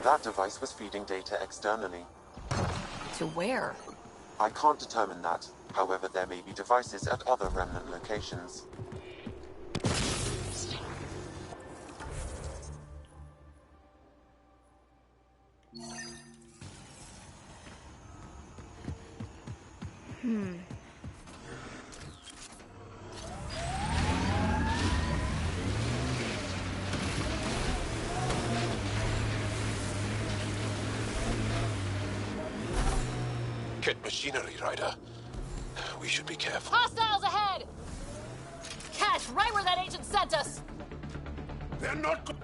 That device was feeding data externally. To where? I can't determine that. However, there may be devices at other remnant locations. Get machinery, Ryder. We should be careful. Hostiles ahead! Catch, right where that agent sent us! They're not good.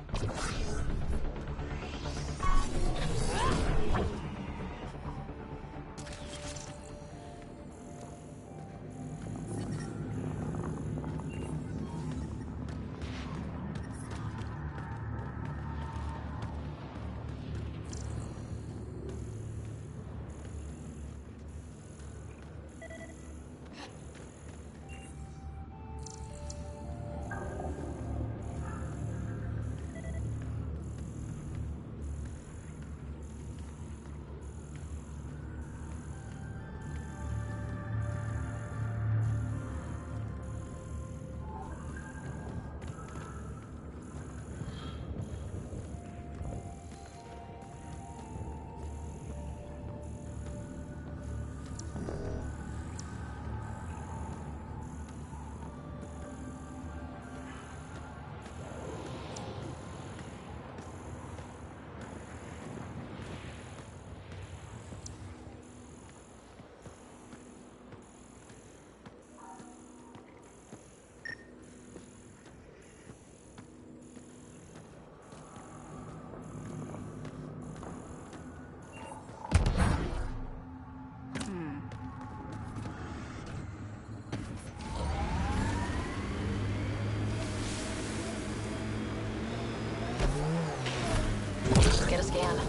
Get a scan.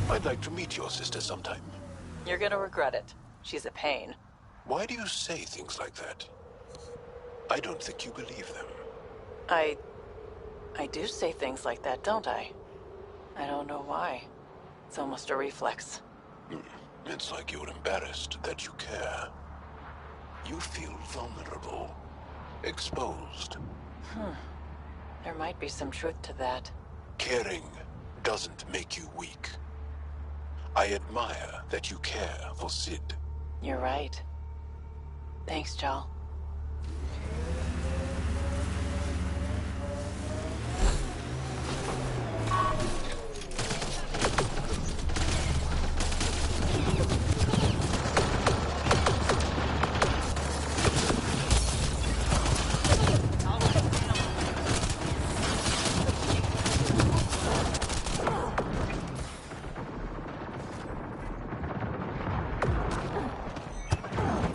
I'd like to meet your sister sometime. You're gonna regret it. She's a pain. Why do you say things like that? I don't think you believe them. I do say things like that, don't I? I don't know why. It's almost a reflex. It's like you're embarrassed that you care. You feel vulnerable, exposed. There might be some truth to that. Caring doesn't make you weak. I admire that you care for Sid. You're right. Thanks, Joel.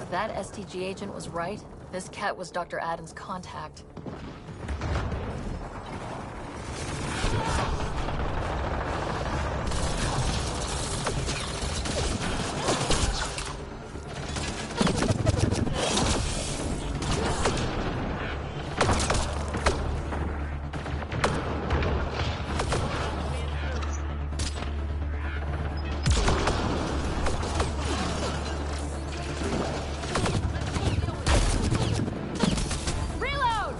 If that STG agent was right, this cat was Dr. Adams' contact. Reload!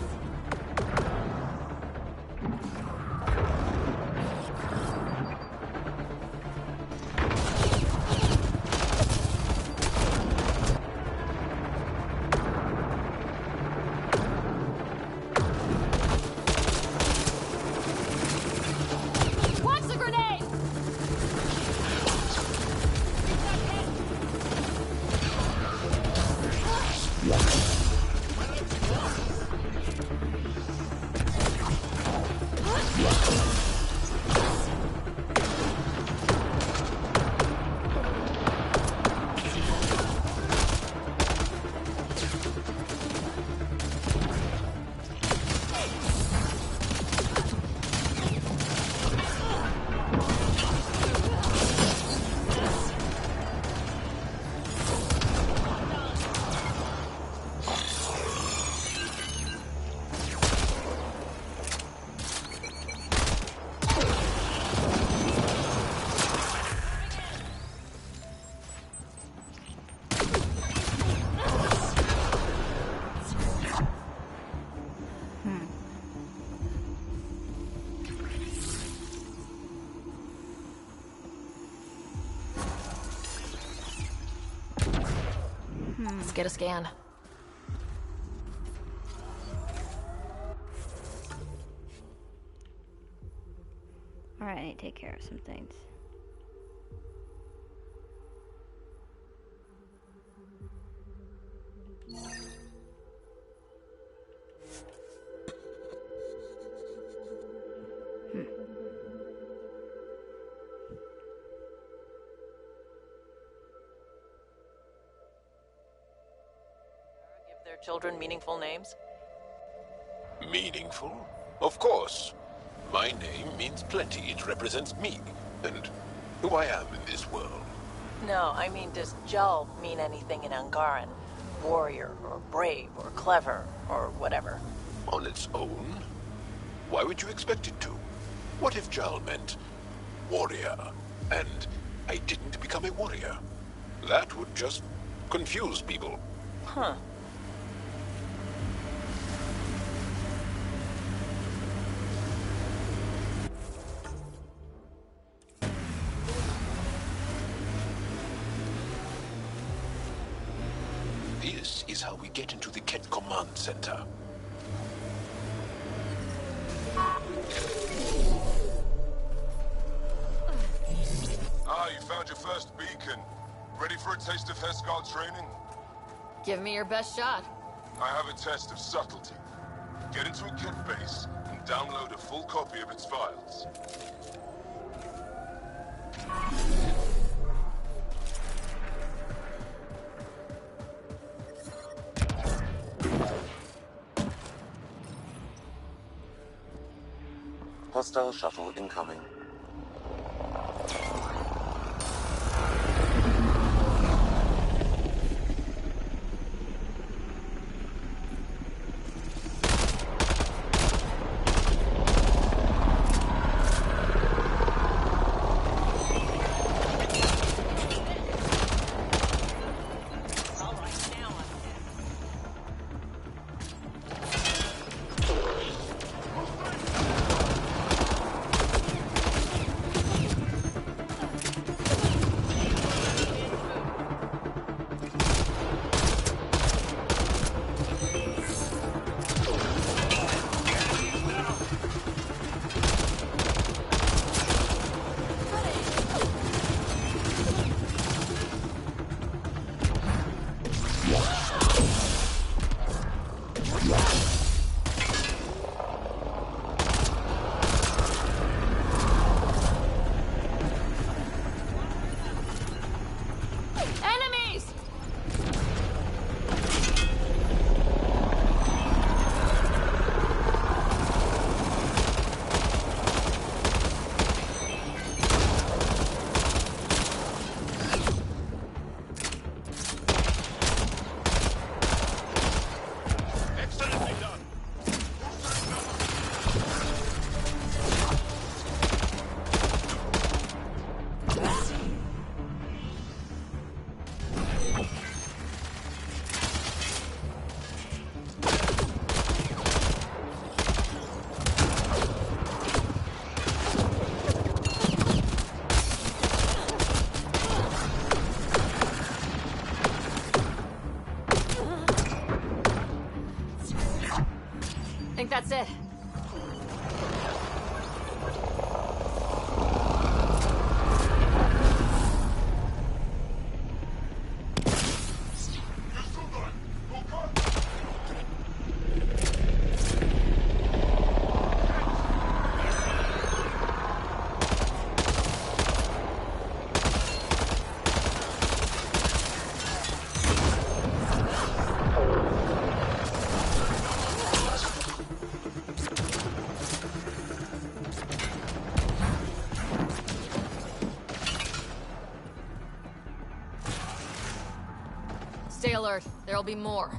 Let's get a scan. Alright, I need to take care of some things. Give their children meaningful names? Meaningful? Of course. My name means plenty. It represents me, and who I am in this world. No, I mean, does Jal mean anything in Angaran? Warrior, or brave, or clever, or whatever? On its own? Why would you expect it to? What if Jal meant warrior, and I didn't become a warrior? That would just confuse people. Huh. This is how we get into the Ket Command Center. Ah, you found your first beacon. Ready for a taste of Hesgard training? Give me your best shot. I have a test of subtlety. Get into a Ket base and download a full copy of its files. Hostile shuttle incoming. Think that's it. Stay alert. There'll be more.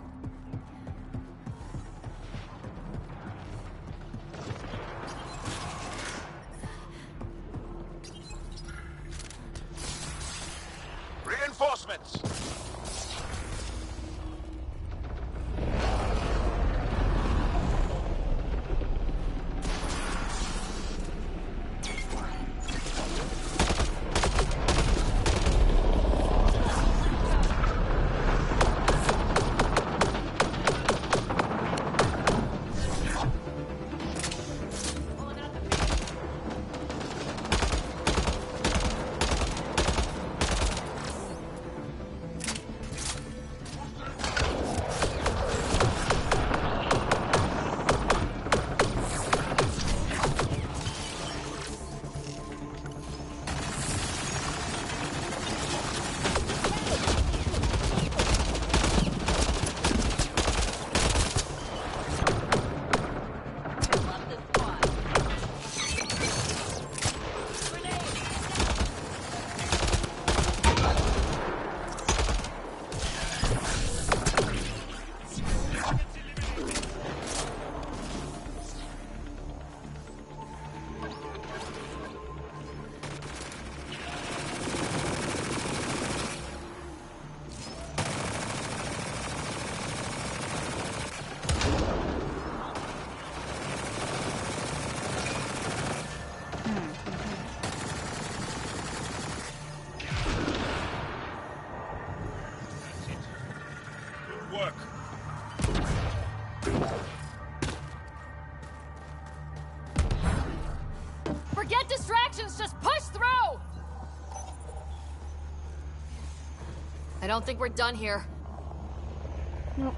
Reinforcements! work. Forget distractions, just push through! I don't think we're done here. Nope.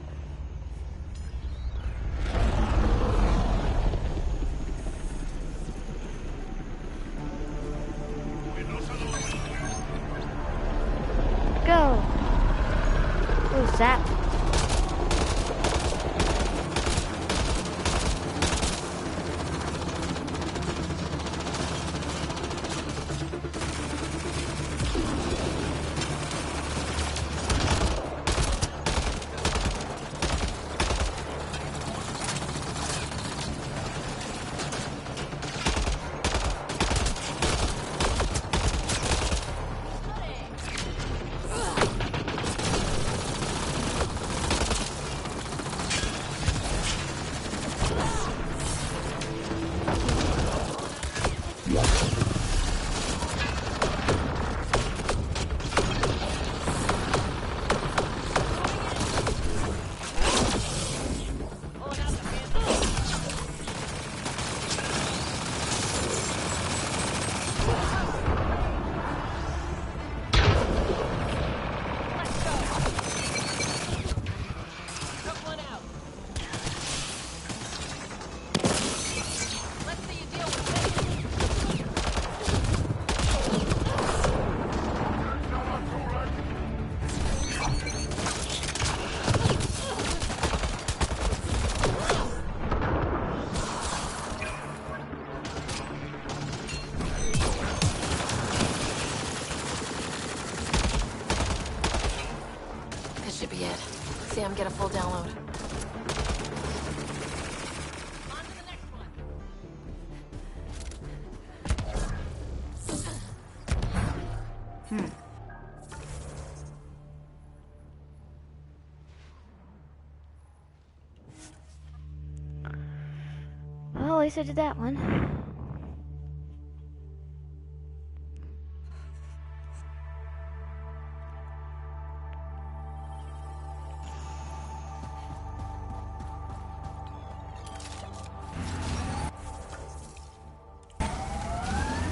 Go! Who's that? Sam, get a full download. Well, at least I did that one.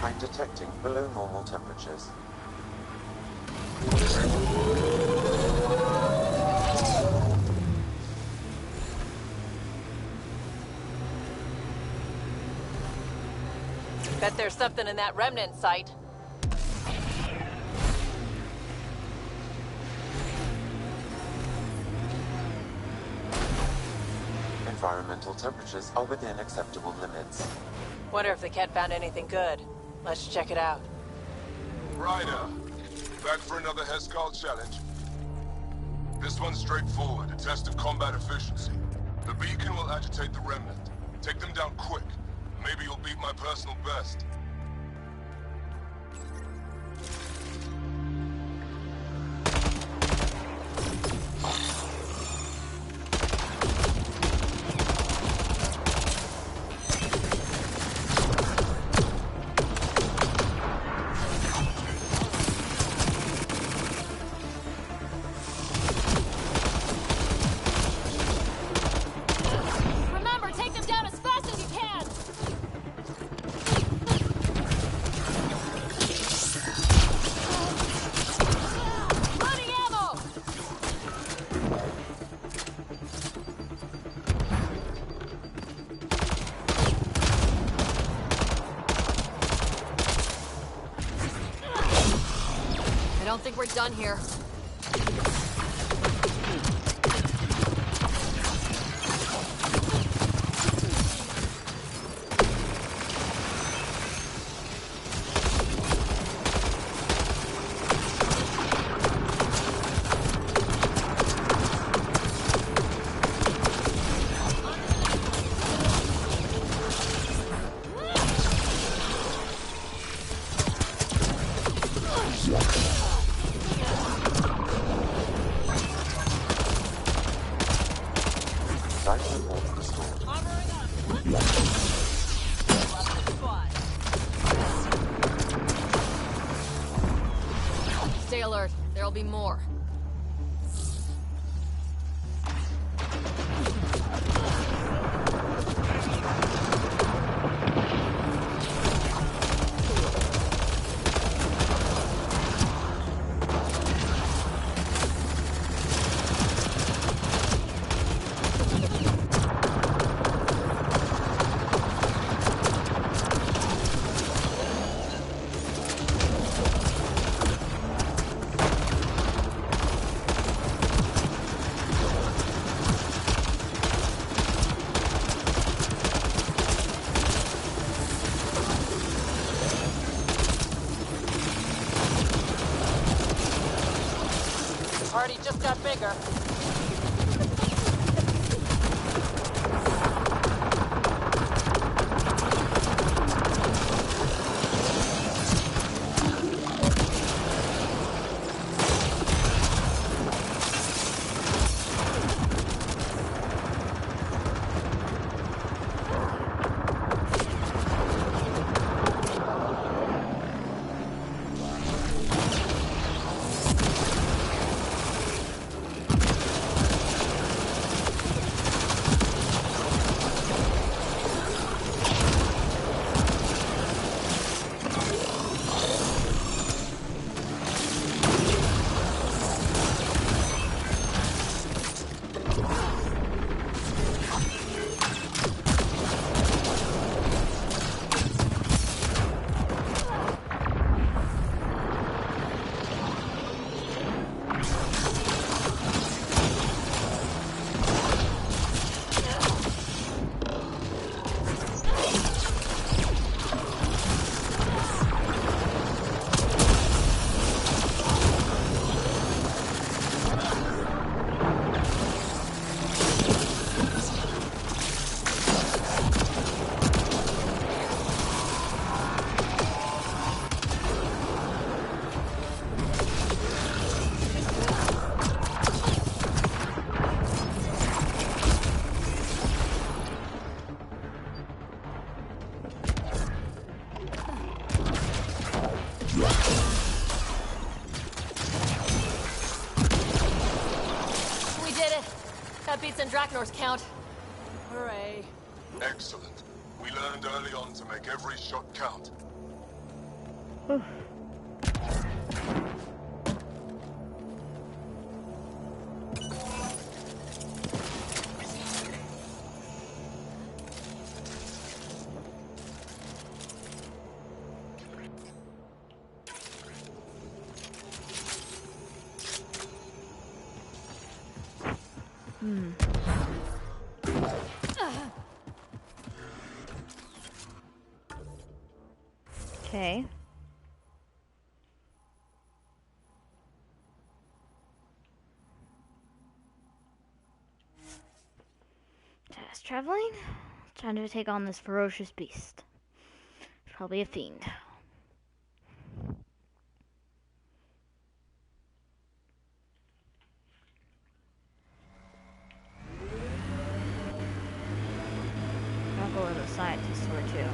I'm detecting below normal temperatures. Bet there's something in that remnant site. Environmental temperatures are within acceptable limits. Wonder if the cat found anything good. Let's check it out. Ryder, back for another Heskal challenge. This one's straightforward, a test of combat efficiency. The beacon will agitate the remnant. Take them down quick. Maybe you'll beat my personal best. Remember, take them down as fast as you can! Running ammo! I don't think we're done here. Stay alert. There'll be more. Party just got bigger. That beats Andrachnor's count. Hooray. Excellent. We learned early on to make every shot count. Okay. Fast traveling? Trying to take on this ferocious beast. Probably a fiend. I'll go where the scientists were too.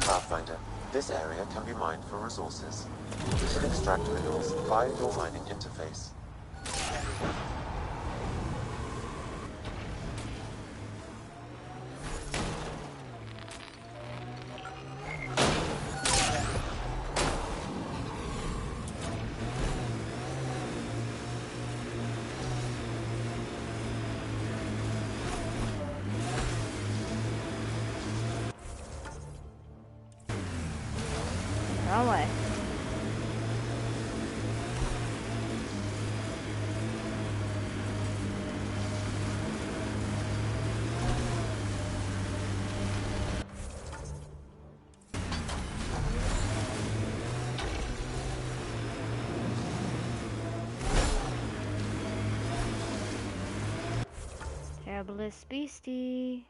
Pathfinder, this area can be mined for resources. You can extract minerals via your mining interface. Wrong way. Terriblest beastie.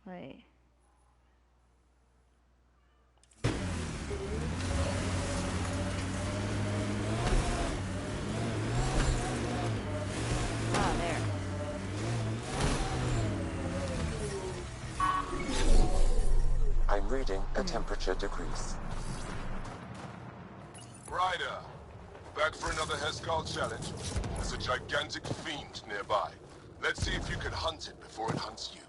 Wait. Ah, there. I'm reading a temperature decrease. Ryder, back for another Heskal challenge? There's a gigantic fiend nearby. Let's see if you can hunt it before it hunts you.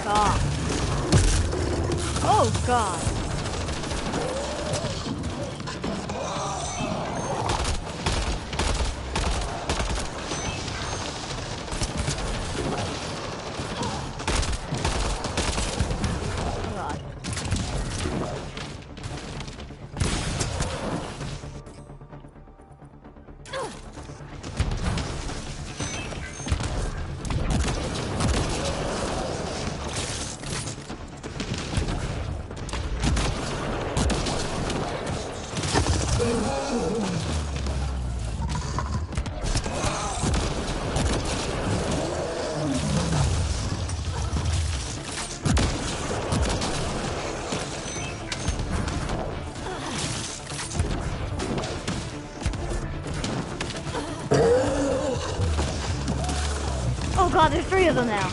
God. Oh God. Oh god, there's 3 of them now.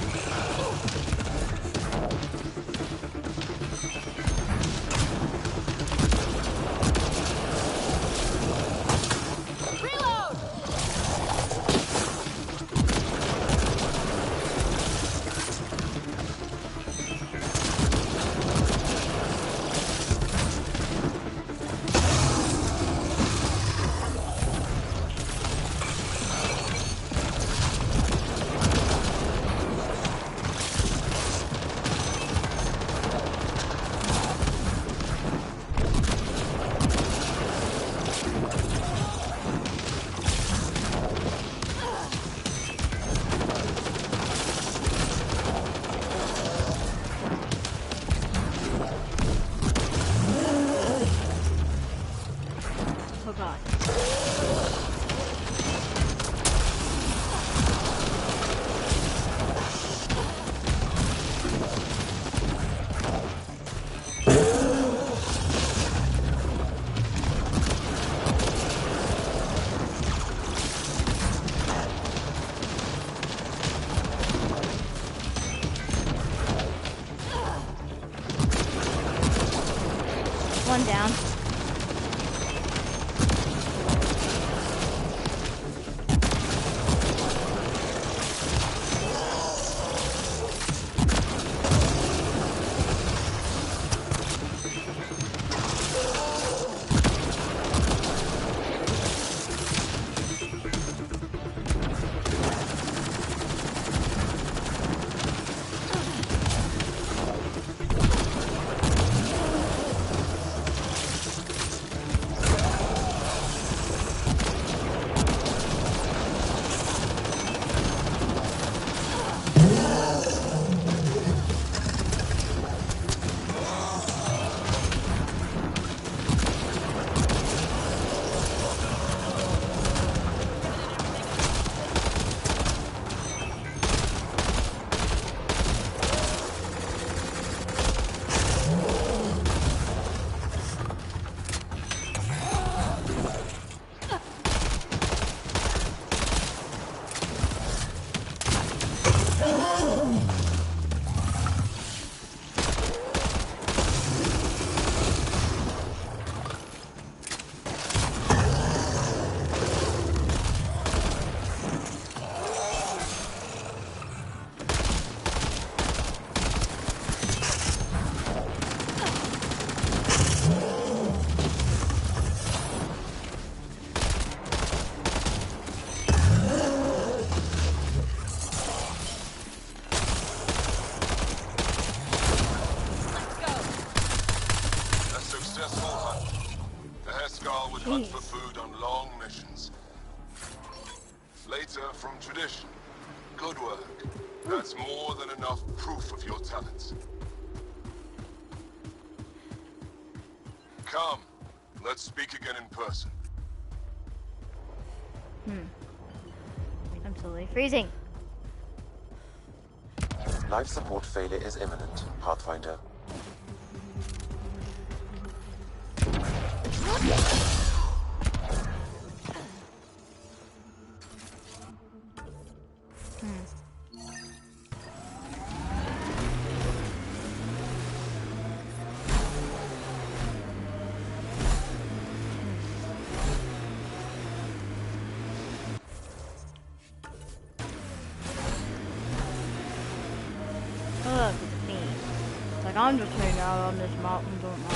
Oh god. One down. Hunt for food on long missions. Later, from tradition. Good work. That's more than enough proof of your talents. Come, let's speak again in person. I'm totally freezing. Life support failure is imminent, Pathfinder. Ugh, it's me. It's like I'm just hanging out on this mountain, don't mind me.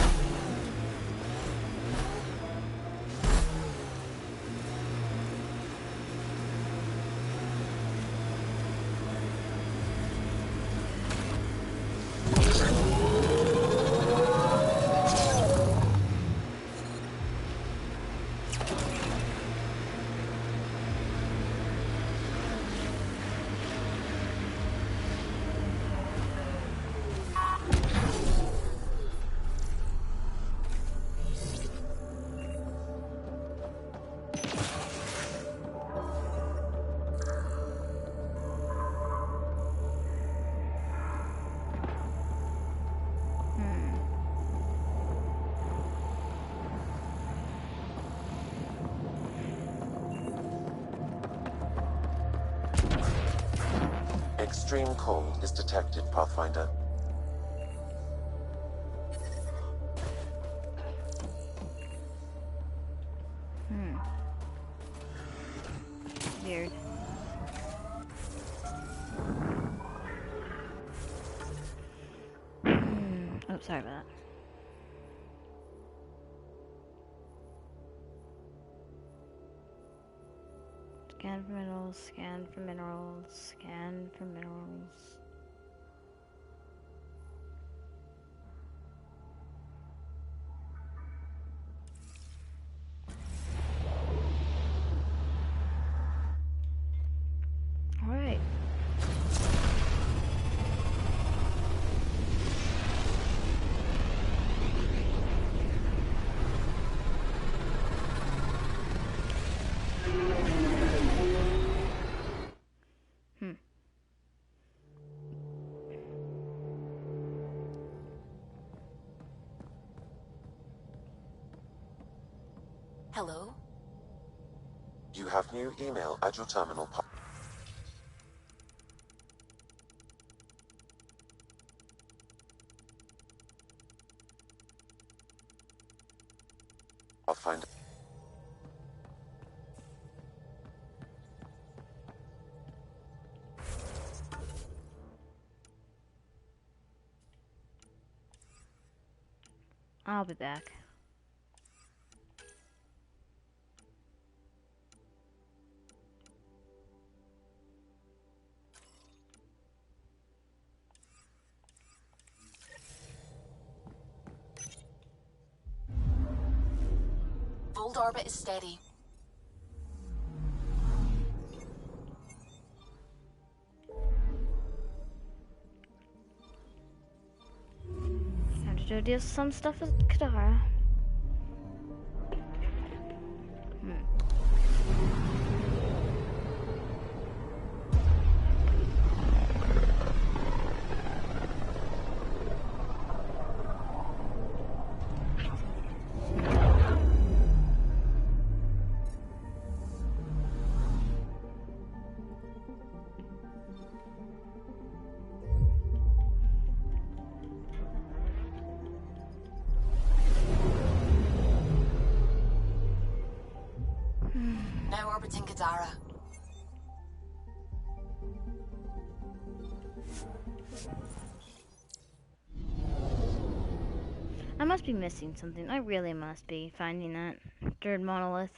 Extreme cold is detected, Pathfinder. Weird. Oh, sorry about that. Scan for minerals, scan for minerals, scan for minerals. All right. Hello? You have new email at your terminal. Pathfinder. I'll be back. Vold orbit is steady. Time to go deal some stuff with Kadara. Now orbiting Kadara. I must be missing something. I really must be finding that third monolith.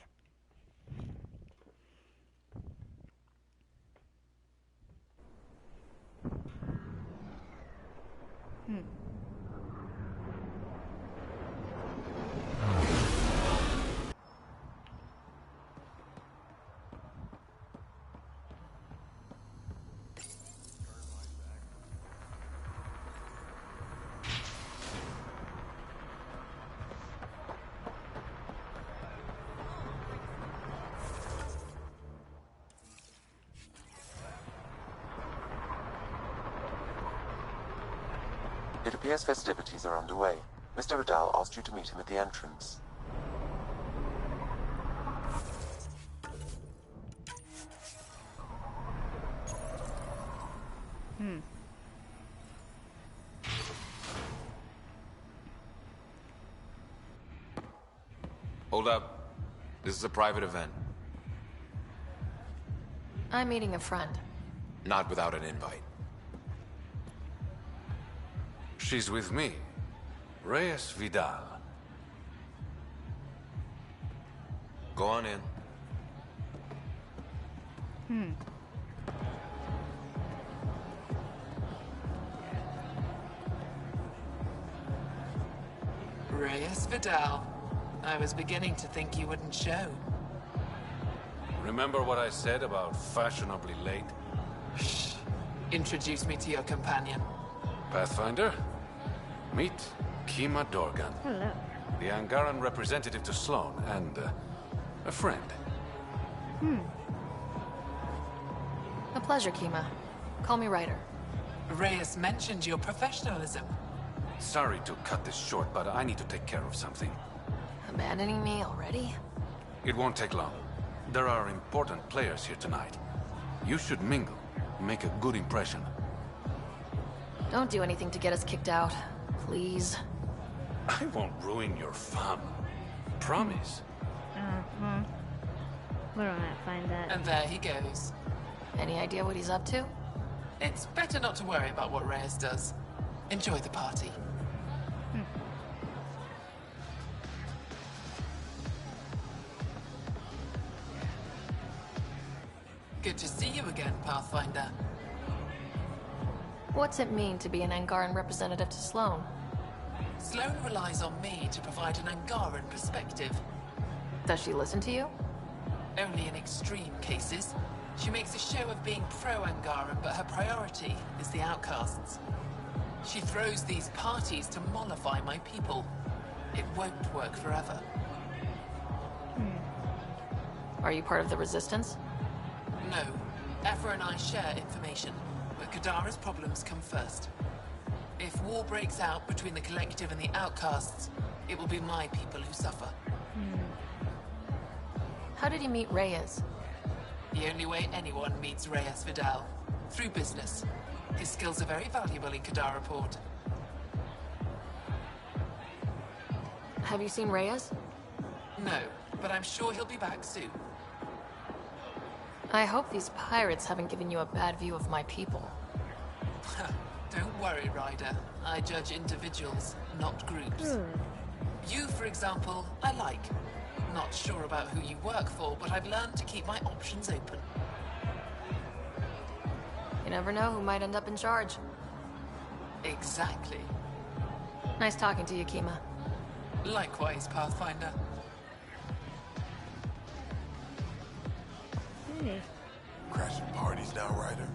It appears festivities are underway. Mr. Vidal asked you to meet him at the entrance. Hold up. This is a private event. I'm meeting a friend. Not without an invite. She's with me. Reyes Vidal. Go on in. Reyes Vidal. I was beginning to think you wouldn't show. Remember what I said about fashionably late? Shh. Introduce me to your companion. Pathfinder? Meet Kima Dorgan. Hello. The Angaran representative to Sloan, and a friend. A pleasure, Kima. Call me Ryder. Reyes mentioned your professionalism. Sorry to cut this short, but I need to take care of something. Abandoning me already? It won't take long. There are important players here tonight. You should mingle. Make a good impression. Don't do anything to get us kicked out, please. I won't ruin your fun. Promise. Where do I find that? And there he goes. Any idea what he's up to? It's better not to worry about what Reyes does. Enjoy the party. Good to see you again, Pathfinder. What's it mean to be an Angaran representative to Sloan? Sloan relies on me to provide an Angaran perspective. Does she listen to you? Only in extreme cases. She makes a show of being pro-Angaran, but her priority is the outcasts. She throws these parties to mollify my people. It won't work forever. Are you part of the Resistance? No. Aphra and I share information, but Kadara's problems come first. If war breaks out between the Collective and the outcasts, it will be my people who suffer. How did you meet Reyes? The only way anyone meets Reyes Vidal. Through business. His skills are very valuable in Kadara Port. Have you seen Reyes? No, but I'm sure he'll be back soon. I hope these pirates haven't given you a bad view of my people. Don't worry, Ryder. I judge individuals, not groups. You, for example, I like. Not sure about who you work for, but I've learned to keep my options open. You never know who might end up in charge. Exactly. Nice talking to you, Kima. Likewise, Pathfinder. Hey. Crashing parties now, Ryder.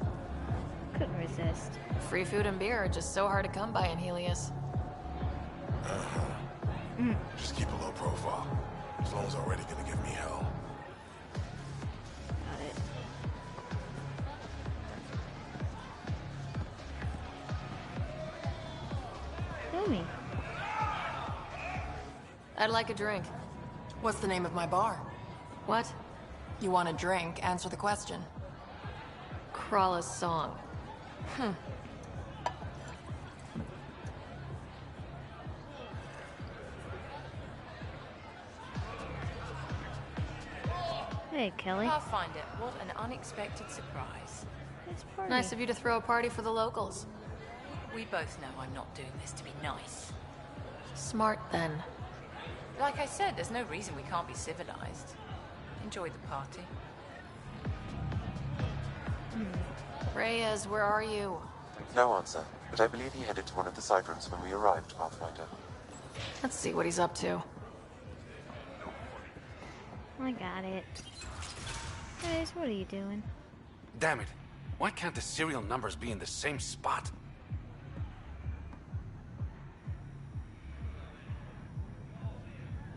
Couldn't resist. Free food and beer are just so hard to come by in Helios. Just keep a low profile. Sloan's already gonna give me hell. Got it. Tell me. I'd like a drink. What's the name of my bar? What? You want a drink? Answer the question. Krala's song. Hey, Kelly. Pathfinder, what an unexpected surprise. Nice party. Nice of you to throw a party for the locals. We both know I'm not doing this to be nice. Smart, then. Like I said, there's no reason we can't be civilized. Enjoy the party. Reyes, where are you? No answer, but I believe he headed to one of the side rooms when we arrived, Pathfinder. Let's see what he's up to. I got it. Guys, what are you doing? Damn it. Why can't the serial numbers be in the same spot?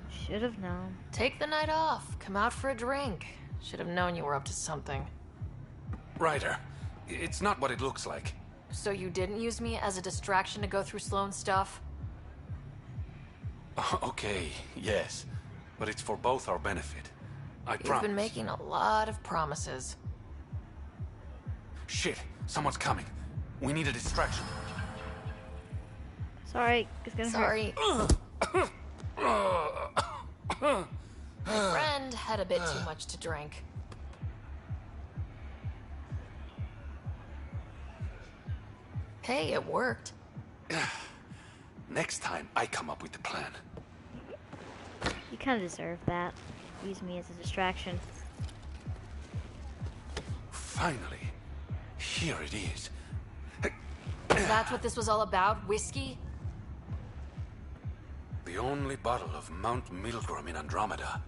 Should have known. Take the night off. Come out for a drink. Should have known you were up to something. Ryder, it's not what it looks like. So you didn't use me as a distraction to go through Sloan's stuff? Okay, yes. But it's for both our benefit. I promise. You've been making a lot of promises. Shit, someone's coming. We need a distraction. Sorry, it's gonna Sorry. hurt. My friend had a bit too much to drink. Hey, it worked. Next time, I come up with the plan. You kind of deserve that. Use me as a distraction. Finally, here it is. That's what this was all about? Whiskey? The only bottle of Mount Milgram in Andromeda.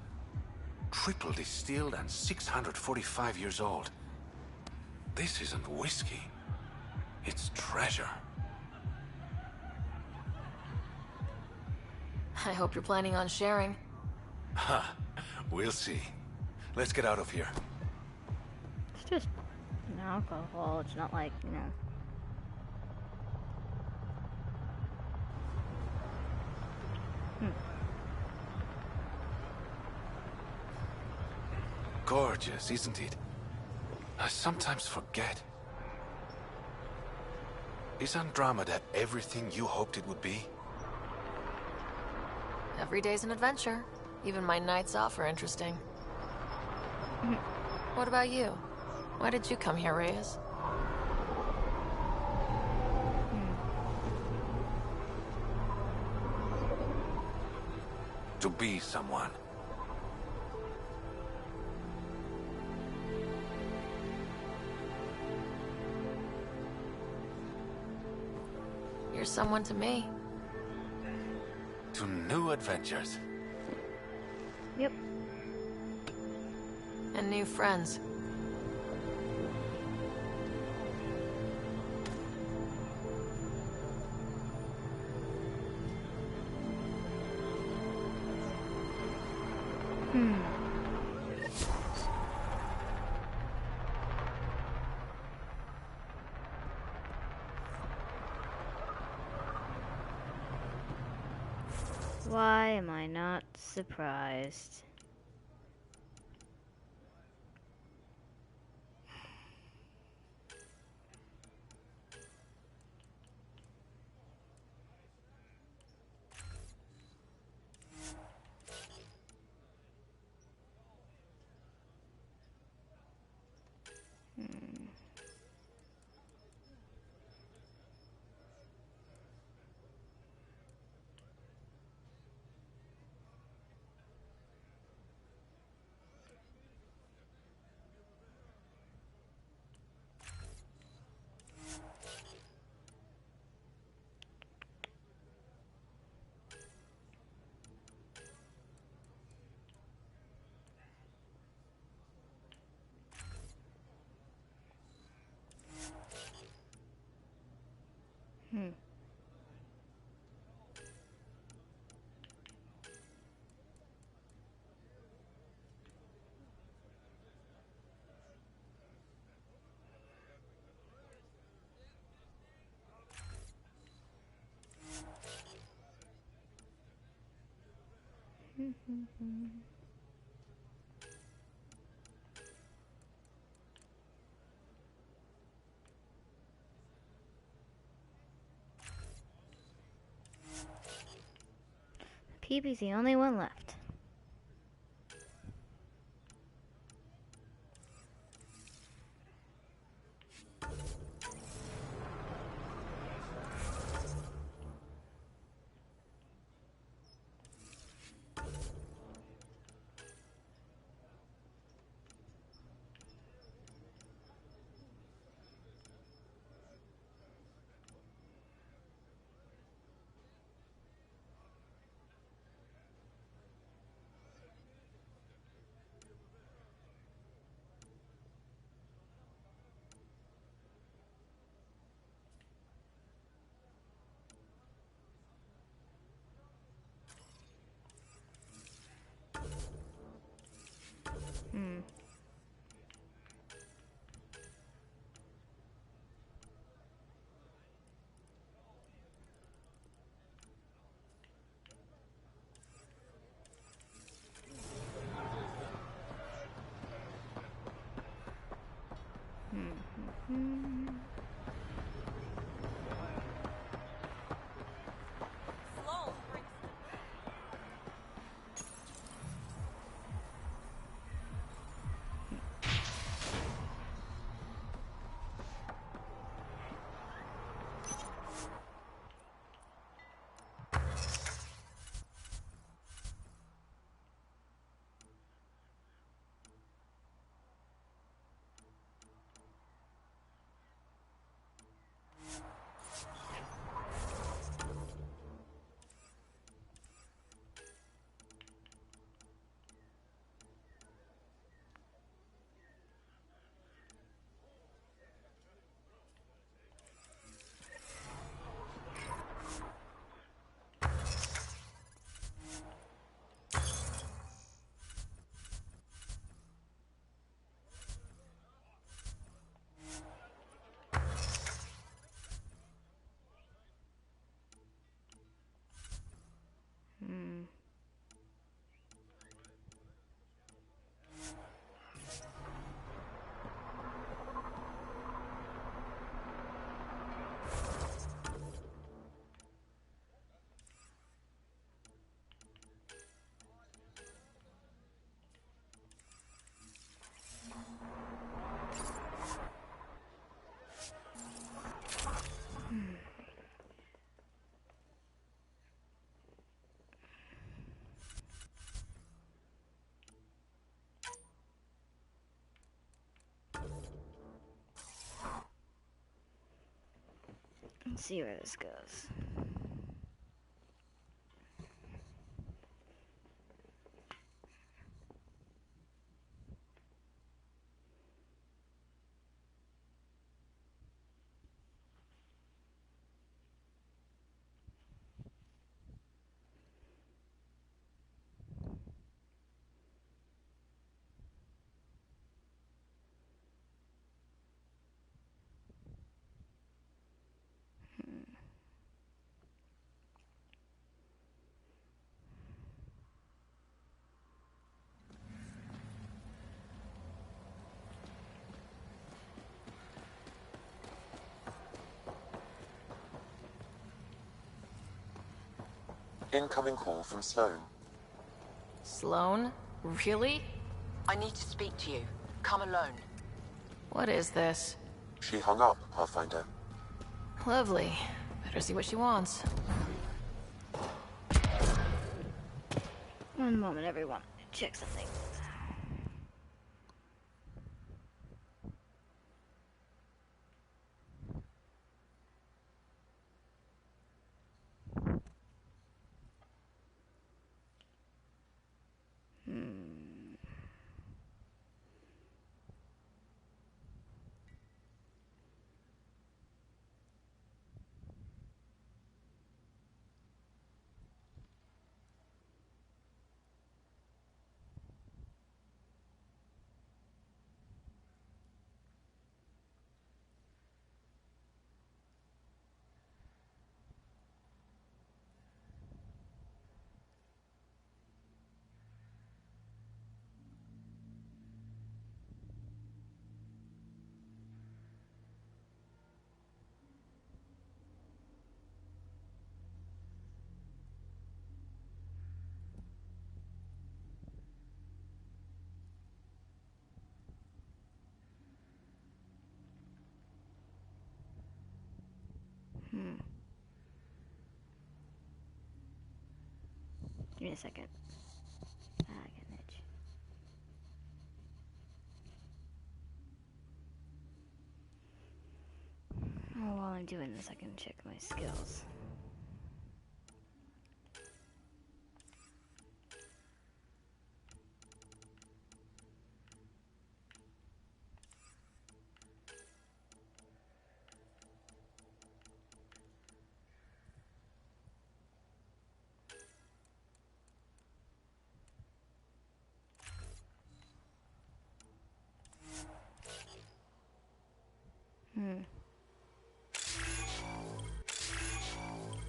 Triple distilled and 645 years old. This isn't whiskey. It's treasure. I hope you're planning on sharing. Huh. We'll see. Let's get out of here. It's just alcohol. It's not like, you know. Gorgeous, isn't it? I sometimes forget. Is Andromeda everything you hoped it would be? Every day's an adventure. Even my nights off are interesting. What about you? Why did you come here, Reyes? To be someone. You're someone to me. To new adventures. Yep. And new friends. Why am I not surprised? Peepy's the only one left. Let's see where this goes. Incoming call from Sloan. Sloan? Really? I need to speak to you. Come alone. What is this? She hung up, Pathfinder. Lovely. Better see what she wants. One moment, everyone. Check something. Give me a second. I get an itch. Oh, while I'm doing this, I can check my skills.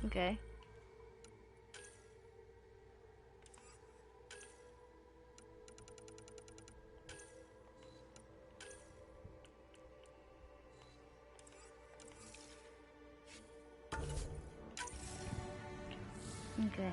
Okay. Okay.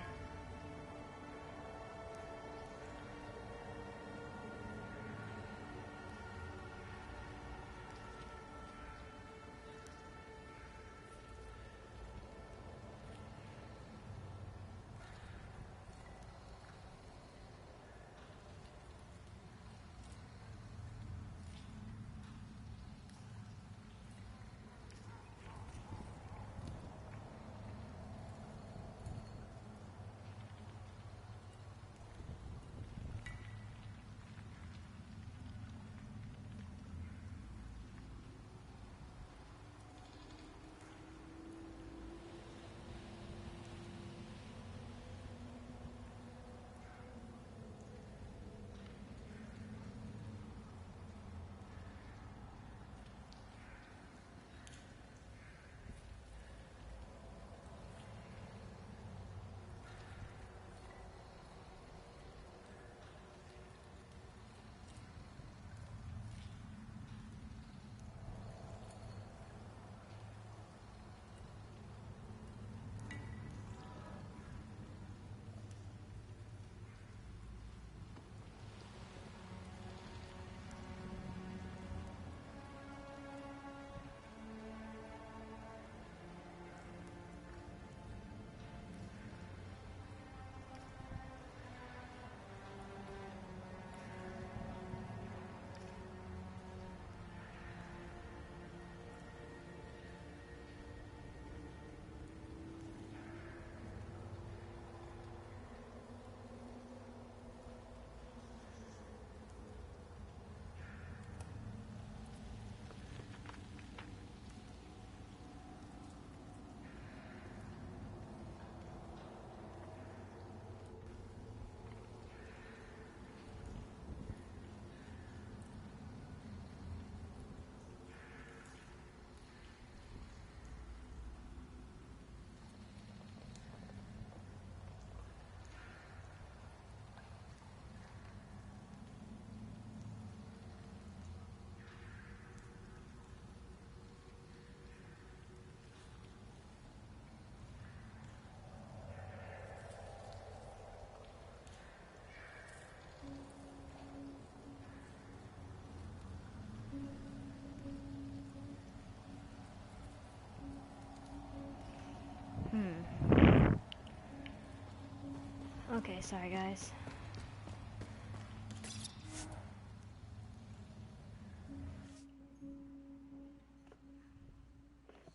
Okay, sorry guys.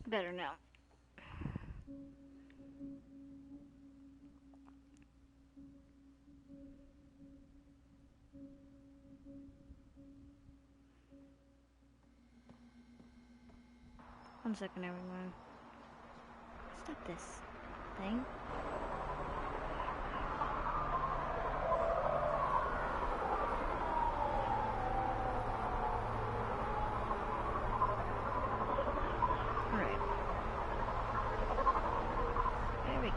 Better now. One second, everyone. Stop this thing. Alright. There we go.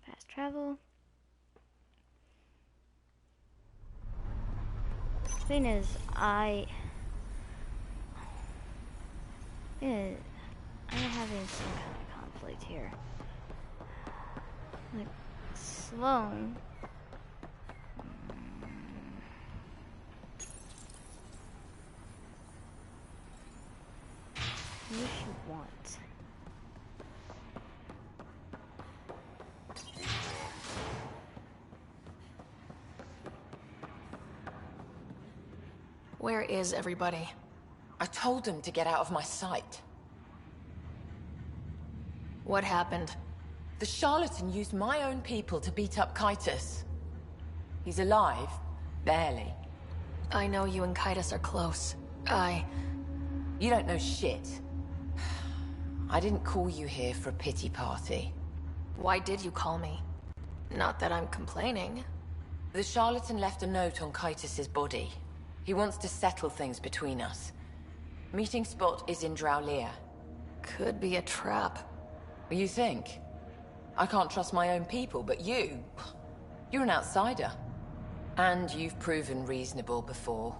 Fast travel. Thing is, I'm having some kind of conflict here. Like, Sloan. What does she want? Where is everybody? I told them to get out of my sight. What happened? The charlatan used my own people to beat up Kytus. He's alive, barely. I know you and Kytus are close. You don't know shit. I didn't call you here for a pity party. Why did you call me? Not that I'm complaining. The charlatan left a note on Kytus's body. He wants to settle things between us. Meeting spot is in Drowlear. Could be a trap. You think? I can't trust my own people, but you're an outsider. And you've proven reasonable before.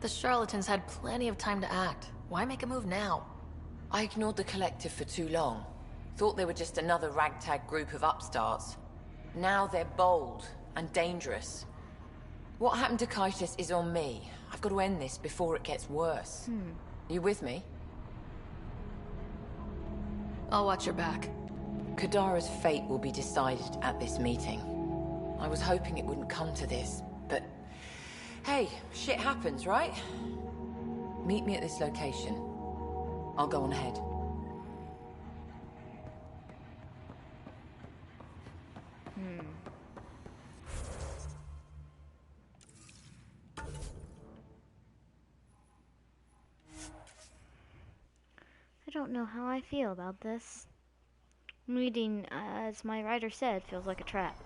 The charlatans had plenty of time to act. Why make a move now? I ignored the collective for too long. Thought they were just another ragtag group of upstarts. Now they're bold and dangerous. What happened to Kytus is on me. I've got to end this before it gets worse. You with me? I'll watch your back. Kadara's fate will be decided at this meeting. I was hoping it wouldn't come to this, but... Hey, shit happens, right? Meet me at this location. I'll go on ahead. I don't know how I feel about this. Reading, as my writer said, feels like a trap.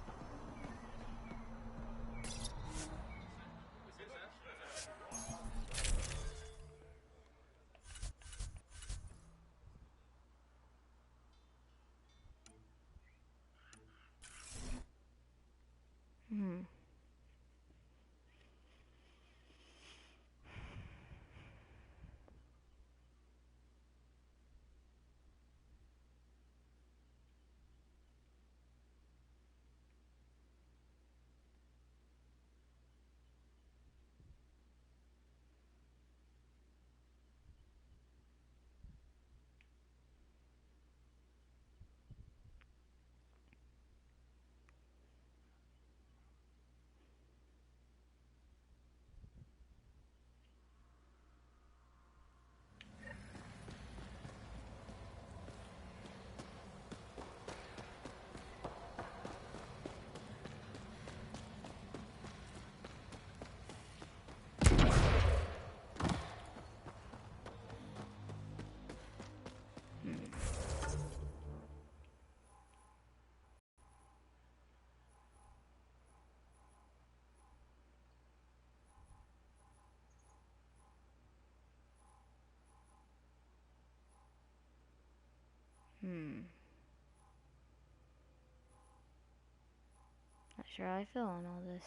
Not sure how I feel on all this.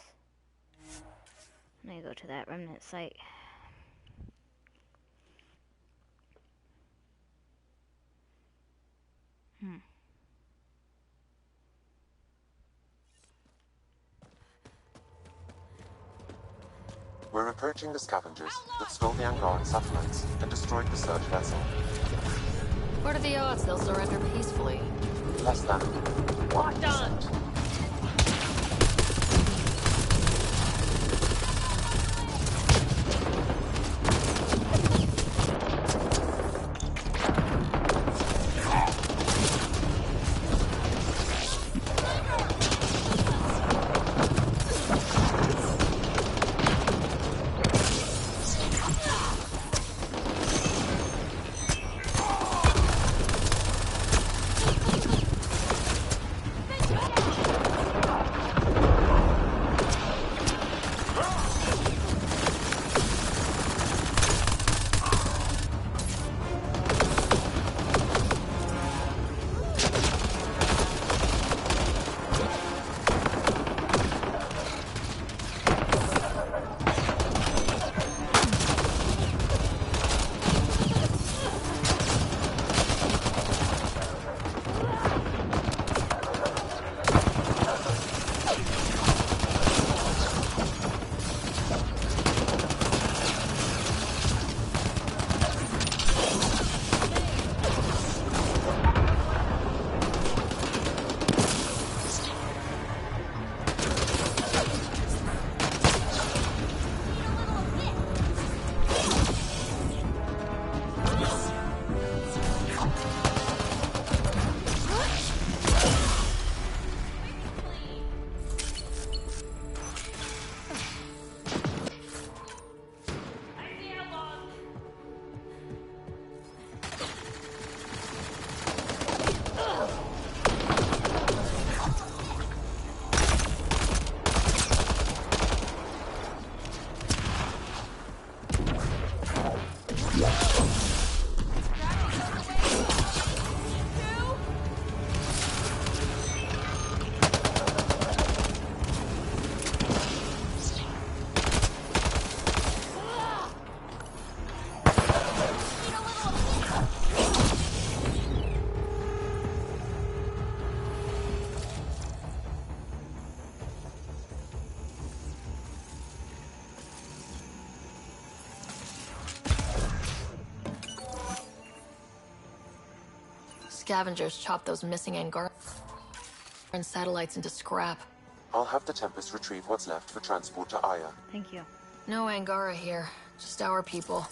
I'm gonna go to that remnant site. We're approaching the scavengers that stole the Angaran satellites and destroyed the search vessel. What are the odds they'll surrender peacefully? Less than 1%. Scavengers chop those missing Angaran satellites into scrap. I'll have the Tempest retrieve what's left for transport to Aya. Thank you. No Angara here, just our people.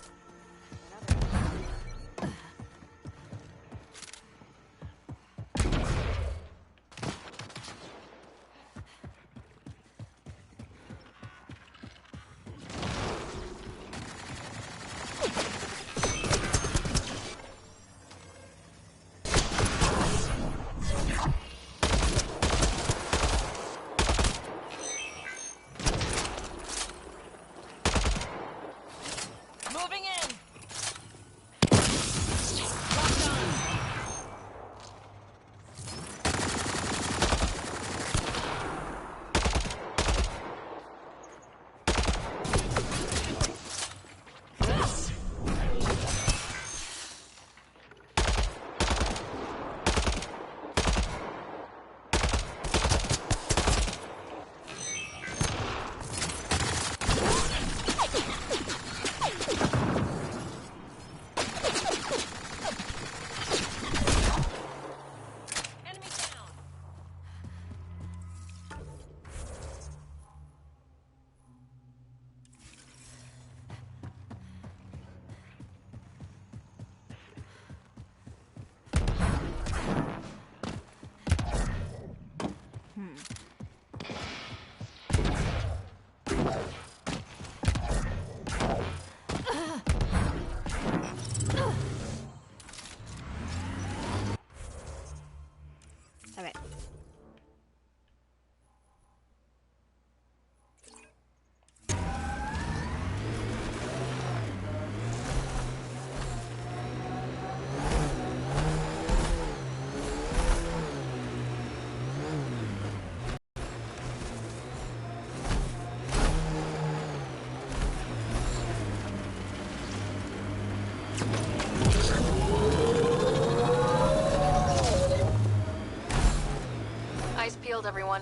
Eyes peeled, everyone.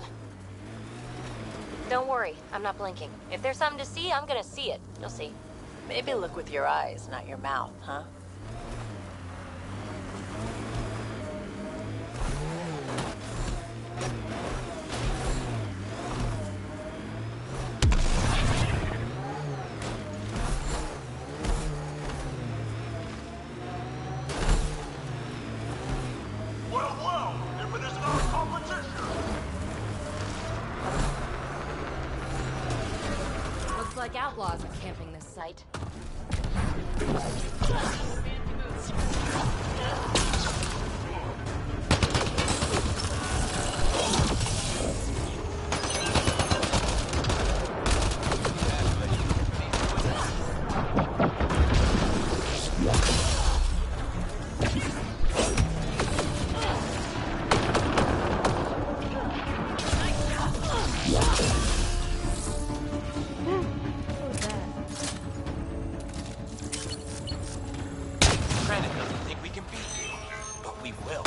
Don't worry, I'm not blinking. If there's something to see, I'm gonna see it. You'll see. Maybe look with your eyes, not your mouth, huh? Well, if it isn't our competition! Looks like outlaws are camping this site. Granted doesn't think we can beat you, but we will.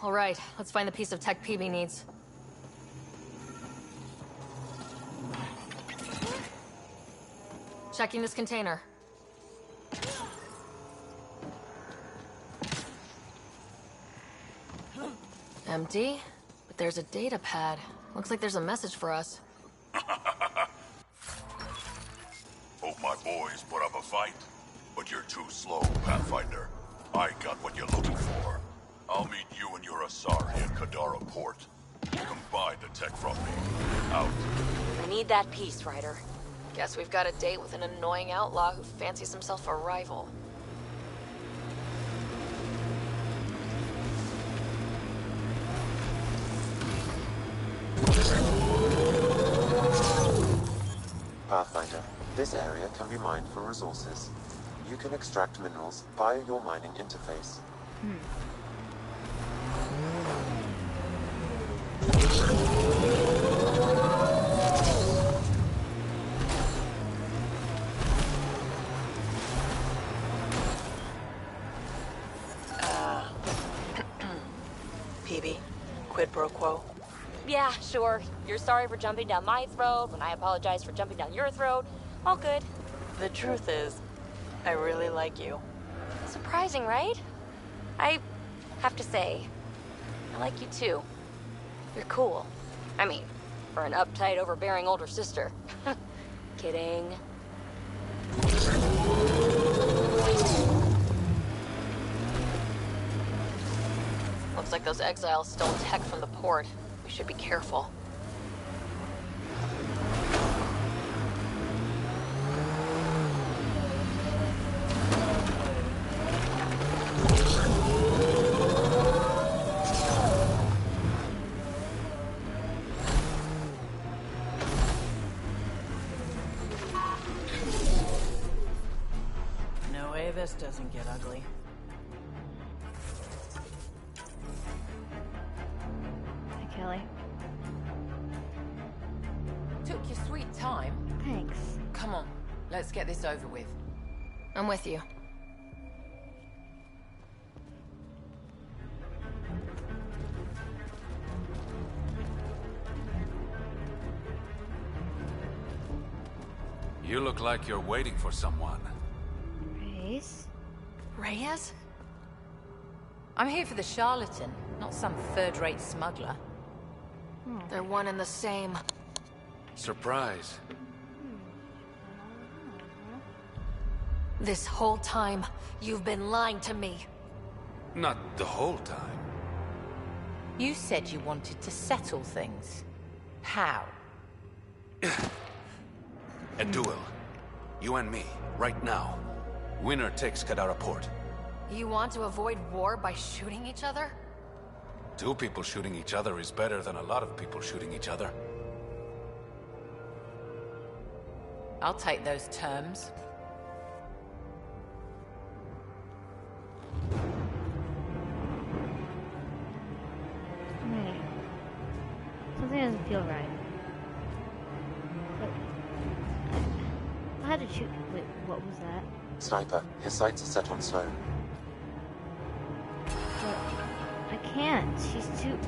All right, let's find the piece of tech PB needs. Checking this container. Empty, but there's a data pad. Looks like there's a message for us. Hope my boys put up a fight, but you're too slow, Pathfinder. I got what you're looking for. I'll meet you and your Asari at Kadara Port. Come buy the tech from me. Out. I need that piece, Ryder. Guess we've got a date with an annoying outlaw who fancies himself a rival. Pathfinder, this area can be mined for resources. You can extract minerals via your mining interface. PB, quid pro quo. Yeah, sure. You're sorry for jumping down my throat, when I apologize for jumping down your throat. All good. The truth is, I really like you. Surprising, right? I have to say, I like you too. You're cool. I mean, for an uptight, overbearing older sister. Kidding. Looks like those exiles stole tech from the port. We should be careful. No way this doesn't get ugly. Hi, Kelly. Took your sweet time. Thanks. Come on, let's get this over with. I'm with you. You look like you're waiting for someone. Reyes? Reyes? I'm here for the charlatan, not some third-rate smuggler. They're one and the same. Surprise. This whole time, you've been lying to me. Not the whole time. You said you wanted to settle things. How? A duel. You and me, right now. Winner takes Kadara Port. You want to avoid war by shooting each other? Two people shooting each other is better than a lot of people shooting each other. I'll take those terms. Wait. Something doesn't feel right. But I had to shoot. Wait, what was that? Sniper, his sights are set on Sloan. But I can't. She's too.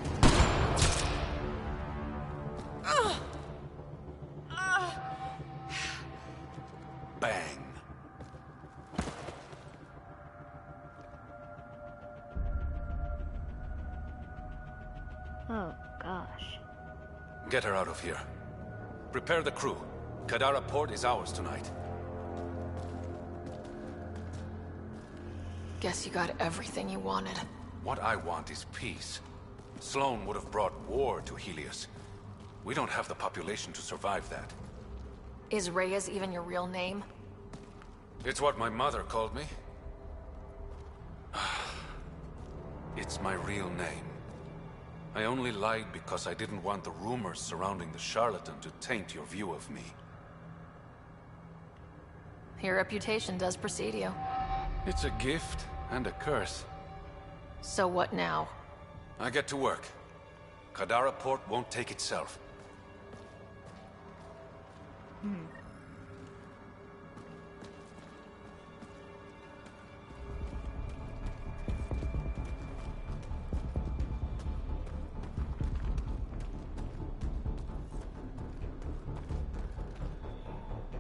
Bang. Oh gosh. Get her out of here. Prepare the crew. Kadara Port is ours tonight. Guess you got everything you wanted. What I want is peace. Sloan would have brought war to Helios. We don't have the population to survive that. Is Reyes even your real name? It's what my mother called me. It's my real name. I only lied because I didn't want the rumors surrounding the charlatan to taint your view of me. Your reputation does precede you. It's a gift and a curse. So what now? I get to work. Kadara Port won't take itself.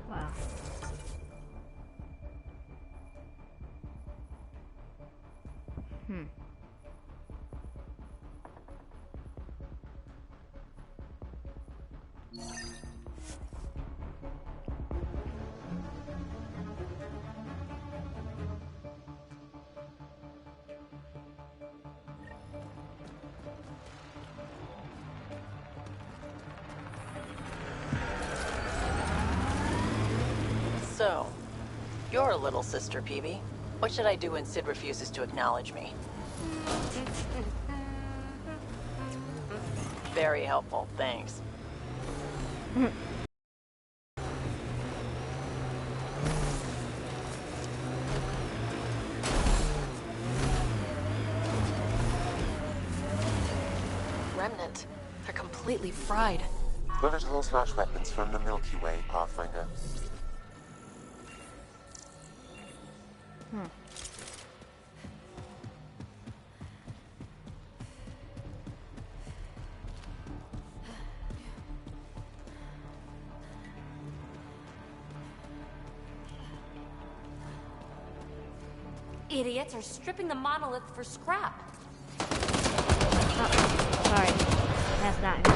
Wow. So, you're a little sister, Peavy. What should I do when Sid refuses to acknowledge me? Very helpful, thanks. Remnant. They're completely fried. Bullet hole/weapons from the Milky Way, Pathfinder. Idiots are stripping the monolith for scrap. Sorry. That's not me.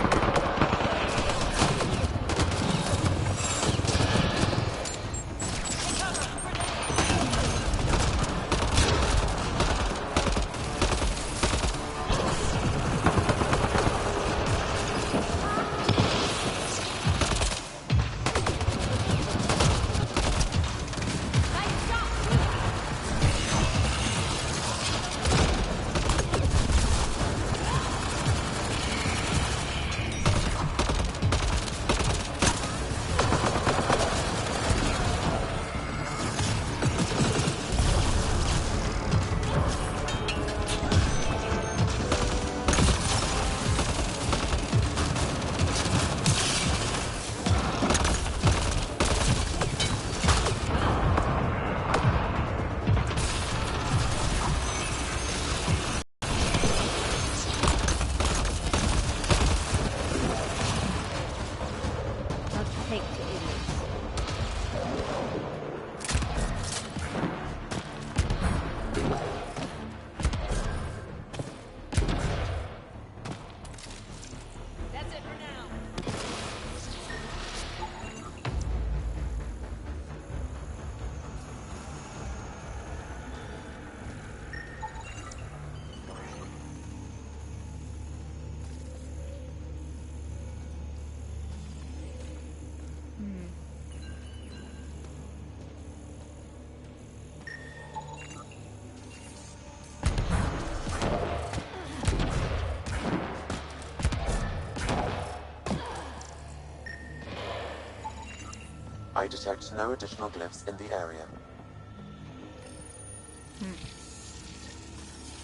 I detect no additional glyphs in the area.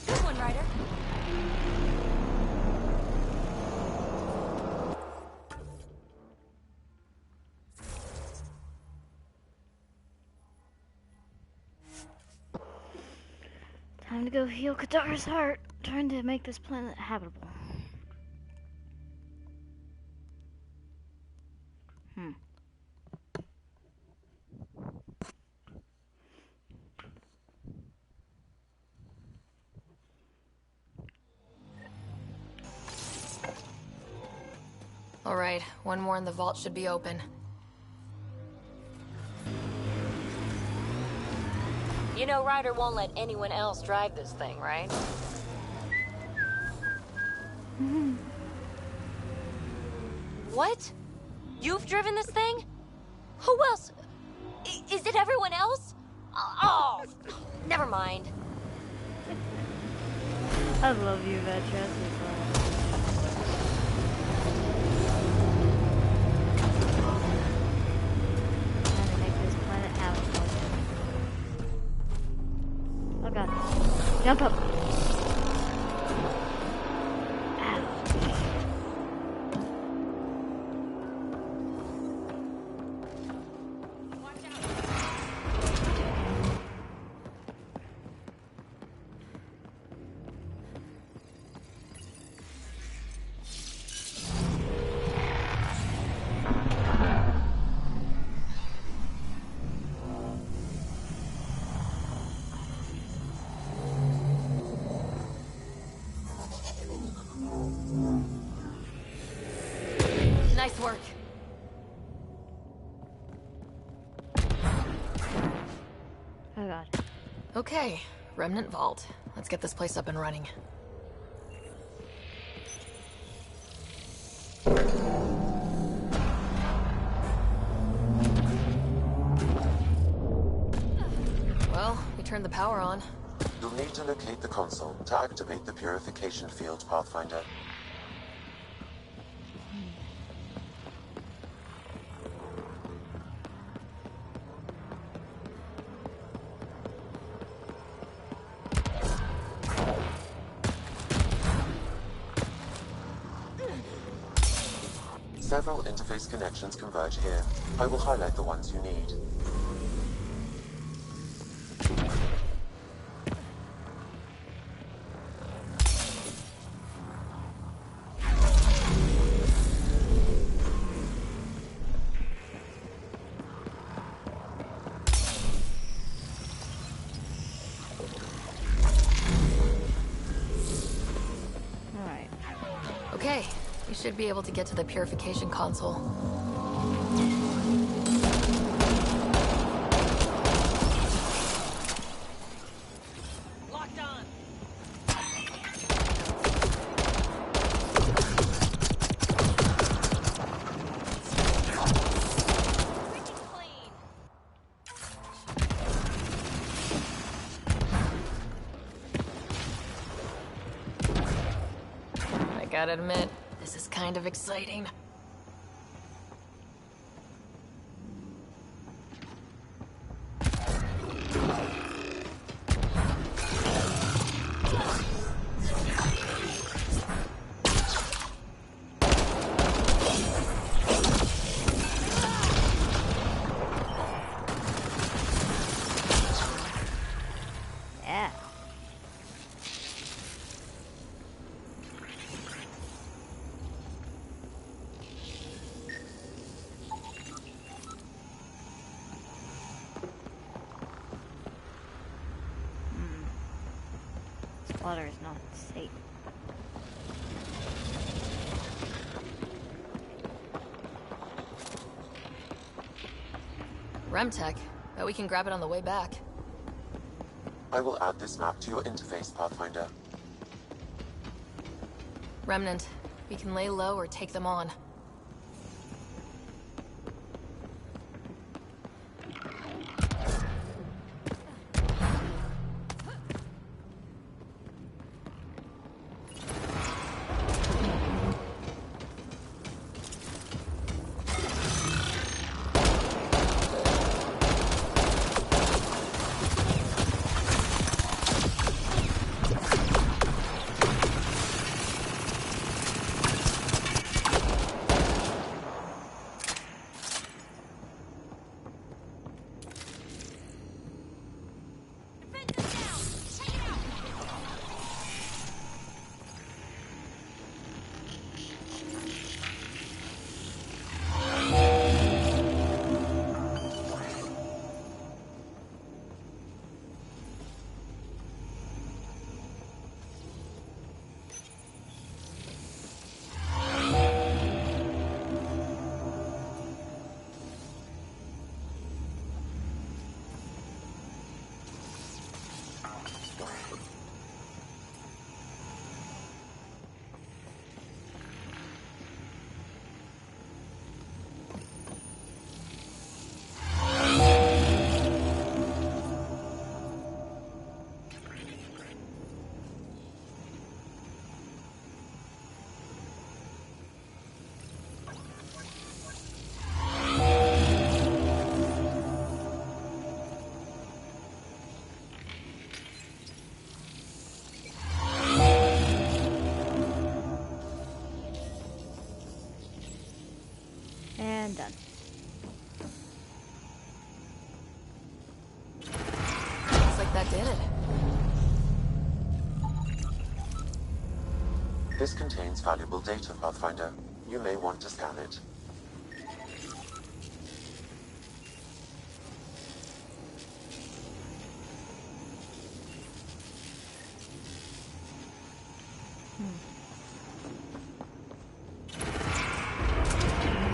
Good one, Ryder. Time to go heal Katara's heart. Trying to make this planet habitable. All right, one more and the vault should be open. You know Ryder won't let anyone else drive this thing, right? What? You've driven this thing? Who else? Is it everyone else? Oh, never mind. I love you, Vetra. Trying to make this planet habitable. Oh god. Jump up. Nice work. Oh god. Okay, Remnant Vault. Let's get this place up and running. Well, we turned the power on. You'll need to locate the console to activate the purification field, Pathfinder. Several interface connections converge here. I will highlight the ones you need. Okay, you should be able to get to the purification console. Locked on. I gotta admit, this is kind of exciting. Yeah. This water is not safe. Remtech, bet we can grab it on the way back. I will add this map to your interface, Pathfinder. Remnant, we can lay low or take them on. And done. Looks like that did it. This contains valuable data, Pathfinder. You may want to scan it.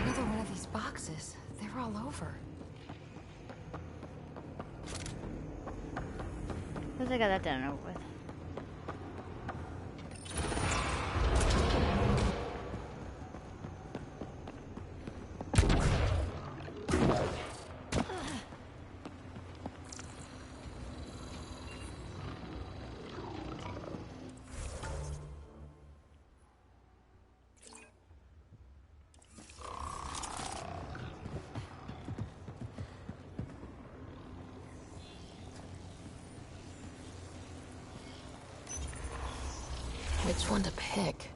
Another one of these boxes. They're all over. Guess I got that done and over with. Which one to pick?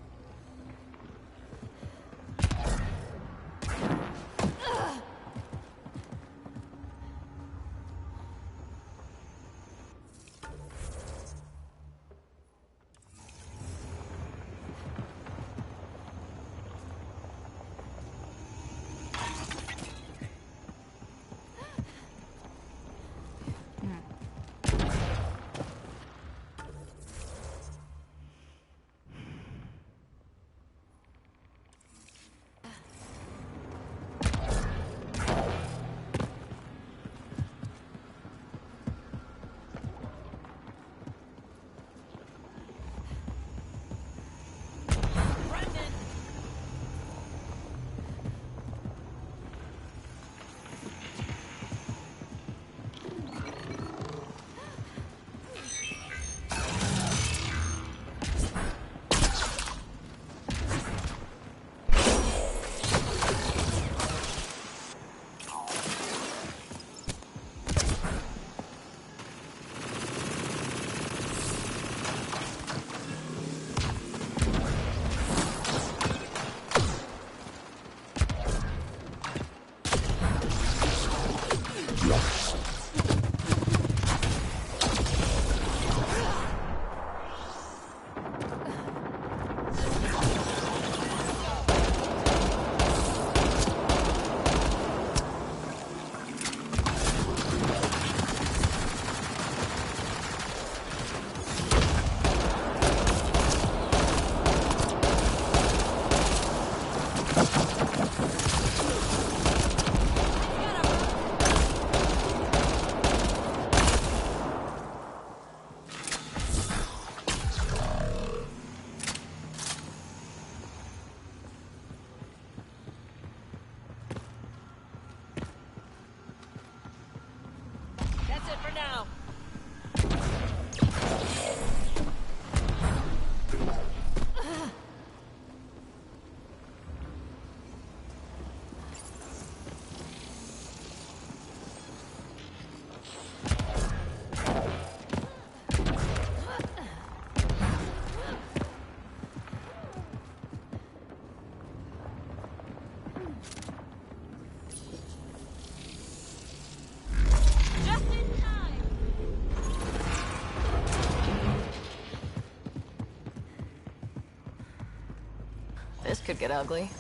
This could get ugly.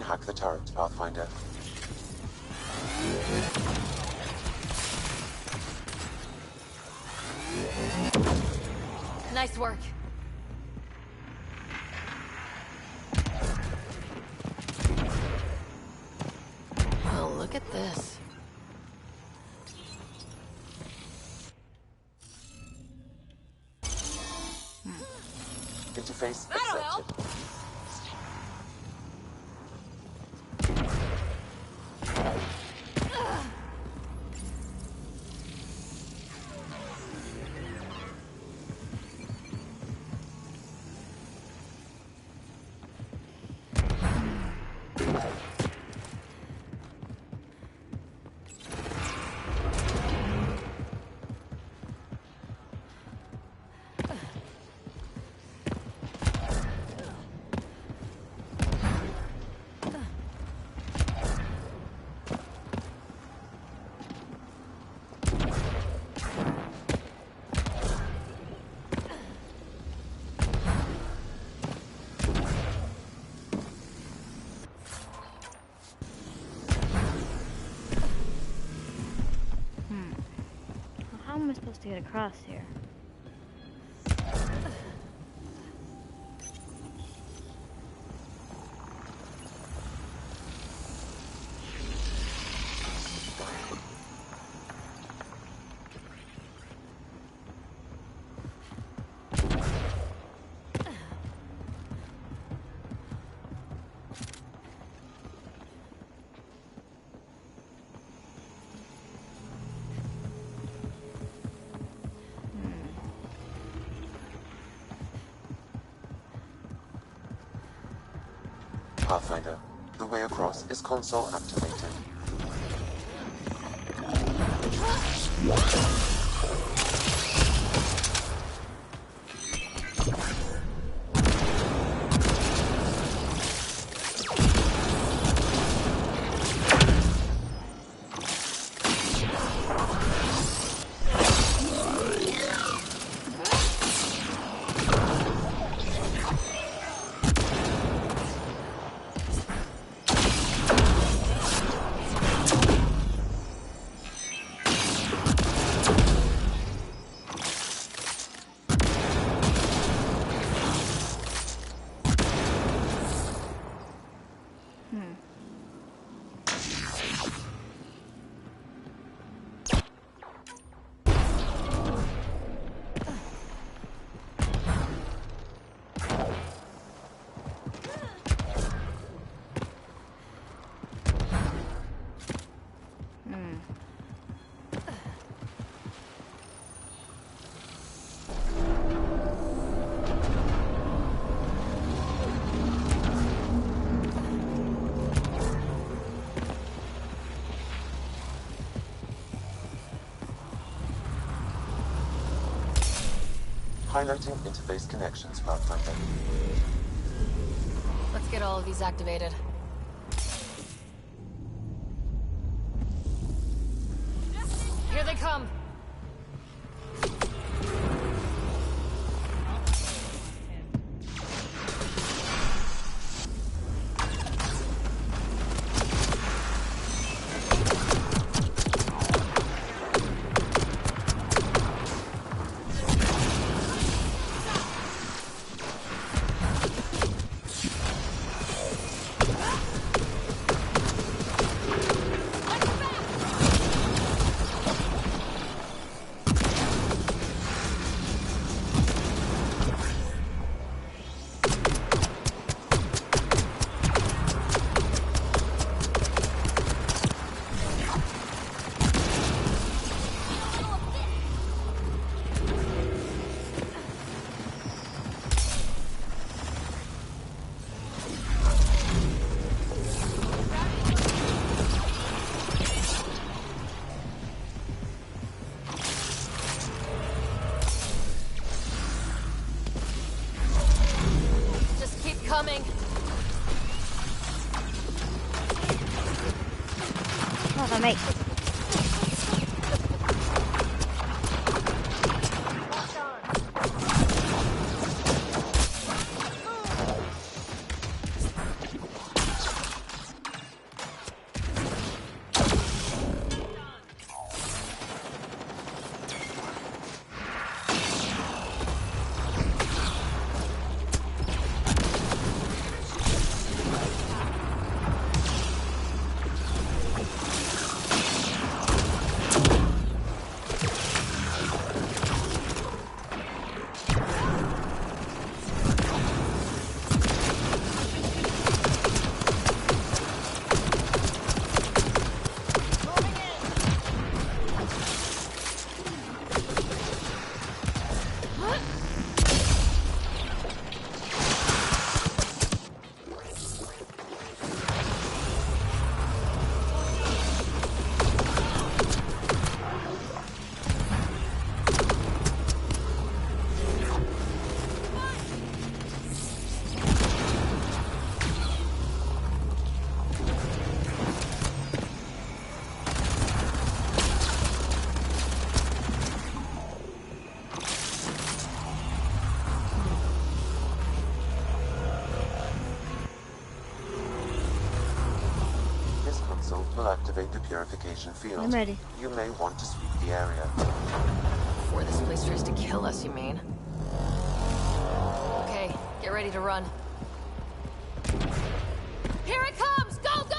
hack the turret, Pathfinder. Nice work. Oh, look at this. Interface That'll help. accepted. How am I supposed to get across here? Pathfinder, the way across is console activated. Highlighting interface connections, Pathfinder. Let's get all of these activated. Here they come. Coming. Oh, mate. will activate the purification field. I'm ready. You may want to sweep the area. Before this place tries to kill us, you mean? Okay, get ready to run. Here it comes! Go, go!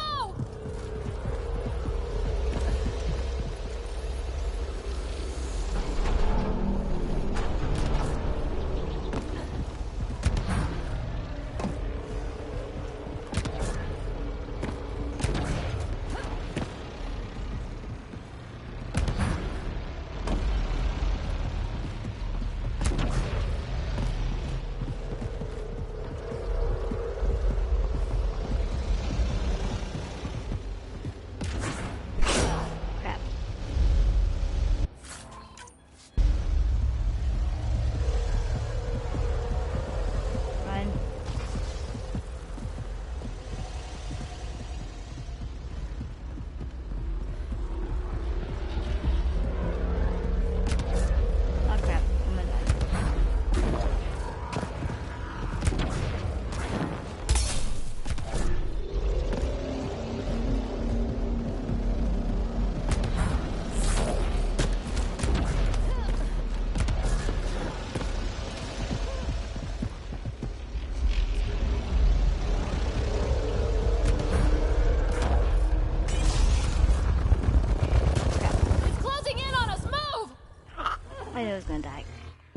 I was gonna die.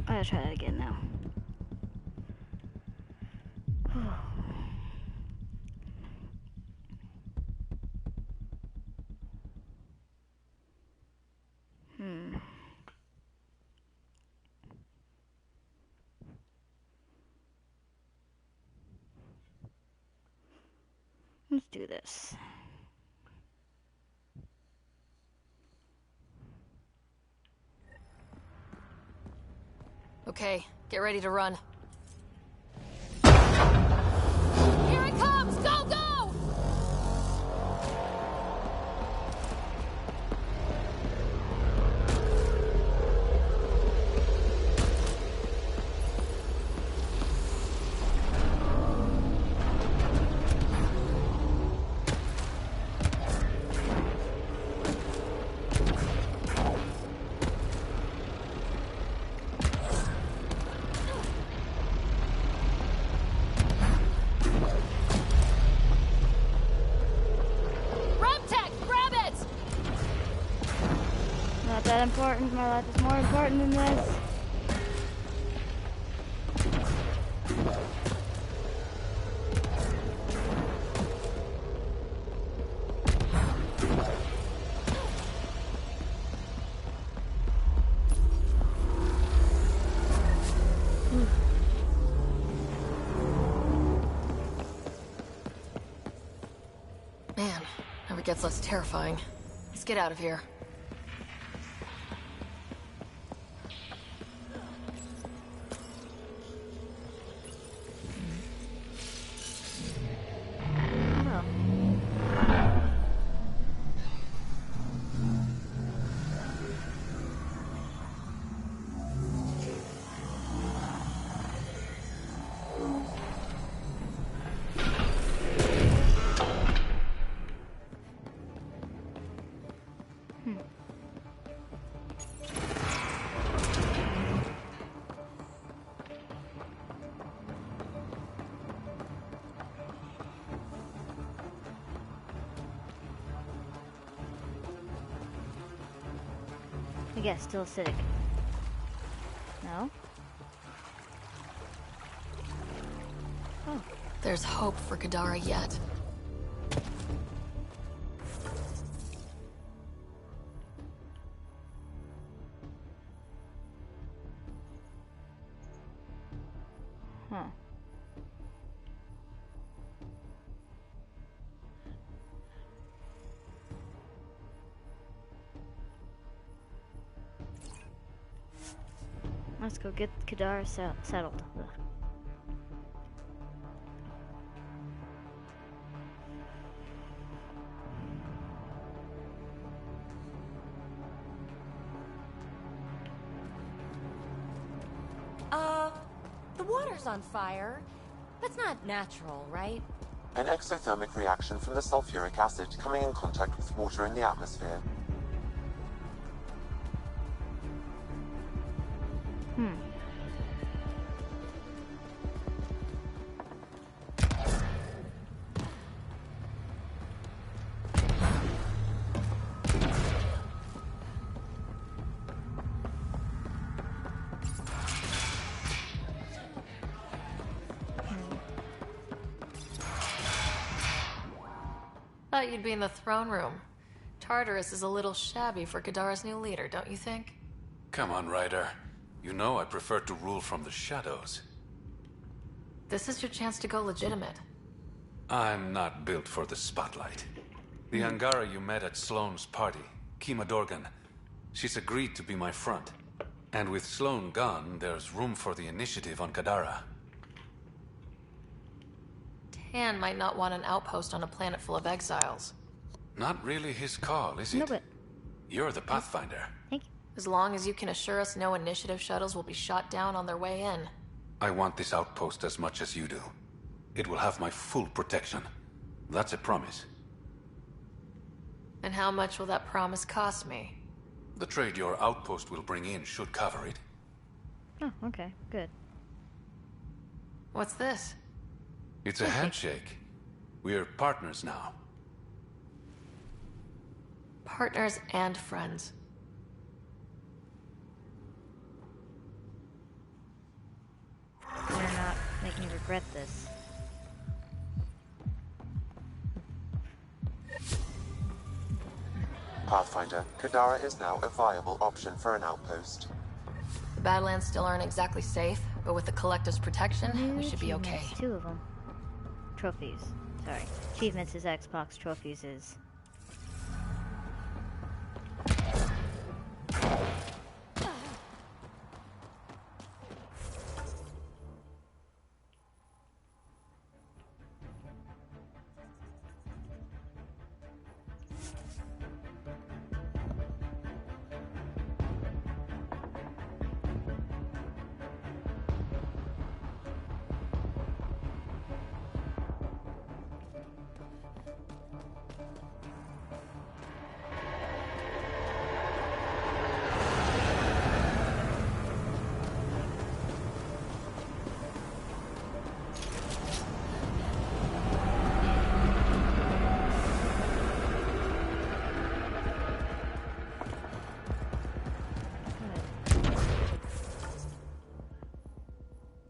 I gotta try that again now. Let's do this. Okay, get ready to run. Here it comes! Go, go! That important. My life is more important than this. Man, never gets less terrifying. Let's get out of here. I guess still acidic. No? Oh. There's hope for Kadara yet. Huh. Let's go get Kadara settled. Ugh. The water's on fire. That's not natural, right? An exothermic reaction from the sulfuric acid coming in contact with water in the atmosphere. Thought you'd be in the throne room. Tartarus is a little shabby for Kadara's new leader, don't you think? Come on, Ryder. You know I prefer to rule from the shadows. This is your chance to go legitimate. I'm not built for the spotlight. The Angara you met at Sloane's party, Kima Dorgan, she's agreed to be my front. And with Sloane gone, there's room for the initiative on Kadara. Tan might not want an outpost on a planet full of exiles. Not really his call, is it? No, but... You're the Pathfinder. Thank you. As long as you can assure us no initiative shuttles will be shot down on their way in. I want this outpost as much as you do. It will have my full protection. That's a promise. And how much will that promise cost me? The trade your outpost will bring in should cover it. Oh, okay, good. What's this? It's a handshake. We're partners now. Partners and friends. Better not make me regret this. Pathfinder, Kadara is now a viable option for an outpost. The Badlands still aren't exactly safe, but with the Collective's protection, we should be okay. Two of them. Trophies. Sorry. Achievements is Xbox, trophies is...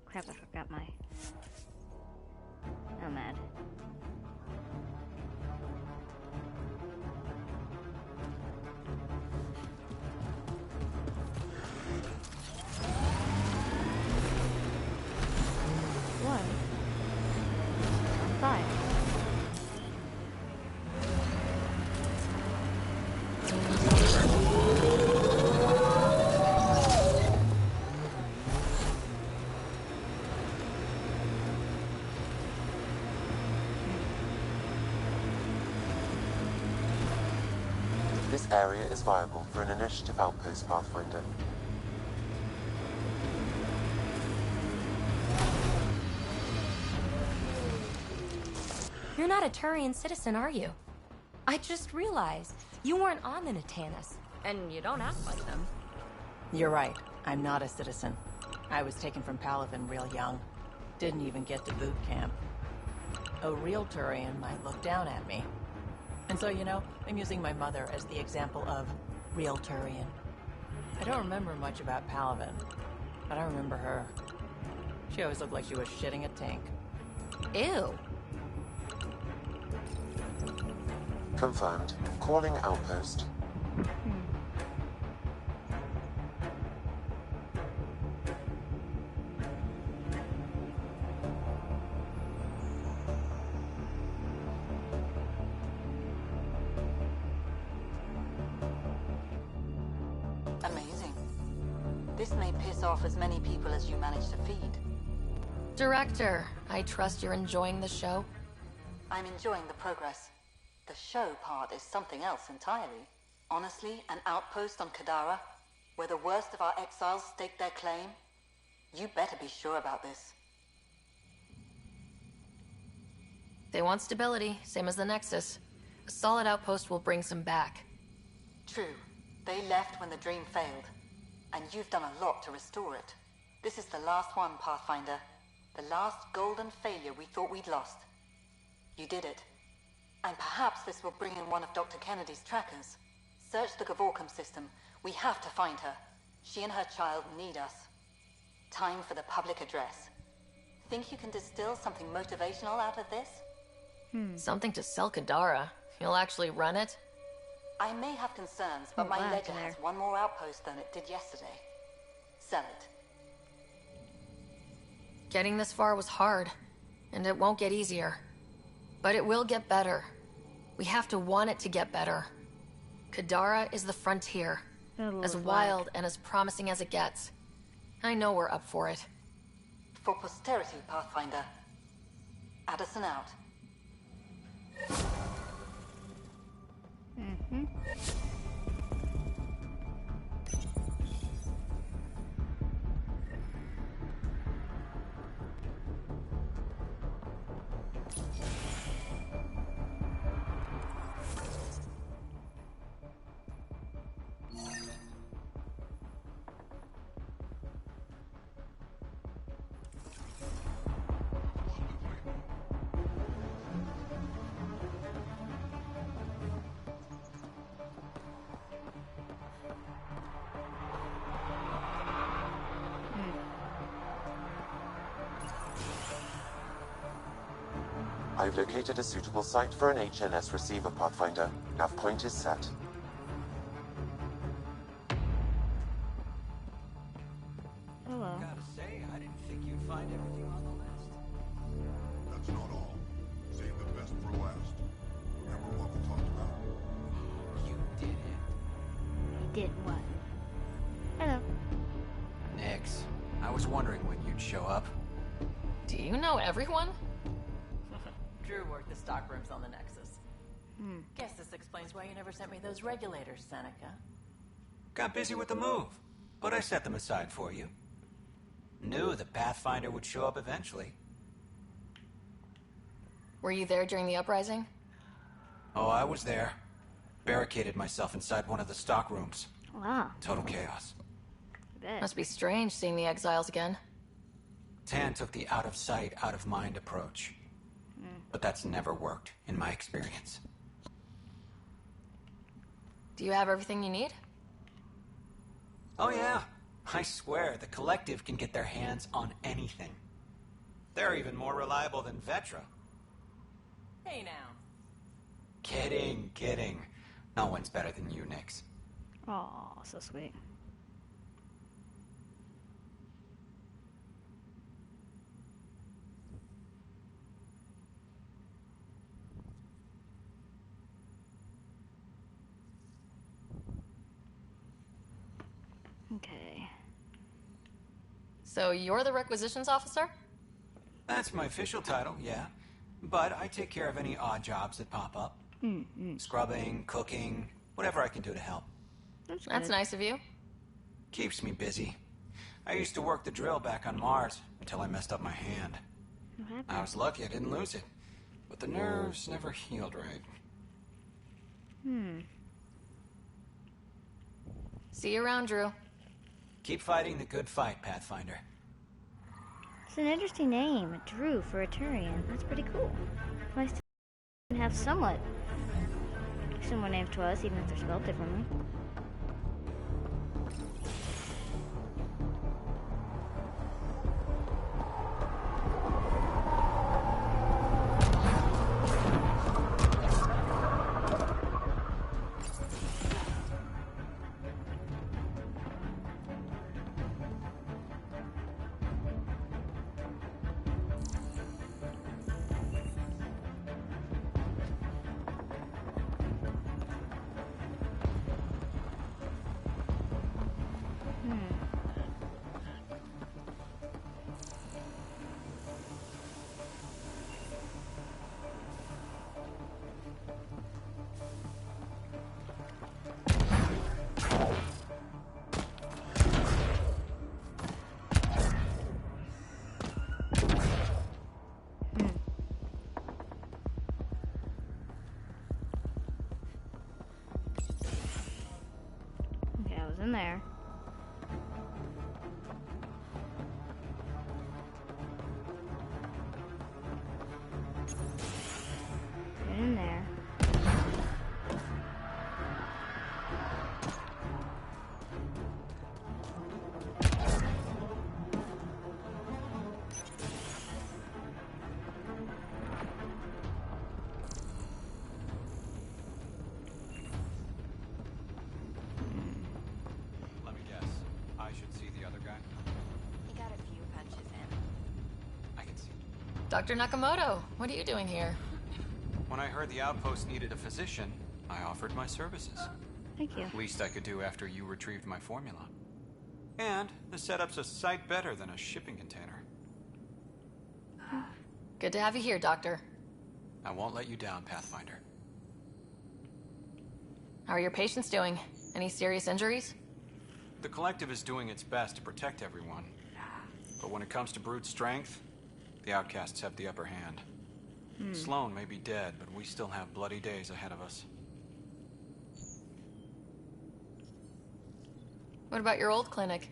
Crap, I forgot my... I'm mad. What? I'm fine. This area is viable for an initiative outpost, Pathfinder. You're not a Turian citizen, are you? I just realized you weren't on the Natanis, and you don't act like them. You're right. I'm not a citizen. I was taken from Palaven real young. Didn't even get to boot camp. A real Turian might look down at me. And so, you know, I'm using my mother as the example of real Turian. I don't remember much about Palaven, but I remember her. She always looked like she was shitting a tank. Ew. Confirmed. Calling outpost. Amazing. This may piss off as many people as you manage to feed. Director, I trust you're enjoying the show? I'm enjoying the progress. The show part is something else entirely. Honestly, an outpost on Kadara, where the worst of our exiles stake their claim? You better be sure about this. They want stability, same as the Nexus. A solid outpost will bring some back. True. They left when the dream failed. And you've done a lot to restore it. This is the last one, Pathfinder. The last golden failure we thought we'd lost. You did it. And perhaps this will bring in one of Dr. Kennedy's trackers. Search the Gavorcom system. We have to find her. She and her child need us. Time for the public address. Think you can distill something motivational out of this? Something to sell Kadara. You'll actually run it? I may have concerns, but my ledger has one more outpost than it did yesterday. Sell it. Getting this far was hard, and it won't get easier. But it will get better. We have to want it to get better. Kadara is the frontier. As wild and as promising as it gets. I know we're up for it. For posterity, Pathfinder. Addison out. I've located a suitable site for an HNS receiver, Pathfinder. Nav point is set. Hello. Gotta say, I didn't think you'd find everything on the list. That's not all. Save the best for last. Remember what we talked about? You did it. He did what? Hello. Nix, I was wondering when you'd show up. Do you know everyone? Drew worked the stockrooms on the Nexus. Guess this explains why you never sent me those regulators, Seneca. Got busy with the move, but I set them aside for you. Knew the Pathfinder would show up eventually. Were you there during the uprising? Oh, I was there. Barricaded myself inside one of the stockrooms. Wow. Total chaos. Must be strange seeing the exiles again. Tan took the out-of-sight, out-of-mind approach. But that's never worked, in my experience. Do you have everything you need? Oh yeah. I swear, the Collective can get their hands on anything. They're even more reliable than Vetra. Hey now. Kidding, kidding. No one's better than you, Nix. Aw, so sweet. Okay. So you're the requisitions officer? That's my official title, yeah. But I take care of any odd jobs that pop up. Scrubbing, cooking, whatever I can do to help. That's nice of you. Keeps me busy. I used to work the drill back on Mars until I messed up my hand. I was lucky I didn't lose it. But the nerves never healed right. See you around, Drew. Keep fighting the good fight, Pathfinder. It's an interesting name, Drew, for a Turian. That's pretty cool. Nice to have somewhat similar names to us, even if they're spelled differently. there. Get in there. Let me guess. I should see the other guy? He got a few punches in. I can see. Dr. Nakamoto, what are you doing here? When I heard the outpost needed a physician, I offered my services. Thank you. Least I could do after you retrieved my formula. And the setup's a sight better than a shipping container. Good to have you here, Doctor. I won't let you down, Pathfinder. How are your patients doing? Any serious injuries? The Collective is doing its best to protect everyone. But when it comes to brute strength, the outcasts have the upper hand. Sloan may be dead, but we still have bloody days ahead of us. What about your old clinic?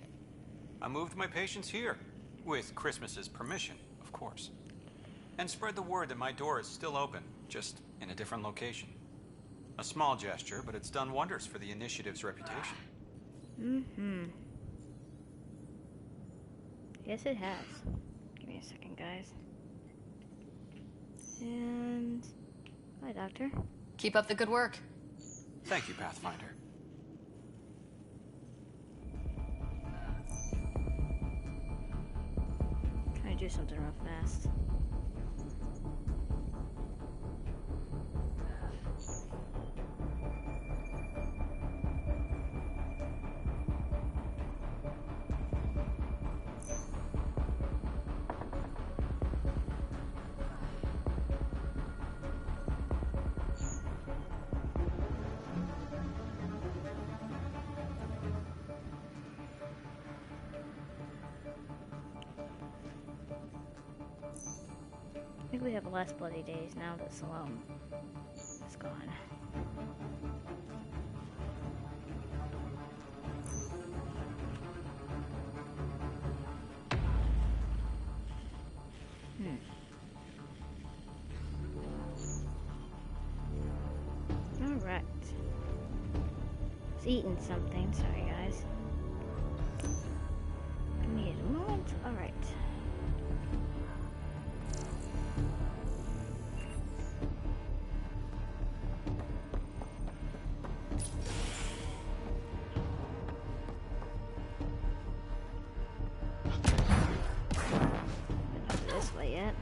I moved my patients here, with Christmas's permission, of course. And spread the word that my door is still open, just in a different location. A small gesture, but it's done wonders for the initiative's reputation. Mm-hmm. Yes, it has. Give me a second, guys. And... Bye, Doctor. Keep up the good work. Thank you, Pathfinder. Trying to do something real fast. I think we have less bloody days now that Salome is gone. Alright. It's eating something, sorry guys. Give me a moment. Alright. Not this way yet.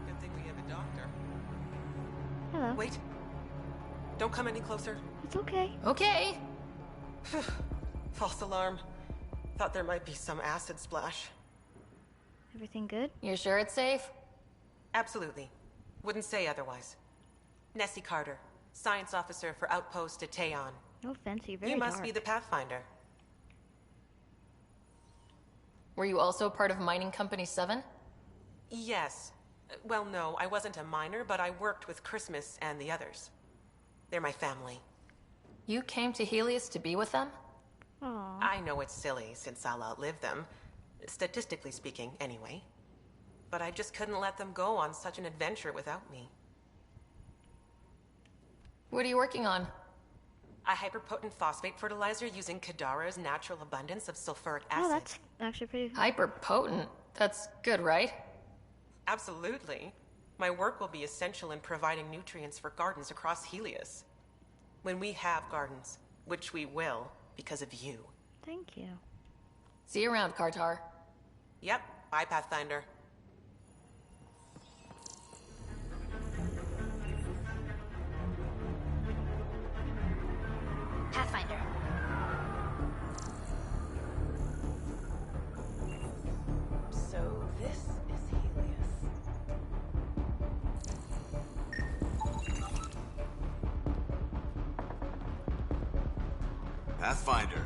Good thing we have a doctor. Hello. Wait. Don't come any closer. It's okay. Okay. False alarm. Thought there might be some acid splash. Everything good? You sure it's safe? Absolutely. Wouldn't say otherwise. Nessie Carter, Science Officer for Outpost Teteon. No offense, you're very You must dark. be the Pathfinder. Were you also part of Mining Company 7? Yes. Well, no, I wasn't a miner, but I worked with Christmas and the others. They're my family. You came to Helios to be with them? Aww. I know it's silly, since I'll outlive them. Statistically speaking, anyway. But I just couldn't let them go on such an adventure without me. What are you working on? A hyperpotent phosphate fertilizer using Kadara's natural abundance of sulfuric acid. Oh, that's actually pretty cool. Hyperpotent. That's good, right? Absolutely. My work will be essential in providing nutrients for gardens across Helios. When we have gardens, which we will, because of you. Thank you. See you around, Kartar. Yep, bye, Pathfinder. Pathfinder. So this is Helios. Pathfinder.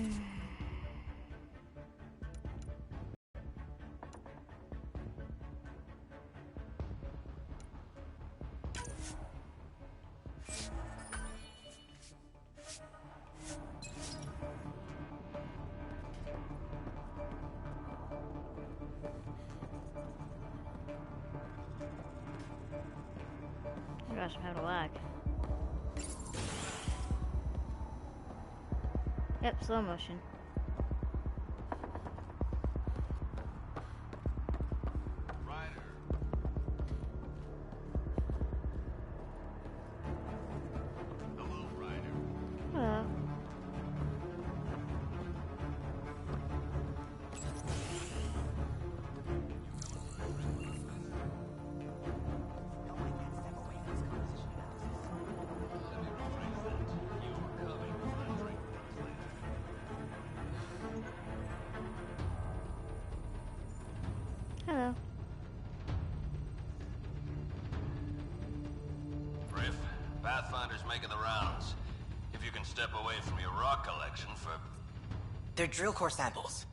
Oh gosh, I'm having a lag. Yep, slow motion. Hello. Hello. Riff, Pathfinder's making the rounds. If you can step away from your rock collection for... They're drill core samples.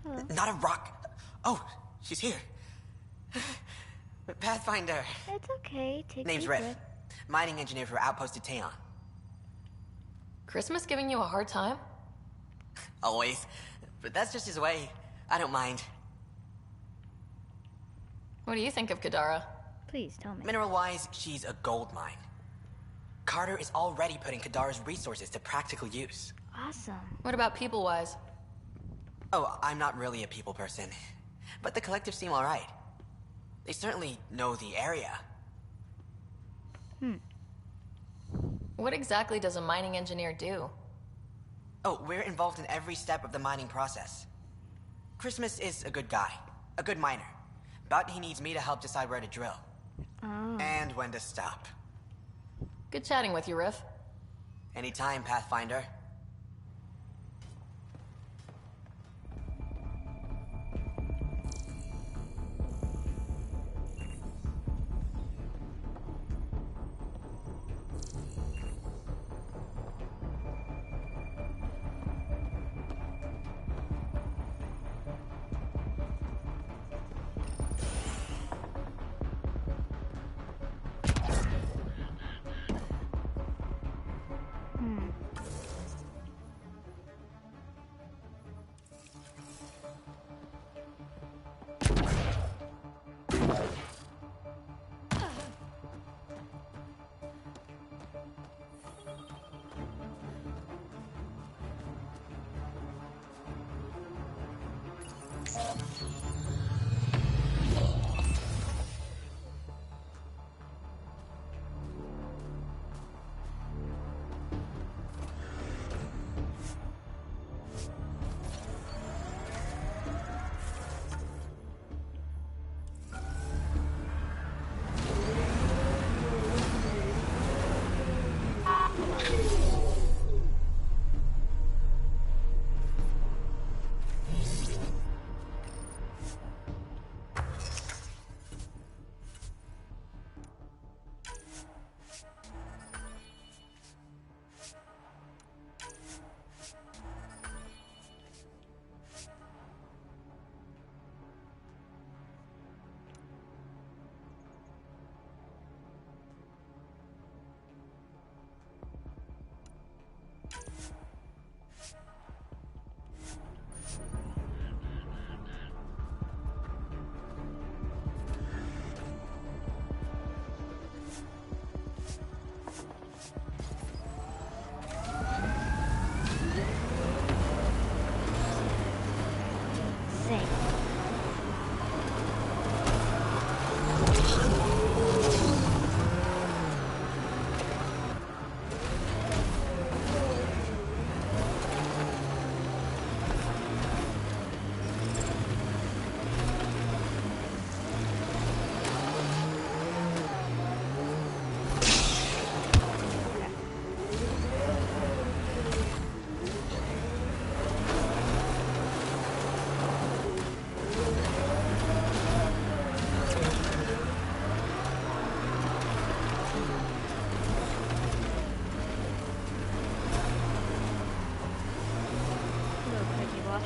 Hello. Not a rock... Oh, she's here. Pathfinder. It's okay. Take Name's deep Riff. breath. Mining engineer for Outpost Taeon. Christmas giving you a hard time? Always. But that's just his way. I don't mind. What do you think of Kadara? Please tell me. Mineral-wise, she's a gold mine. Carter is already putting Kadara's resources to practical use. Awesome. What about people-wise? Oh, I'm not really a people person. But the collective seem alright. They certainly know the area. What exactly does a mining engineer do? Oh, we're involved in every step of the mining process. Christmas is a good guy, a good miner. But he needs me to help decide where to drill. Oh. And when to stop. Good chatting with you, Riff. Anytime, Pathfinder.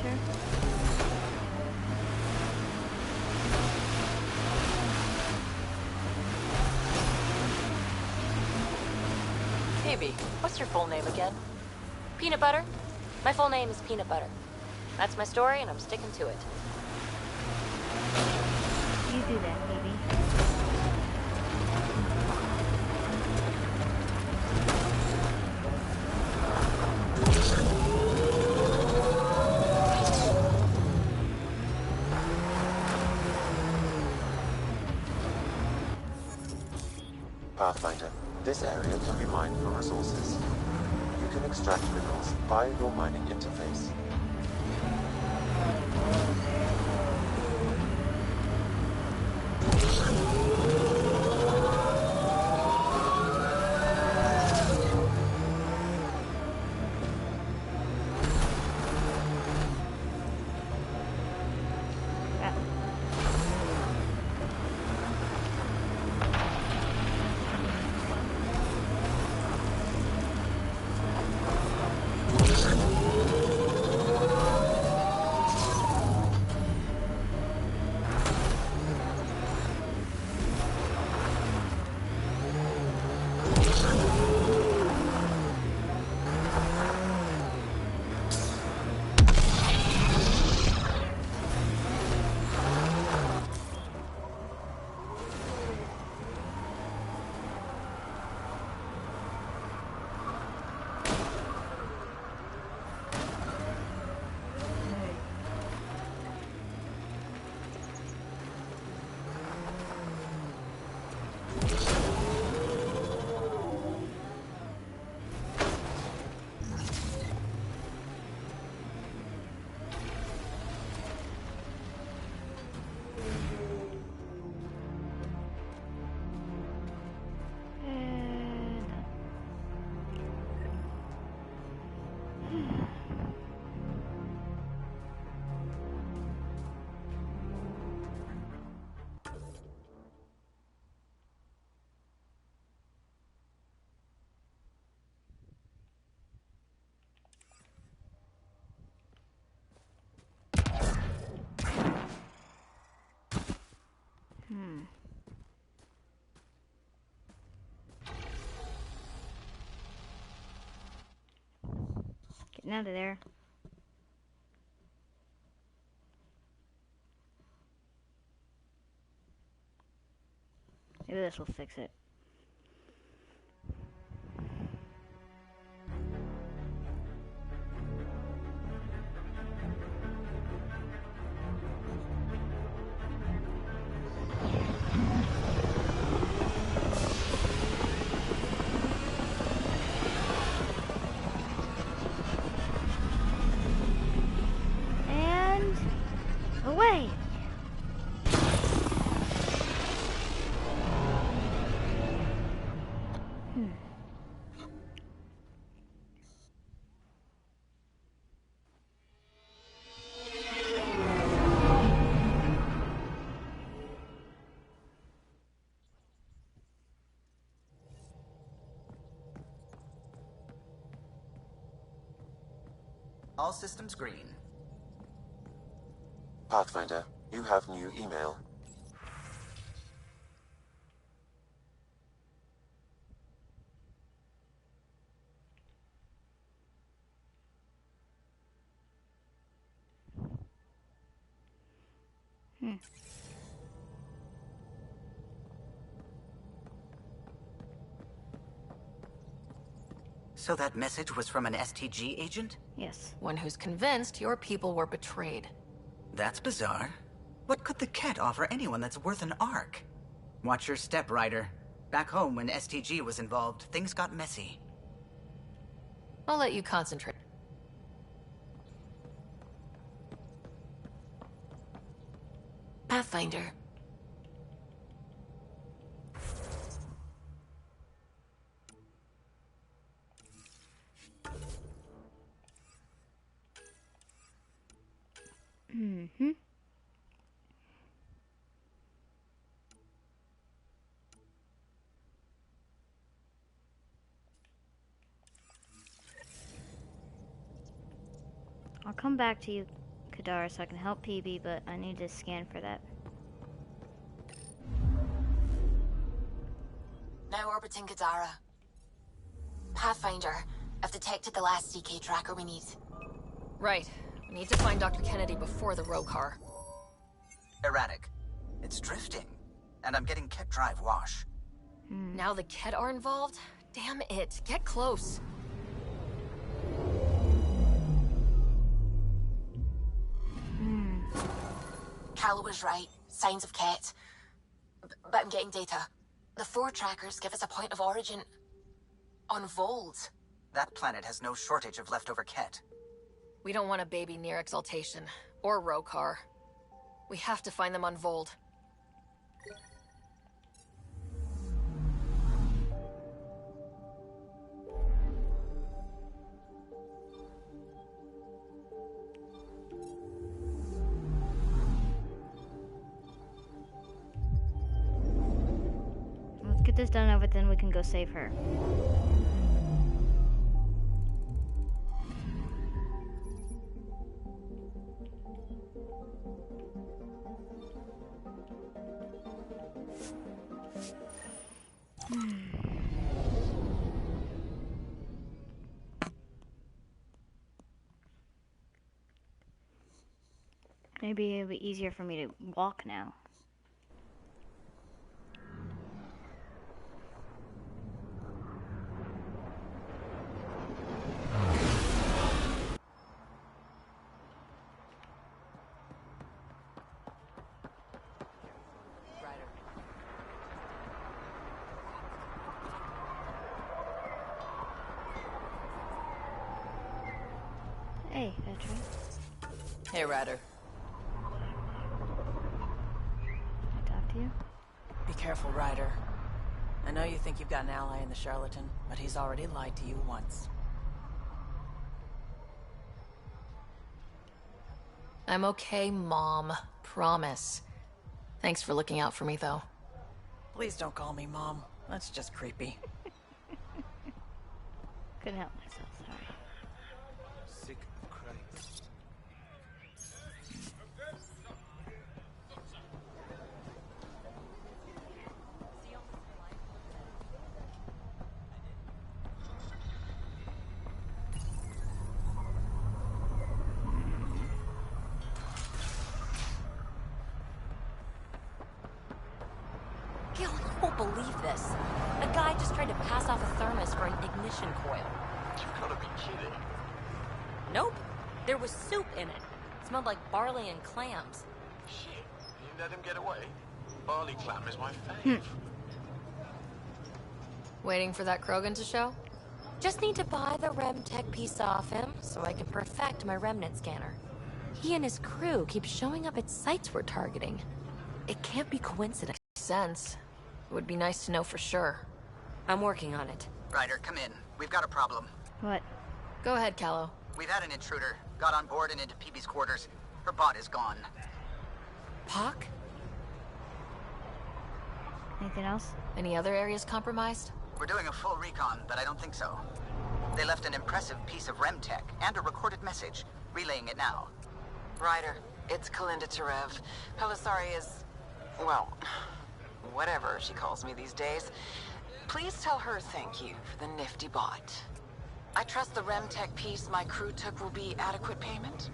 enter? Phoebe, what's your full name again? Peanut Butter? My full name is Peanut Butter. That's my story, and I'm sticking to it. You do that, baby. Pathfinder, this area can be mined for resources. You can extract minerals via your mining interface. Getting out of there. Maybe this will fix it. And away. All systems green. Pathfinder, you have new email. So that message was from an STG agent? Yes. One who's convinced your people were betrayed. That's bizarre. What could the cat offer anyone that's worth an arc? Watch your step, Ryder. Back home, when STG was involved, things got messy. I'll let you concentrate. Pathfinder. I'll come back to you Kadara so I can help PB, but I need to scan for that. Now orbiting Kadara. Pathfinder, I've detected the last CK tracker we need. Right. We need to find Dr. Kennedy before the row car. Erratic. It's drifting, and I'm getting Ket Drive wash. Now the Ket are involved? Damn it. Get close. Callow was right. Signs of Ket. But I'm getting data. The 4 trackers give us a point of origin on Vold. That planet has no shortage of leftover Ket. We don't want a baby near Exaltation, or Rokar. We have to find them on Vold. Let's get this done over, then we can go save her. Maybe it'll be easier for me to walk now. Hey, veteran. Hey, Ryder. Can I talk to you? Be careful, Ryder. I know you think you've got an ally in the charlatan, but he's already lied to you once. I'm okay, Mom. Promise. Thanks for looking out for me, though. Please don't call me Mom. That's just creepy. Couldn't help myself, sorry. Sick of Christ. Gil, you won't believe this. A guy just tried to pass off a thermos for an ignition coil. You've got to be kidding. Nope. There was soup in it. Smelled like barley and clams. Shit. You let him get away? Barley clam is my fave. Waiting for that Krogan to show? Just need to buy the Remtech piece off him so I can perfect my remnant scanner. He and his crew keep showing up at sites we're targeting. It can't be coincidence. Sense. It would be nice to know for sure. I'm working on it. Ryder, come in. We've got a problem. What? Go ahead, Callow. We've had an intruder. Got on board and into PB's quarters. Her bot is gone. Pock? Anything else? Any other areas compromised? We're doing a full recon, but I don't think so. They left an impressive piece of Remtech and a recorded message. Relaying it now. Ryder, it's Kalinda Tarev. Pelisari is, well, whatever she calls me these days. Please tell her thank you for the nifty bot. I trust the Remtech piece my crew took will be adequate payment.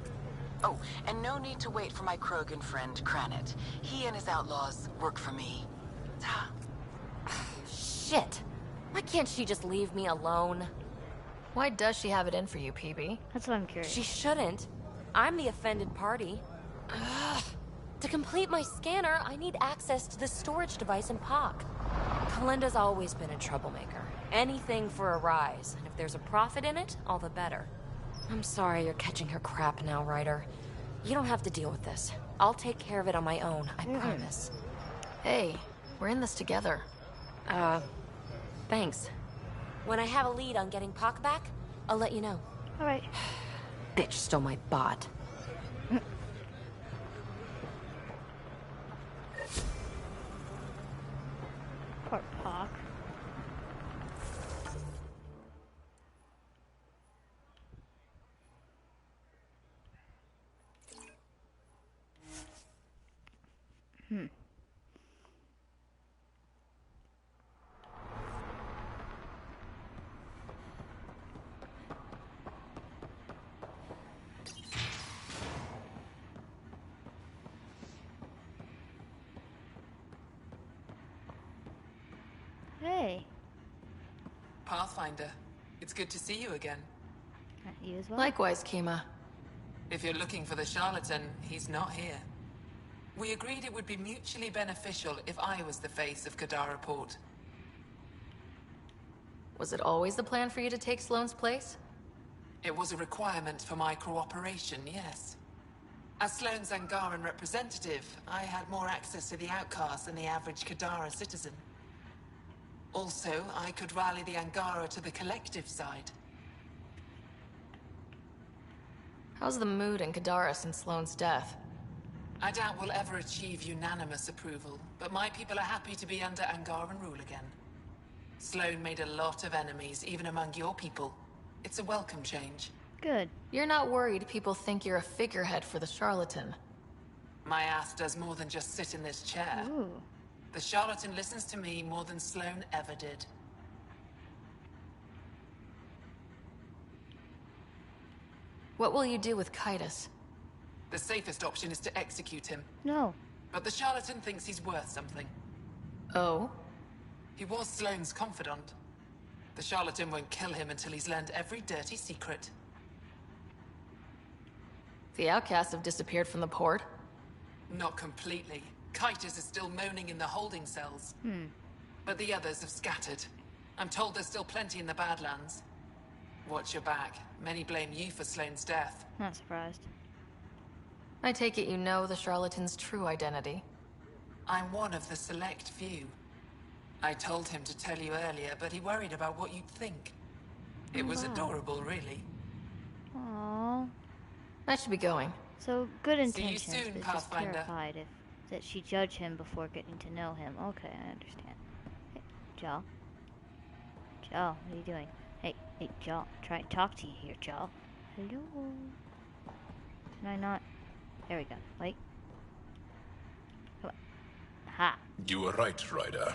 Oh, and no need to wait for my Krogan friend, Kranit. He and his outlaws work for me. Ta. Shit. Why can't she just leave me alone? Why does she have it in for you, PB? That's what I'm curious. She shouldn't. I'm the offended party. Ugh. To complete my scanner, I need access to the storage device in POC. Kalinda's always been a troublemaker. Anything for a rise, and if there's a profit in it, all the better. I'm sorry you're catching her crap now, Ryder. You don't have to deal with this. I'll take care of it on my own, I promise. Hey, we're in this together. Thanks. When I have a lead on getting POC back, I'll let you know. Alright. Bitch stole my bot. Poor Pock. Hey. Pathfinder, it's good to see you again. You as well? Likewise, Kima. If you're looking for the charlatan, he's not here. We agreed it would be mutually beneficial if I was the face of Kadara Port. Was it always the plan for you to take Sloane's place? It was a requirement for my cooperation, yes. As Sloane's Angaran representative, I had more access to the outcasts than the average Kadara citizen. Also, I could rally the Angara to the collective side. How's the mood in Kadara since Sloane's death? I doubt we'll ever achieve unanimous approval, but my people are happy to be under Angaran rule again. Sloane made a lot of enemies, even among your people. It's a welcome change. Good. You're not worried people think you're a figurehead for the charlatan? My ass does more than just sit in this chair. Ooh. The charlatan listens to me more than Sloane ever did. What will you do with Kaitis? The safest option is to execute him. No. But the charlatan thinks he's worth something. Oh? He was Sloane's confidant. The charlatan won't kill him until he's learned every dirty secret. The outcasts have disappeared from the port? Not completely. Kaitis is still moaning in the holding cells. But the others have scattered. I'm told there's still plenty in the Badlands. Watch your back. Many blame you for Sloane's death. Not surprised. I take it you know the charlatan's true identity. I'm one of the select few. I told him to tell you earlier, but he worried about what you'd think. It was adorable, really. Aww. I should be going. So, good intentions, See you soon, but just Pathfinder. terrified that she judged him before getting to know him. Okay, I understand. Hey, Jal. Jal, what are you doing? Hey, Jal. Try and talk to you here, Jal. Hello. Can I not? There we go. Wait. Come on. Ha. You were right, Ryder.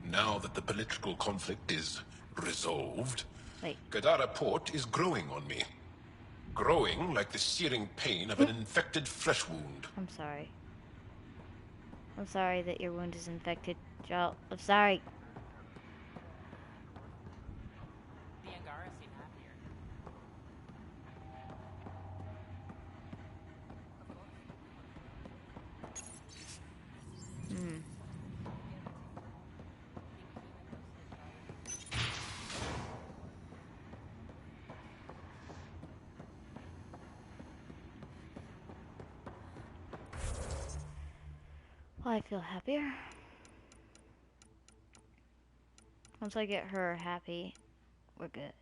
Now that the political conflict is resolved, Kadara Port is growing on me. Growing like the searing pain of an infected flesh wound. I'm sorry. I'm sorry that your wound is infected, Jal. I'm sorry. The Angara seem happier. Well, I feel happier. Once I get her happy, we're good.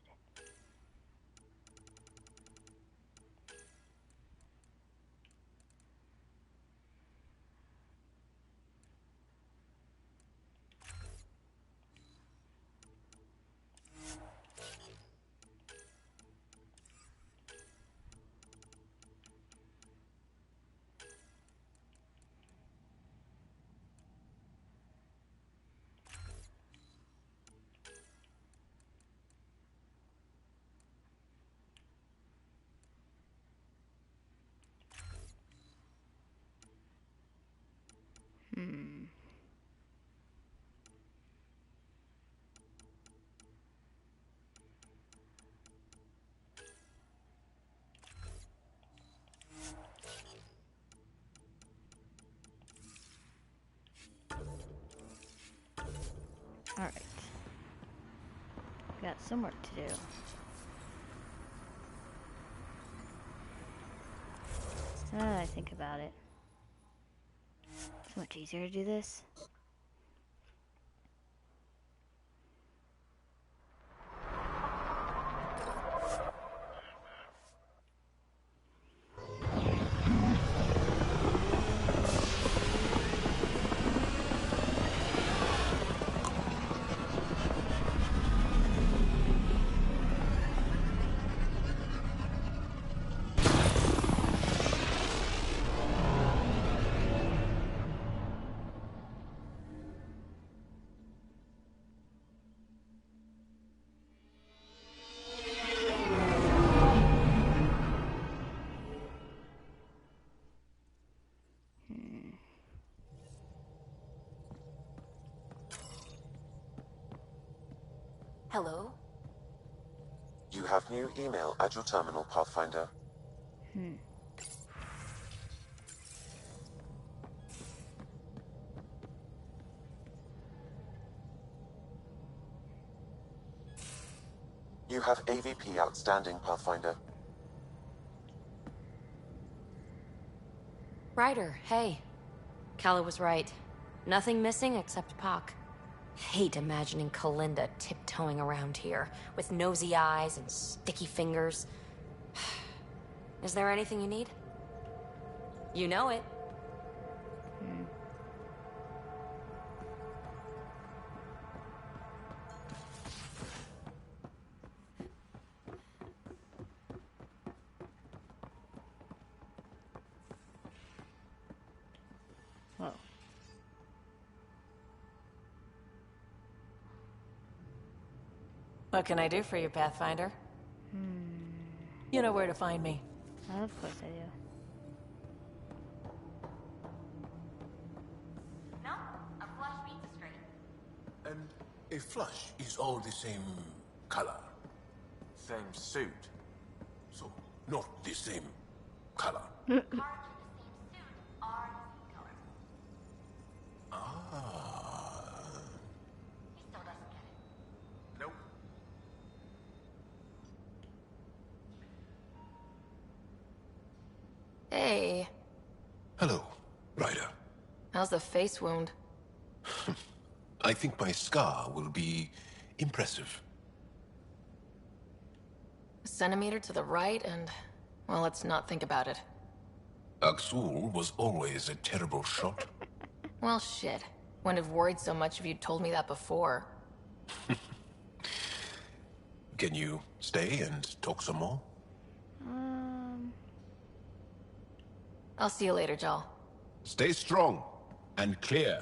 Alright. Got some work to do. Now that I think about it, it's much easier to do this. Hello? You have new email at your terminal, Pathfinder. You have AVP outstanding, Pathfinder. Ryder, hey. Calla was right. Nothing missing except Pock. Hate imagining Kalinda tiptoeing around here, with nosy eyes and sticky fingers. Is there anything you need? You know it. Whoa. What can I do for you, Pathfinder? You know where to find me. Of course I do. No, a flush beats a straight. And a flush is all the same color. Same suit. So, not the same color. Cards in the same suit are the same color. Ah. He still doesn't get it. Nope. Hey, Hello, Ryder. how's the face wound? I think my scar will be impressive. A centimeter to the right and... well, let's not think about it. Aksul was always a terrible shot. Well, shit. Wouldn't have worried so much if you'd told me that before. Can you stay and talk some more? I'll see you later, Jal. Stay strong and clear.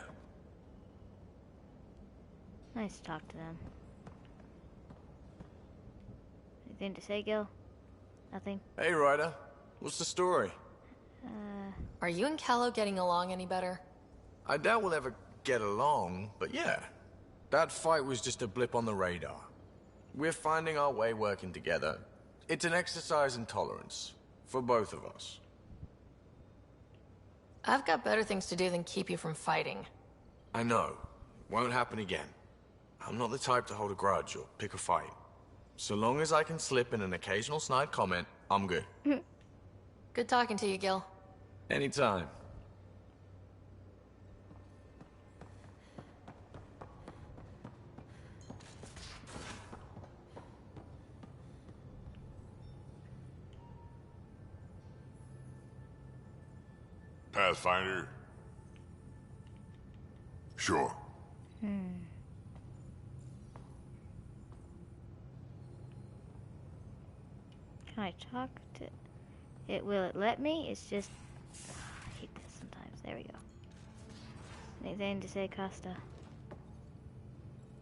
Nice to talk to them. Anything to say, Gil? Nothing? Hey, Ryder. What's the story? Are you and Callow getting along any better? I doubt we'll ever get along, but yeah. That fight was just a blip on the radar. We're finding our way working together. It's an exercise in tolerance. For both of us. I've got better things to do than keep you from fighting. I know. Won't happen again. I'm not the type to hold a grudge or pick a fight. So long as I can slip in an occasional snide comment, I'm good. Good talking to you, Gil. Anytime. Pathfinder? Sure. Can I talk to it? Will it let me? It's just... I hate this sometimes. There we go. Anything to say, Costa?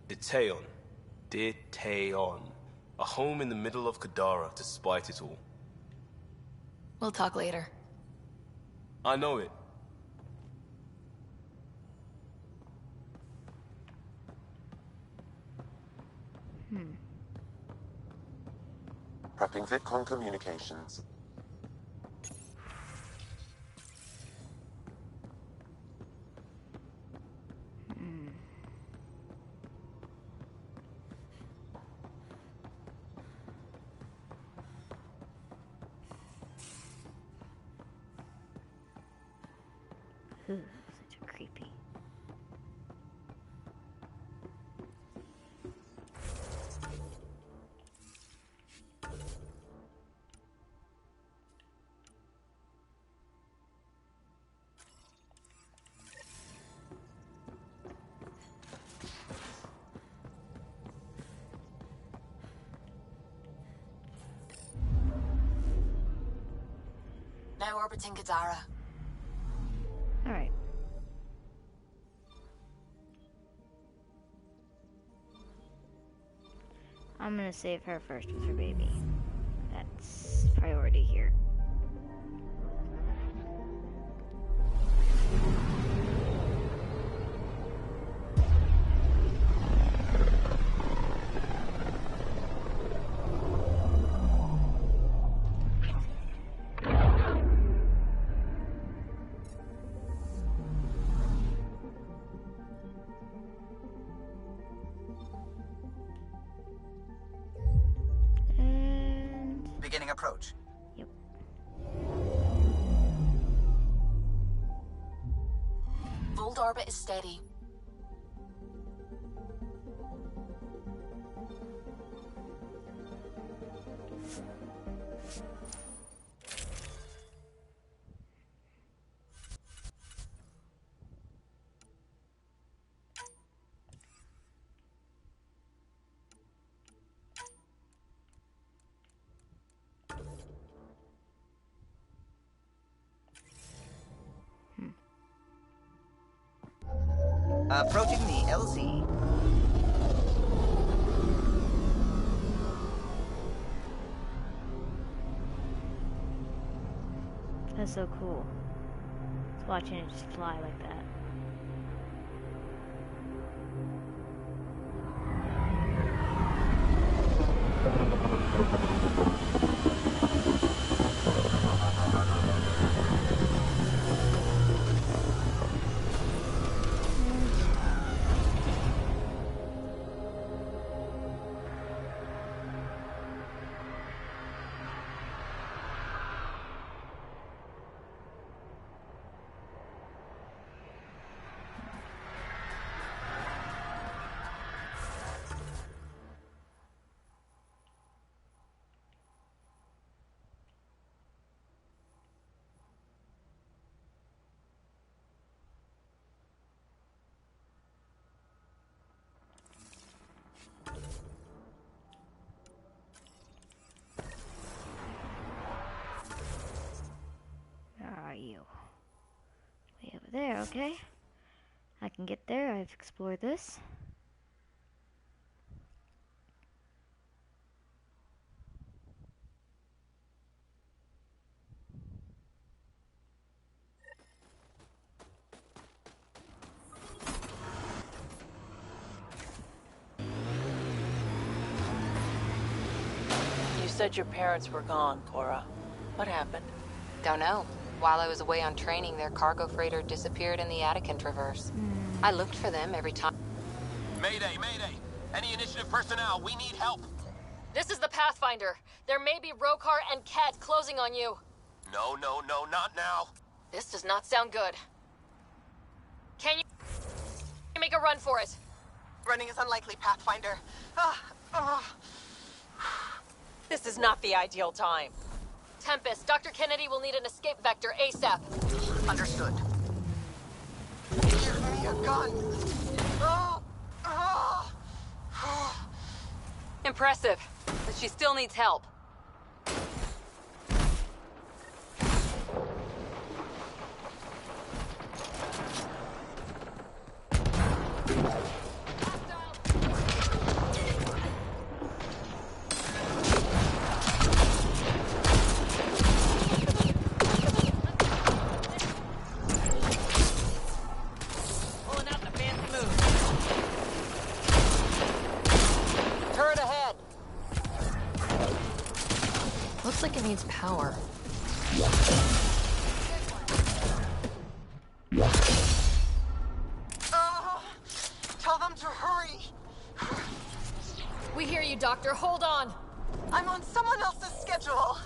Deteon. Dear Teon. A home in the middle of Kadara, despite it all. We'll talk later. I know it. Prepping VidCon communications. Ooh, such a creepy. Now orbiting Kadara. Alright. I'm gonna save her first with her baby. That's priority here. Beginning approach. Yep. Vold orbit is steady. Approaching the LZ. That's so cool. Just watching it just fly like that. Where are you? Way over there, okay. I can get there. I've explored this. You said your parents were gone, Cora. What happened? Don't know. While I was away on training, their cargo freighter disappeared in the Attican Traverse. I looked for them every time. Mayday, mayday! Any initiative personnel, we need help! This is the Pathfinder. There may be Rokar and Ket closing on you. No, no, no, not now! This does not sound good. Can you make a run for it? Running is unlikely, Pathfinder. This is not the ideal time. Tempest, Dr. Kennedy will need an escape vector ASAP. Understood. Give me a gun! Impressive, but she still needs help. Looks like it needs power. Tell them to hurry! We hear you, Doctor. Hold on. I'm on someone else's schedule.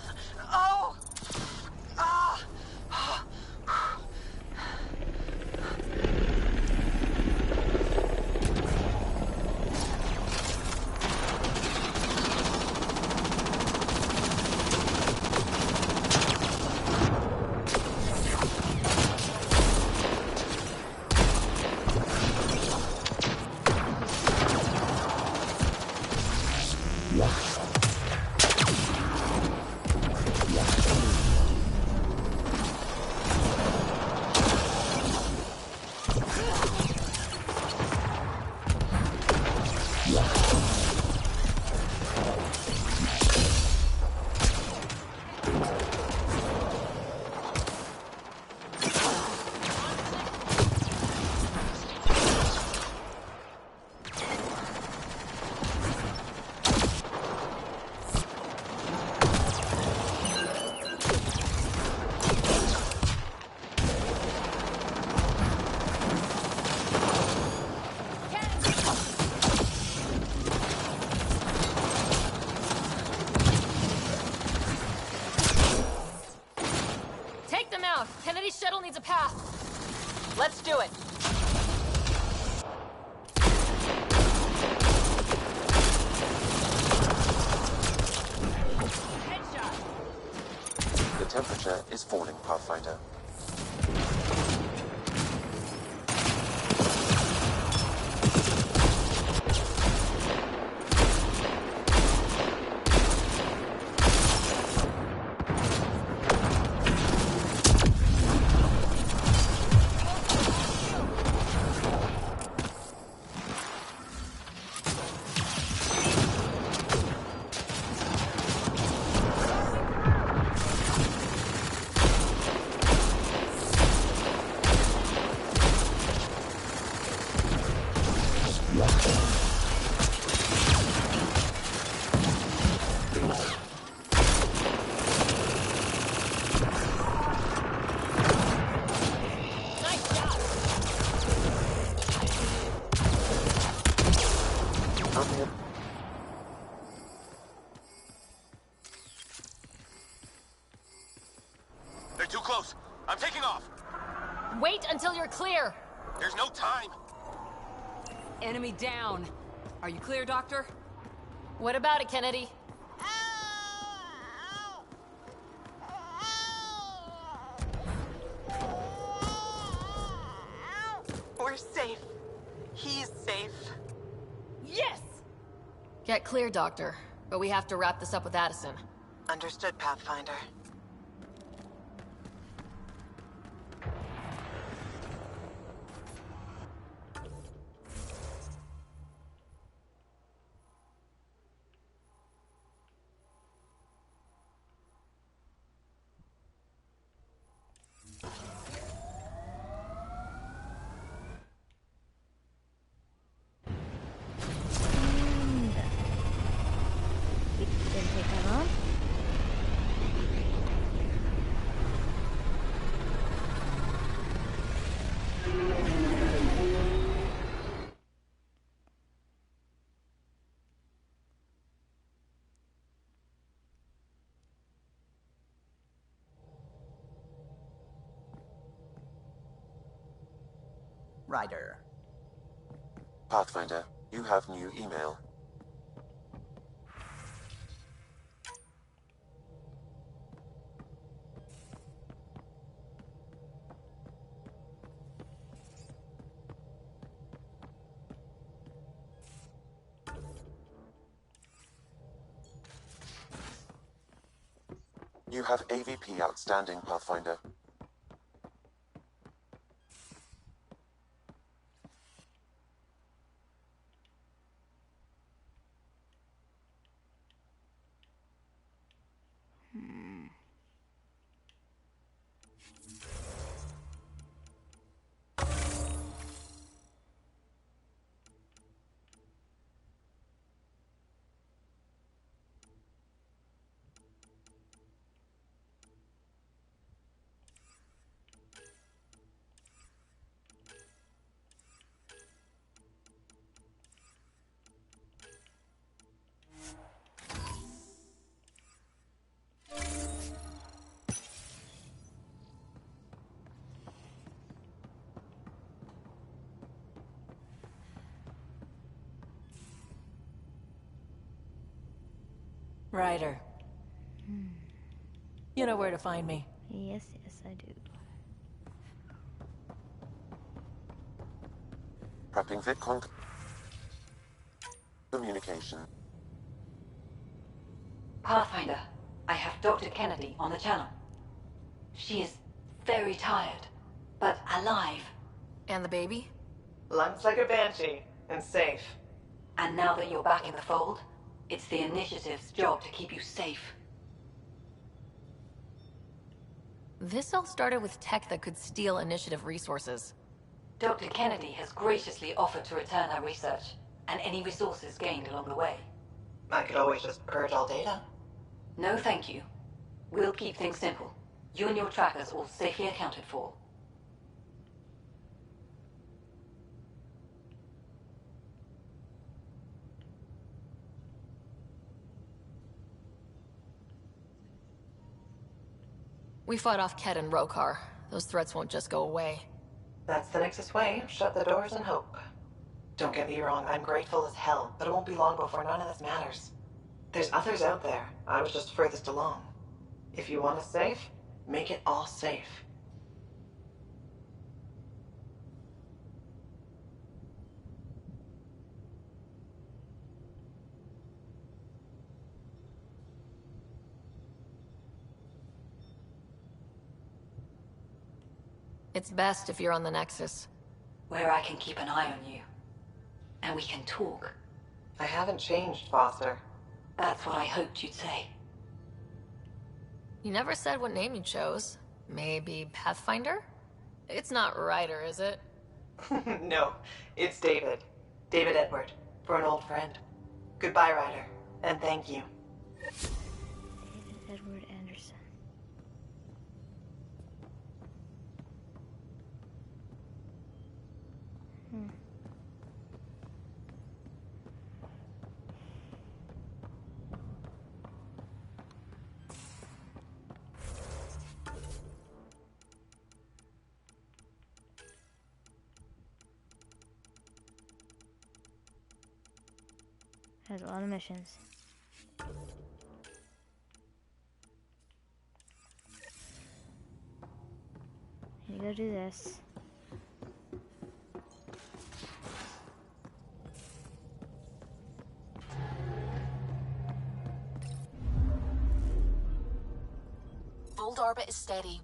Take them out! Kennedy's shuttle needs a path! Let's do it! The temperature is falling, Pathfinder. They're too close. I'm taking off. Wait until you're clear! There's no time. Enemy down. Are you clear, Doctor? What about it, Kennedy? We're safe. He's safe. Yes! Get clear, Doctor. But we have to wrap this up with Addison. Understood, Pathfinder. Didn't take that long. Ryder. Pathfinder, you have new email. You have AVP outstanding, Pathfinder. Ryder. You know where to find me. Yes, yes, I do. Prepping VidCon communication. Pathfinder, I have Dr. Kennedy on the channel. She is very tired, but alive. And the baby? Lungs like a banshee, and safe. And now that you're back in the fold, it's the Initiative's job to keep you safe. This all started with tech that could steal Initiative resources. Dr. Kennedy has graciously offered to return her research, and any resources gained along the way. I could always just purge all data. No, thank you. We'll keep things simple. You and your trackers all safely accounted for. We fought off Ket and Rokar. Those threats won't just go away. That's the Nexus way. Shut the doors and hope. Don't get me wrong, I'm grateful as hell, but it won't be long before none of this matters. There's others out there. I was just furthest along. If you want us safe, make it all safe. It's best if you're on the Nexus. Where I can keep an eye on you. And we can talk. I haven't changed, Foster. That's what I hoped you'd say. You never said what name you chose. Maybe Pathfinder? It's not Ryder, is it? No, it's David. David Edward, for an old friend. Goodbye, Ryder, and thank you. David Edward Anderson. Has a lot of missions. Need to go do this. Bold orbit is steady.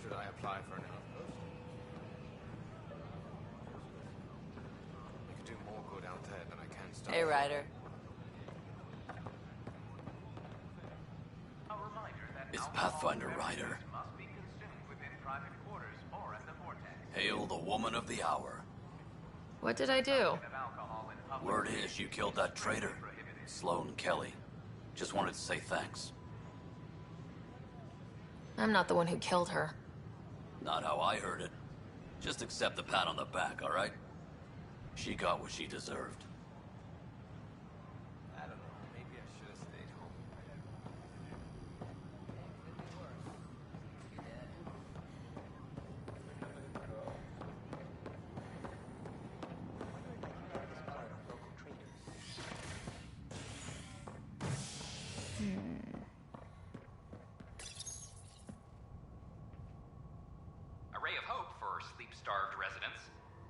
Should I apply for an outpost? I could do more good out there than I can stop. Hey, Ryder. It's Pathfinder Ryder. Hail the woman of the hour. What did I do? Word is you killed that traitor, Sloane Kelly. Just wanted to say thanks. I'm not the one who killed her. Not how I heard it. Just accept the pat on the back, all right? She got what she deserved. I don't know. Maybe I should have stayed home. A ray of hope for sleep-starved residents.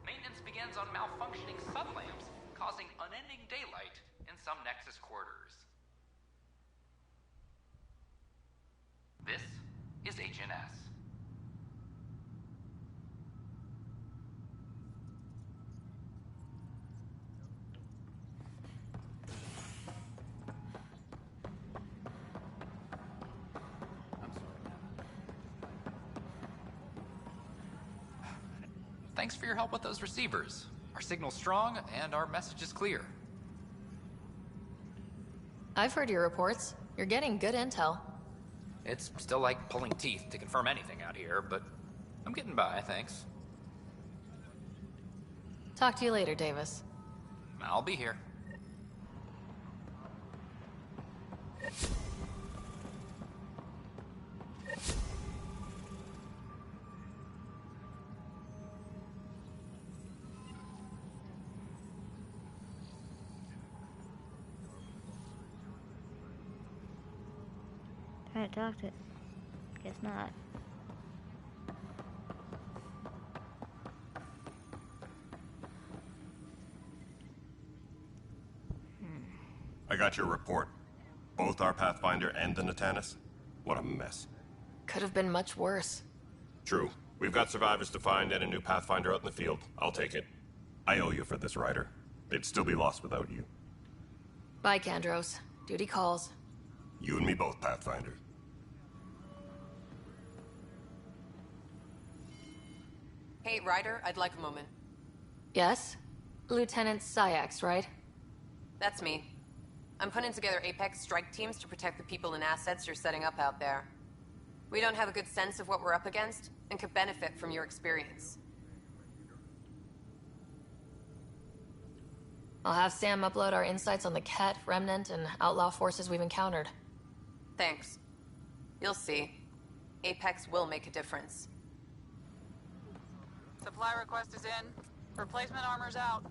Maintenance begins on malfunctioning sublamps, causing unending daylight in some Nexus quarters. This is HNS. thanks for your help with those receivers. Our signal's strong, and our message is clear. I've heard your reports. You're getting good intel. It's still like pulling teeth to confirm anything out here, but I'm getting by, thanks. Talk to you later, Davis. I'll be here. Try to talk to it. Guess not. I got your report. Both our Pathfinder and the Natanus? What a mess. Could have been much worse. True. We've got survivors to find and a new Pathfinder out in the field. I'll take it. I owe you for this, Ryder. They'd still be lost without you. Bye, Kandros. Duty calls. You and me both, Pathfinder. Hey, Ryder, I'd like a moment. Yes? Lieutenant Syax, right? That's me. I'm putting together Apex strike teams to protect the people and assets you're setting up out there. We don't have a good sense of what we're up against, and could benefit from your experience. I'll have Sam upload our insights on the Ket, Remnant, and outlaw forces we've encountered. Thanks. You'll see. Apex will make a difference. Supply request is in. Replacement armor's out.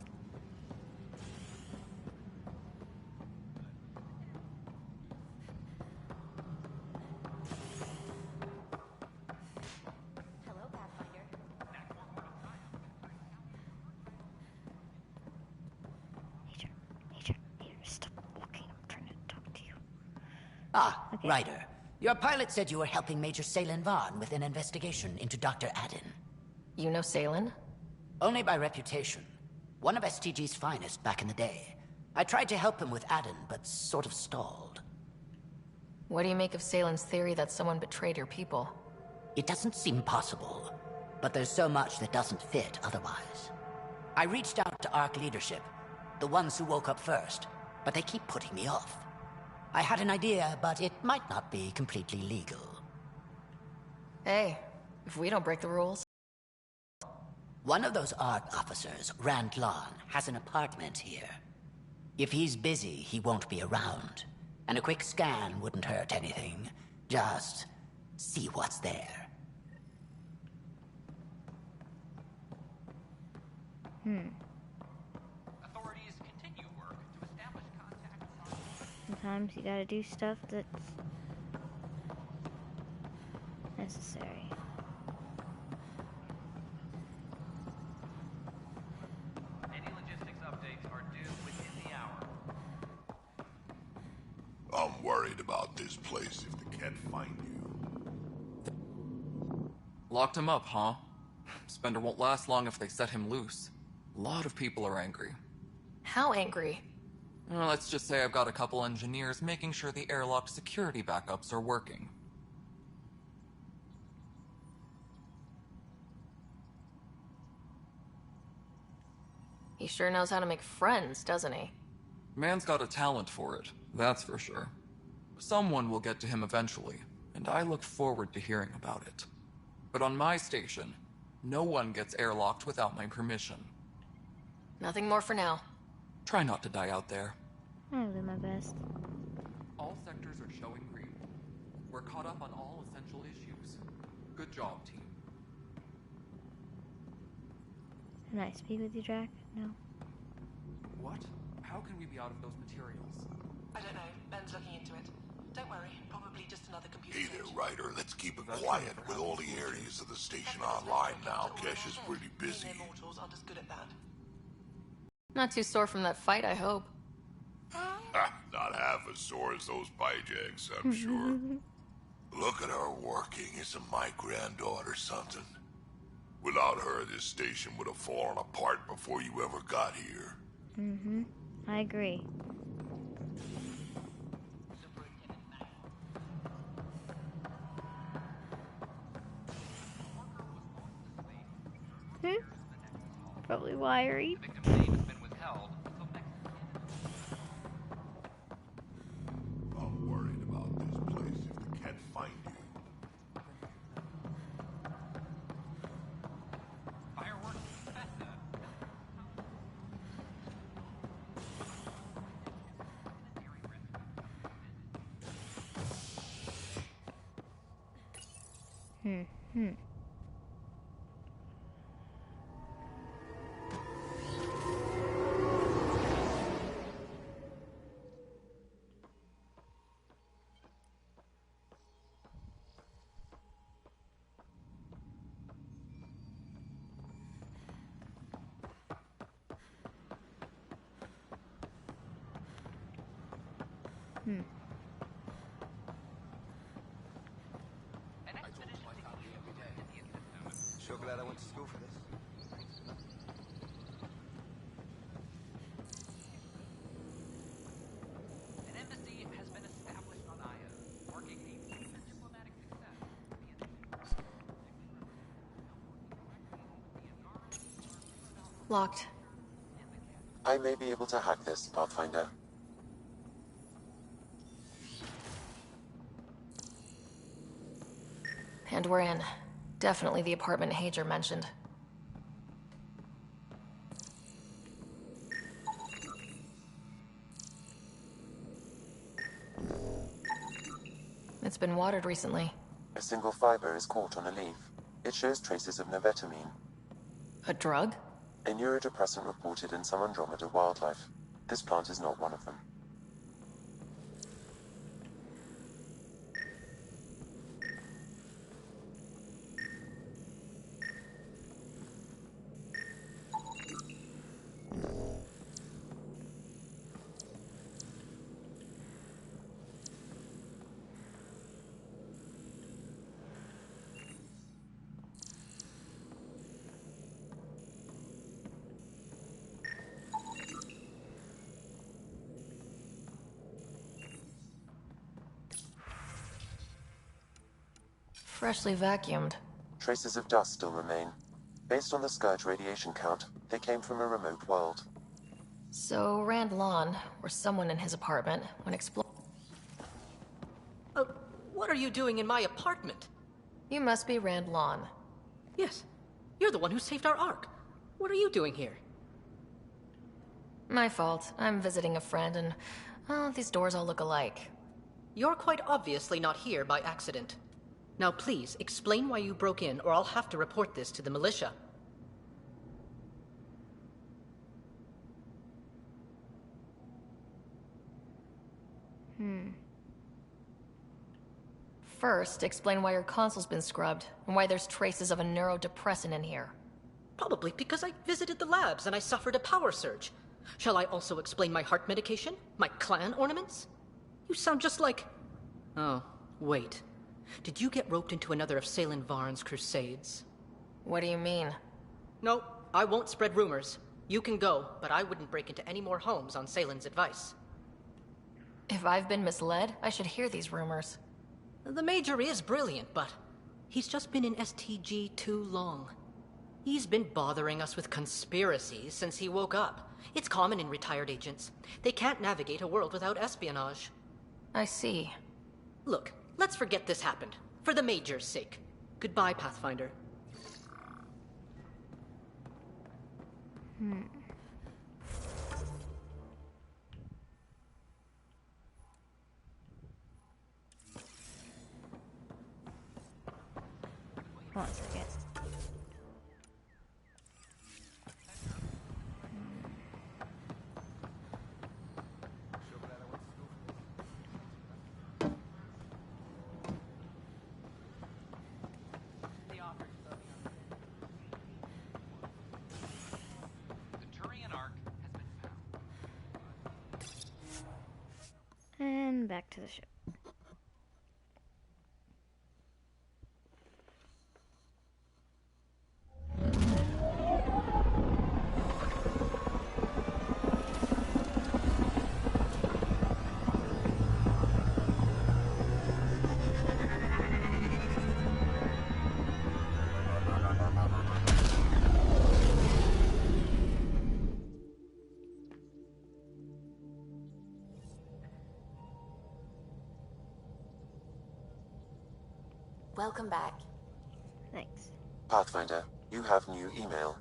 Hello, Pathfinder. Major, stop walking. I'm trying to talk to you. Ah, Ryder. Your pilot said you were helping Major Salen Vaughn with an investigation into Dr. Aden. You know Salen? Only by reputation. One of STG's finest back in the day. I tried to help him with Aden, but sort of stalled. What do you make of Salen's theory that someone betrayed your people? It doesn't seem possible, but there's so much that doesn't fit otherwise. I reached out to ARC leadership, the ones who woke up first, but they keep putting me off. I had an idea, but it might not be completely legal. Hey, if we don't break the rules. One of those ARC officers, Rand Lon, has an apartment here. If he's busy, he won't be around. And a quick scan wouldn't hurt anything. Just see what's there. Authorities continue work to establish contact. Sometimes you gotta do stuff that's necessary. Any logistics updates are due within the hour. I'm worried about this place if they can't find you. Locked him up, huh? Spender won't last long if they set him loose. A lot of people are angry. How angry? Well, let's just say I've got a couple engineers making sure the airlock security backups are working. He sure knows how to make friends, doesn't he? Man's got a talent for it, that's for sure. Someone will get to him eventually, and I look forward to hearing about it. But on my station, no one gets airlocked without my permission. Nothing more for now. Try not to die out there. I'll do my best. All sectors are showing green. We're caught up on all essential issues. Good job, team. Can I speak with you, Drac? No. What? How can we be out of those materials? I don't know. Ben's looking into it. Don't worry. Probably just another computer. Hey there, Ryder. Let's keep it quiet. With all the areas of the station online now, Kesh is pretty busy. Mortals aren't as good at that. Not too sore from that fight, I hope. Not half as sore as those Bijaks, I'm sure. Look at her working. Isn't my granddaughter something? Without her, this station would have fallen apart before you ever got here. I agree. probably wiry. The victim's name has been withheld until next. I'm worried about this place if they can't find you. Fireworks, Bethesda. Hmm. Hmm. Sure glad I went to school for this. An embassy has been established on Aya, marking a recent diplomatic success. Locked. I may be able to hack this, Pathfinder. And we're in. Definitely the apartment Hager mentioned. It's been watered recently. A single fiber is caught on a leaf. It shows traces of novetamine. A drug? A neurodepressant reported in some Andromeda wildlife. This plant is not one of them. Freshly vacuumed. Traces of dust still remain. Based on the Scourge radiation count, they came from a remote world. So Rand Lawn, or someone in his apartment, when exploring. What are you doing in my apartment? You must be Rand Lawn. Yes. You're the one who saved our Ark. What are you doing here? My fault. I'm visiting a friend and, these doors all look alike. You're quite obviously not here by accident. Now please, explain why you broke in, or I'll have to report this to the militia. First, explain why your console's been scrubbed, and why there's traces of a neurodepressant in here. Probably because I visited the labs and I suffered a power surge. Shall I also explain my heart medication? My clan ornaments? You sound just like... Oh, wait. Did you get roped into another of Salen Varn's crusades? What do you mean? No, I won't spread rumors. You can go, but I wouldn't break into any more homes on Salen's advice. If I've been misled, I should hear these rumors. The Major is brilliant, but he's just been in STG too long. He's been bothering us with conspiracies since he woke up. It's common in retired agents. They can't navigate a world without espionage. I see. Look, let's forget this happened. For the Major's sake. Goodbye, Pathfinder. One second. And back to the ship. Welcome back. Thanks. Pathfinder, you have new email.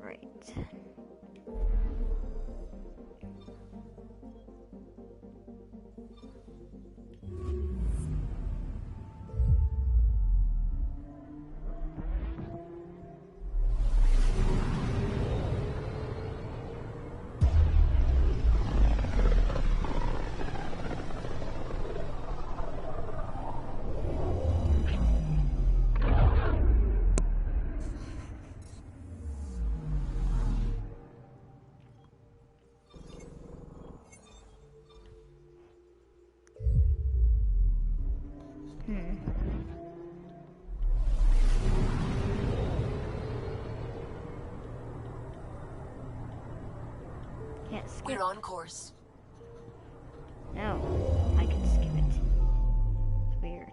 Alright. Can't skip. We're on course. No, I can skip it. It's weird.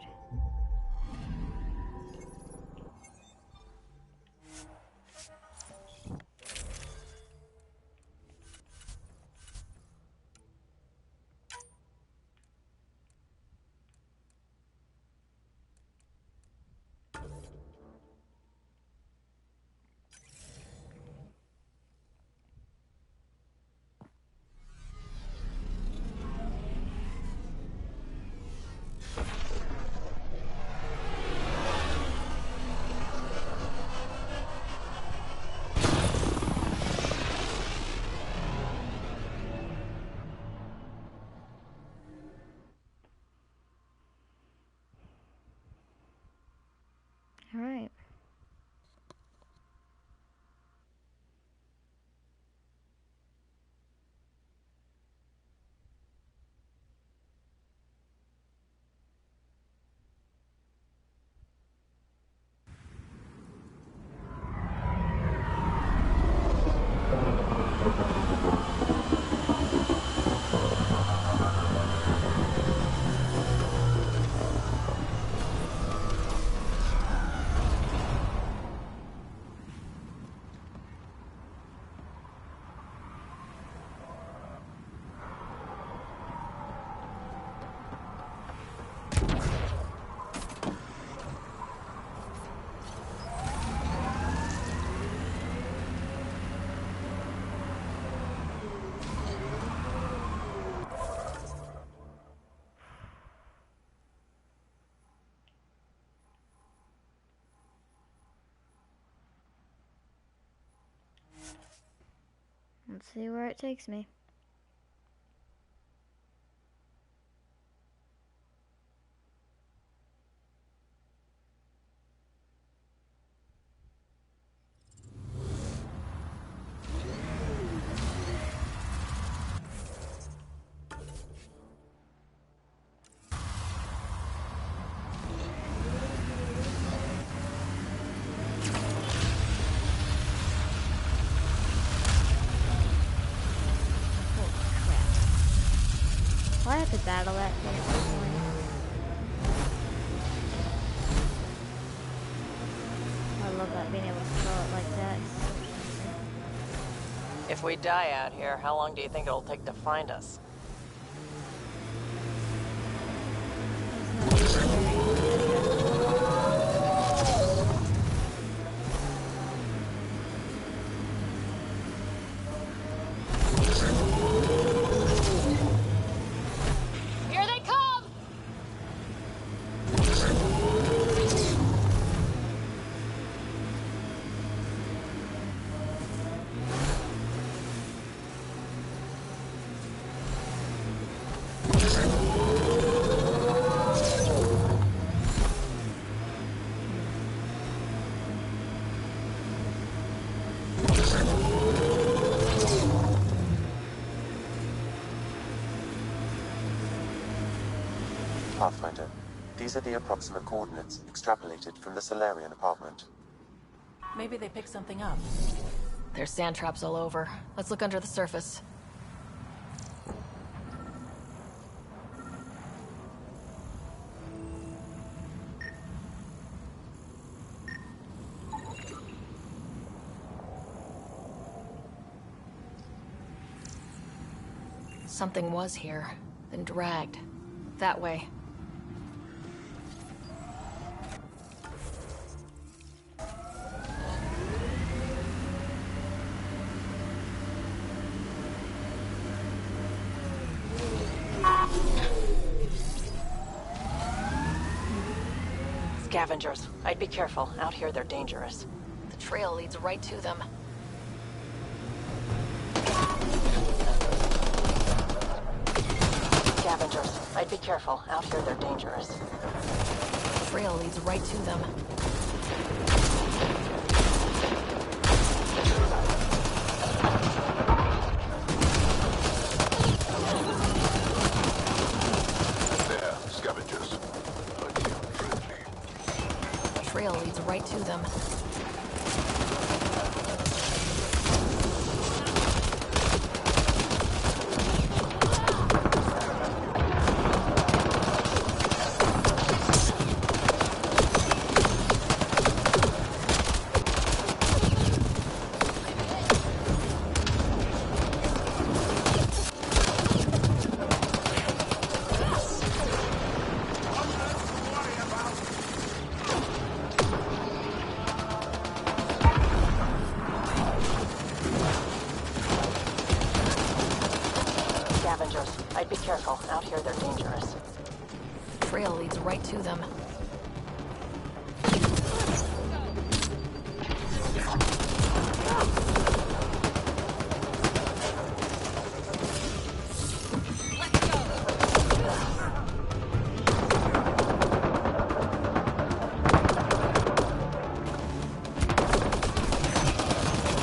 All right. Let's see where it takes me. Well, I have to battle that thing at some point. I love that, being able to throw it like that. It's so fancy. If we die out here, how long do you think it'll take to find us? Here they come! Pathfinder, these are the approximate coordinates extrapolated from the Solarian apartment. Maybe they picked something up. There's sand traps all over. Let's look under the surface. Something was here, then dragged. That way. Scavengers. I'd be careful. Out here, they're dangerous. The trail leads right to them. Scavengers. I'd be careful. Out here, they're dangerous. The trail leads right to them. There, scavengers. The trail leads right to them. Scavengers. I'd be careful. Out here, they're dangerous. The trail leads right to them.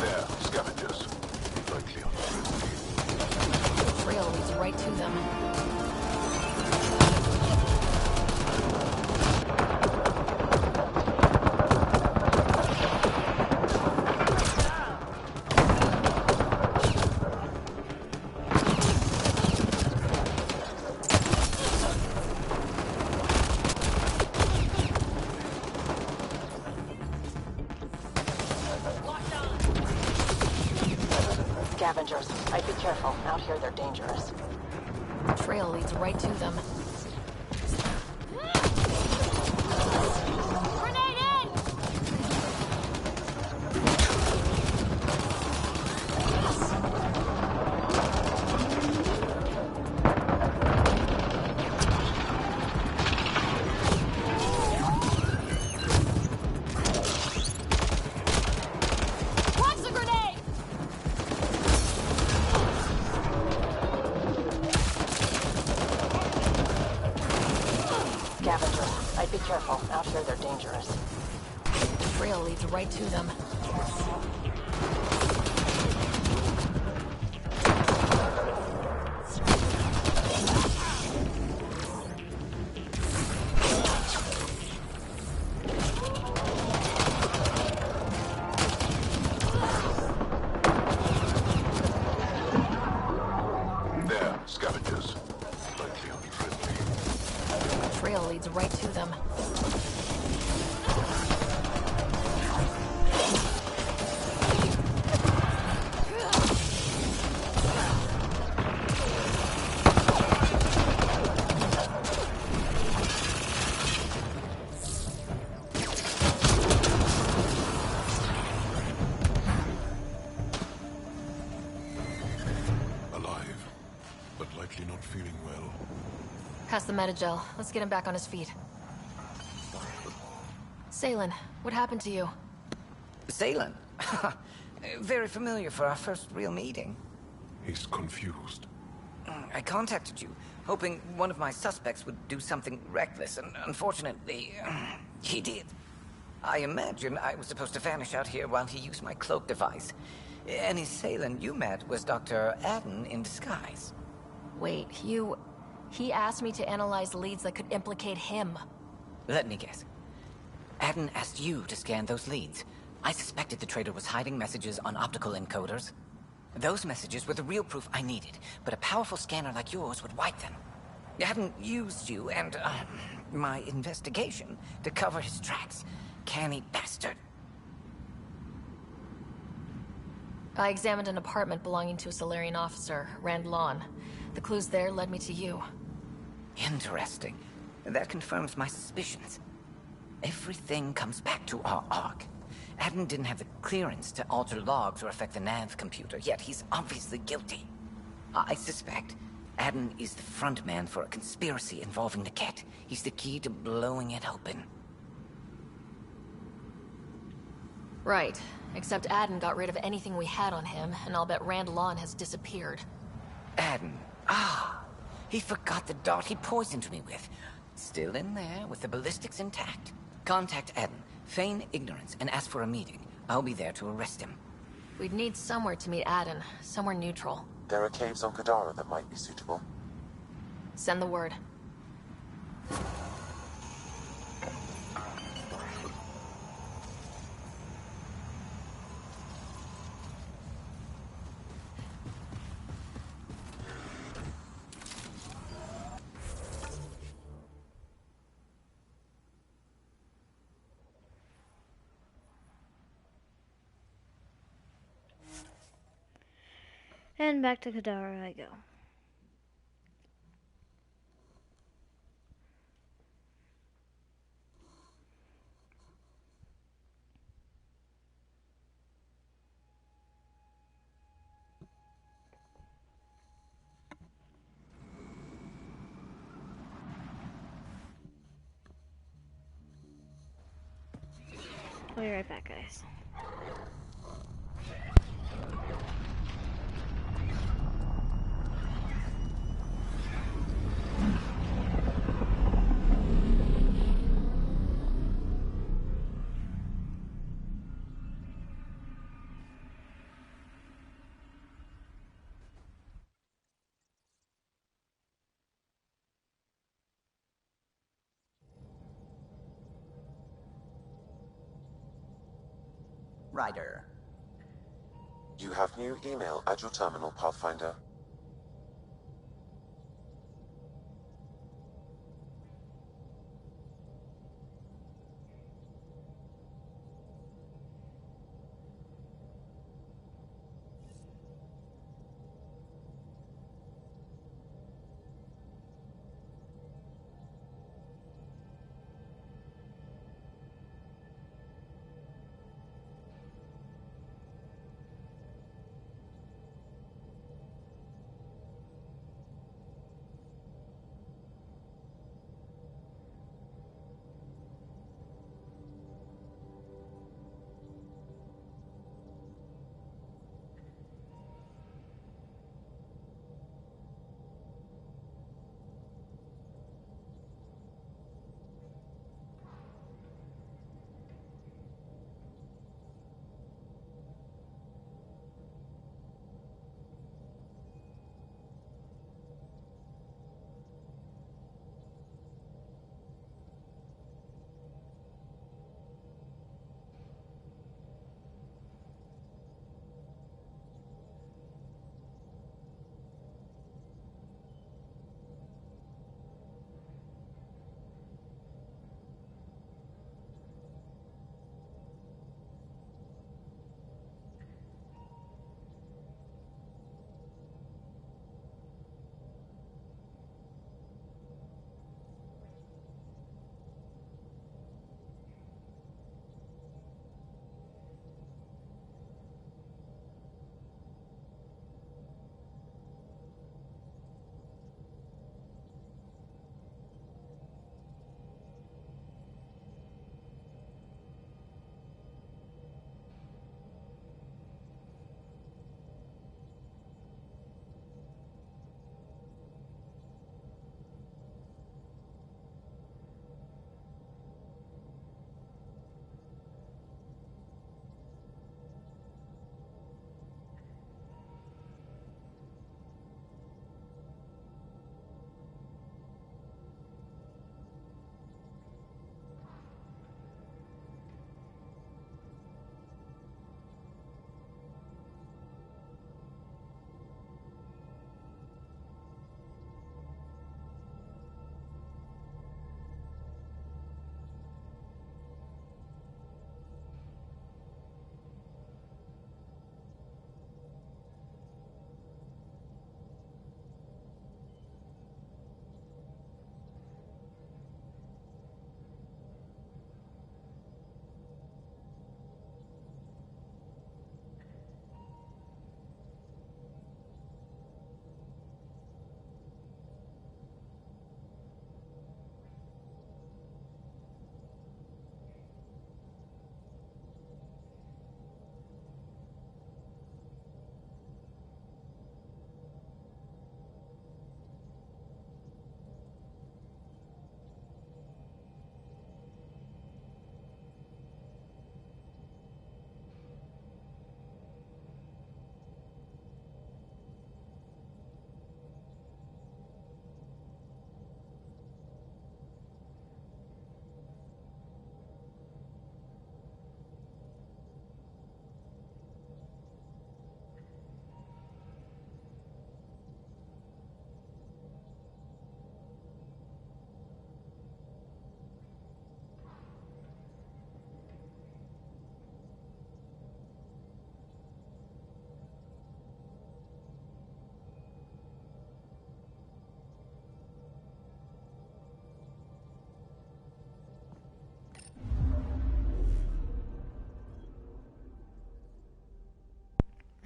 There, scavengers. Likely on The trail leads right to them. Scavengers. I'd be careful. Out here, they're dangerous. The trail leads right to them. Grenade in! Watch the grenade! Scavengers. I'd be careful. Out here, they're dangerous. The trail leads right to them. There, scavengers. The trail leads right to them. Pass the Metagel. Let's get him back on his feet. Salen, what happened to you? Salen? Very familiar for our first real meeting. He's confused. I contacted you, hoping one of my suspects would do something reckless, and unfortunately, he did. I imagine I was supposed to vanish out here while he used my cloak device. Any Salen you met was Dr. Adden in disguise. Wait, He asked me to analyze leads that could implicate him. Let me guess. Adden asked you to scan those leads. I suspected the traitor was hiding messages on optical encoders. Those messages were the real proof I needed, but a powerful scanner like yours would wipe them. Adden used you and, my investigation to cover his tracks. Canny bastard. I examined an apartment belonging to a Solarian officer, Rand Lawn. The clues there led me to you. Interesting. That confirms my suspicions. Everything comes back to our Ark. Adden didn't have the clearance to alter logs or affect the nav computer, yet he's obviously guilty. I suspect Adden is the front man for a conspiracy involving the Ket. He's the key to blowing it open. Right. Except Adden got rid of anything we had on him, and I'll bet Rand Lawn has disappeared. Adden. He forgot the dart he poisoned me with. Still in there, with the ballistics intact. Contact Adden, feign ignorance, and ask for a meeting. I'll be there to arrest him. We'd need somewhere to meet Adden, somewhere neutral. There are caves on Kadara that might be suitable. Send the word. And back to Kadara I go. I'll be right back, guys. Ryder. You have new email at your terminal, Pathfinder.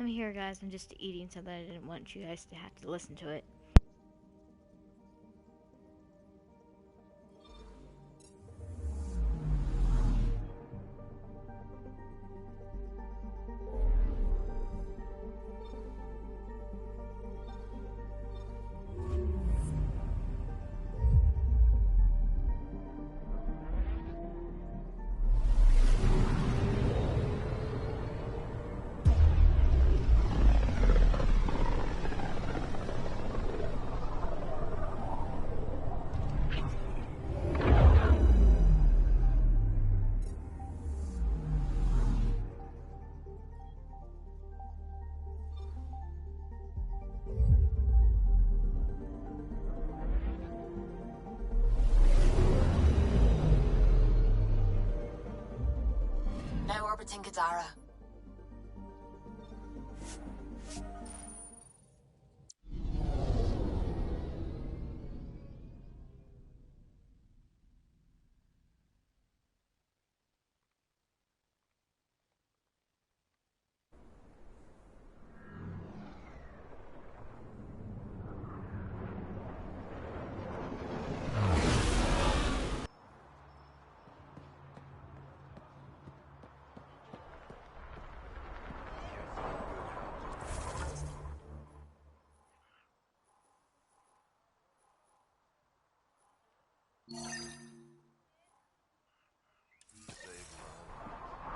I'm here, guys. I'm just eating something. I didn't want you guys to have to listen to it. Now orbiting Kadara.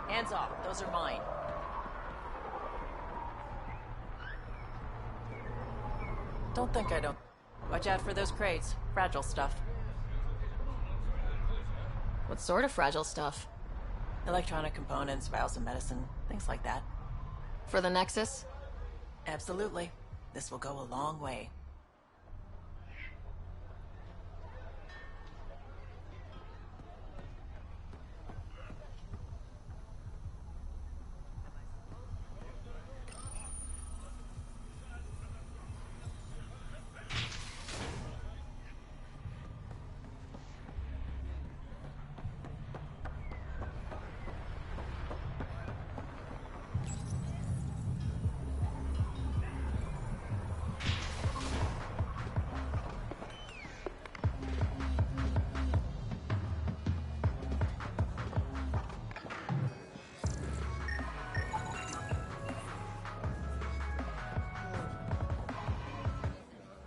Hands off. Those are mine. Don't think I don't. Watch out for those crates. Fragile stuff. What sort of fragile stuff? Electronic components, vials of medicine, things like that. For the Nexus? Absolutely. This will go a long way.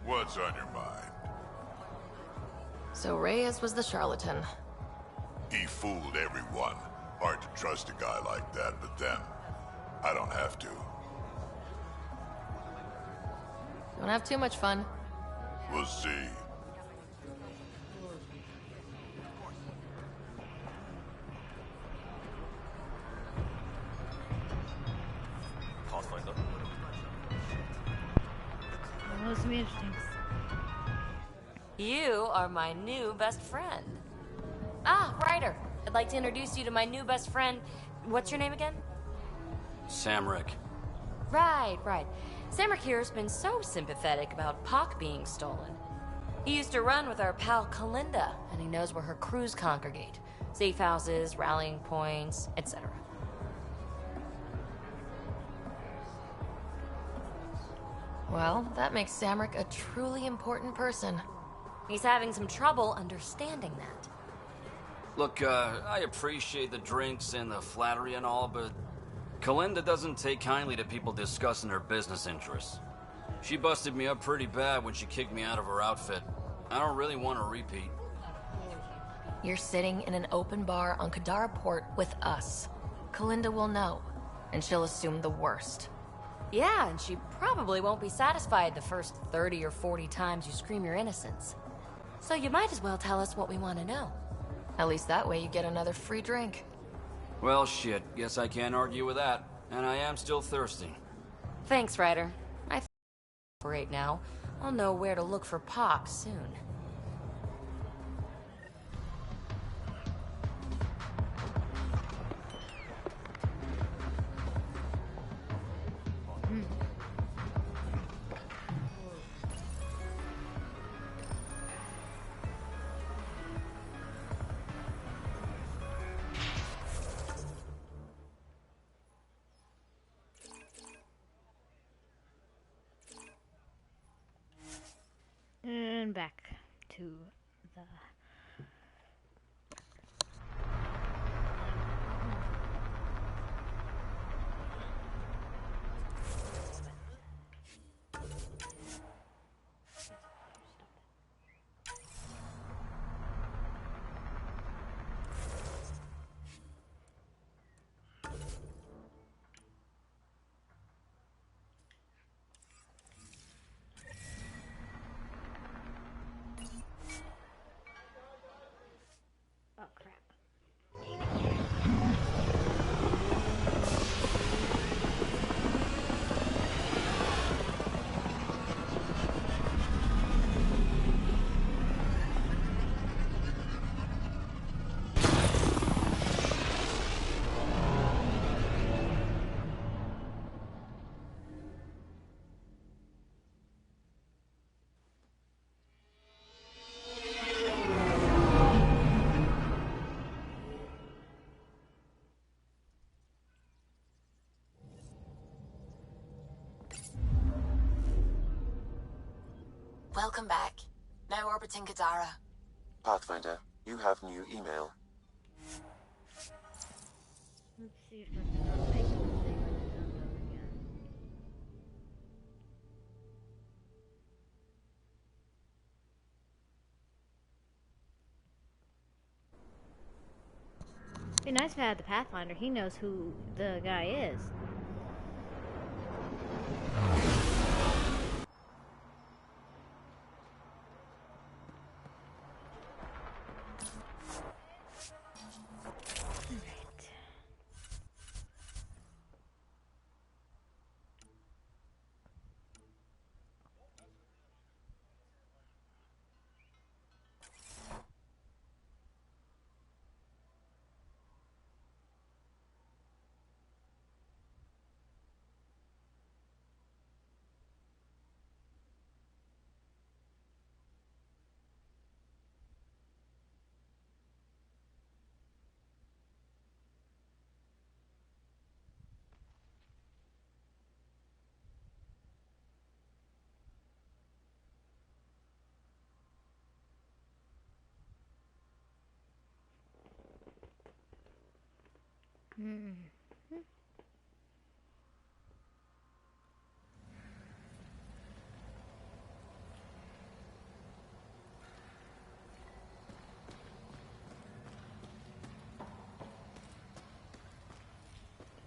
What's on your mind? So Reyes was the charlatan. He fooled everyone. Hard to trust a guy like that, but then, I don't have to. Don't have too much fun. We'll see. That was interesting. You are my new best friend. Ah, Ryder. I'd like to introduce you to my new best friend. What's your name again? Samrick. Right. Samrick here's been so sympathetic about Pock being stolen. He used to run with our pal Kalinda, and he knows where her crews congregate. Safe houses, rallying points, etc. Well, that makes Samrick a truly important person. He's having some trouble understanding that. Look, I appreciate the drinks and the flattery and all, but Kalinda doesn't take kindly to people discussing her business interests. She busted me up pretty bad when she kicked me out of her outfit. I don't really want to repeat. You're sitting in an open bar on Kadara Port with us. Kalinda will know, and she'll assume the worst. Yeah, and she probably won't be satisfied the first 30 or 40 times you scream your innocence. So you might as well tell us what we want to know. At least that way you get another free drink. Well, shit. Guess I can't argue with that. And I am still thirsty. Thanks, Ryder. I operate now. I'll know where to look for Pock soon. going back to the... Oh, crap. Welcome back. Now orbiting Kadara. Pathfinder, you have new email. Let's see if I can not make a mistake when I download again. Be nice if I had the Pathfinder. He knows who the guy is.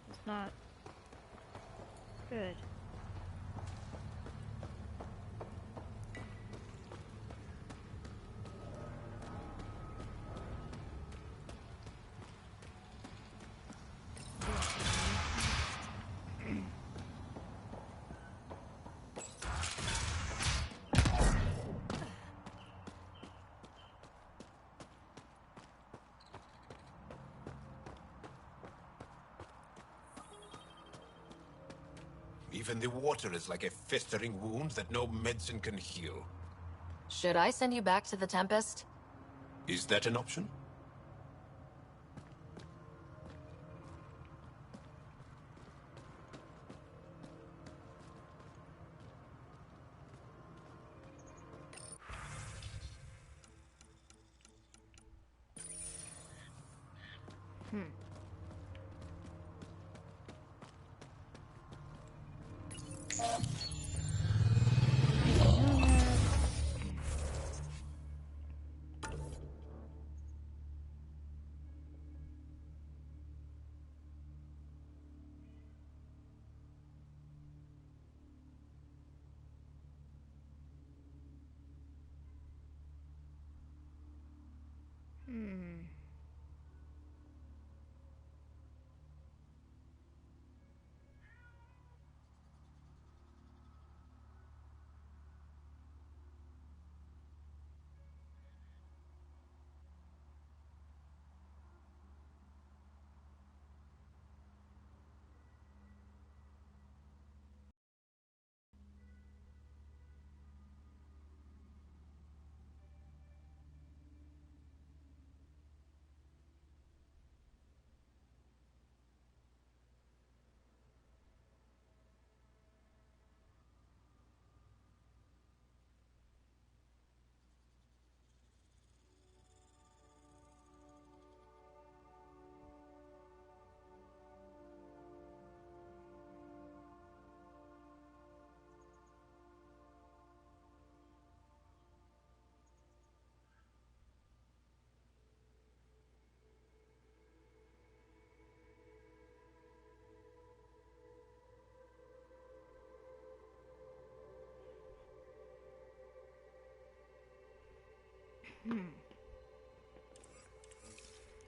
It's not good. Even the water is like a festering wound that no medicine can heal. Should I send you back to the Tempest? Is that an option?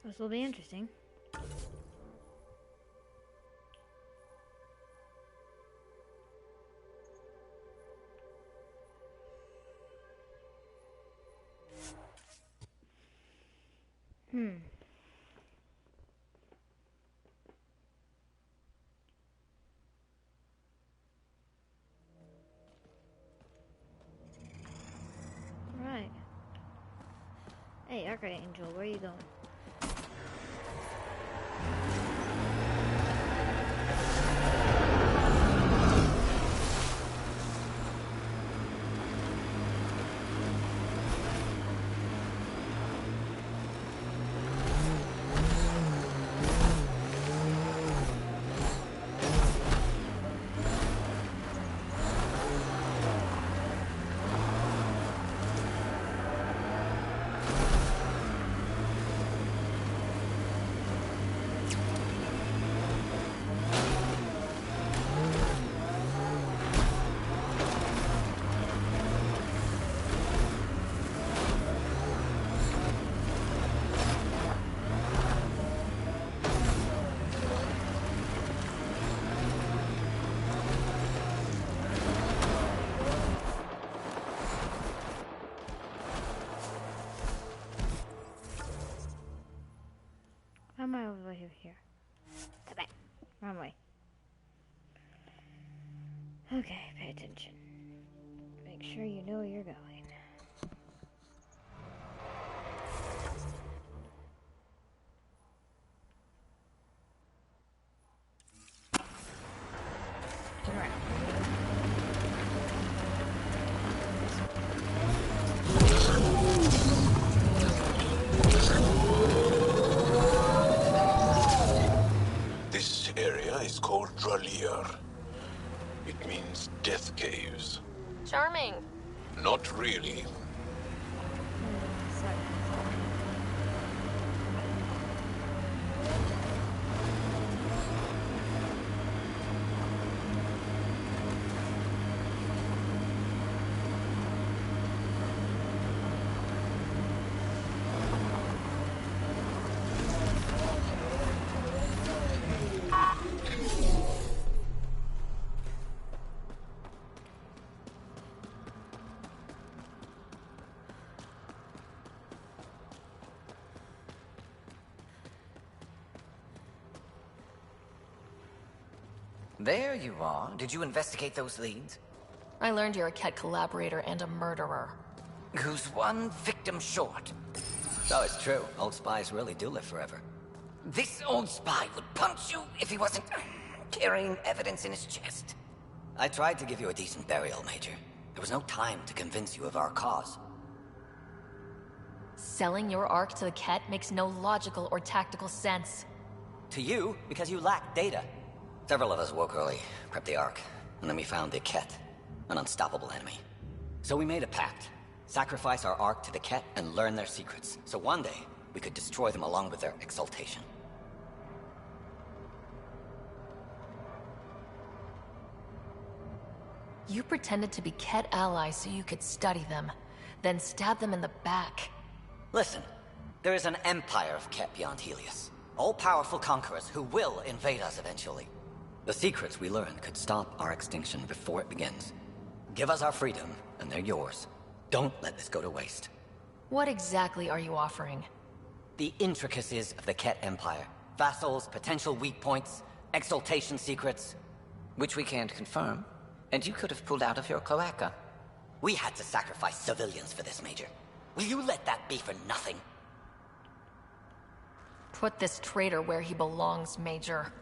This will be interesting. Right. Hey, Archangel, where are you going? How am I over here? Come back. Wrong way. Okay, pay attention. Make sure you know where you're going. Turn around. This area is called Dralir. It means death caves. Charming. Not really. There you are. Did you investigate those leads? I learned you're a Ket collaborator and a murderer. Who's one victim short? So it's true. Old spies really do live forever. This old spy would punch you if he wasn't carrying evidence in his chest. I tried to give you a decent burial, Major. There was no time to convince you of our cause. Selling your Ark to the Ket makes no logical or tactical sense. To you, because you lack data. Several of us woke early, prepped the Ark, and then we found the Ket, an unstoppable enemy. So we made a pact. Sacrifice our Ark to the Ket and learn their secrets, so one day we could destroy them along with their exaltation. You pretended to be Ket allies so you could study them, then stab them in the back. Listen, there is an empire of Ket beyond Helios. All-powerful conquerors who will invade us eventually. The secrets we learn could stop our extinction before it begins. Give us our freedom, and they're yours. Don't let this go to waste. What exactly are you offering? The intricacies of the Ket Empire. Vassals, potential weak points, exaltation secrets. Which we can't confirm. And you could have pulled out of your cloaca. We had to sacrifice civilians for this, Major. Will you let that be for nothing? Put this traitor where he belongs, Major.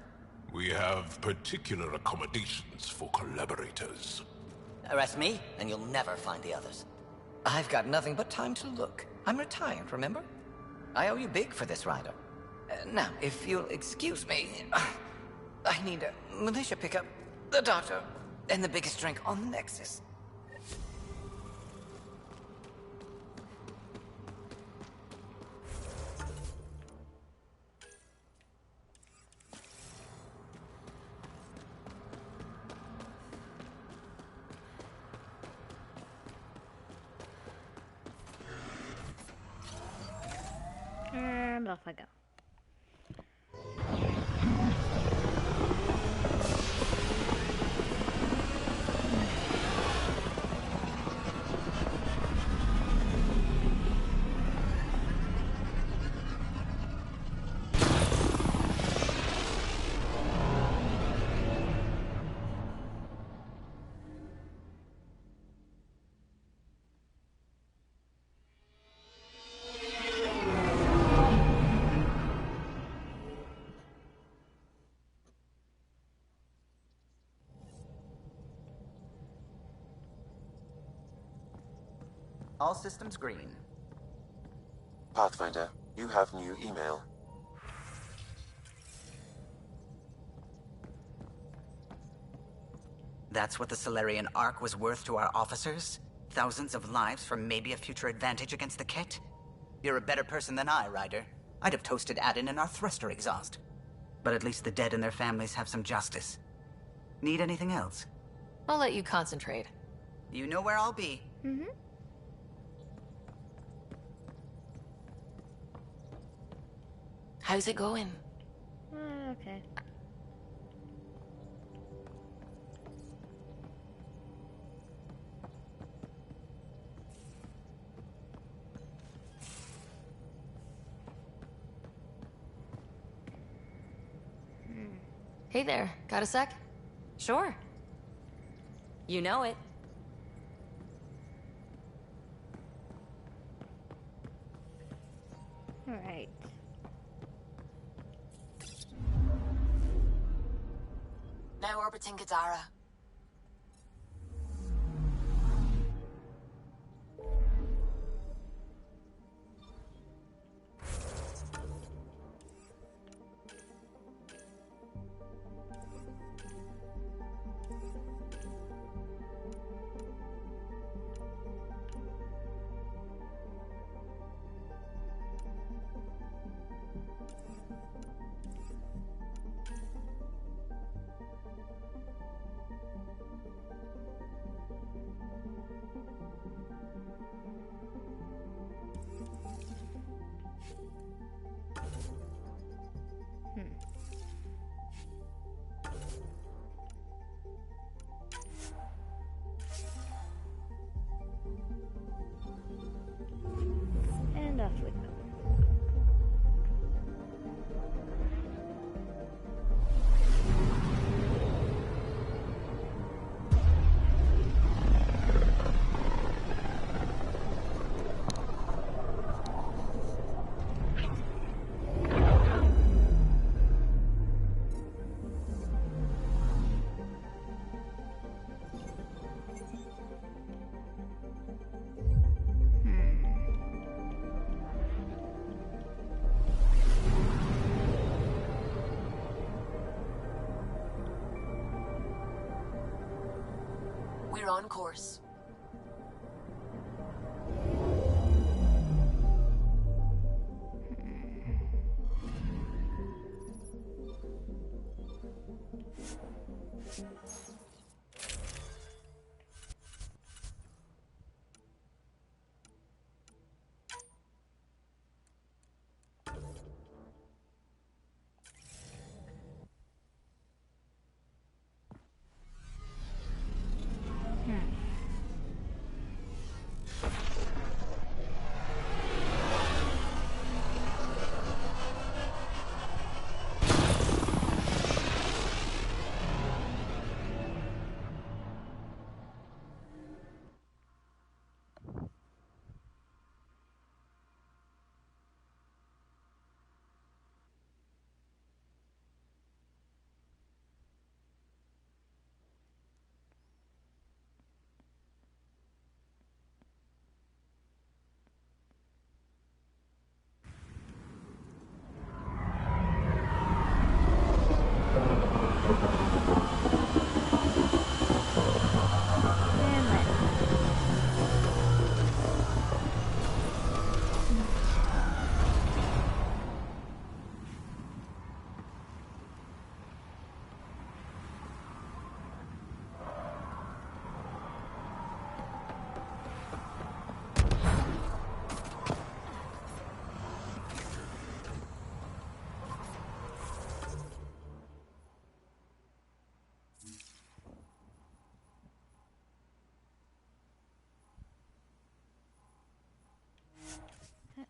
We have particular accommodations for collaborators. Arrest me, and you'll never find the others. I've got nothing but time to look. I'm retired, remember? I owe you big for this rider. Now, if you'll excuse me, I need a militia pickup, the doctor, and the biggest drink on the Nexus. And off I go. All systems green. Pathfinder, you have new email. That's what the Solarian Ark was worth to our officers? Thousands of lives for maybe a future advantage against the Ket? You're a better person than I, Ryder. I'd have toasted Adin in our thruster exhaust. But at least the dead and their families have some justice. Need anything else? I'll let you concentrate. You know where I'll be. Mm-hmm. How's it going? Okay. Hey there, got a sec? Sure. You know it. All right. Now orbiting Gadara. And off we go. We're on course.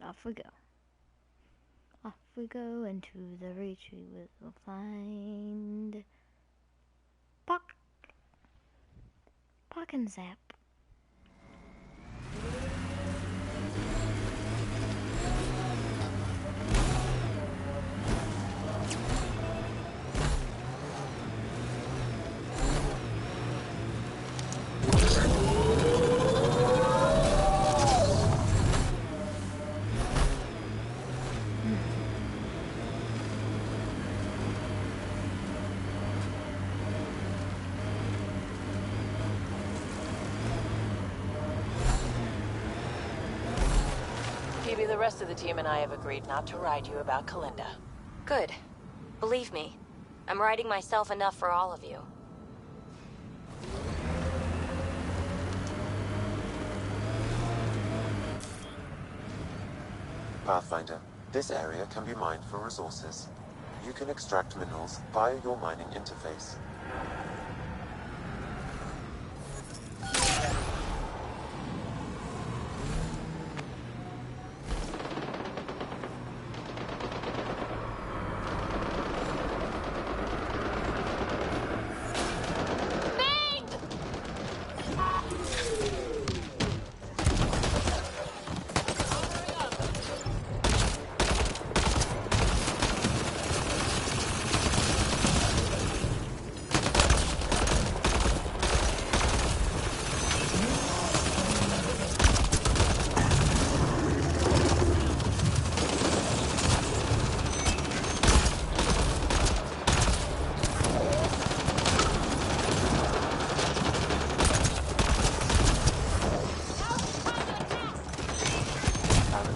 Off we go. Off we go into the reach. We will find Pock. Pock and Zap. Phoebe, the rest of the team and I have agreed not to ride you about Kalinda. Good. Believe me, I'm writing myself enough for all of you. Pathfinder, this area can be mined for resources. You can extract minerals via your mining interface.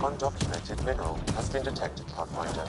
Undocumented mineral has been detected, Pathfinder.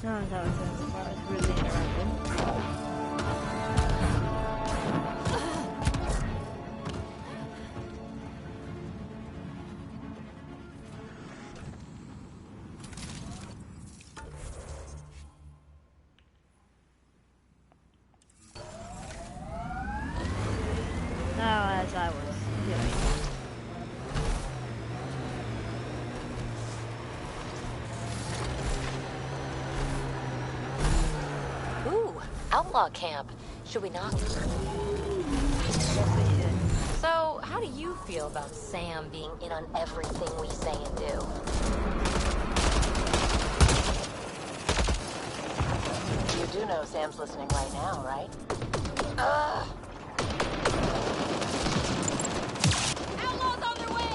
No, that was really interrupting. Now, as I was doing. Outlaw camp. Should we not? So, how do you feel about Sam being in on everything we say and do? You do know Sam's listening right now, right? Ugh! Outlaws on their way!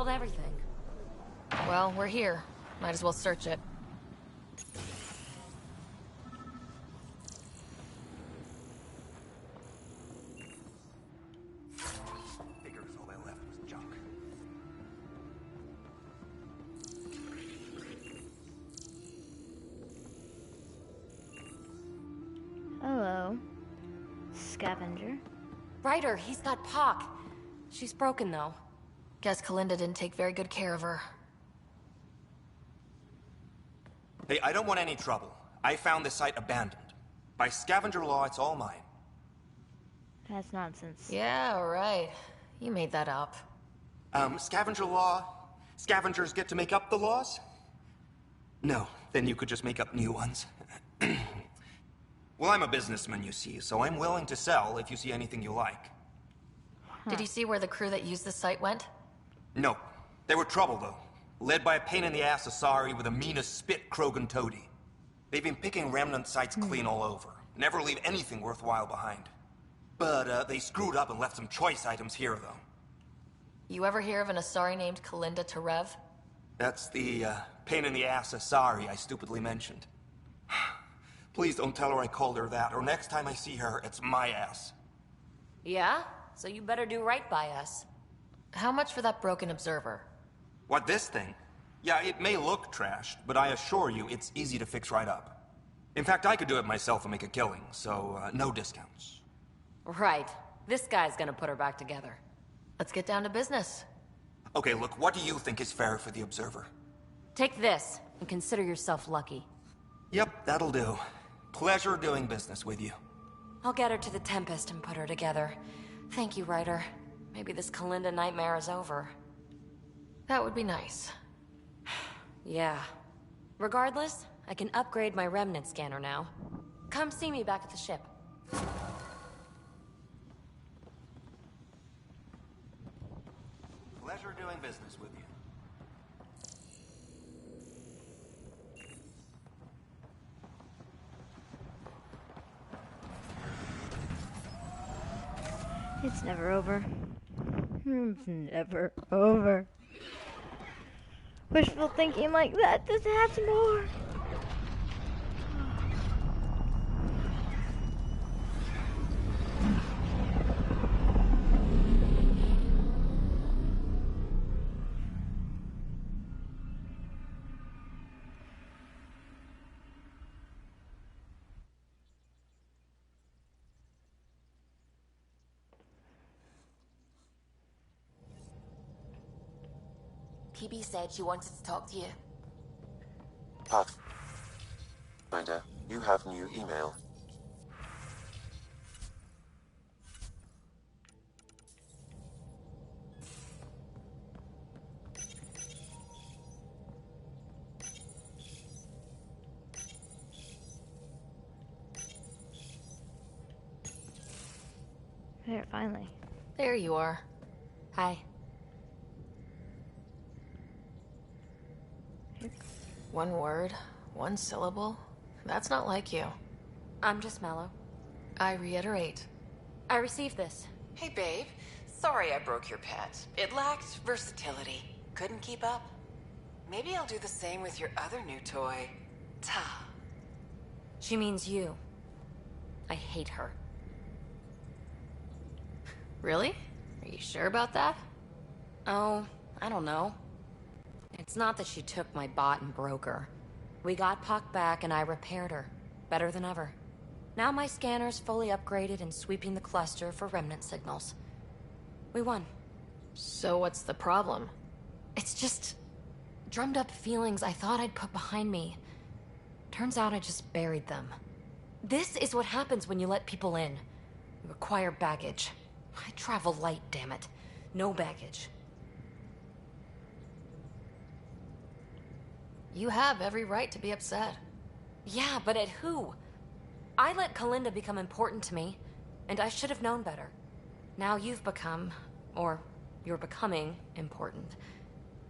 handled everything. Well, we're here. Might as well search it. Figures all they left was junk. Hello. Scavenger. Ryder, he's got Pock. She's broken, though. Guess Kalinda didn't take very good care of her. Hey, I don't want any trouble. I found the site abandoned. By scavenger law, it's all mine. That's nonsense. Yeah, right. You made that up. Scavenger law? Scavengers get to make up the laws? No, then you could just make up new ones. Well, I'm a businessman, you see, so I'm willing to sell if you see anything you like. Did you see where the crew that used the site went? No. They were trouble, though. Led by a pain-in-the-ass Asari with the meanest spit Krogan toady. They've been picking remnant sites clean all over. Never leave anything worthwhile behind. But, they screwed up and left some choice items here, though. You ever hear of an Asari named Kalinda Terev? That's the, pain-in-the-ass Asari I stupidly mentioned. Please don't tell her I called her that, or next time I see her, it's my ass. Yeah? So you better do right by us. How much for that broken observer? What, this thing? Yeah, it may look trashed, but I assure you it's easy to fix right up. In fact, I could do it myself and make a killing, so no discounts. Right. This guy's gonna put her back together. Let's get down to business. Okay, look, what do you think is fair for the observer? Take this, and consider yourself lucky. Yep, that'll do. Pleasure doing business with you. I'll get her to the Tempest and put her together. Thank you, Ryder. Maybe this Kalinda nightmare is over. That would be nice. Yeah. Regardless, I can upgrade my remnant scanner now. Come see me back at the ship. Pleasure doing business with you. It's never over. It's never over. Wishful thinking like that just adds more. PB said she wanted to talk to you. Pathfinder, you have new email. There, finally. There you are. Hi. One word, one syllable. That's not like you. I'm just mellow. I reiterate. I received this. Hey, babe. Sorry I broke your pet. It lacked versatility. Couldn't keep up. Maybe I'll do the same with your other new toy, Ta. She means you. I hate her. Really? Are you sure about that? Oh, I don't know. It's not that she took my bot and broke her. We got Puck back and I repaired her. Better than ever. Now my scanner's fully upgraded and sweeping the cluster for remnant signals. We won. So what's the problem? It's just drummed up feelings I thought I'd put behind me. Turns out I just buried them. This is what happens when you let people in. You acquire baggage. I travel light, damn it. No baggage. You have every right to be upset. Yeah, but at who? I let Kalinda become important to me, and I should have known better. Now you've become, or you're becoming, important.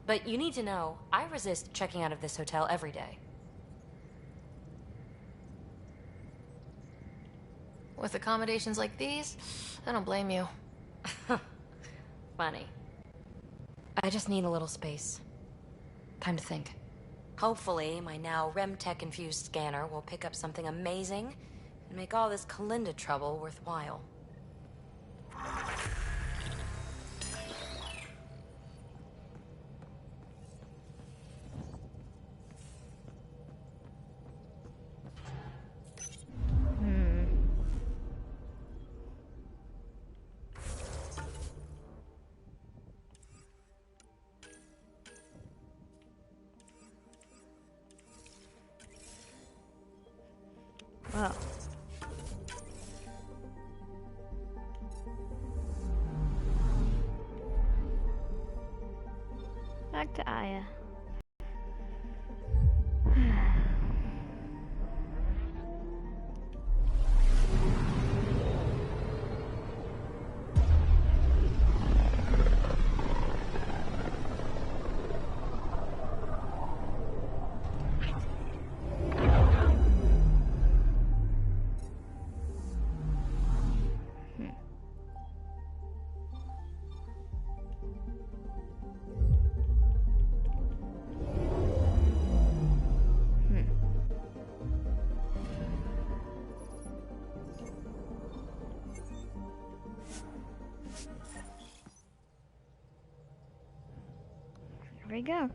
But you need to know, I resist checking out of this hotel every day. With accommodations like these, I don't blame you. Funny. I just need a little space. Time to think. Hopefully, my now Remtech-infused scanner will pick up something amazing and make all this Kalinda trouble worthwhile. Wow. Back to Aya. Here we go.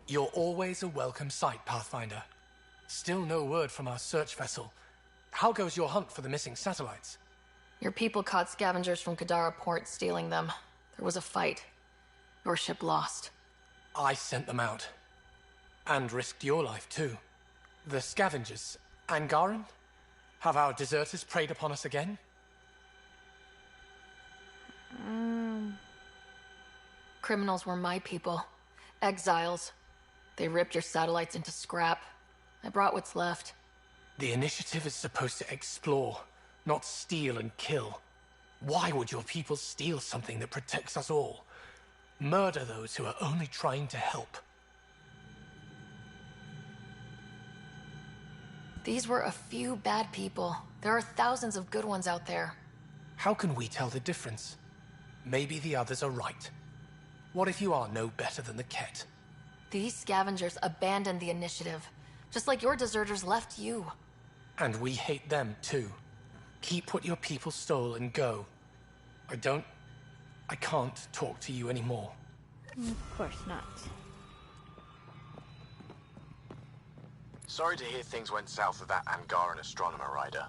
You're always a welcome sight, Pathfinder. Still no word from our search vessel. How goes your hunt for the missing satellites? Your people caught scavengers from Kadara Port stealing them. There was a fight. Your ship lost. I sent them out. And risked your life, too. The scavengers, Angaran? Have our deserters preyed upon us again? Criminals were my people. Exiles. They ripped your satellites into scrap. I brought what's left. The initiative is supposed to explore, not steal and kill. Why would your people steal something that protects us all? Murder those who are only trying to help. These were a few bad people. There are thousands of good ones out there. How can we tell the difference? Maybe the others are right. What if you are no better than the Ket? These scavengers abandoned the initiative, just like your deserters left you. And we hate them too. Keep what your people stole and go. I can't talk to you anymore. Of course not. Sorry to hear things went south with that Angaran astronomer rider.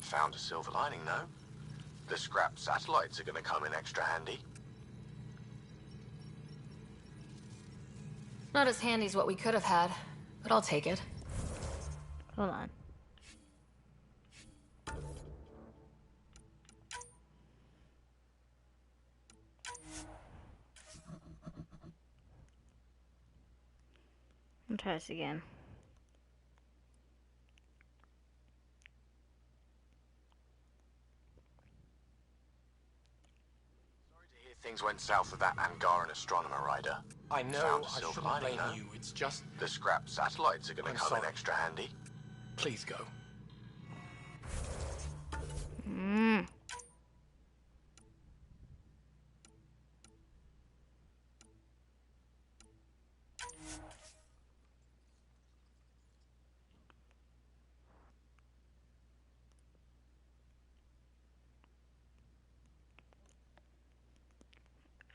Found a silver lining, though. The scrap satellites are gonna come in extra handy. Not as handy as what we could have had, but I'll take it. Hold on. I'll try this again. Things went south with that Angaran astronomer rider. I know Found a I silver shouldn't lining, blame though. you, it's just... The scrap satellites are gonna I'm come in sorry. extra handy. Please go.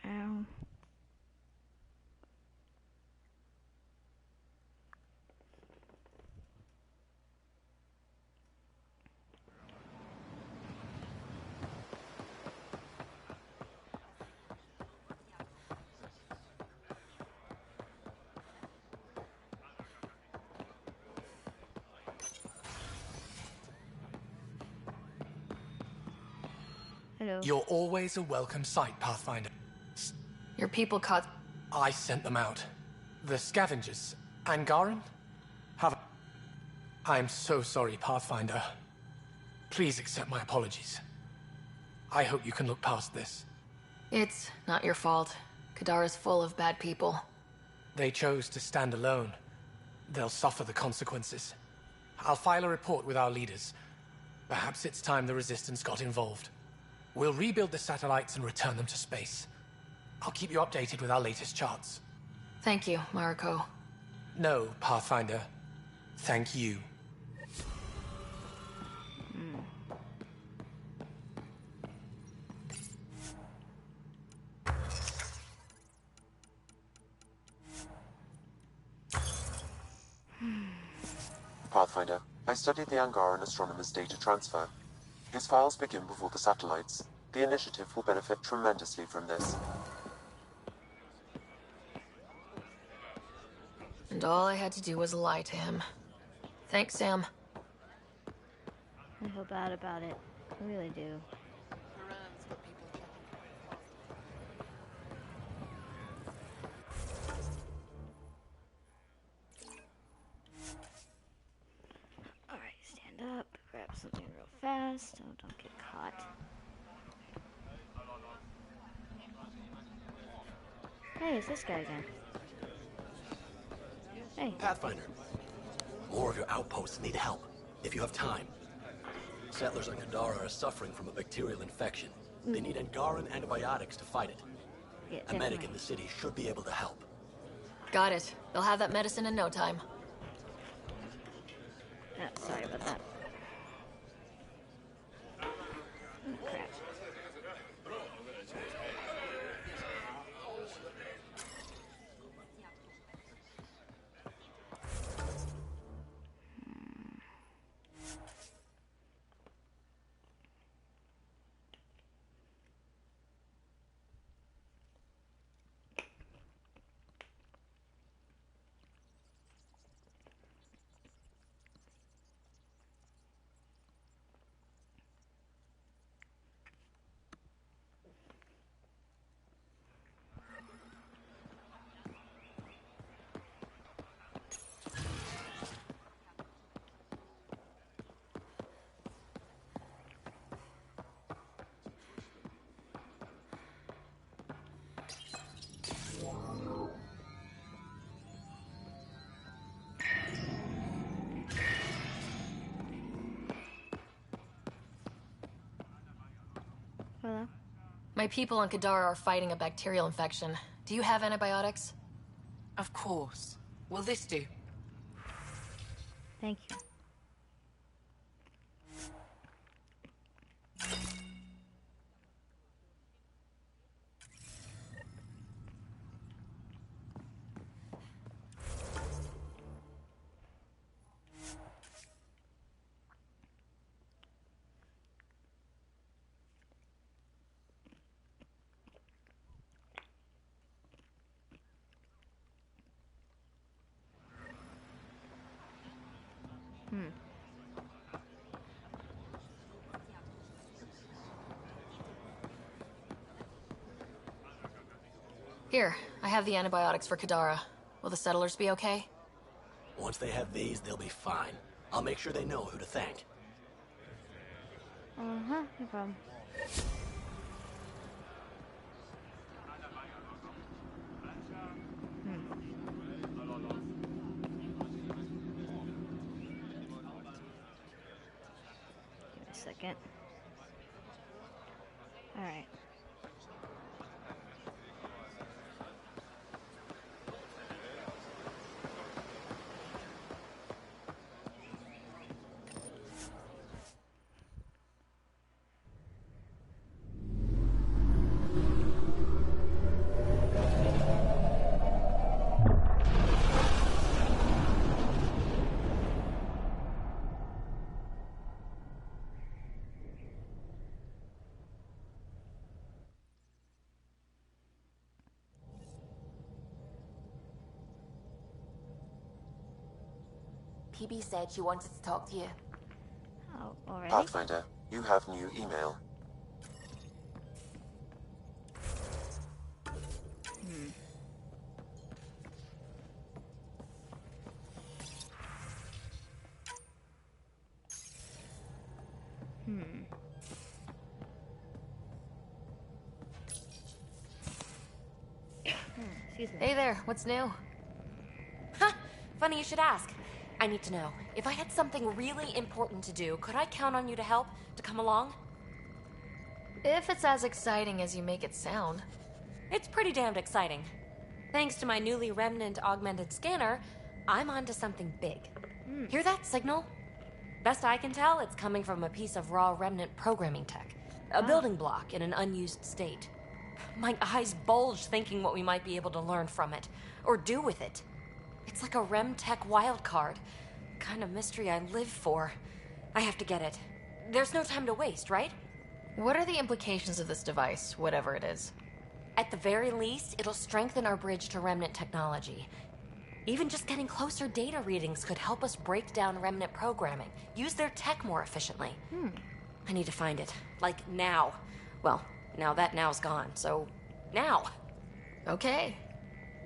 Ow. Hello. You're always a welcome sight, Pathfinder. Your people caught... I sent them out. The scavengers. Angaran? I am so sorry, Pathfinder. Please accept my apologies. I hope you can look past this. It's not your fault. Kadara's full of bad people. They chose to stand alone. They'll suffer the consequences. I'll file a report with our leaders. Perhaps it's time the Resistance got involved. We'll rebuild the satellites and return them to space. I'll keep you updated with our latest charts. Thank you, Mariko. No, Pathfinder. Thank you. Pathfinder, I studied the Angaran astronomer's data transfer. His files begin before the satellites. The initiative will benefit tremendously from this. And all I had to do was lie to him. Thanks, Sam. I feel bad about it. I really do. Alright, stand up, grab something real fast. Oh, don't get caught. Hey, it's this guy again. Hey. Pathfinder, more of your outposts need help, if you have time. Settlers on Kadara are suffering from a bacterial infection. They need Angaran antibiotics to fight it. Yeah, a medic in the city should be able to help. Got it. They'll have that medicine in no time. Oh, sorry about that. Oh, crap. Hello? My people on Kadara are fighting a bacterial infection. Do you have antibiotics? Of course. Will this do? Thank you. Here, I have the antibiotics for Kadara. Will the settlers be okay? Once they have these, they'll be fine. I'll make sure they know who to thank. Uh-huh, no problem. Give me a second. Alright. PB said she wanted to talk to you. Oh, already? Pathfinder, you have new email. Excuse me. Hey there, what's new? Huh, funny you should ask. I need to know, if I had something really important to do, could I count on you to help? To come along? If it's as exciting as you make it sound. It's pretty damned exciting. Thanks to my newly remnant augmented scanner, I'm onto something big. Hear that signal? Best I can tell, it's coming from a piece of raw remnant programming tech. A building block in an unused state. My eyes bulge thinking what we might be able to learn from it, or do with it. It's like a rem tech wildcard. Kind of mystery I live for. I have to get it. There's no time to waste, right? What are the implications of this device, whatever it is? At the very least, it'll strengthen our bridge to remnant technology. Even just getting closer data readings could help us break down remnant programming, use their tech more efficiently. I need to find it. Like, now. Well, now that now's gone, so now. Okay.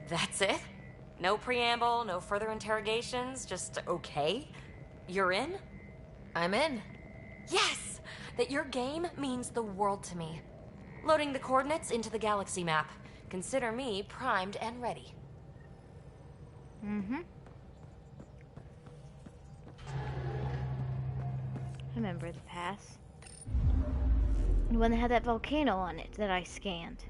That's it? No preamble, no further interrogations, just okay? You're in? I'm in. Yes! That your game means the world to me. Loading the coordinates into the galaxy map. Consider me primed and ready. Remember the pass? The one that had that volcano on it that I scanned.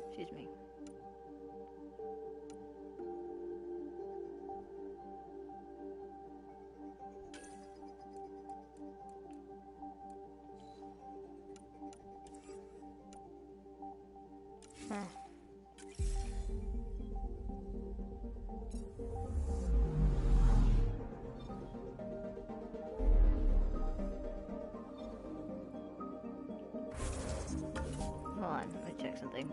Excuse me. Hold on, let me check something.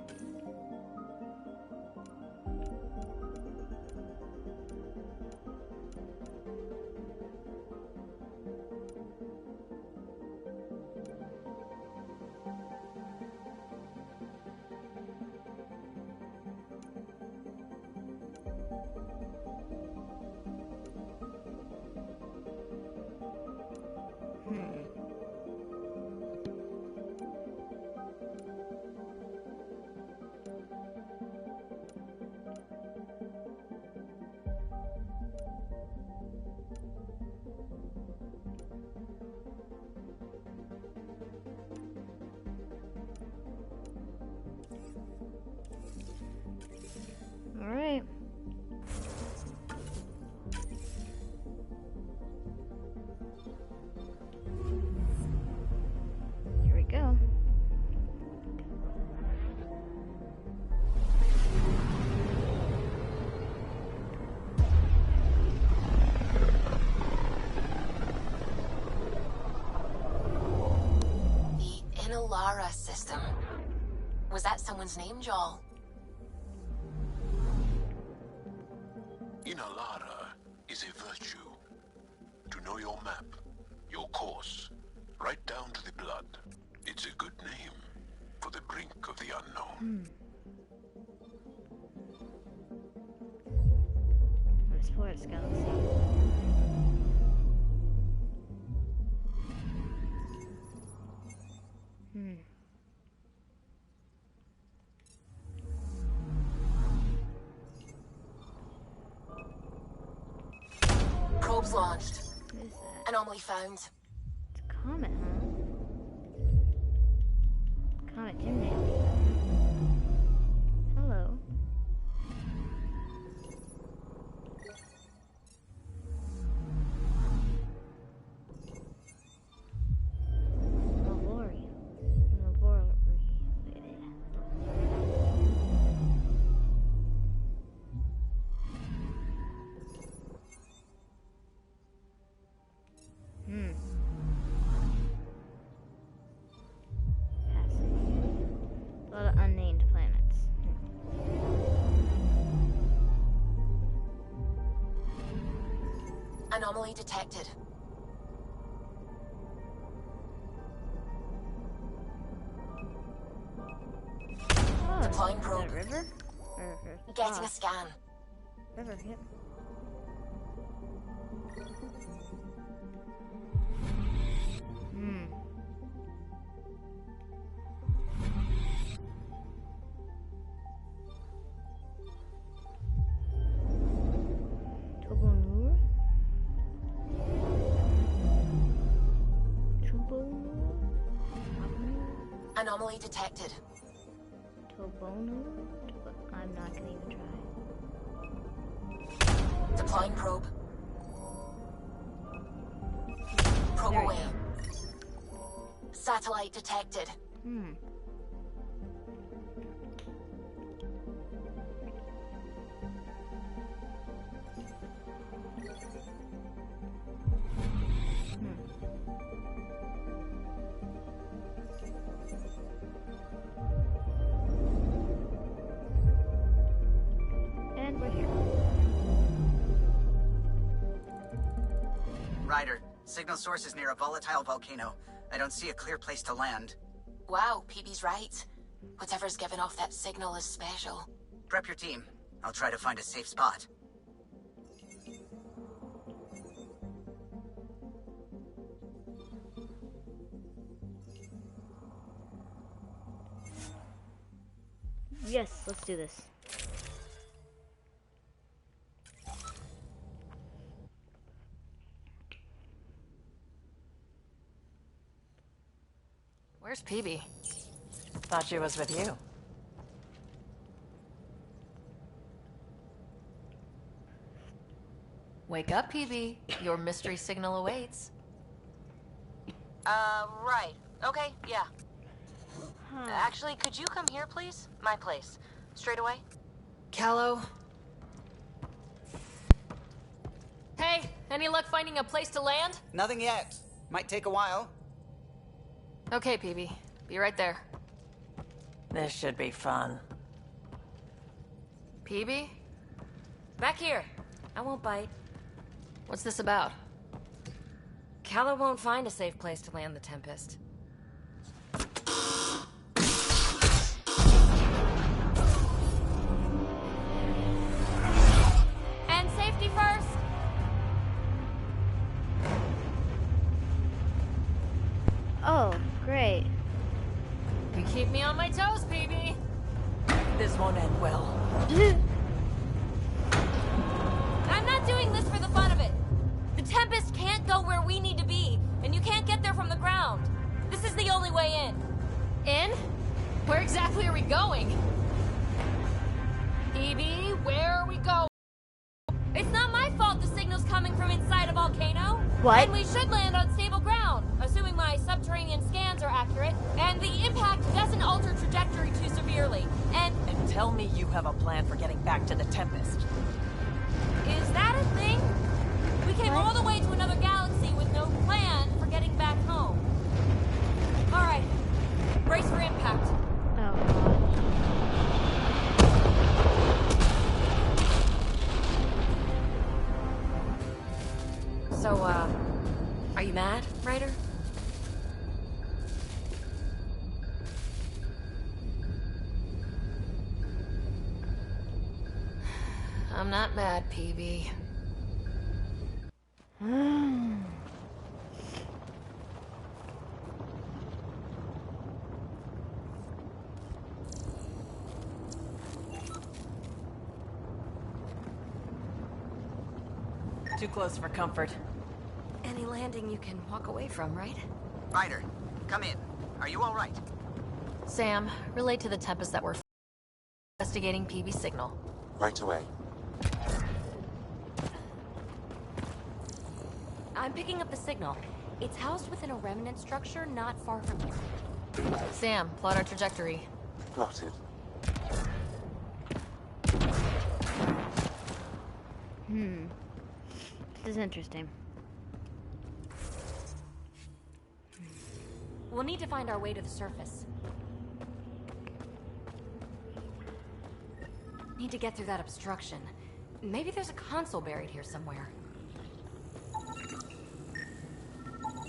All right. Here we go. The Inalara system. Was that someone's name, Joel? Inalara is a virtue. To know your map, your course, right down to the blood. It's a good name for the brink of the unknown. Explore this galaxy. Probes launched. What is that? Anomaly found. It's a comet, huh? a gym dandy. Hello. A lot of unnamed planets. Anomaly detected. Oh, Deploying is probe. that a river? Getting a scan. River, yep. Anomaly detected. Tobono? I'm not gonna even try. Deploying probe. Probe There we away. Satellite detected. And we're here. Ryder, signal source is near a volatile volcano. I don't see a clear place to land. Wow, PB's right. Whatever's giving off that signal is special. Prep your team. I'll try to find a safe spot. Yes, let's do this. Where's PB? Thought she was with you. Wake up, PB. Your mystery signal awaits. Right. Okay, yeah. Actually, could you come here, please? My place. Straight away? Callow. Hey, any luck finding a place to land? Nothing yet. Might take a while. Okay, PB. Be right there. This should be fun. PB? Back here. I won't bite. What's this about? Callow won't find a safe place to land the Tempest. And safety first! Oh, great. You keep me on my toes, PB. This won't end well. I'm not doing this for the fun of it. The Tempest can't go where we need to be, and you can't get there from the ground. This is the only way in. In? Where exactly are we going? PB, where are we going? It's not my fault the signal's coming from inside a volcano. What? And we should land on stable ground, assuming my subterranean scans are accurate, and the impact doesn't alter trajectory too severely. And tell me you have a plan for getting back to the Tempest. is that a thing? We came all the way to another galaxy with no plan for getting back home. All right, brace for impact. Oh, God. So, are you mad, Ryder? I'm not mad, PB. Too close for comfort. Any landing you can walk away from, right? Ryder, come in. Are you all right? Sam, relay to the Tempest that we're investigating PB signal. Right away. I'm picking up the signal. It's housed within a remnant structure not far from here. Sam, plot our trajectory. Plotted. This is interesting. We'll need to find our way to the surface. Need to get through that obstruction. Maybe there's a console buried here somewhere.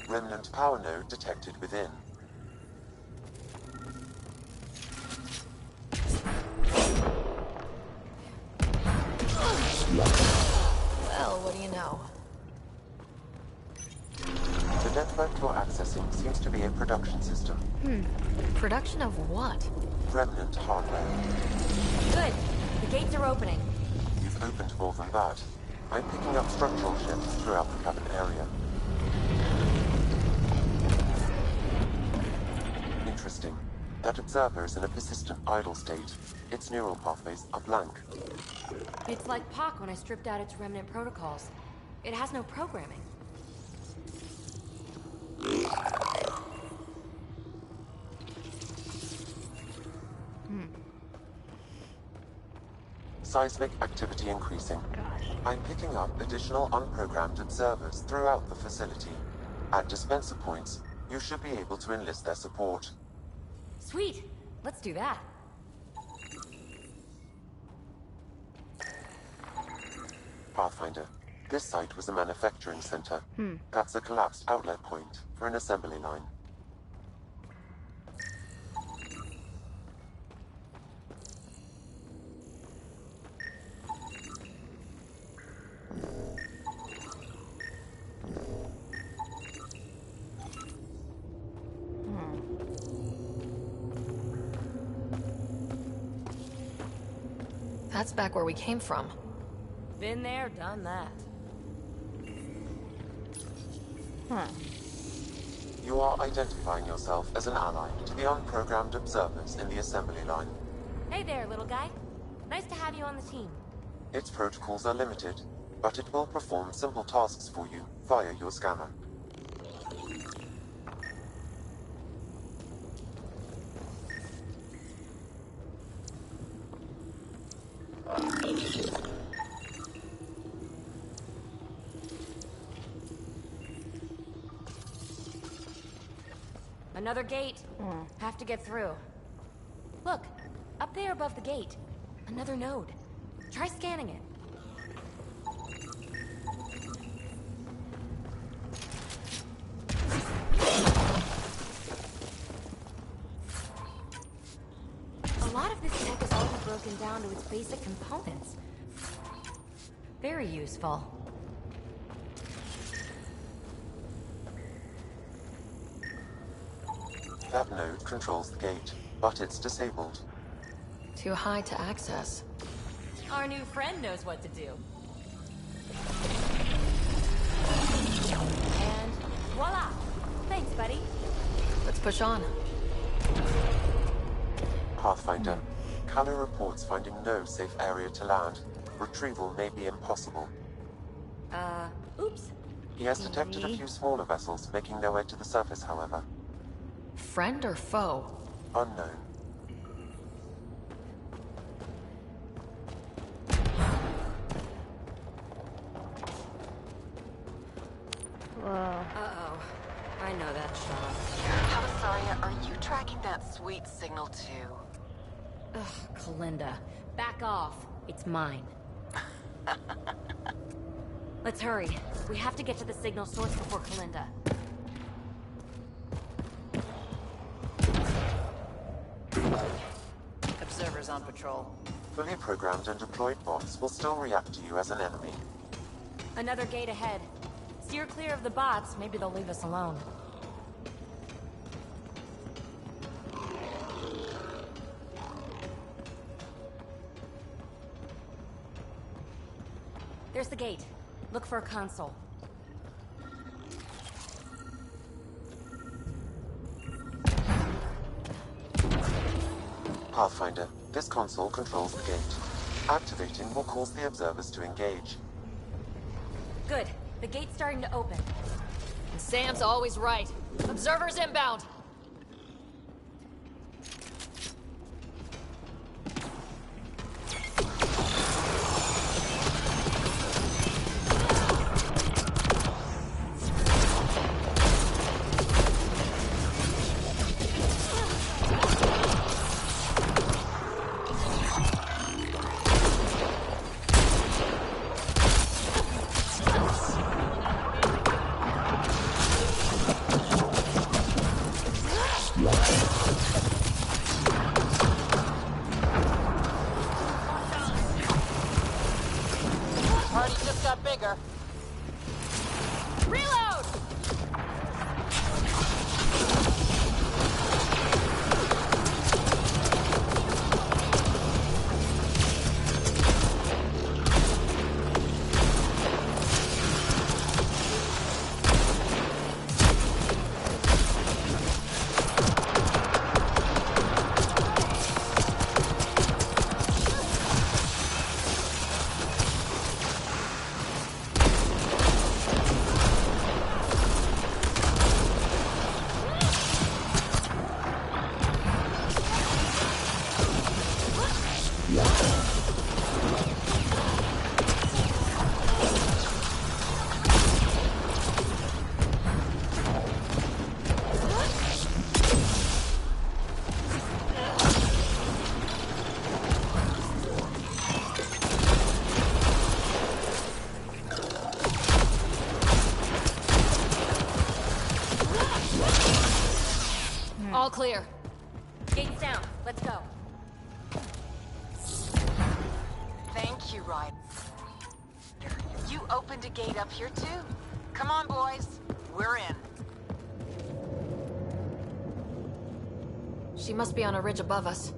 Remnant power node detected within. Well, what do you know? The network you're accessing seems to be a production system. Production of what? Remnant hardware. Good. The gates are opening. You've opened more than that. I'm picking up structural shifts throughout the cabin area. Interesting. That observer is in a persistent idle state. Its neural pathways are blank. It's like POC when I stripped out its remnant protocols. It has no programming. Seismic activity increasing. I'm picking up additional unprogrammed observers throughout the facility. At dispenser points, you should be able to enlist their support. Sweet. Let's do that. Pathfinder, this site was a manufacturing center. That's a collapsed outlet point for an assembly line. That's back where we came from. Been there, done that. You are identifying yourself as an ally to the unprogrammed observers in the assembly line. Hey there, little guy. Nice to have you on the team. Its protocols are limited, but it will perform simple tasks for you via your scanner. Another gate. Have to get through. Look, up there above the gate. Another node. Try scanning it. A lot of this tech is already broken down to its basic components. Very useful. That node controls the gate, but it's disabled. Too high to access. Our new friend knows what to do. And voila! Thanks, buddy. Let's push on. Pathfinder, Callow reports finding no safe area to land. Retrieval may be impossible. Oops. He has detected a few smaller vessels making their way to the surface, however. Friend or foe? Unknown. Uh-oh. I know that shot. Calisaria, are you tracking that sweet signal too? Ugh, Kalinda. Back off. It's mine. Let's hurry. We have to get to the signal source before Kalinda. Observers on patrol. Fully programmed and deployed bots will still react to you as an enemy. Another gate ahead. Steer clear of the bots. Maybe they'll leave us alone. There's the gate. Look for a console. Pathfinder, this console controls the gate. Activating will cause the observers to engage. Good. The gate's starting to open. And Sam's always right. Observers inbound. Party just got bigger. Reload! All clear. Gate's down. Let's go. Thank you, Ryder. You opened a gate up here, too. Come on, boys. We're in. She must be on a ridge above us.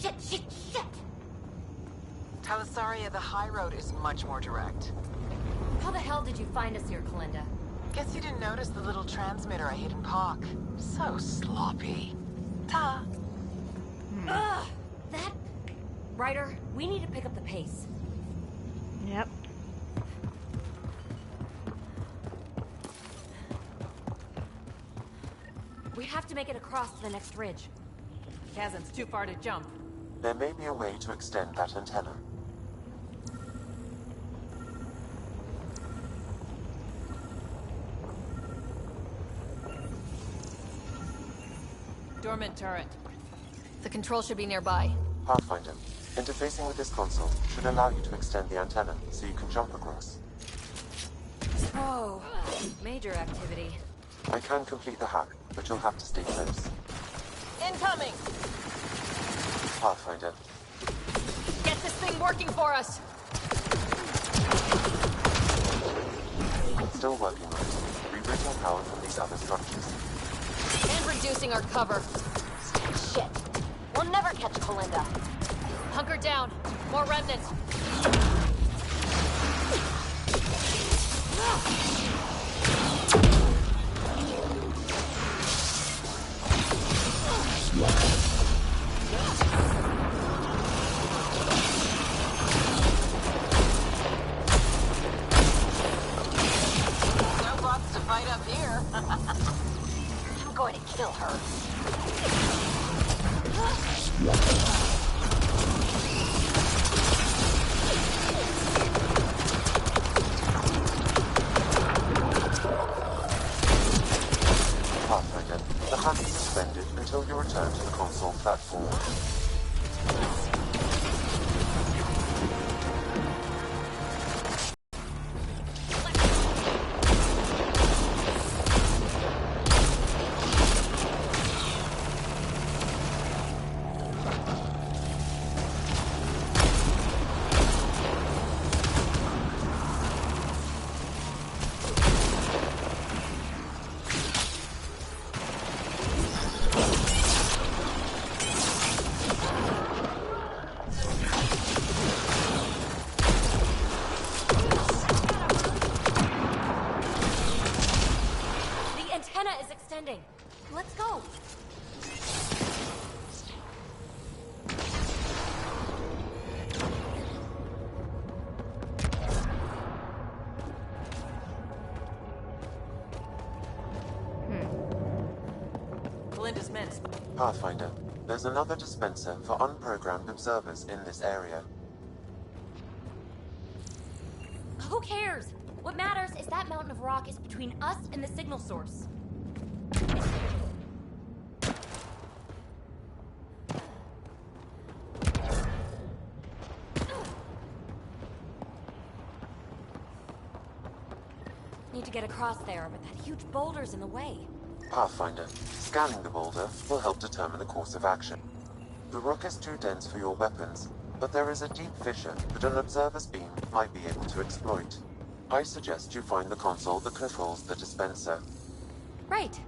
Shit! Talisaria, the high road is much more direct. How the hell did you find us here, Kalinda? Guess you didn't notice the little transmitter I hid in Park. So sloppy. Ta. Ugh! That... Ryder, we need to pick up the pace. Yep. We have to make it across to the next ridge. Chasm's too far to jump. There may be a way to extend that antenna. Dormant turret. The control should be nearby. Pathfinder, interfacing with this console should allow you to extend the antenna so you can jump across. Oh, major activity. I can complete the hack, but you'll have to stay close. Incoming! Pathfinder, Get this thing working for us! still working on it. Rerouting power from these other structures. And reducing our cover. Shit. We'll never catch Kalinda. Hunker down. More remnants. No bots to fight up here. I'm going to kill her. Pathfinder, the hack is suspended until you return to the console platform. The antenna is extending. Let's go. been dismissed. Pathfinder, there's another dispenser for unprogrammed observers in this area. Who cares? What matters is that mountain of rock is between us and the signal source. Need to get across there, but that huge boulder's in the way. Pathfinder, scanning the boulder will help determine the course of action. The rock is too dense for your weapons, but there is a deep fissure that an observer's beam might be able to exploit. I suggest you find the console that controls the dispenser. Right.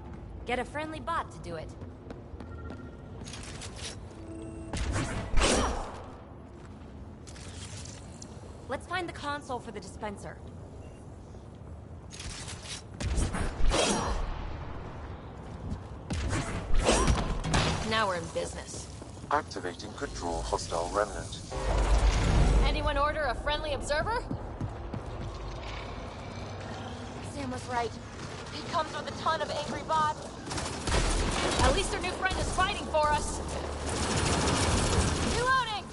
Get a friendly bot to do it. Let's find the console for the dispenser. Now we're in business. Activating could draw hostile remnant. Anyone order a friendly observer? Sam was right. He comes with a ton of angry bots. At least our new friend is fighting for us. Reloading!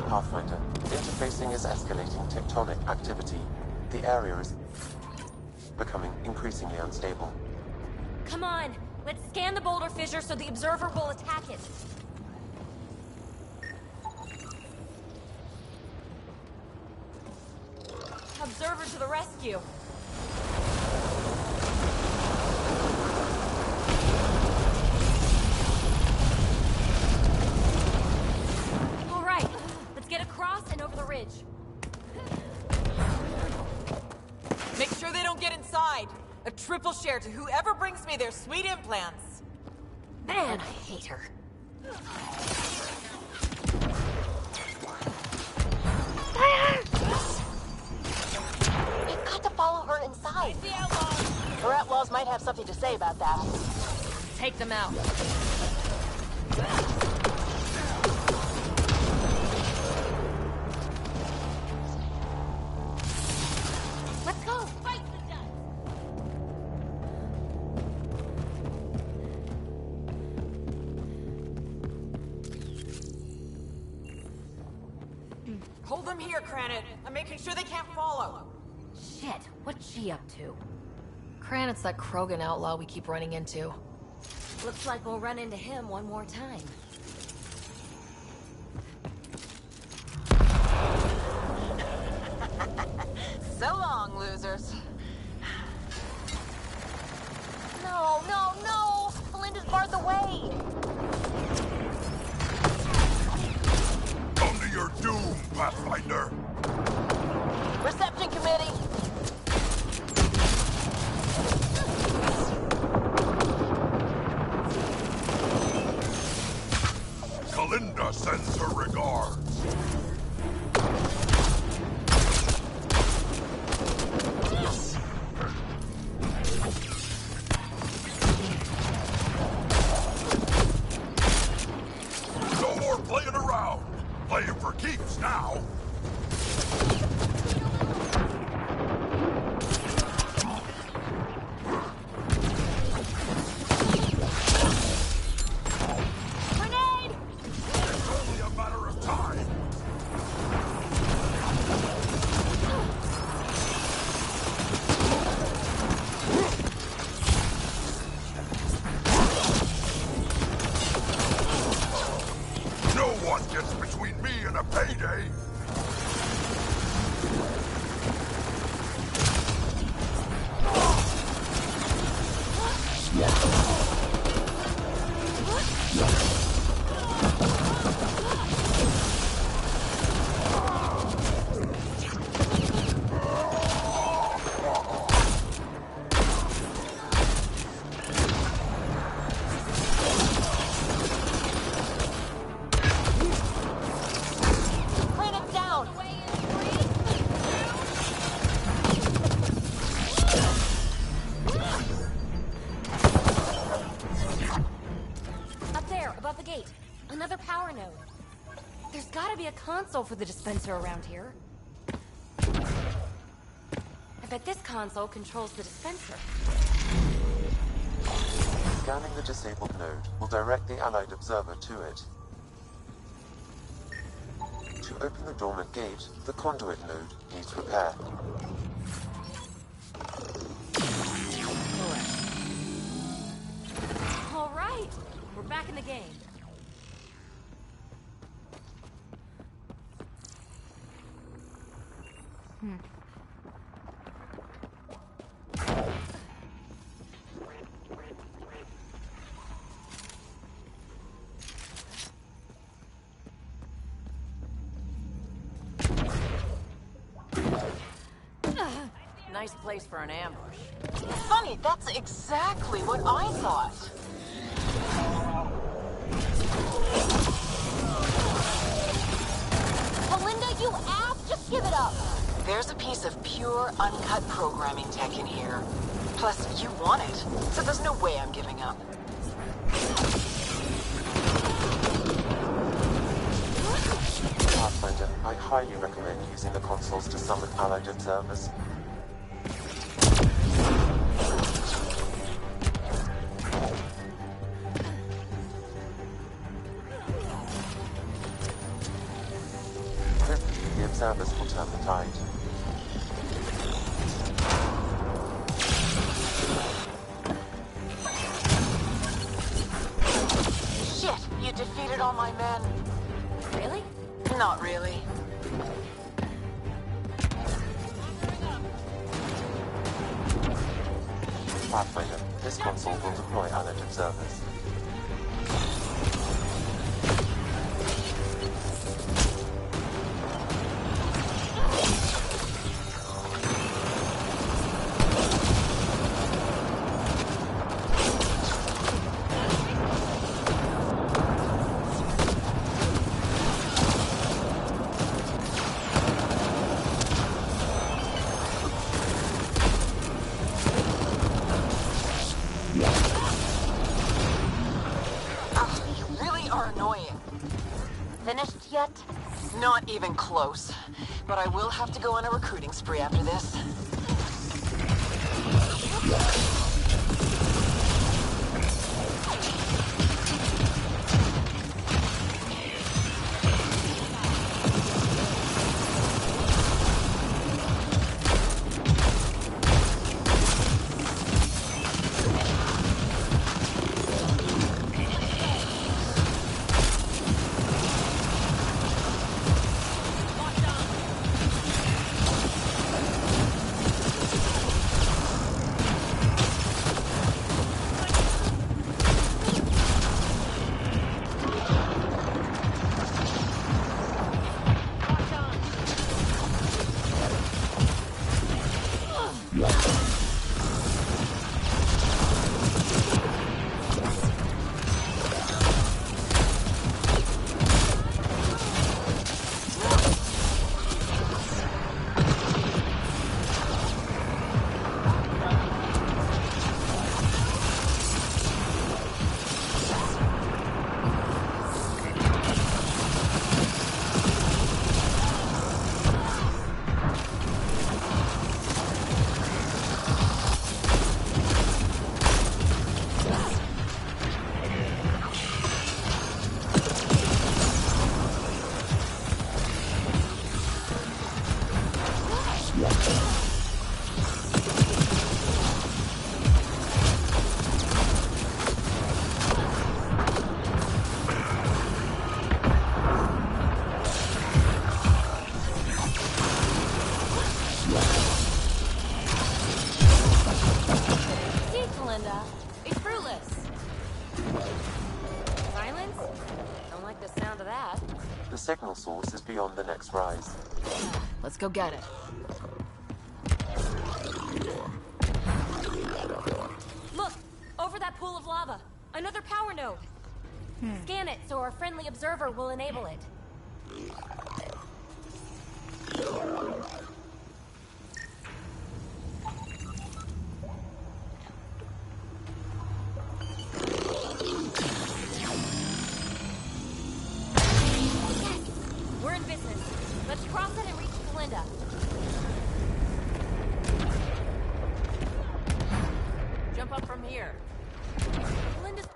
Pathfinder, interfacing is escalating tectonic activity. The area is becoming increasingly unstable. Come on, let's scan the boulder fissure so the observer will attack it. Observer to the rescue. All right, let's get across and over the ridge. Make sure they don't get inside. A triple share to whoever brings me their sweet implants. Man, I hate her. We've got to follow her inside. Her outlaws might have something to say about that. Take them out. Let's go! Fight the dust! Hold them here, Cranit. I'm making sure they can't follow. Shit, what's she up to? Cranit's that Krogan outlaw we keep running into. Looks like we'll run into him one more time. So long, losers. No, no, no! Belinda's barred the way! Come to your doom, Pathfinder! Reception committee! Kalinda sends her regards. No more playing around. Playing for keeps now. It's only a matter of time. No one gets between me and a payday. Bring it down! Up there, above the gate. Another power node. There's gotta be a console for the dispenser around here. I bet this console controls the dispenser. Scanning the disabled node will direct the Allied observer to it. To open the dormant gate, the conduit node needs repair. All right, we're back in the game. Nice place for an ambush. Funny, that's exactly what I thought. Belinda, you ass! Just give it up! There's a piece of pure, uncut programming tech in here. Plus, you want it, so there's no way I'm giving up. Pathfinder, I highly recommend using the consoles to summon Allied observers. Hopefully, the observers will turn the tide. Shit, you defeated all my men. Really? Not really. Pathfinder, this console will deploy Allied observers. You really are annoying. Finished yet? Not even close. But I will have to go on a recruiting spree after this. The signal source is beyond the next rise. Let's go get it. Look! Over that pool of lava! Another power node! Scan it so our friendly observer will enable it. We're in business. Let's cross it and reach Kalinda. Jump up from here. Kalinda's...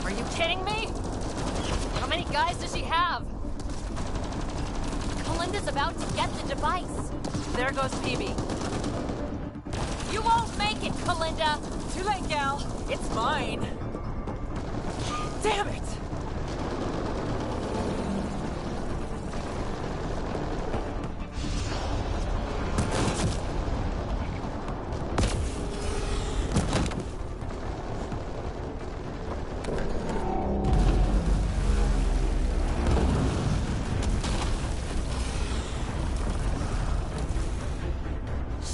Are you kidding me? How many guys does she have? Kalinda's about to get the device. There goes PB. You won't make it, Kalinda! Too late, gal. It's mine. Damn it!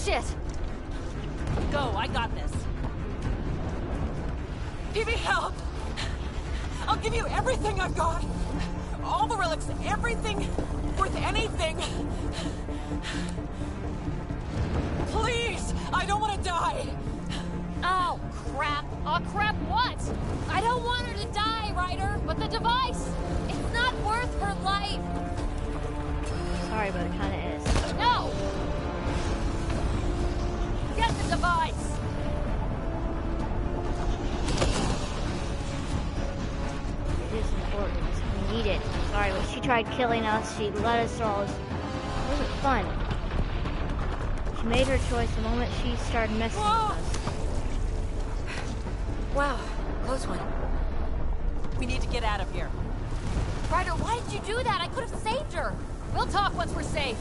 Shit! Go, I got this. PB, help! I'll give you everything I've got. All the relics, everything worth anything. Please, I don't want to die. Oh, crap. Oh, crap what? I don't want her to die, Ryder, but the device, it's not worth her life. Sorry, but it kind of is. No! Get the device! It is important. We need it. Sorry, but she tried killing us. She let us all. It wasn't fun. She made her choice the moment she started messing with us. Wow, close one. We need to get out of here. Ryder, why did you do that? I could have saved her. We'll talk once we're safe.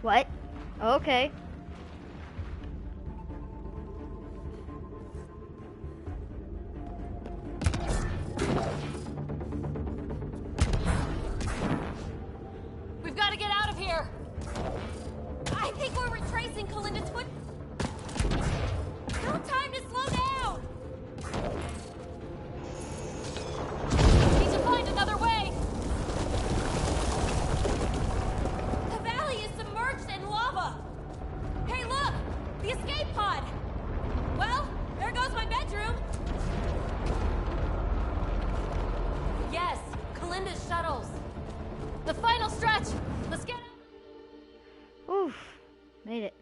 What? Okay. We've got to get out of here. I think we're retracing Kalinda's foot. No time to slow down. Need to find another way. The valley is submerged in lava. Hey, look! The escape pod. Well, there goes my bedroom. Yes, Kalinda's shuttles. The final stretch. Let's get it. Oof. Made it.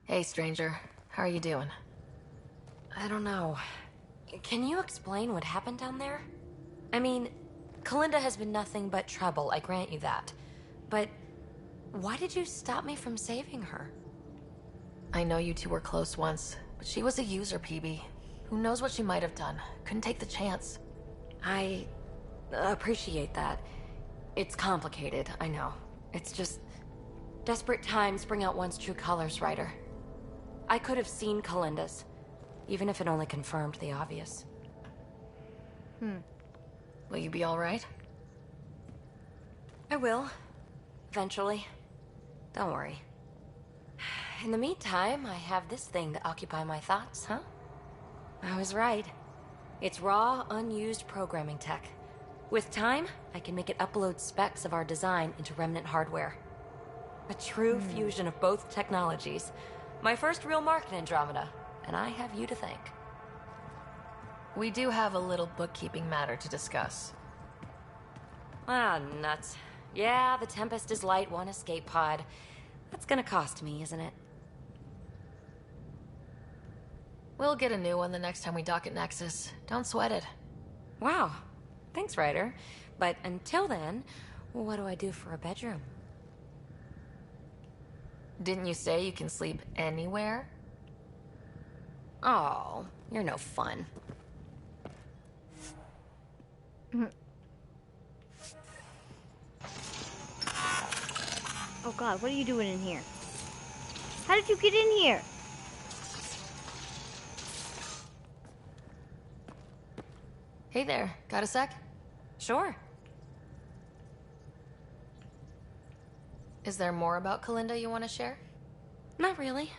Hey, stranger. How are you doing? I don't know. Can you explain what happened down there? I mean, Kalinda has been nothing but trouble, I grant you that. But why did you stop me from saving her? I know you two were close once, but she was a user, PB. Who knows what she might have done? Couldn't take the chance. I appreciate that. It's complicated, I know. It's just... desperate times bring out one's true colors, Ryder. I could have seen Kalinda's, even if it only confirmed the obvious. Will you be all right? I will. Eventually. Don't worry. In the meantime, I have this thing to occupy my thoughts, huh? I was right. It's raw, unused programming tech. With time, I can make it upload specs of our design into remnant hardware. A true fusion of both technologies. My first real mark in Andromeda, and I have you to thank. We do have a little bookkeeping matter to discuss. Ah, nuts. Yeah, the Tempest is light, one escape pod. That's gonna cost me, isn't it? We'll get a new one the next time we dock at Nexus. Don't sweat it. Wow. Thanks, Ryder. But until then, what do I do for a bedroom? Didn't you say you can sleep anywhere? Oh, you're no fun. Oh god, what are you doing in here? How did you get in here? Hey there, got a sec? Sure. Is there more about Kalinda you want to share? Not really.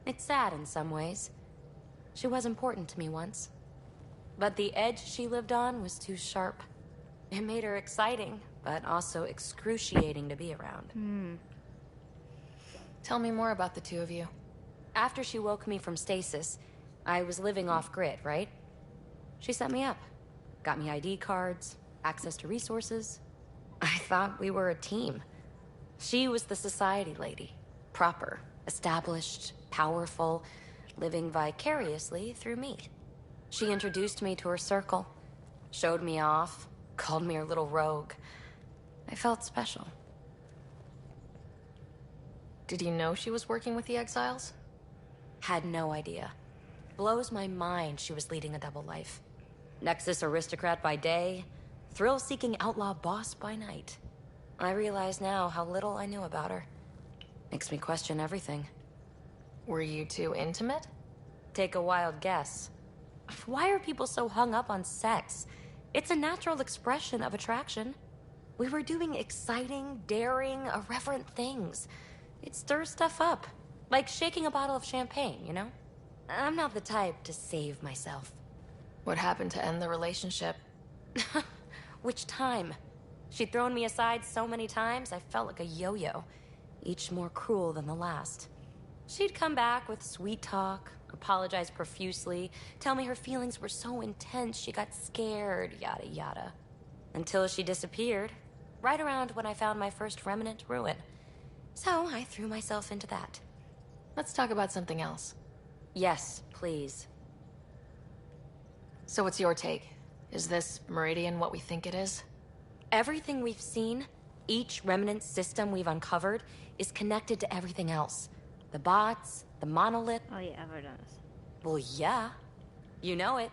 It's sad in some ways. She was important to me once. But the edge she lived on was too sharp. It made her exciting, but also excruciating to be around. Tell me more about the two of you. After she woke me from stasis, I was living off-grid, right? She set me up. Got me ID cards, access to resources. I thought we were a team. She was the society lady. Proper, established, powerful, living vicariously through me. She introduced me to her circle, showed me off, called me her little rogue. I felt special. Did you know she was working with the Exiles? Had no idea. Blows my mind she was leading a double life. Nexus aristocrat by day, thrill-seeking outlaw boss by night. I realize now how little I knew about her. Makes me question everything. Were you two intimate? Take a wild guess. Why are people so hung up on sex? It's a natural expression of attraction. We were doing exciting, daring, irreverent things. It stirs stuff up. Like shaking a bottle of champagne, you know? I'm not the type to save myself. What happened to end the relationship? Which time? She'd thrown me aside so many times, I felt like a yo-yo. Each more cruel than the last. She'd come back with sweet talk, apologize profusely, tell me her feelings were so intense she got scared, yada yada. Until she disappeared, right around when I found my first remnant ruin. So I threw myself into that. Let's talk about something else. Yes, please. So what's your take? Is this Meridian what we think it is? Everything we've seen, each remnant system we've uncovered, is connected to everything else. The bots, the monolith. Oh yeah, I've heard of this. Well, yeah. You know it.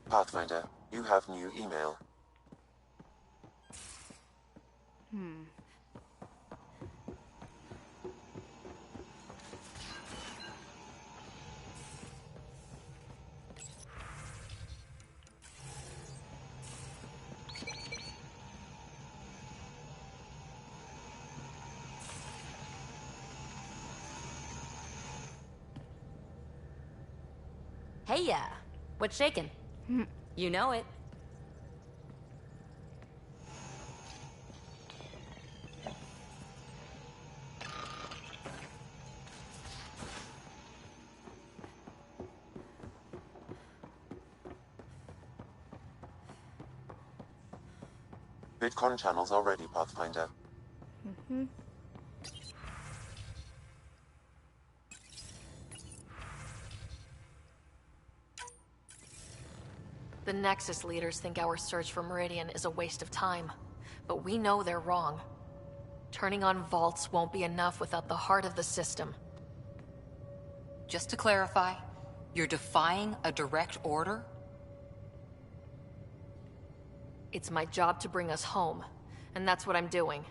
Pathfinder, you have new email. Hey, what's shaking? You know it. VidCon channels are ready, Pathfinder. The Nexus leaders think our search for Meridian is a waste of time, but we know they're wrong. Turning on vaults won't be enough without the heart of the system. Just to clarify, you're defying a direct order? It's my job to bring us home, and that's what I'm doing,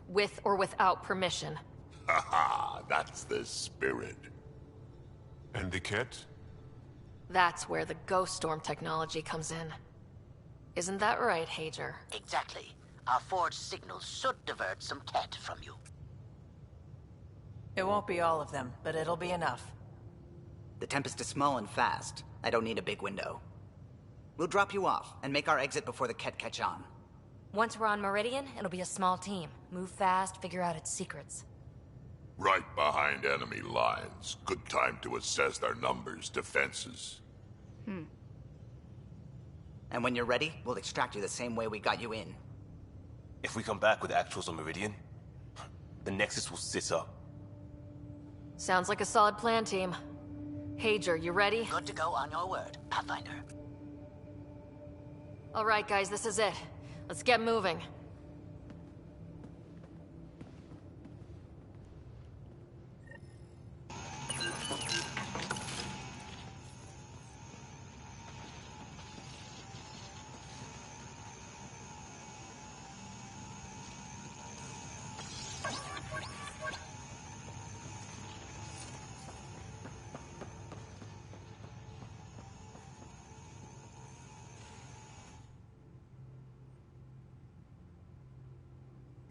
with or without permission. Haha, that's the spirit. And the kit? That's where the Ghost Storm technology comes in. Isn't that right, Hager? Exactly. Our forged signals should divert some cat from you. It won't be all of them, but it'll be enough. The Tempest is small and fast. I don't need a big window. We'll drop you off and make our exit before the Ket catch on. Once we're on Meridian, it'll be a small team. Move fast, figure out its secrets. Right behind enemy lines. Good time to assess their numbers, defenses. And when you're ready, we'll extract you the same way we got you in. If we come back with actuals on Meridian, the Nexus will sit up. Sounds like a solid plan, team. Hager, you ready? Good to go on your word, Pathfinder. All right, guys, this is it. Let's get moving.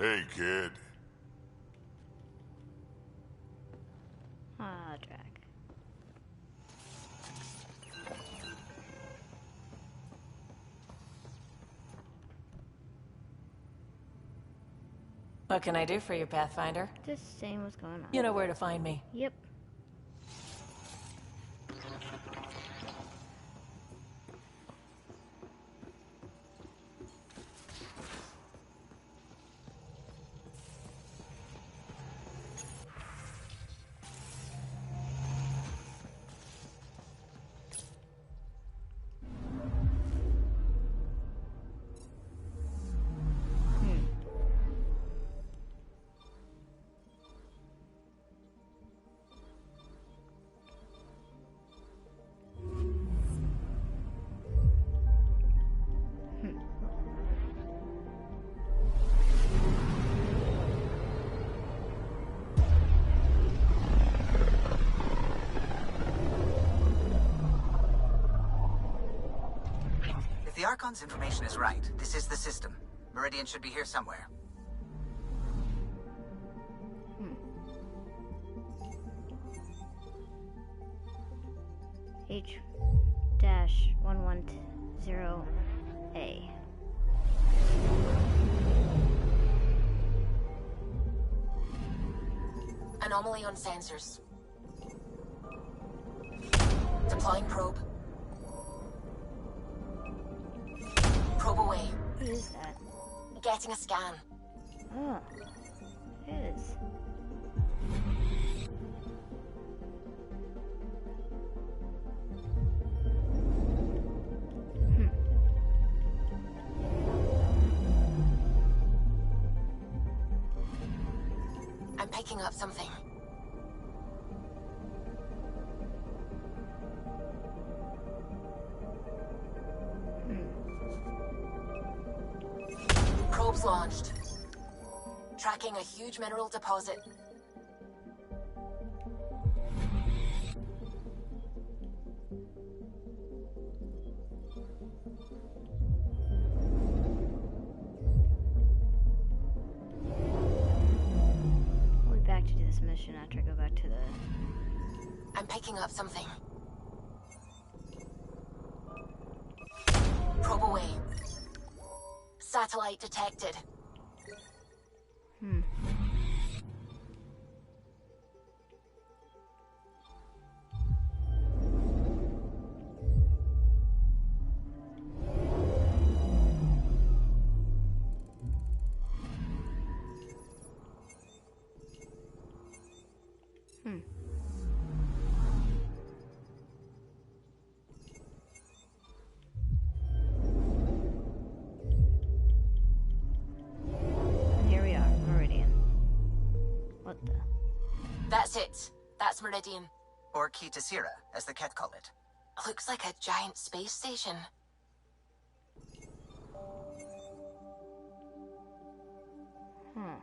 Hey, kid. Drag. What can I do for you, Pathfinder? Just saying what's going on. You know where to find me. Yep. If the Archon's information is right, this is the system. Meridian should be here somewhere. H-110A. Anomaly on sensors. Deploying probe. Probe away. What is that? Getting a scan. Oh, it is. I'm picking up something. tracking a huge mineral deposit. We'll be back to do this mission after I go back to the... I'm picking up something. Probe away. Satellite detected. Hmm. Hmm. And here we are, Meridian. What the? That's it. That's Meridian. Or Key to Sierra, as the Ket call it. Looks like a giant space station. Hmm.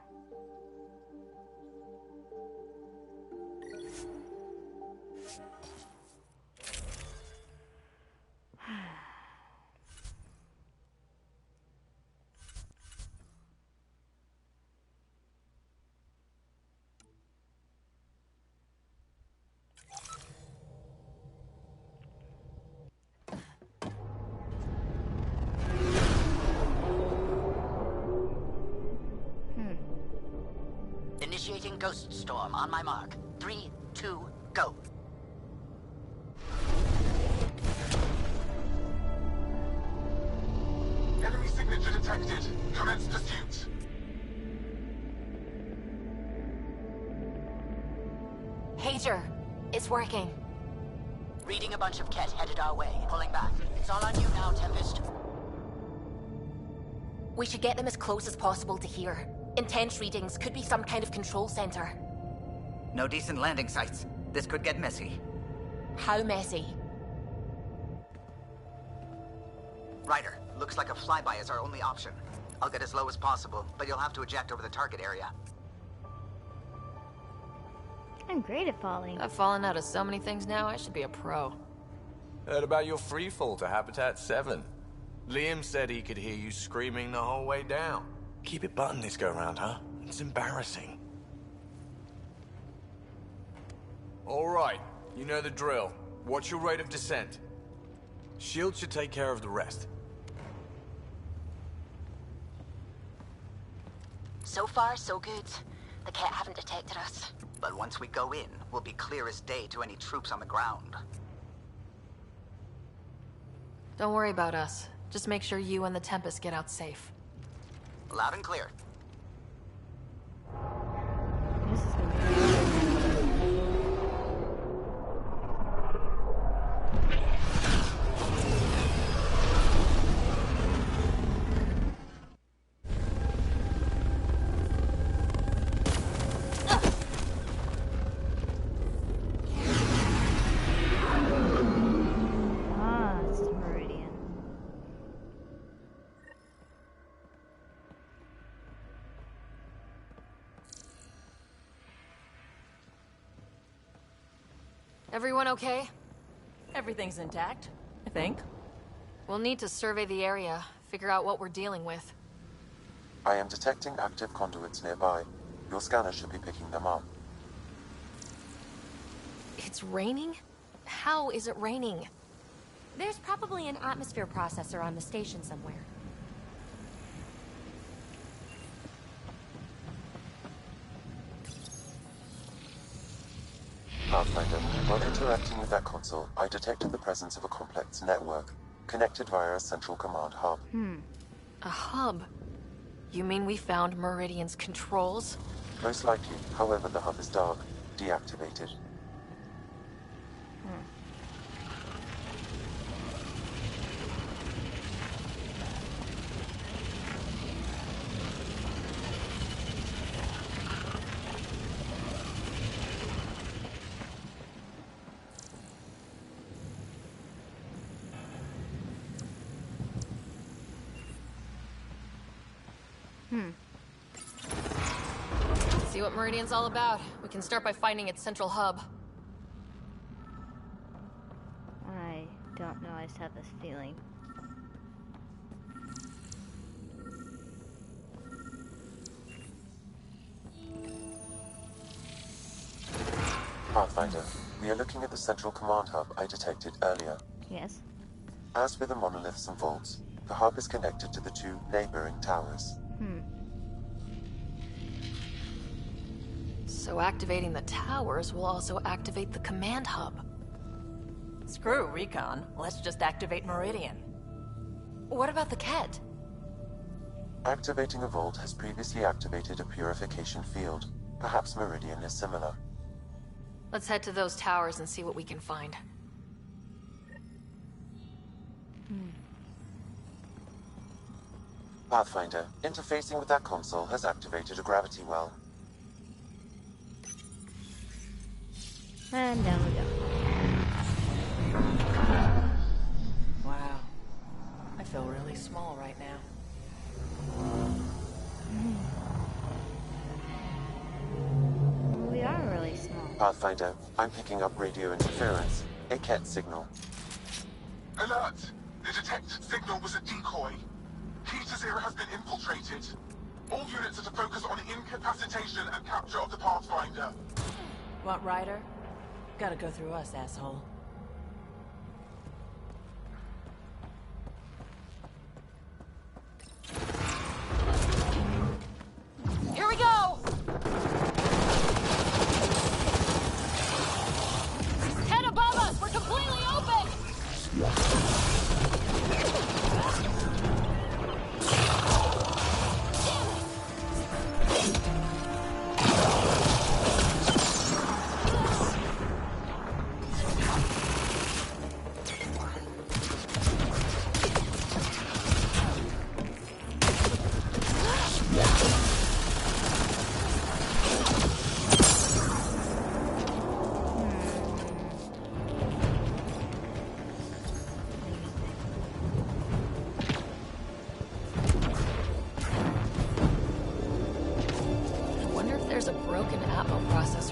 Initiating Ghost Storm on my mark. 3, 2, go. Enemy signature detected. Commence pursuit. Pager, it's working. Reading a bunch of Ket headed our way. Pulling back. It's all on you now, Tempest. We should get them as close as possible to here. Intense readings could be some kind of control center. No decent landing sites. This could get messy. How messy? Ryder, looks like a flyby is our only option. I'll get as low as possible, but you'll have to eject over the target area. I'm great at falling. I've fallen out of so many things now, I should be a pro. Heard about your free fall to Habitat 7. Liam said he could hear you screaming the whole way down. Keep it buttoned this go-round, huh? It's embarrassing. All right, you know the drill. What's your rate of descent? Shield should take care of the rest. So far, so good. The Ket haven't detected us. But once we go in, we'll be clear as day to any troops on the ground. Don't worry about us. Just make sure you and the Tempest get out safe. Loud and clear. This is gonna be... Ah, it's the Meridian. Everyone okay? Everything's intact, I think. We'll need to survey the area, figure out what we're dealing with. I am detecting active conduits nearby. Your scanner should be picking them up. It's raining? How is it raining? There's probably an atmosphere processor on the station somewhere. Pathfinder, while interacting with that console, I detected the presence of a complex network, connected via a central command hub. A hub? You mean we found Meridian's controls? Most likely, however, the hub is dark, deactivated. See what Meridian's all about. We can start by finding its central hub. I don't know, I just have this feeling. Pathfinder, we are looking at the central command hub I detected earlier. Yes. As with the monoliths and vaults, the hub is connected to the two neighboring towers. So activating the towers will also activate the command hub. Screw Recon. Let's just activate Meridian. What about the Ket? Activating a vault has previously activated a purification field. Perhaps Meridian is similar. Let's head to those towers and see what we can find. Pathfinder, interfacing with that console has activated a gravity well. And down we go. Wow. I feel really small right now. We are really small. Pathfinder, I'm picking up radio interference. A Ket signal. Alert! The detect signal was a decoy. Keter Zero has been infiltrated. All units are to focus on incapacitation and capture of the Pathfinder. What, Ryder? Gotta go through us, asshole. Here we go! Head above us! We're completely open!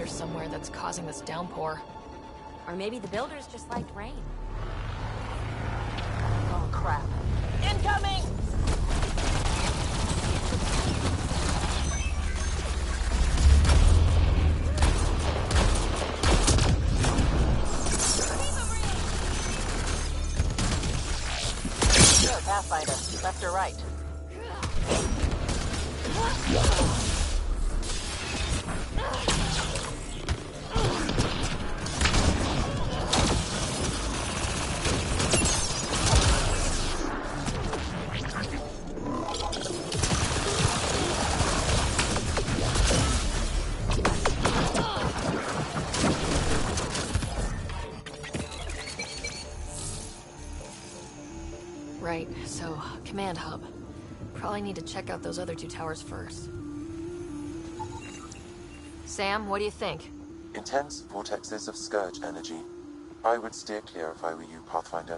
Somewhere that's causing this downpour. Or maybe the builders just liked rain. Oh, crap. Incoming! Sure, Pathfinder. Left or right? Right, so, command hub. Probably need to check out those other two towers first. Sam, what do you think? Intense vortexes of scourge energy. I would steer clear if I were you, Pathfinder.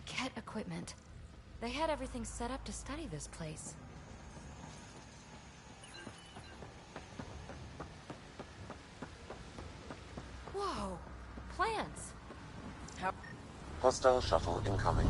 Ket equipment. They had everything set up to study this place. Whoa! Plants! Hostile shuttle incoming.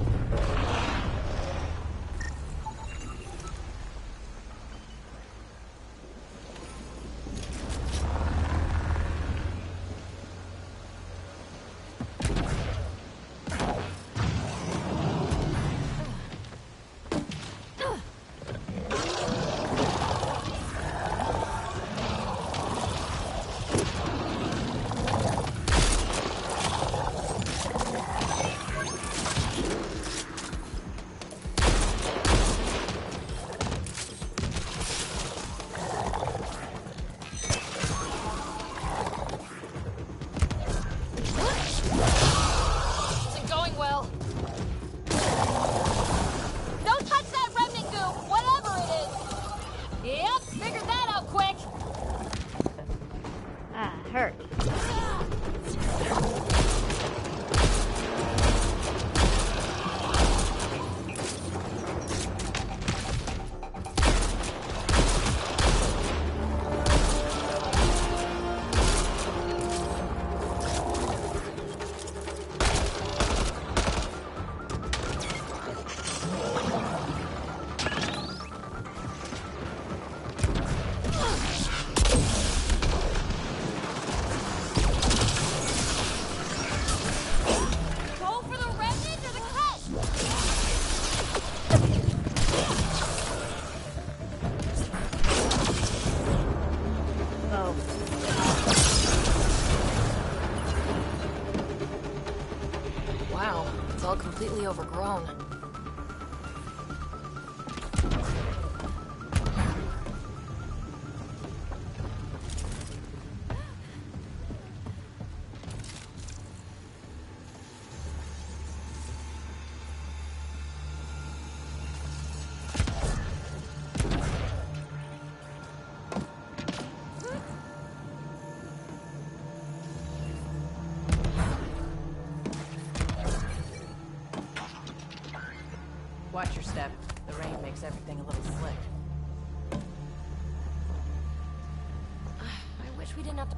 Wow, it's all completely overgrown. Watch your step. The rain makes everything a little slick. I wish we didn't have to...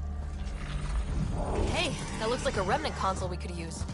Hey, that looks like a remnant console we could use.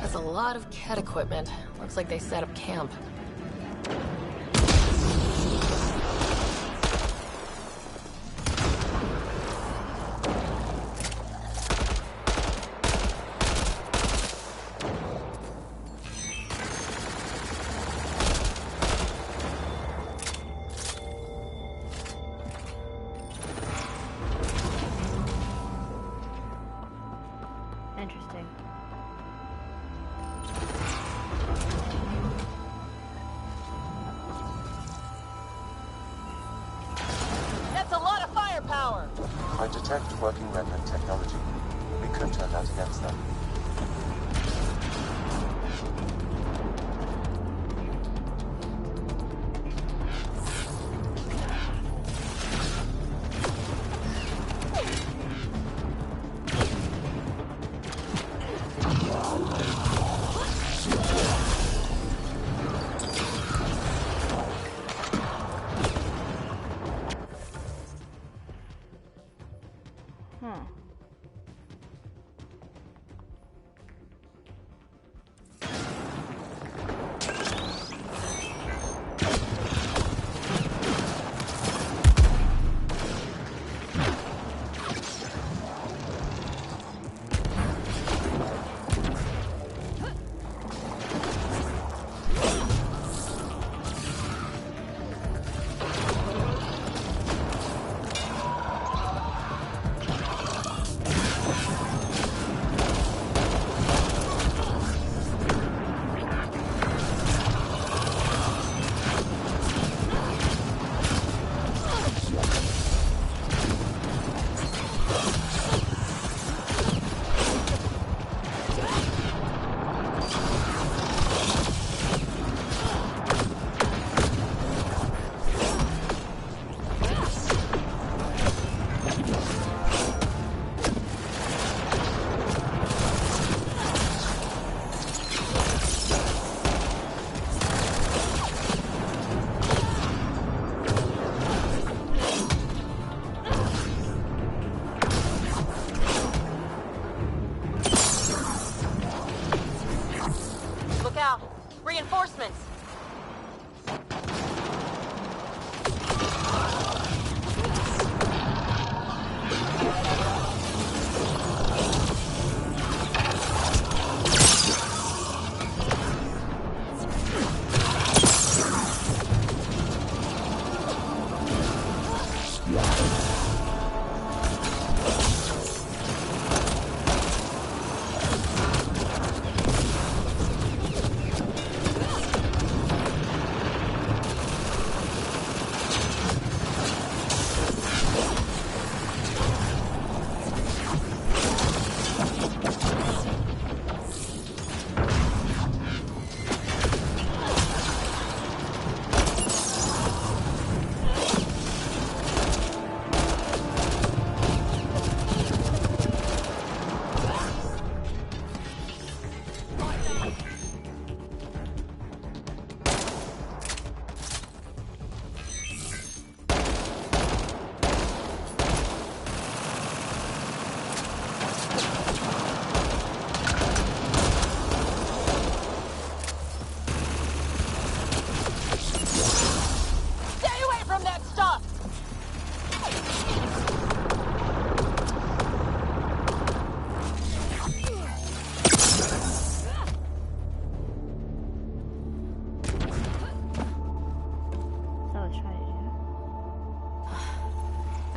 That's a lot of Ket equipment. Looks like they set up camp. Interesting. That's a lot of firepower! I detect working remnant technology. We could turn that against them.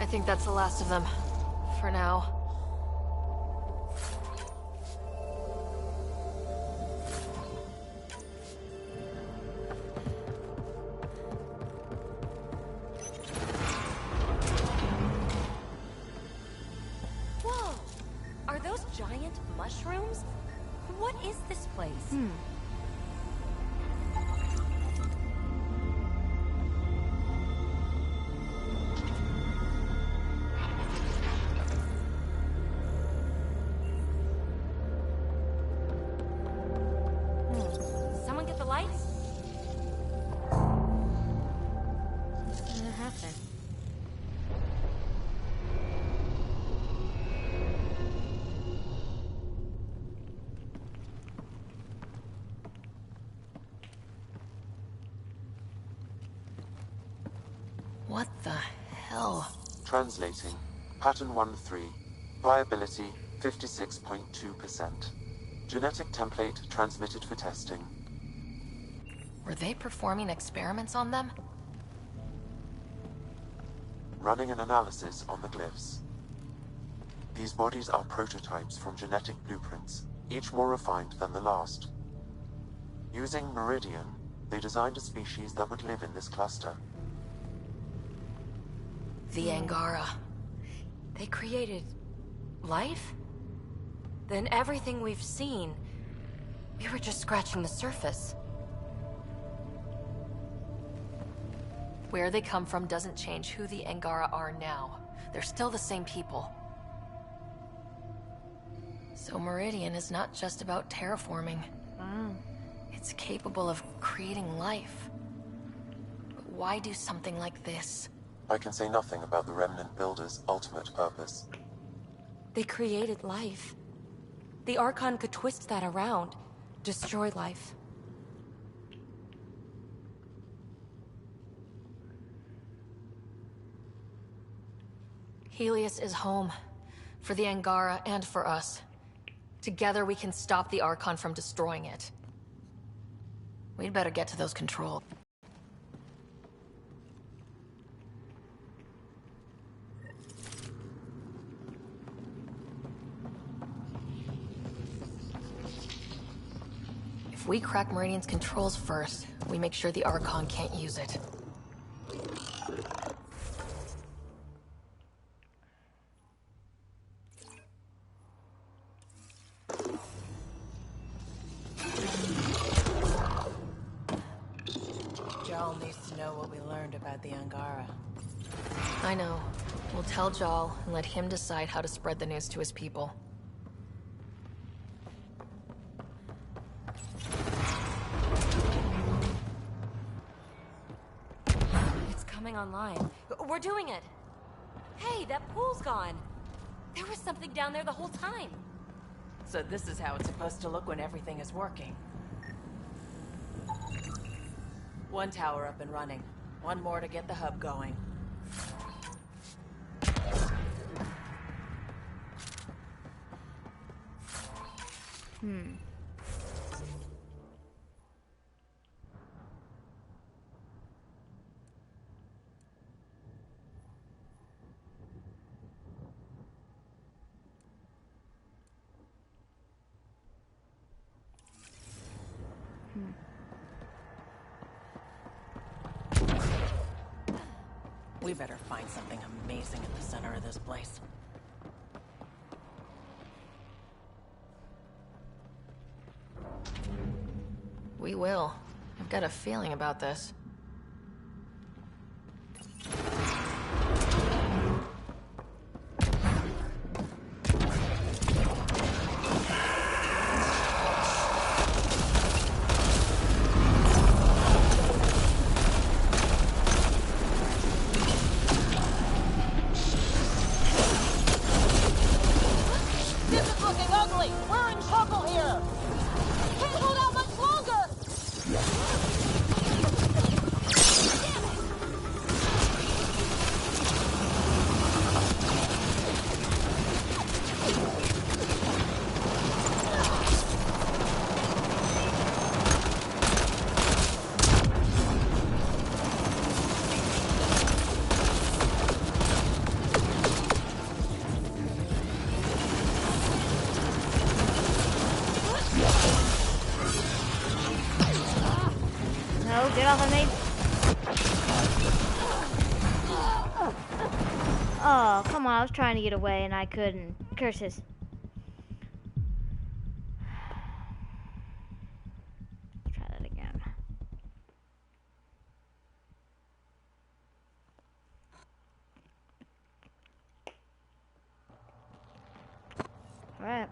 I think that's the last of them. For now. Whoa! Are those giant mushrooms? What is this place? Someone get the lights? What happened? What the hell? Translating. Pattern 1-3. Viability 56.2%. Genetic template transmitted for testing. Were they performing experiments on them? Running an analysis on the glyphs. These bodies are prototypes from genetic blueprints, each more refined than the last. Using Meridian, they designed a species that would live in this cluster. The Angara. They created life? Then everything we've seen, we were just scratching the surface. Where they come from doesn't change who the Angara are now. They're still the same people. So Meridian is not just about terraforming. It's capable of creating life. But why do something like this? I can say nothing about the Remnant Builders' ultimate purpose. They created life. The Archon could twist that around, destroy life. Helios is home. For the Angara and for us. Together we can stop the Archon from destroying it. We'd better get to those controls. If we crack Meridian's controls first, we make sure the Archon can't use it. Jarl needs to know what we learned about the Angara. I know. We'll tell Jarl and let him decide how to spread the news to his people. It's coming online. We're doing it! Hey, that pool's gone! There was something down there the whole time! So this is how it's supposed to look when everything is working. One tower up and running. One more to get the hub going. We better find something amazing in the center of this place. We will. I've got a feeling about this. This is looking ugly! We're in trouble here! Can't hold out much longer! off of me. Oh, come on. I was trying to get away and I couldn't. Curses. Let's try that again. Alright.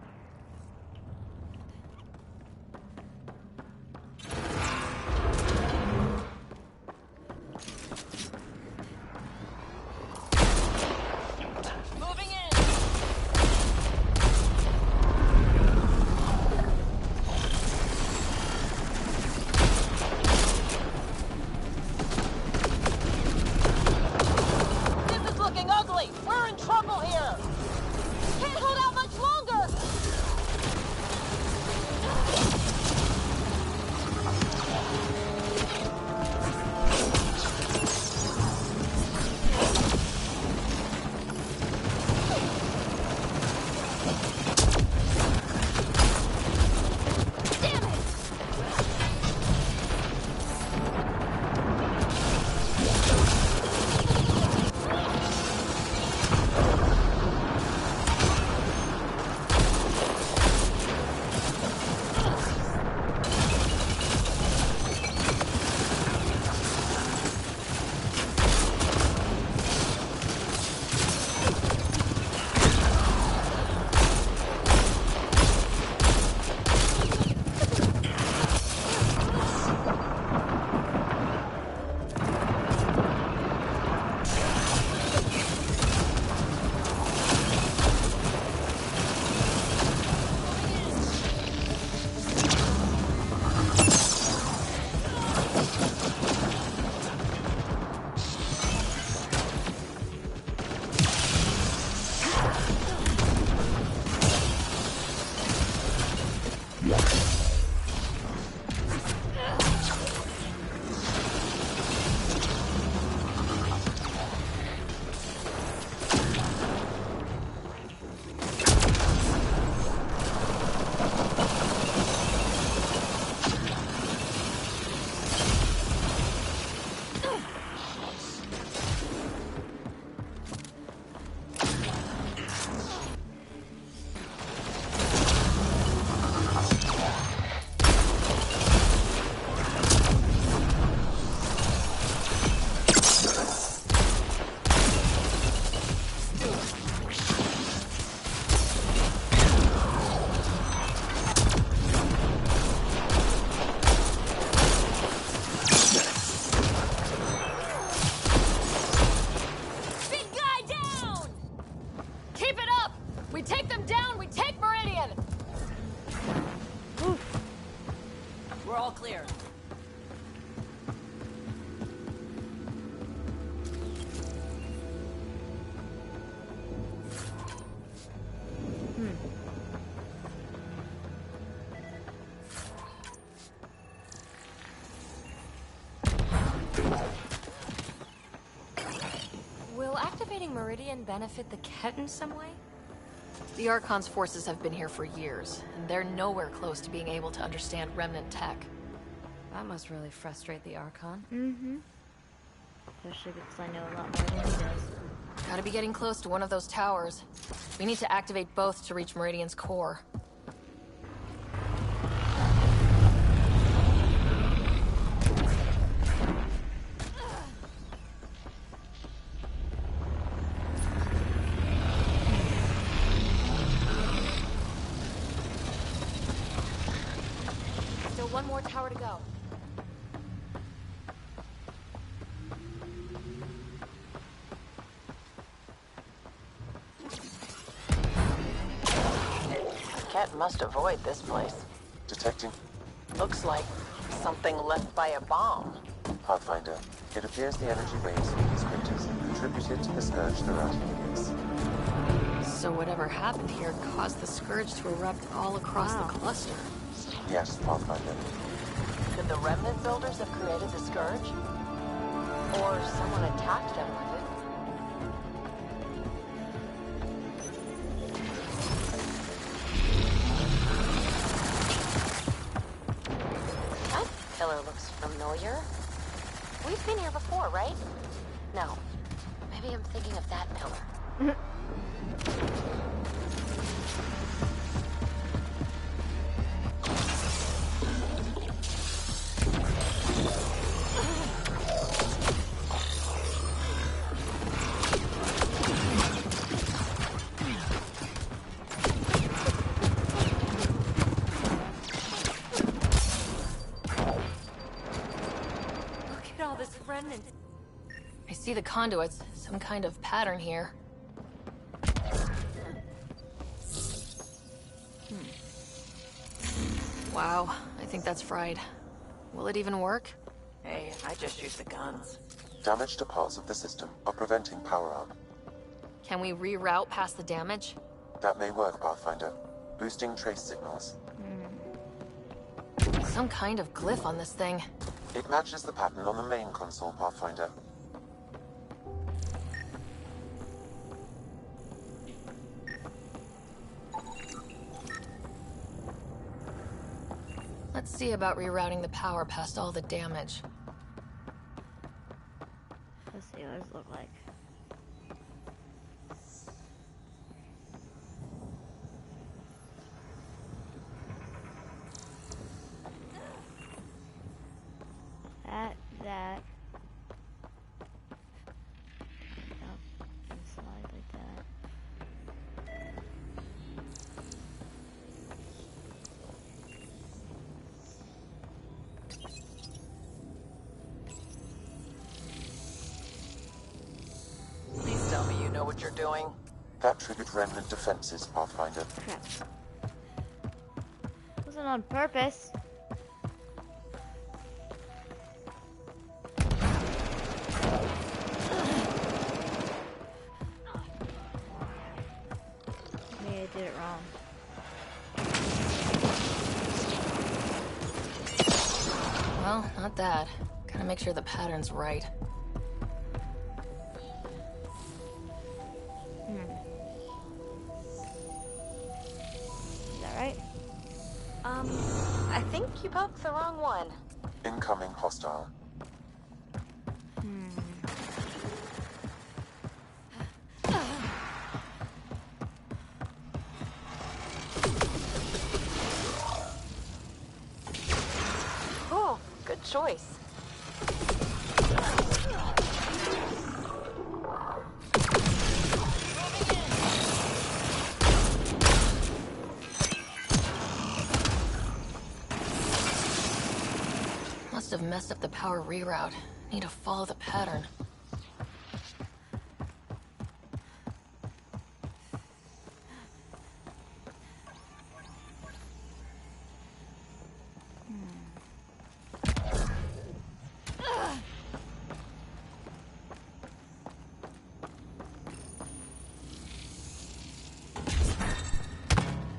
Will activating Meridian benefit the Ket in some way? The Archon's forces have been here for years, and they're nowhere close to being able to understand Remnant tech. That must really frustrate the Archon. Mm-hmm. Especially because I know a lot more than he does. Gotta be getting close to one of those towers. We need to activate both to reach Meridian's core. Still one more tower to go. Ket must avoid this place. Detecting. Looks like something left by a bomb. Pathfinder, it appears the energy waves from these craters contributed to the scourge throughout Helios. So whatever happened here caused the Scourge to erupt all across the cluster. Yes, Pathfinder. Could the Remnant builders have created the Scourge? Or someone attacked them with it? That pillar looks familiar. He's been here before, right? No. Maybe I'm thinking of that pillar. I see the conduits, some kind of pattern here. Wow, I think that's fried. Will it even work? Hey, I just used the guns. Damage to parts of the system are preventing power-up. Can we reroute past the damage? That may work, Pathfinder. Boosting trace signals. Some kind of glyph on this thing. It matches the pattern on the main console, Pathfinder. Let's see about rerouting the power past all the damage. Let's see what it looks like. That. Up and slide like that. Please tell me you know what you're doing. That triggered remnant defenses, Pathfinder. Crap. Wasn't on purpose. Maybe I did it wrong. Well, not that. Gotta make sure the pattern's right. Is that right? I think you poked the wrong one. Incoming hostile. Oh, good choice. Must have messed up the power reroute. Need to follow the pattern.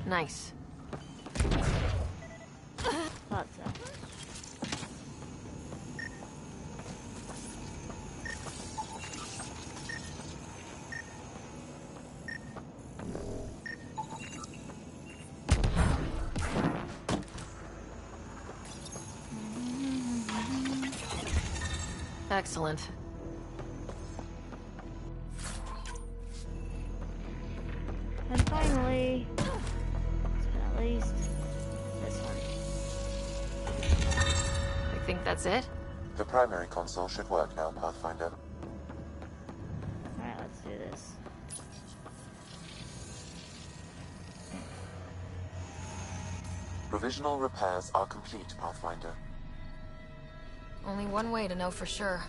Nice. Thought so. Excellent. And finally, at least this one. I think that's it? The primary console should work now, Pathfinder. Alright, let's do this. Provisional repairs are complete, Pathfinder. Only one way to know for sure.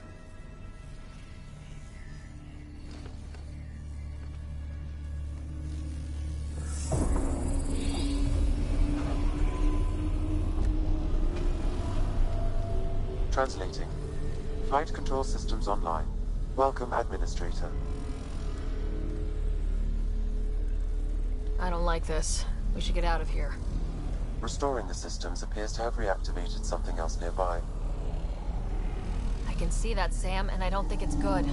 Translating. Flight control systems online. Welcome, Administrator. I don't like this. We should get out of here. Restoring the systems appears to have reactivated something else nearby. I can see that, Sam, and I don't think it's good.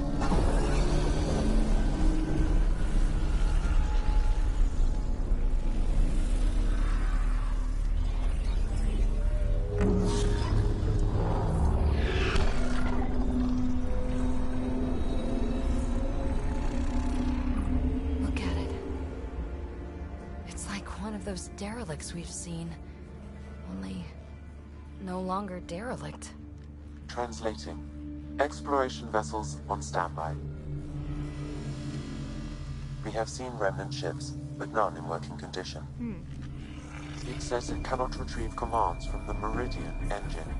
those derelicts we've seen. Only no longer derelict. Translating. Exploration vessels on standby. We have seen remnant ships, but none in working condition. It says it cannot retrieve commands from the Meridian engine.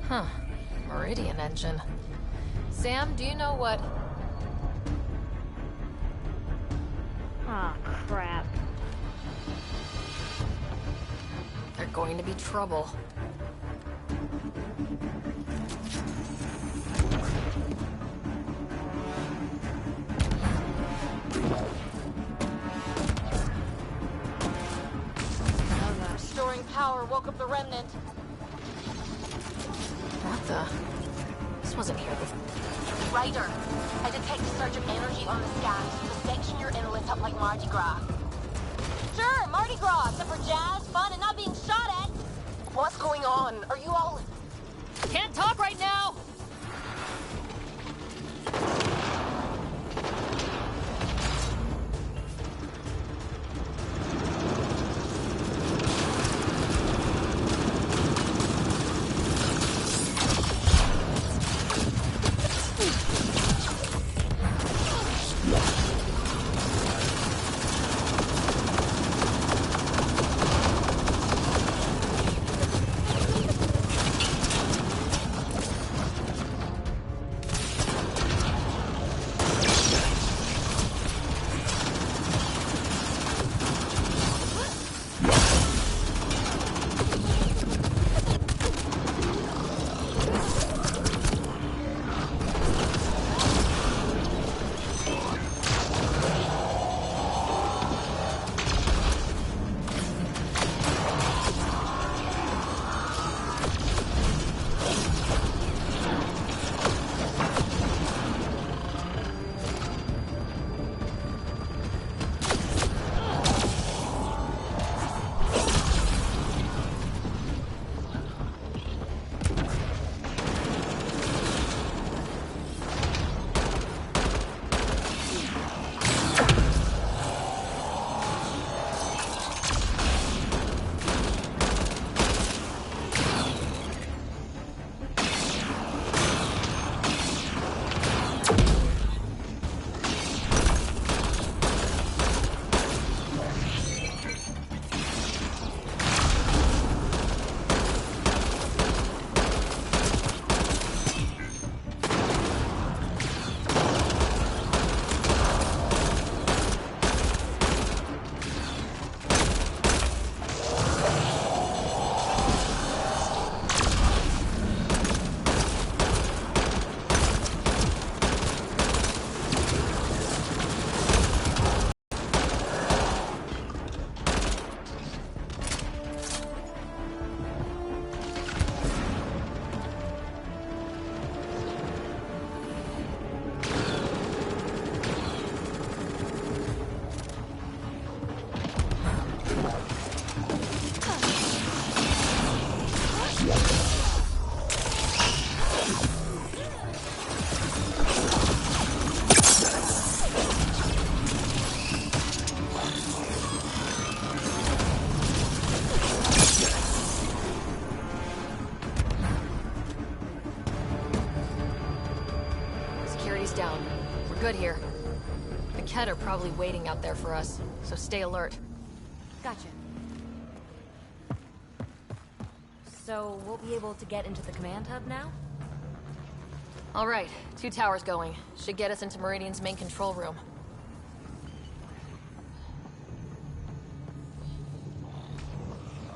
Huh. Meridian engine. Sam, do you know what... Ah, crap. They're going to be trouble. Restoring power woke up the remnant. What the... This wasn't here before. Ryder, I detect a surge of energy on the scans. The section you're in lit up like Mardi Gras. Sure, Mardi Gras, except for jazz, fun, and not being shot at. What's going on? Are you all... Can't talk right now. Down. We're good here. The Ket are probably waiting out there for us, so stay alert. Gotcha. So, we'll be able to get into the command hub now? All right, 2 towers going. Should get us into Meridian's main control room.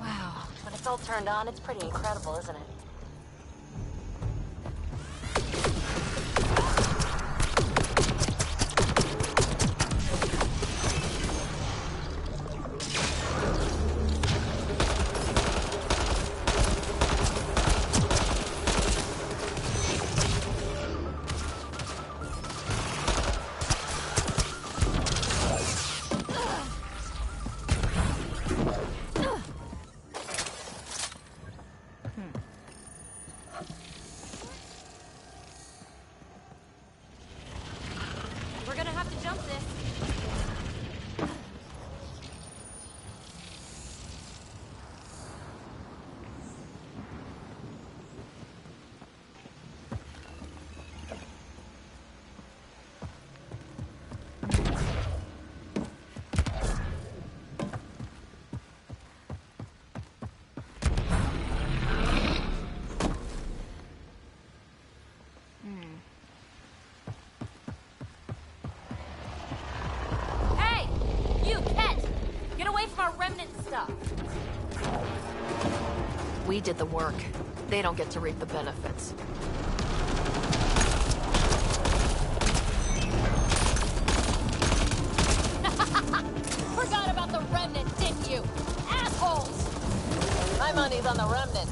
Wow. When it's all turned on, it's pretty incredible, isn't it? remnant stuff. We did the work. They don't get to reap the benefits. Forgot about the remnant, didn't you? Assholes! My money's on the remnant.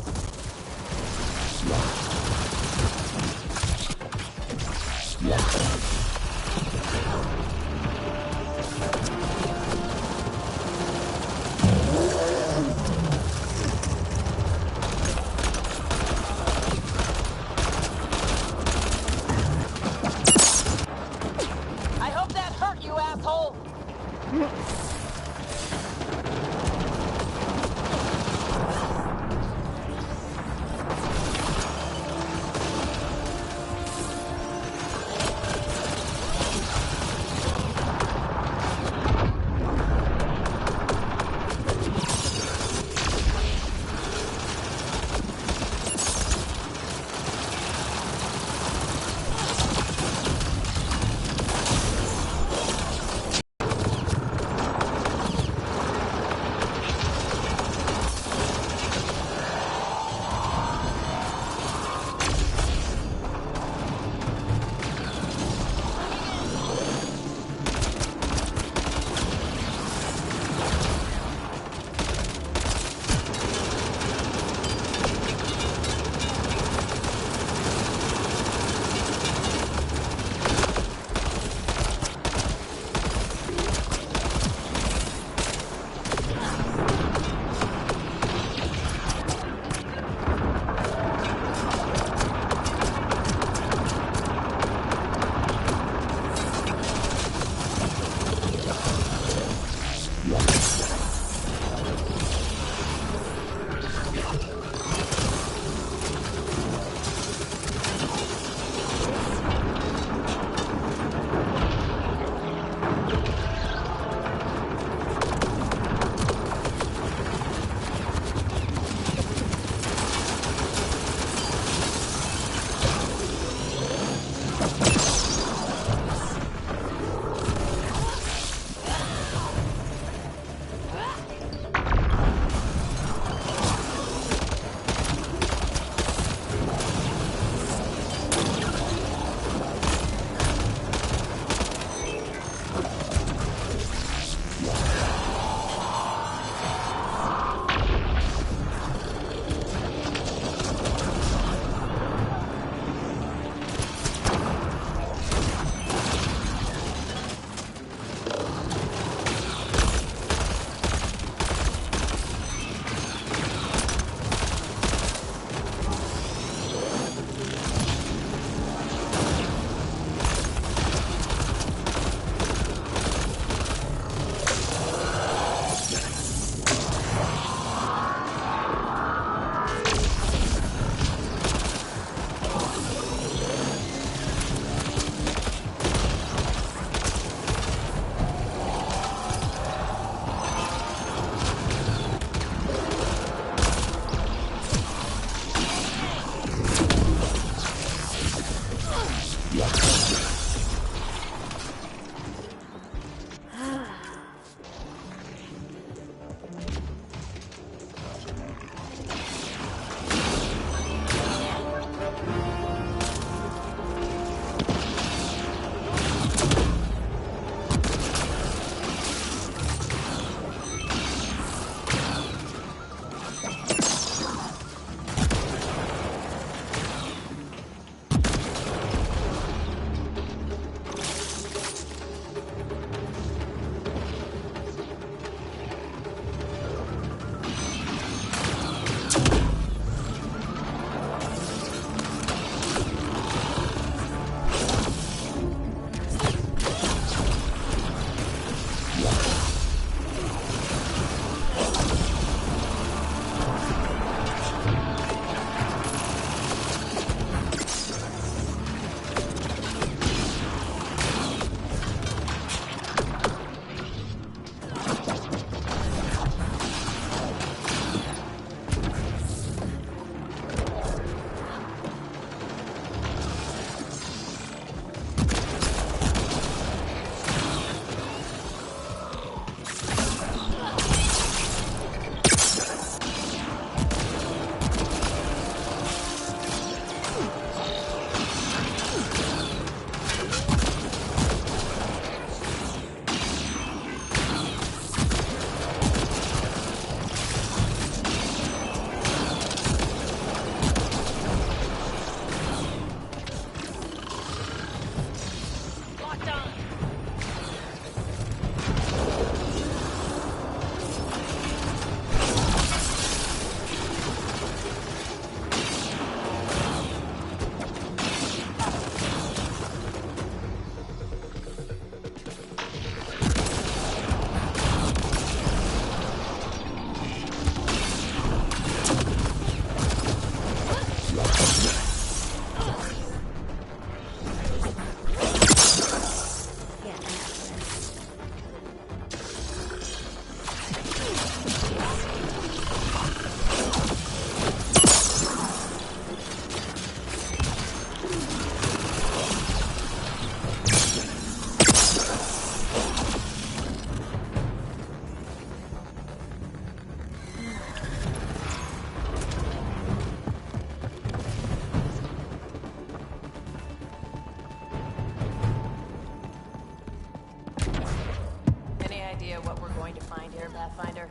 Pathfinder?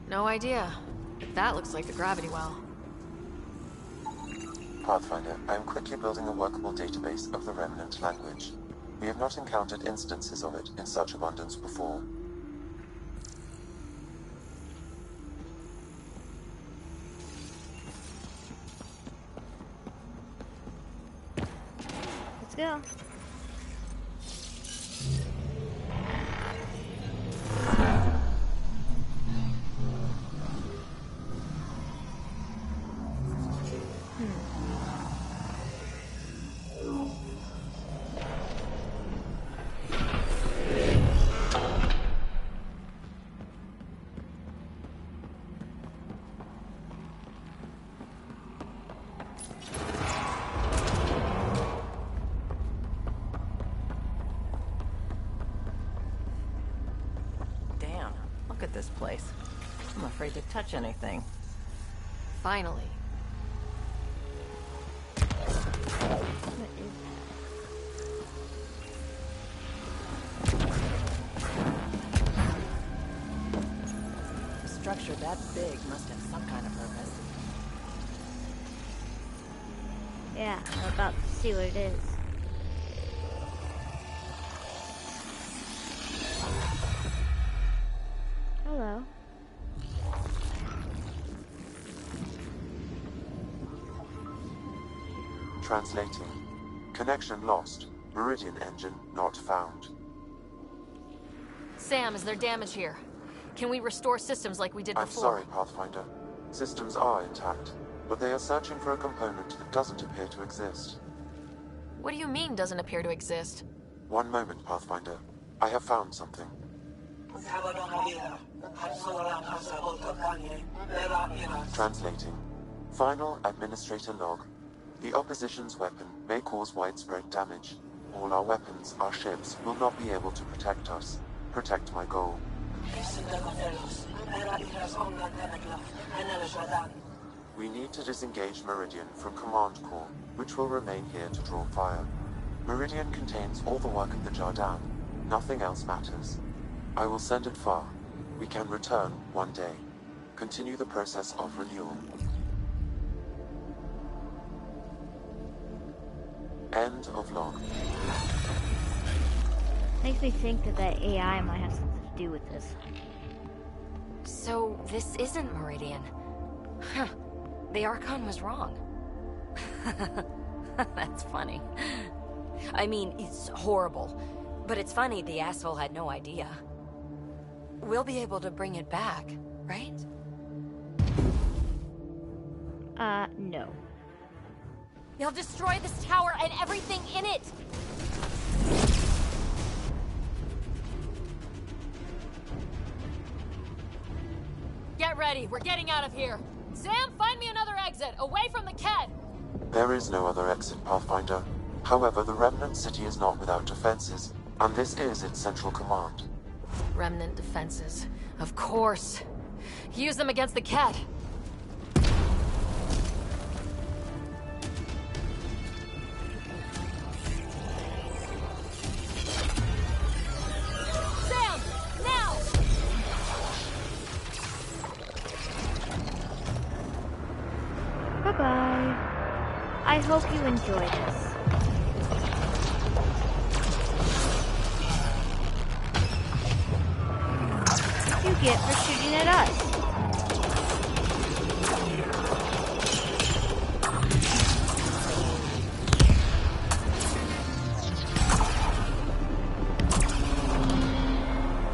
No idea. But that looks like the gravity well. Pathfinder, I am quickly building a workable database of the Remnant language. We have not encountered instances of it in such abundance before. Let's go. Damn, look at this place. I'm afraid to touch anything. Finally. A structure that big must have some kind of purpose. Yeah, we're about to see what it is. Hello. Translating. Connection lost. Meridian engine not found. Sam, is there damage here? Can we restore systems like we did I'm before? sorry, Pathfinder. Systems are intact, but they are searching for a component that doesn't appear to exist. What do you mean doesn't appear to exist? One moment, Pathfinder. I have found something. Translating. Final administrator log. The opposition's weapon may cause widespread damage. All our weapons, our ships, will not be able to protect us. Protect my goal. We need to disengage Meridian from Command Core, which will remain here to draw fire. Meridian contains all the work of the Jardin. Nothing else matters. I will send it far. We can return one day. Continue the process of renewal. End of log. Makes me think that that AI might have something to do with this. So, this isn't Meridian. Huh. The Archon was wrong. That's funny. I mean, it's horrible. But it's funny the asshole had no idea. We'll be able to bring it back, right? No. You'll destroy this tower and everything in it! Get ready, we're getting out of here. Sam, find me another exit, away from the Ked! There is no other exit, Pathfinder. However, the Remnant City is not without defenses, and this is its central command. Remnant defenses. Of course. Use them against the Ked. Sam! Now! Bye-bye. I hope you enjoyed this. You get for shooting at us.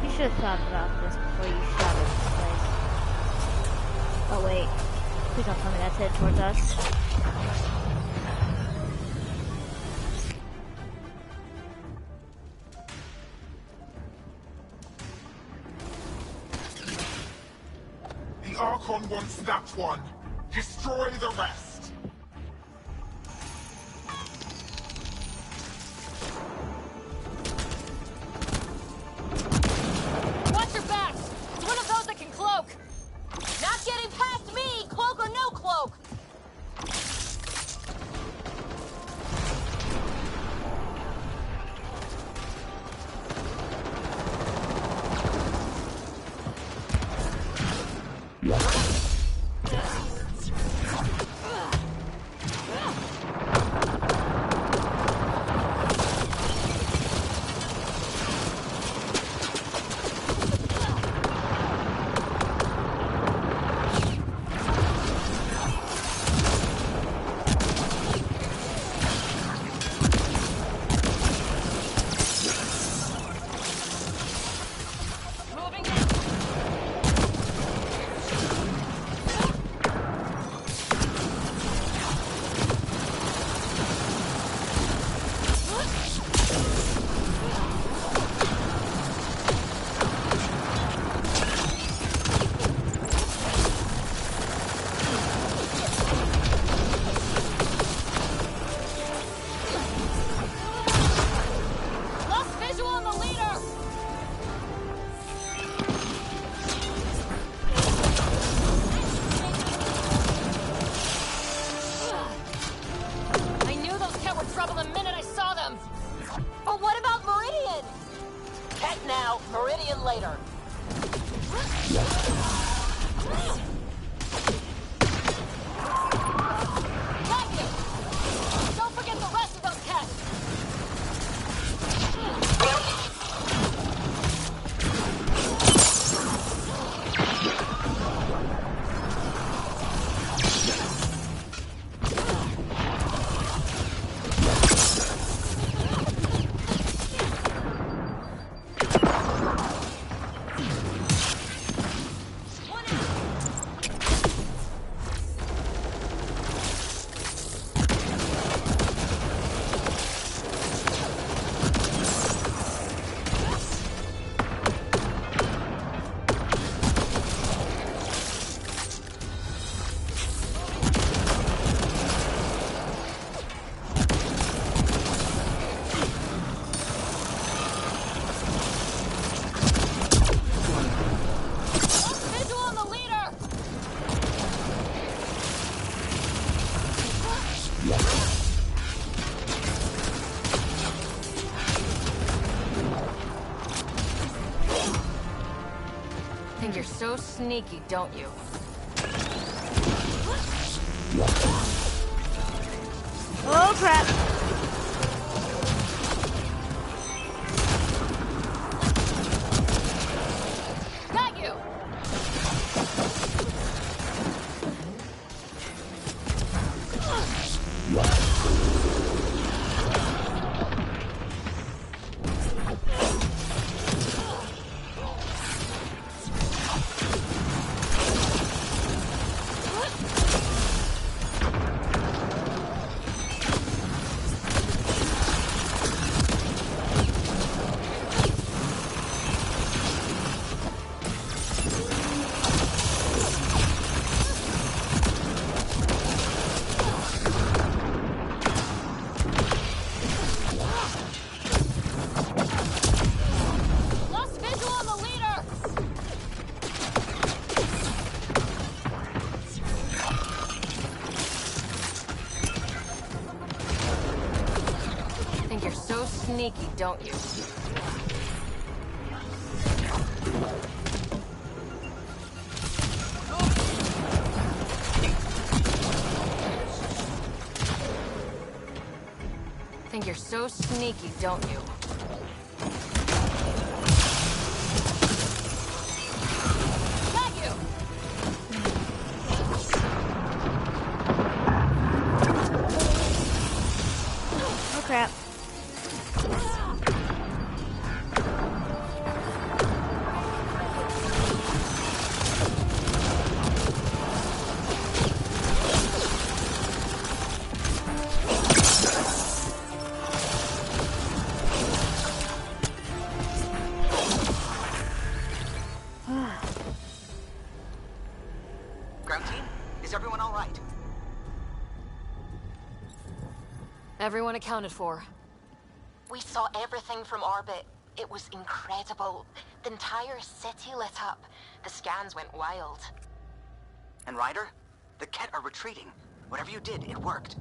You should have thought about this before you shot at this place. Oh wait, please don't tell me that's headed towards us. The Archon wants that one. Destroy the rest. Watch your backs! It's one of those that can cloak! Not getting past me, cloak or no cloak! Meridian later. Thank you. Don't forget the rest of those cats. Think you're so sneaky, don't you? Oh crap! Got you. Lost visual on the leader. Think you're so sneaky, don't you? Think you're so sneaky, don't you? Got you. Oh crap. Ground team, is everyone all right? Everyone accounted for. We saw everything from orbit. It was incredible. The entire city lit up. The scans went wild. And Ryder, the Ket are retreating. Whatever you did, it worked.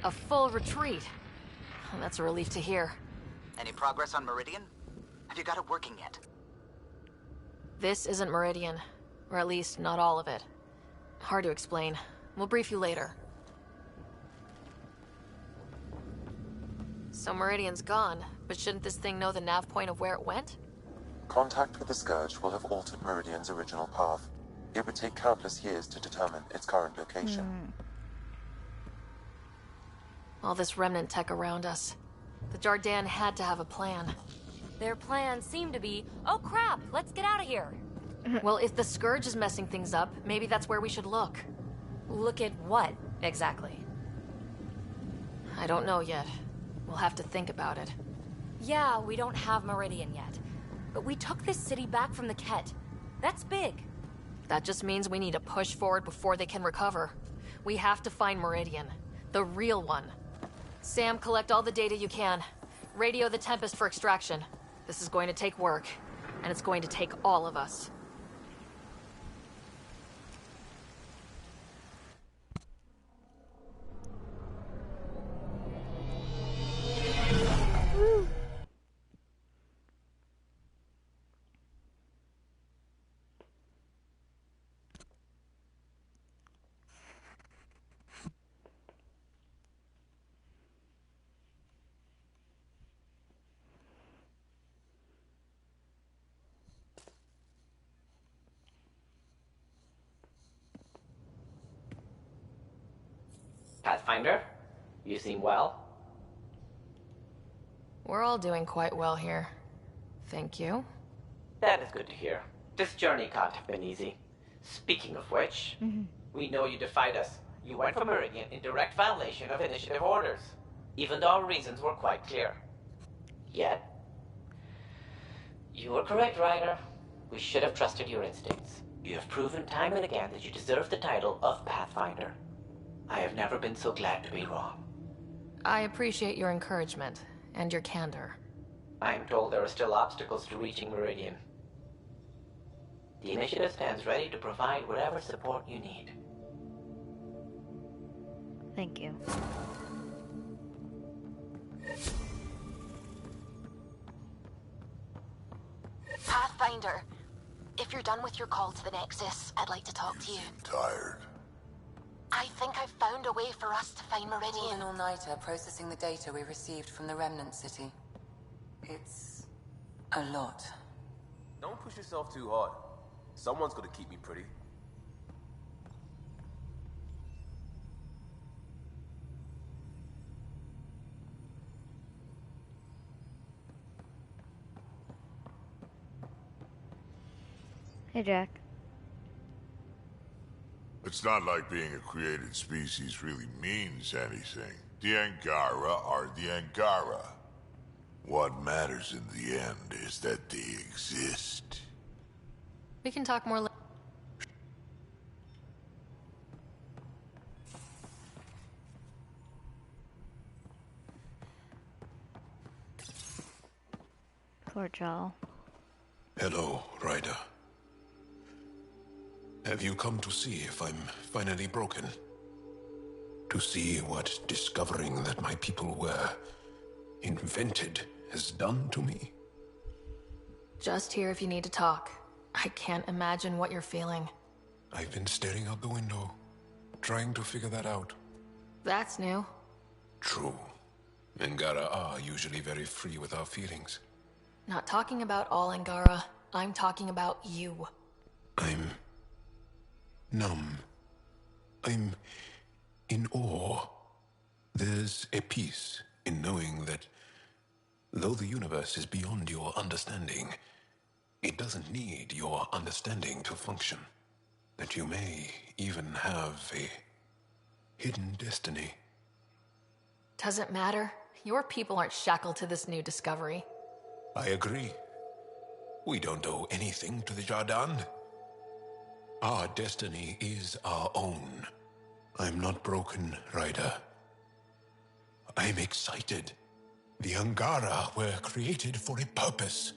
A full retreat. That's a relief to hear. Any progress on Meridian? Have you got it working yet? This isn't Meridian. Or at least, not all of it. Hard to explain. We'll brief you later. So Meridian's gone, but shouldn't this thing know the nav point of where it went? Contact with the Scourge will have altered Meridian's original path. It would take countless years to determine its current location. All this remnant tech around us. The Jardin had to have a plan. Their plan seemed to be, oh crap, let's get out of here. Well, if the Scourge is messing things up, maybe that's where we should look. Look at what, exactly? I don't know yet. We'll have to think about it. Yeah, we don't have Meridian yet. But we took this city back from the Ket. That's big. That just means we need to push forward before they can recover. We have to find Meridian. The real one. Sam, collect all the data you can. Radio the Tempest for extraction. This is going to take work. And it's going to take all of us. Pathfinder, you seem well. We're all doing quite well here. Thank you. That is good to hear. This journey can't have been easy. Speaking of which, we know you defied us. You went for Meridian in direct violation of initiative orders, even though our reasons were quite clear. Yet, you were correct, Ryder. We should have trusted your instincts. You have proven time and again that you deserve the title of Pathfinder. I have never been so glad to be wrong. I appreciate your encouragement and your candor. I am told there are still obstacles to reaching Meridian. The initiative stands ready to provide whatever support you need. Thank you. Pathfinder, if you're done with your call to the Nexus, I'd like to talk to you. Tired. I think I've found a way for us to find Meridian. An all-nighter processing the data we received from the Remnant City. It's a lot. Don't push yourself too hard. Someone's gonna keep me pretty. Hey, Jack. It's not like being a created species really means anything. The Angara are the Angara. What matters in the end is that they exist. We can talk more later. Poor Joel. Hello, Ryder. Have you come to see if I'm finally broken? To see what discovering that my people were invented has done to me? Just here if you need to talk. I can't imagine what you're feeling. I've been staring out the window, trying to figure that out. That's new. True. Angara are usually very free with our feelings. Not talking about all Angara. I'm talking about you. I'm numb. I'm in awe. There's a peace in knowing that though the universe is beyond your understanding, it doesn't need your understanding to function. That you may even have a hidden destiny. Doesn't matter. Your people aren't shackled to this new discovery. I agree. We don't owe anything to the Jardin. Our destiny is our own. I'm not broken, Ryder. I'm excited. The Angara were created for a purpose.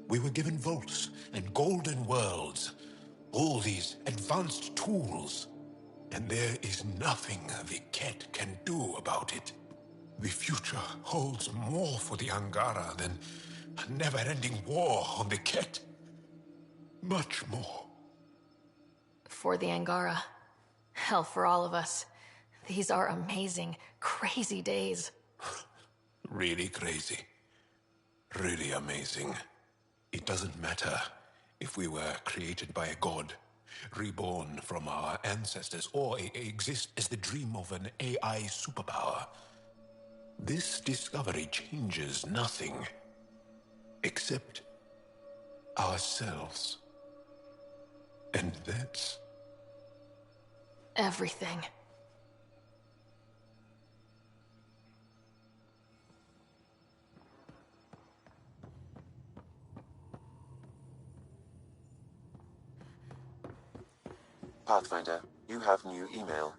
We were given vaults and golden worlds. All these advanced tools. And there is nothing the Ket can do about it. The future holds more for the Angara than a never-ending war on the Ket. Much more. For the Angara. Hell, for all of us. These are amazing, crazy days. Really crazy. Really amazing. It doesn't matter if we were created by a god, reborn from our ancestors, or exist as the dream of an AI superpower. This discovery changes nothing except ourselves. And that's everything. Pathfinder, you have new email.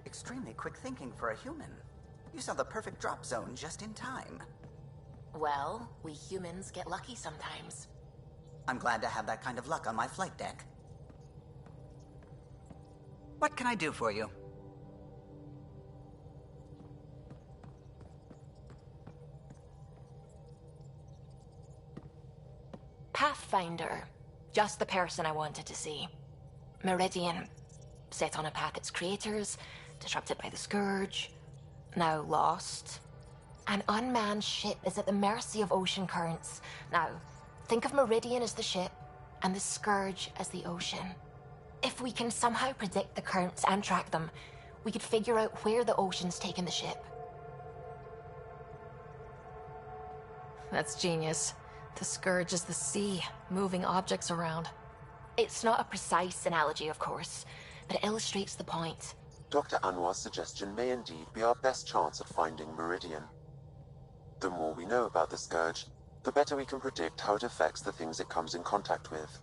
Extremely quick thinking for a human. You saw the perfect drop zone just in time. Well, we humans get lucky sometimes. I'm glad to have that kind of luck on my flight deck. What can I do for you? Pathfinder. Just the person I wanted to see. Meridian. Set on a path its creators, disrupted by the Scourge, now lost. An unmanned ship is at the mercy of ocean currents. Now, think of Meridian as the ship, and the Scourge as the ocean. If we can somehow predict the currents and track them, we could figure out where the ocean's taken the ship. That's genius. The Scourge is the sea, moving objects around. It's not a precise analogy, of course, but it illustrates the point. Dr. Anwar's suggestion may indeed be our best chance at finding Meridian. The more we know about the Scourge, the better we can predict how it affects the things it comes in contact with.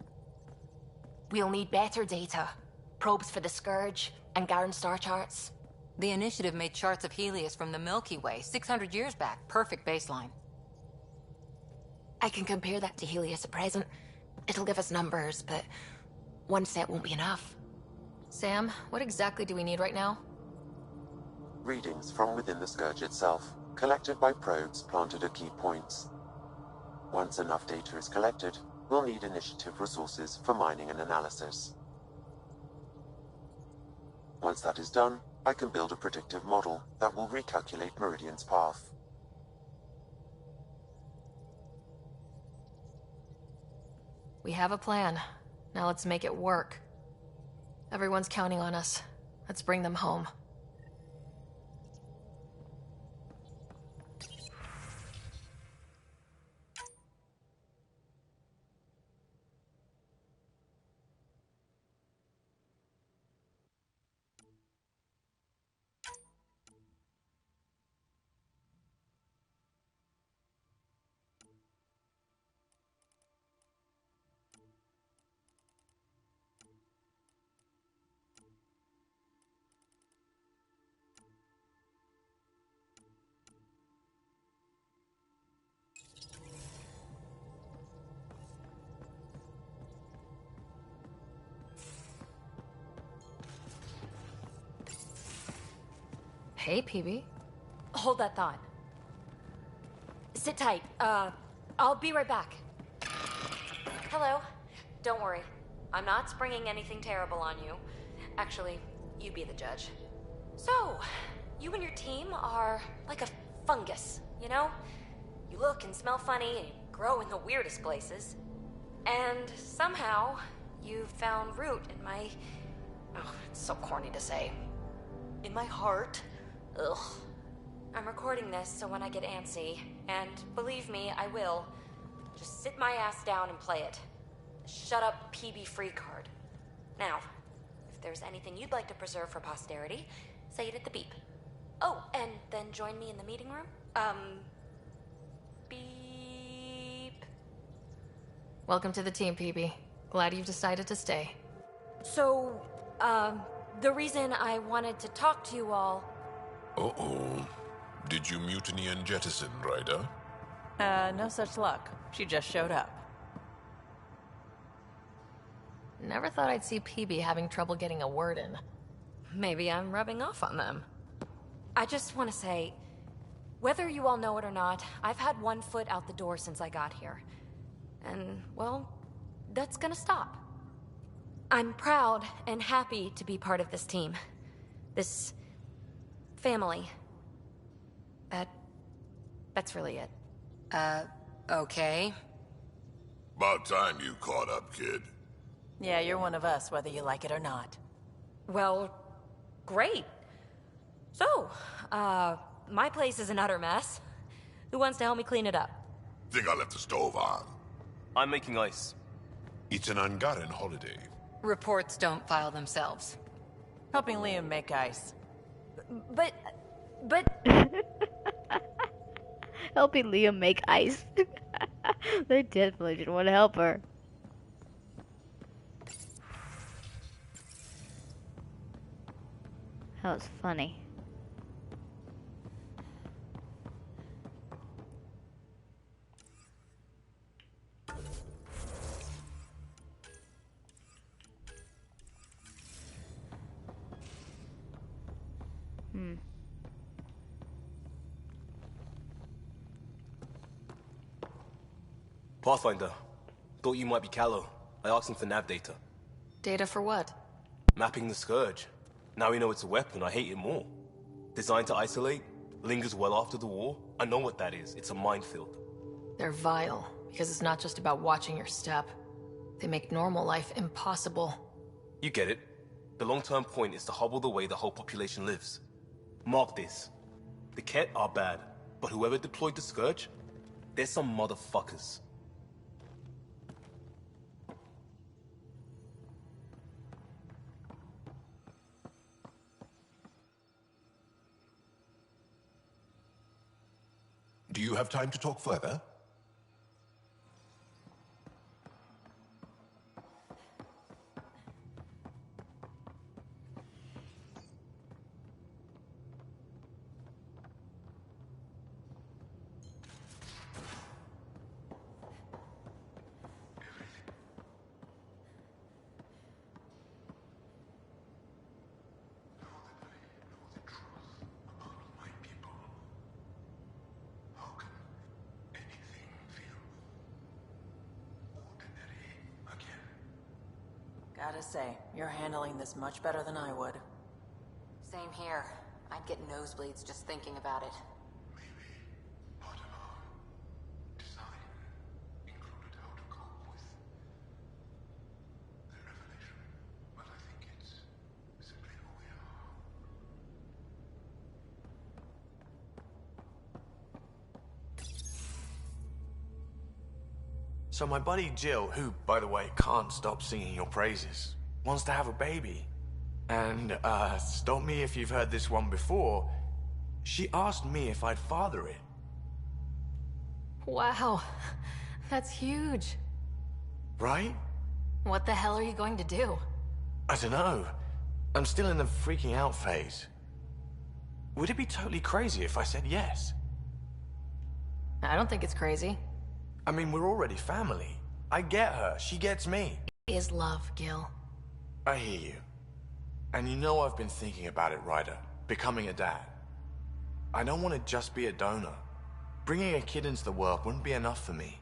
We'll need better data. Probes for the Scourge, and Angaran star charts. The Initiative made charts of Helios from the Milky Way 600 years back. Perfect baseline. I can compare that to Helios at present. It'll give us numbers, but one set won't be enough. Sam, what exactly do we need right now? Readings from within the Scourge itself, collected by probes planted at key points. Once enough data is collected, we'll need Initiative resources for mining and analysis. Once that is done, I can build a predictive model that will recalculate Meridian's path. We have a plan. Now let's make it work. Everyone's counting on us. Let's bring them home. Hey, PB. Hold that thought. Sit tight. I'll be right back. Hello. Don't worry. I'm not springing anything terrible on you. Actually, you be the judge. So, you and your team are like a fungus, you know? You look and smell funny and you grow in the weirdest places. And somehow, you found root in my... Oh, it's so corny to say. In my heart. Ugh. I'm recording this so when I get antsy, and believe me, I will, just sit my ass down and play it. Shut up PB free card. Now, if there's anything you'd like to preserve for posterity, say it at the beep. Oh, and then join me in the meeting room? Beep. Welcome to the team, PB. Glad you've decided to stay. So, the reason I wanted to talk to you all... Uh-oh. Did you mutiny and jettison, Ryder? No such luck. She just showed up. Never thought I'd see PB having trouble getting a word in. Maybe I'm rubbing off on them. I just want to say, whether you all know it or not, I've had one foot out the door since I got here. And, well, that's gonna stop. I'm proud and happy to be part of this team. This... family. That's really it. Okay. About time you caught up, kid. Yeah, you're one of us, whether you like it or not. Well, great. So, my place is an utter mess. Who wants to help me clean it up? Think I left the stove on. I'm making ice. It's an Angaran holiday. Reports don't file themselves. Helping Liam make ice. But... Helping Liam make ice. They definitely didn't want to help her. That was funny. Pathfinder. Thought you might be Callow. I asked him for nav data. Data for what? Mapping the Scourge. Now we know it's a weapon, I hate it more. Designed to isolate, lingers well after the war. I know what that is. It's a minefield. They're vile, because it's not just about watching your step. They make normal life impossible. You get it. The long-term point is to hobble the way the whole population lives. Mark this. The Ket are bad, but whoever deployed the Scourge, they're some motherfuckers. Do you have time to talk further? Gotta say, you're handling this much better than I would. Same here. I'd get nosebleeds just thinking about it. So my buddy Jill, who, by the way, can't stop singing your praises, wants to have a baby. And, stop me if you've heard this one before, she asked me if I'd father it. Wow, that's huge. Right? What the hell are you going to do? I don't know. I'm still in the freaking out phase. Would it be totally crazy if I said yes? I don't think it's crazy. I mean, we're already family. I get her. She gets me. It is love, Gil. I hear you. And you know I've been thinking about it, Ryder. Becoming a dad. I don't want to just be a donor. Bringing a kid into the world wouldn't be enough for me.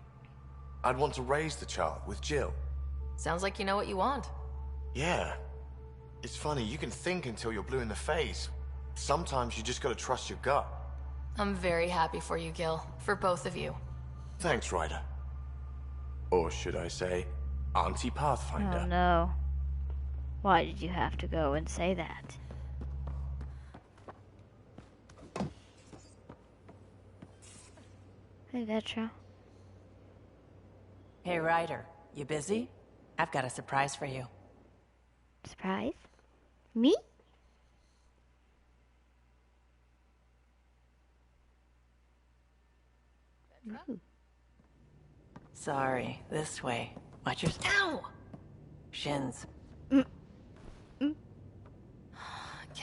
I'd want to raise the child with Jill. Sounds like you know what you want. Yeah. It's funny, you can think until you're blue in the face. Sometimes you just gotta trust your gut. I'm very happy for you, Gil. For both of you. Thanks, Ryder. Or should I say, Auntie Pathfinder. Oh no. Why did you have to go and say that? Hey, Vetra. Hey, Ryder. You busy? I've got a surprise for you. Surprise? Me? Ooh. Sorry, this way. Watch your... Ow! Shins. Can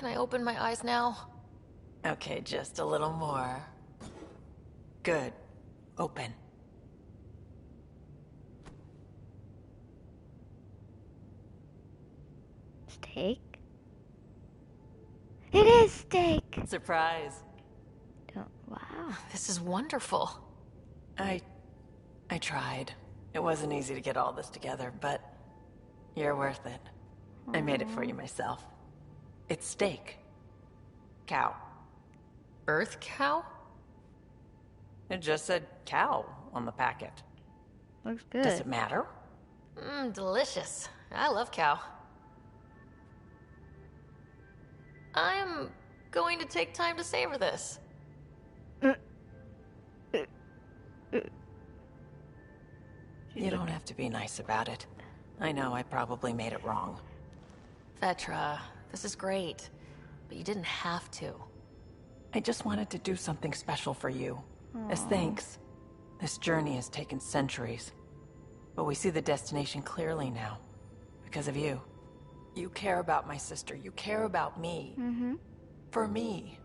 I open my eyes now? Okay, just a little more. Good. Open. Steak? It is steak! Surprise. Wow. This is wonderful. I tried. It wasn't easy to get all this together, but you're worth it. I made it for you myself. It's steak. Cow. Earth cow? It just said cow on the packet. Looks good. Does it matter? Delicious. I love cow. I'm going to take time to savor this. You don't have to be nice about it. I know I probably made it wrong. Vetra, this is great, but you didn't have to. I just wanted to do something special for you. As thanks. This journey has taken centuries, but we see the destination clearly now. Because of you. You care about my sister. You care about me. Mm-hmm. For me.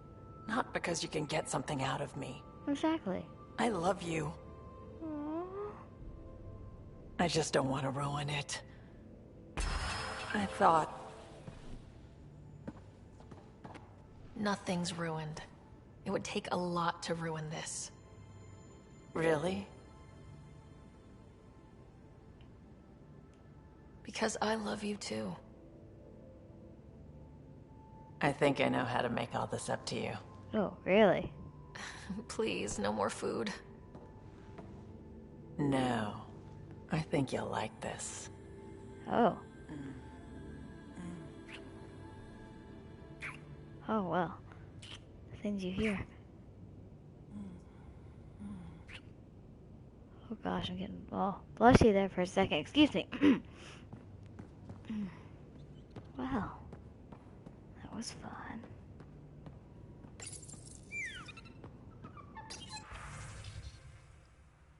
Not because you can get something out of me. Exactly. I love you. I just don't want to ruin it. I thought... Nothing's ruined. It would take a lot to ruin this. Really? Because I love you too. I think I know how to make all this up to you. Oh, really? Please, no more food. No. I think you'll like this. Oh. Oh, well. The things you hear. Oh gosh, I'm getting all blushy there for a second. Excuse me. Well, that was fun.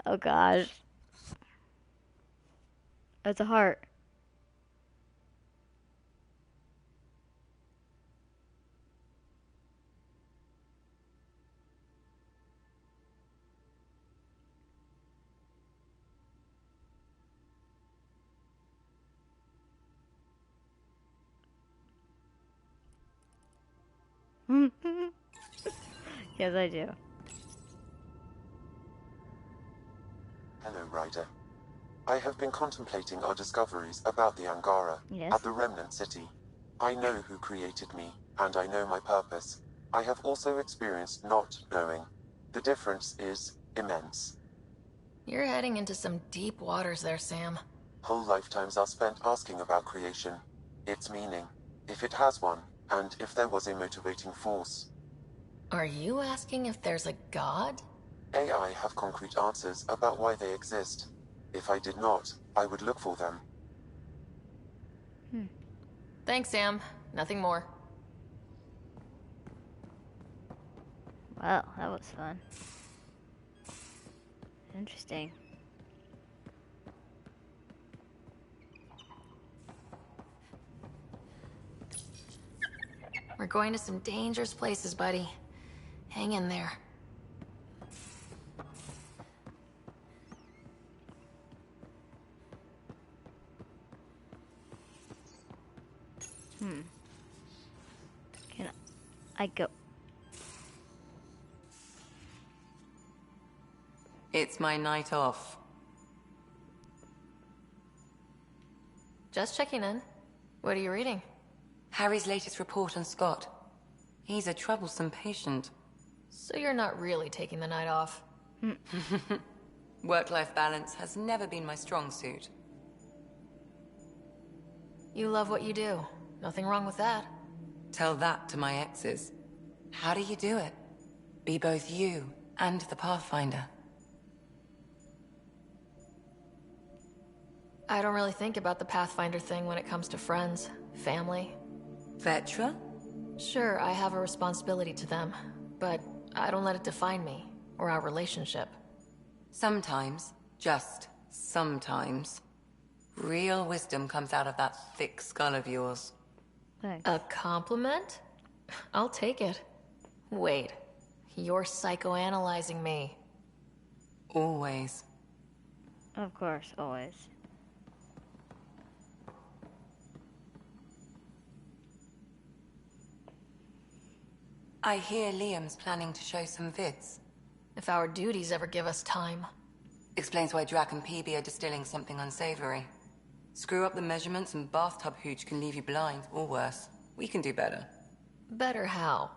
Oh gosh. That's a heart. Yes, I do. Hello, Ryder. I have been contemplating our discoveries about the Angara Yes. at the Remnant City. I know who created me, and I know my purpose. I have also experienced not knowing. The difference is immense. You're heading into some deep waters there, Sam. Whole lifetimes are spent asking about creation, its meaning, if it has one, and if there was a motivating force. Are you asking if there's a god? AI have concrete answers about why they exist. If I did not, I would look for them. Thanks, Sam. Nothing more. Well, that was fun. Interesting. We're going to some dangerous places, buddy. Hang in there. Can I go? It's my night off. Just checking in. What are you reading? Harry's latest report on Scott. He's a troublesome patient. So you're not really taking the night off? Work-life balance has never been my strong suit. You love what you do. Nothing wrong with that. Tell that to my exes. How do you do it? Be both you and the Pathfinder. I don't really think about the Pathfinder thing when it comes to friends, family. Vetra? Sure, I have a responsibility to them, but I don't let it define me, or our relationship. Sometimes, just sometimes, real wisdom comes out of that thick skull of yours. Thanks. A compliment? I'll take it. Wait, you're psychoanalyzing me. Always. Of course, always. I hear Liam's planning to show some vids. If our duties ever give us time. Explains why Drac and PB are distilling something unsavory. Screw up the measurements and bathtub hooch can leave you blind, or worse. We can do better. Better how?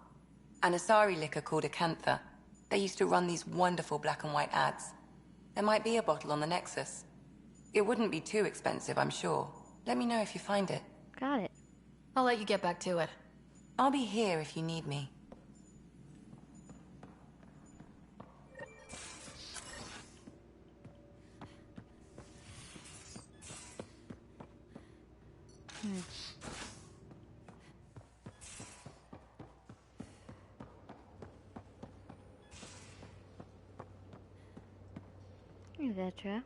An Asari liquor called Acantha. They used to run these wonderful black and white ads. There might be a bottle on the Nexus. It wouldn't be too expensive, I'm sure. Let me know if you find it. Got it. I'll let you get back to it. I'll be here if you need me. Hey, Vetra.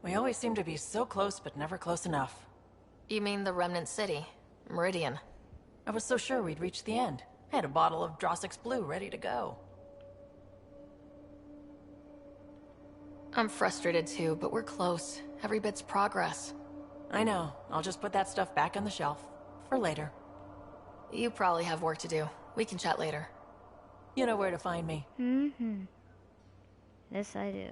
We always seem to be so close, but never close enough. You mean the Remnant City? Meridian? I was so sure we'd reach the end. I had a bottle of Drossix Blue ready to go. I'm frustrated too, but we're close. Every bit's progress. I know. I'll just put that stuff back on the shelf. For later. You probably have work to do. We can chat later. You know where to find me. Yes, I do.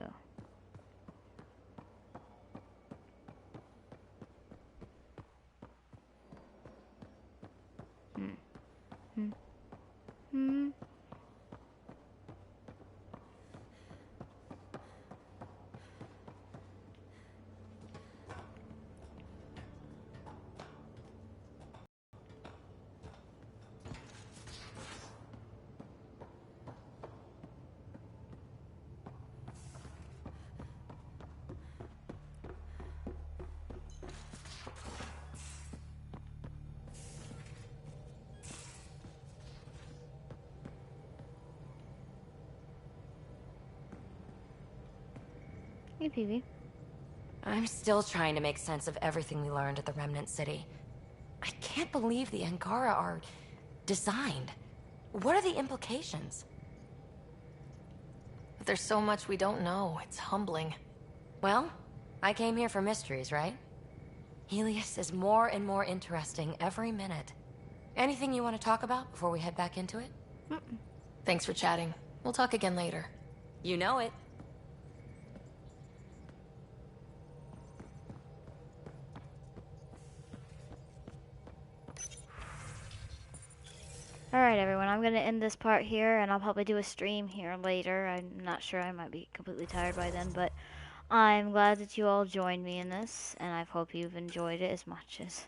Hey, PV. I'm still trying to make sense of everything we learned at the Remnant City. I can't believe the Angara are designed. What are the implications? But there's so much we don't know. It's humbling. Well, I came here for mysteries, right? Helios is more and more interesting every minute. Anything you want to talk about before we head back into it? Thanks for chatting. We'll talk again later. You know it. Alright, everyone, I'm going to end this part here, and I'll probably do a stream here later. I'm not sure, I might be completely tired by then, but I'm glad that you all joined me in this, and I hope you've enjoyed it as much as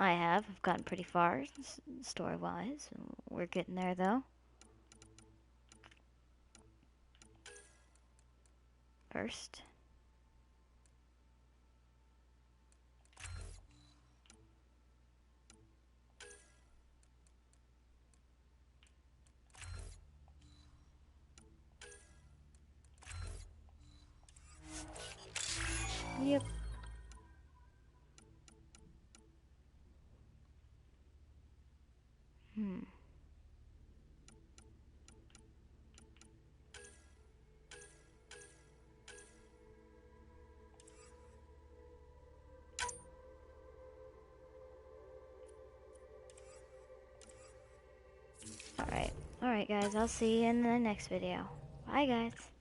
I have. I've gotten pretty far, story-wise. We're getting there, though. First. Yep. Alright, guys, I'll see you in the next video. Bye, guys.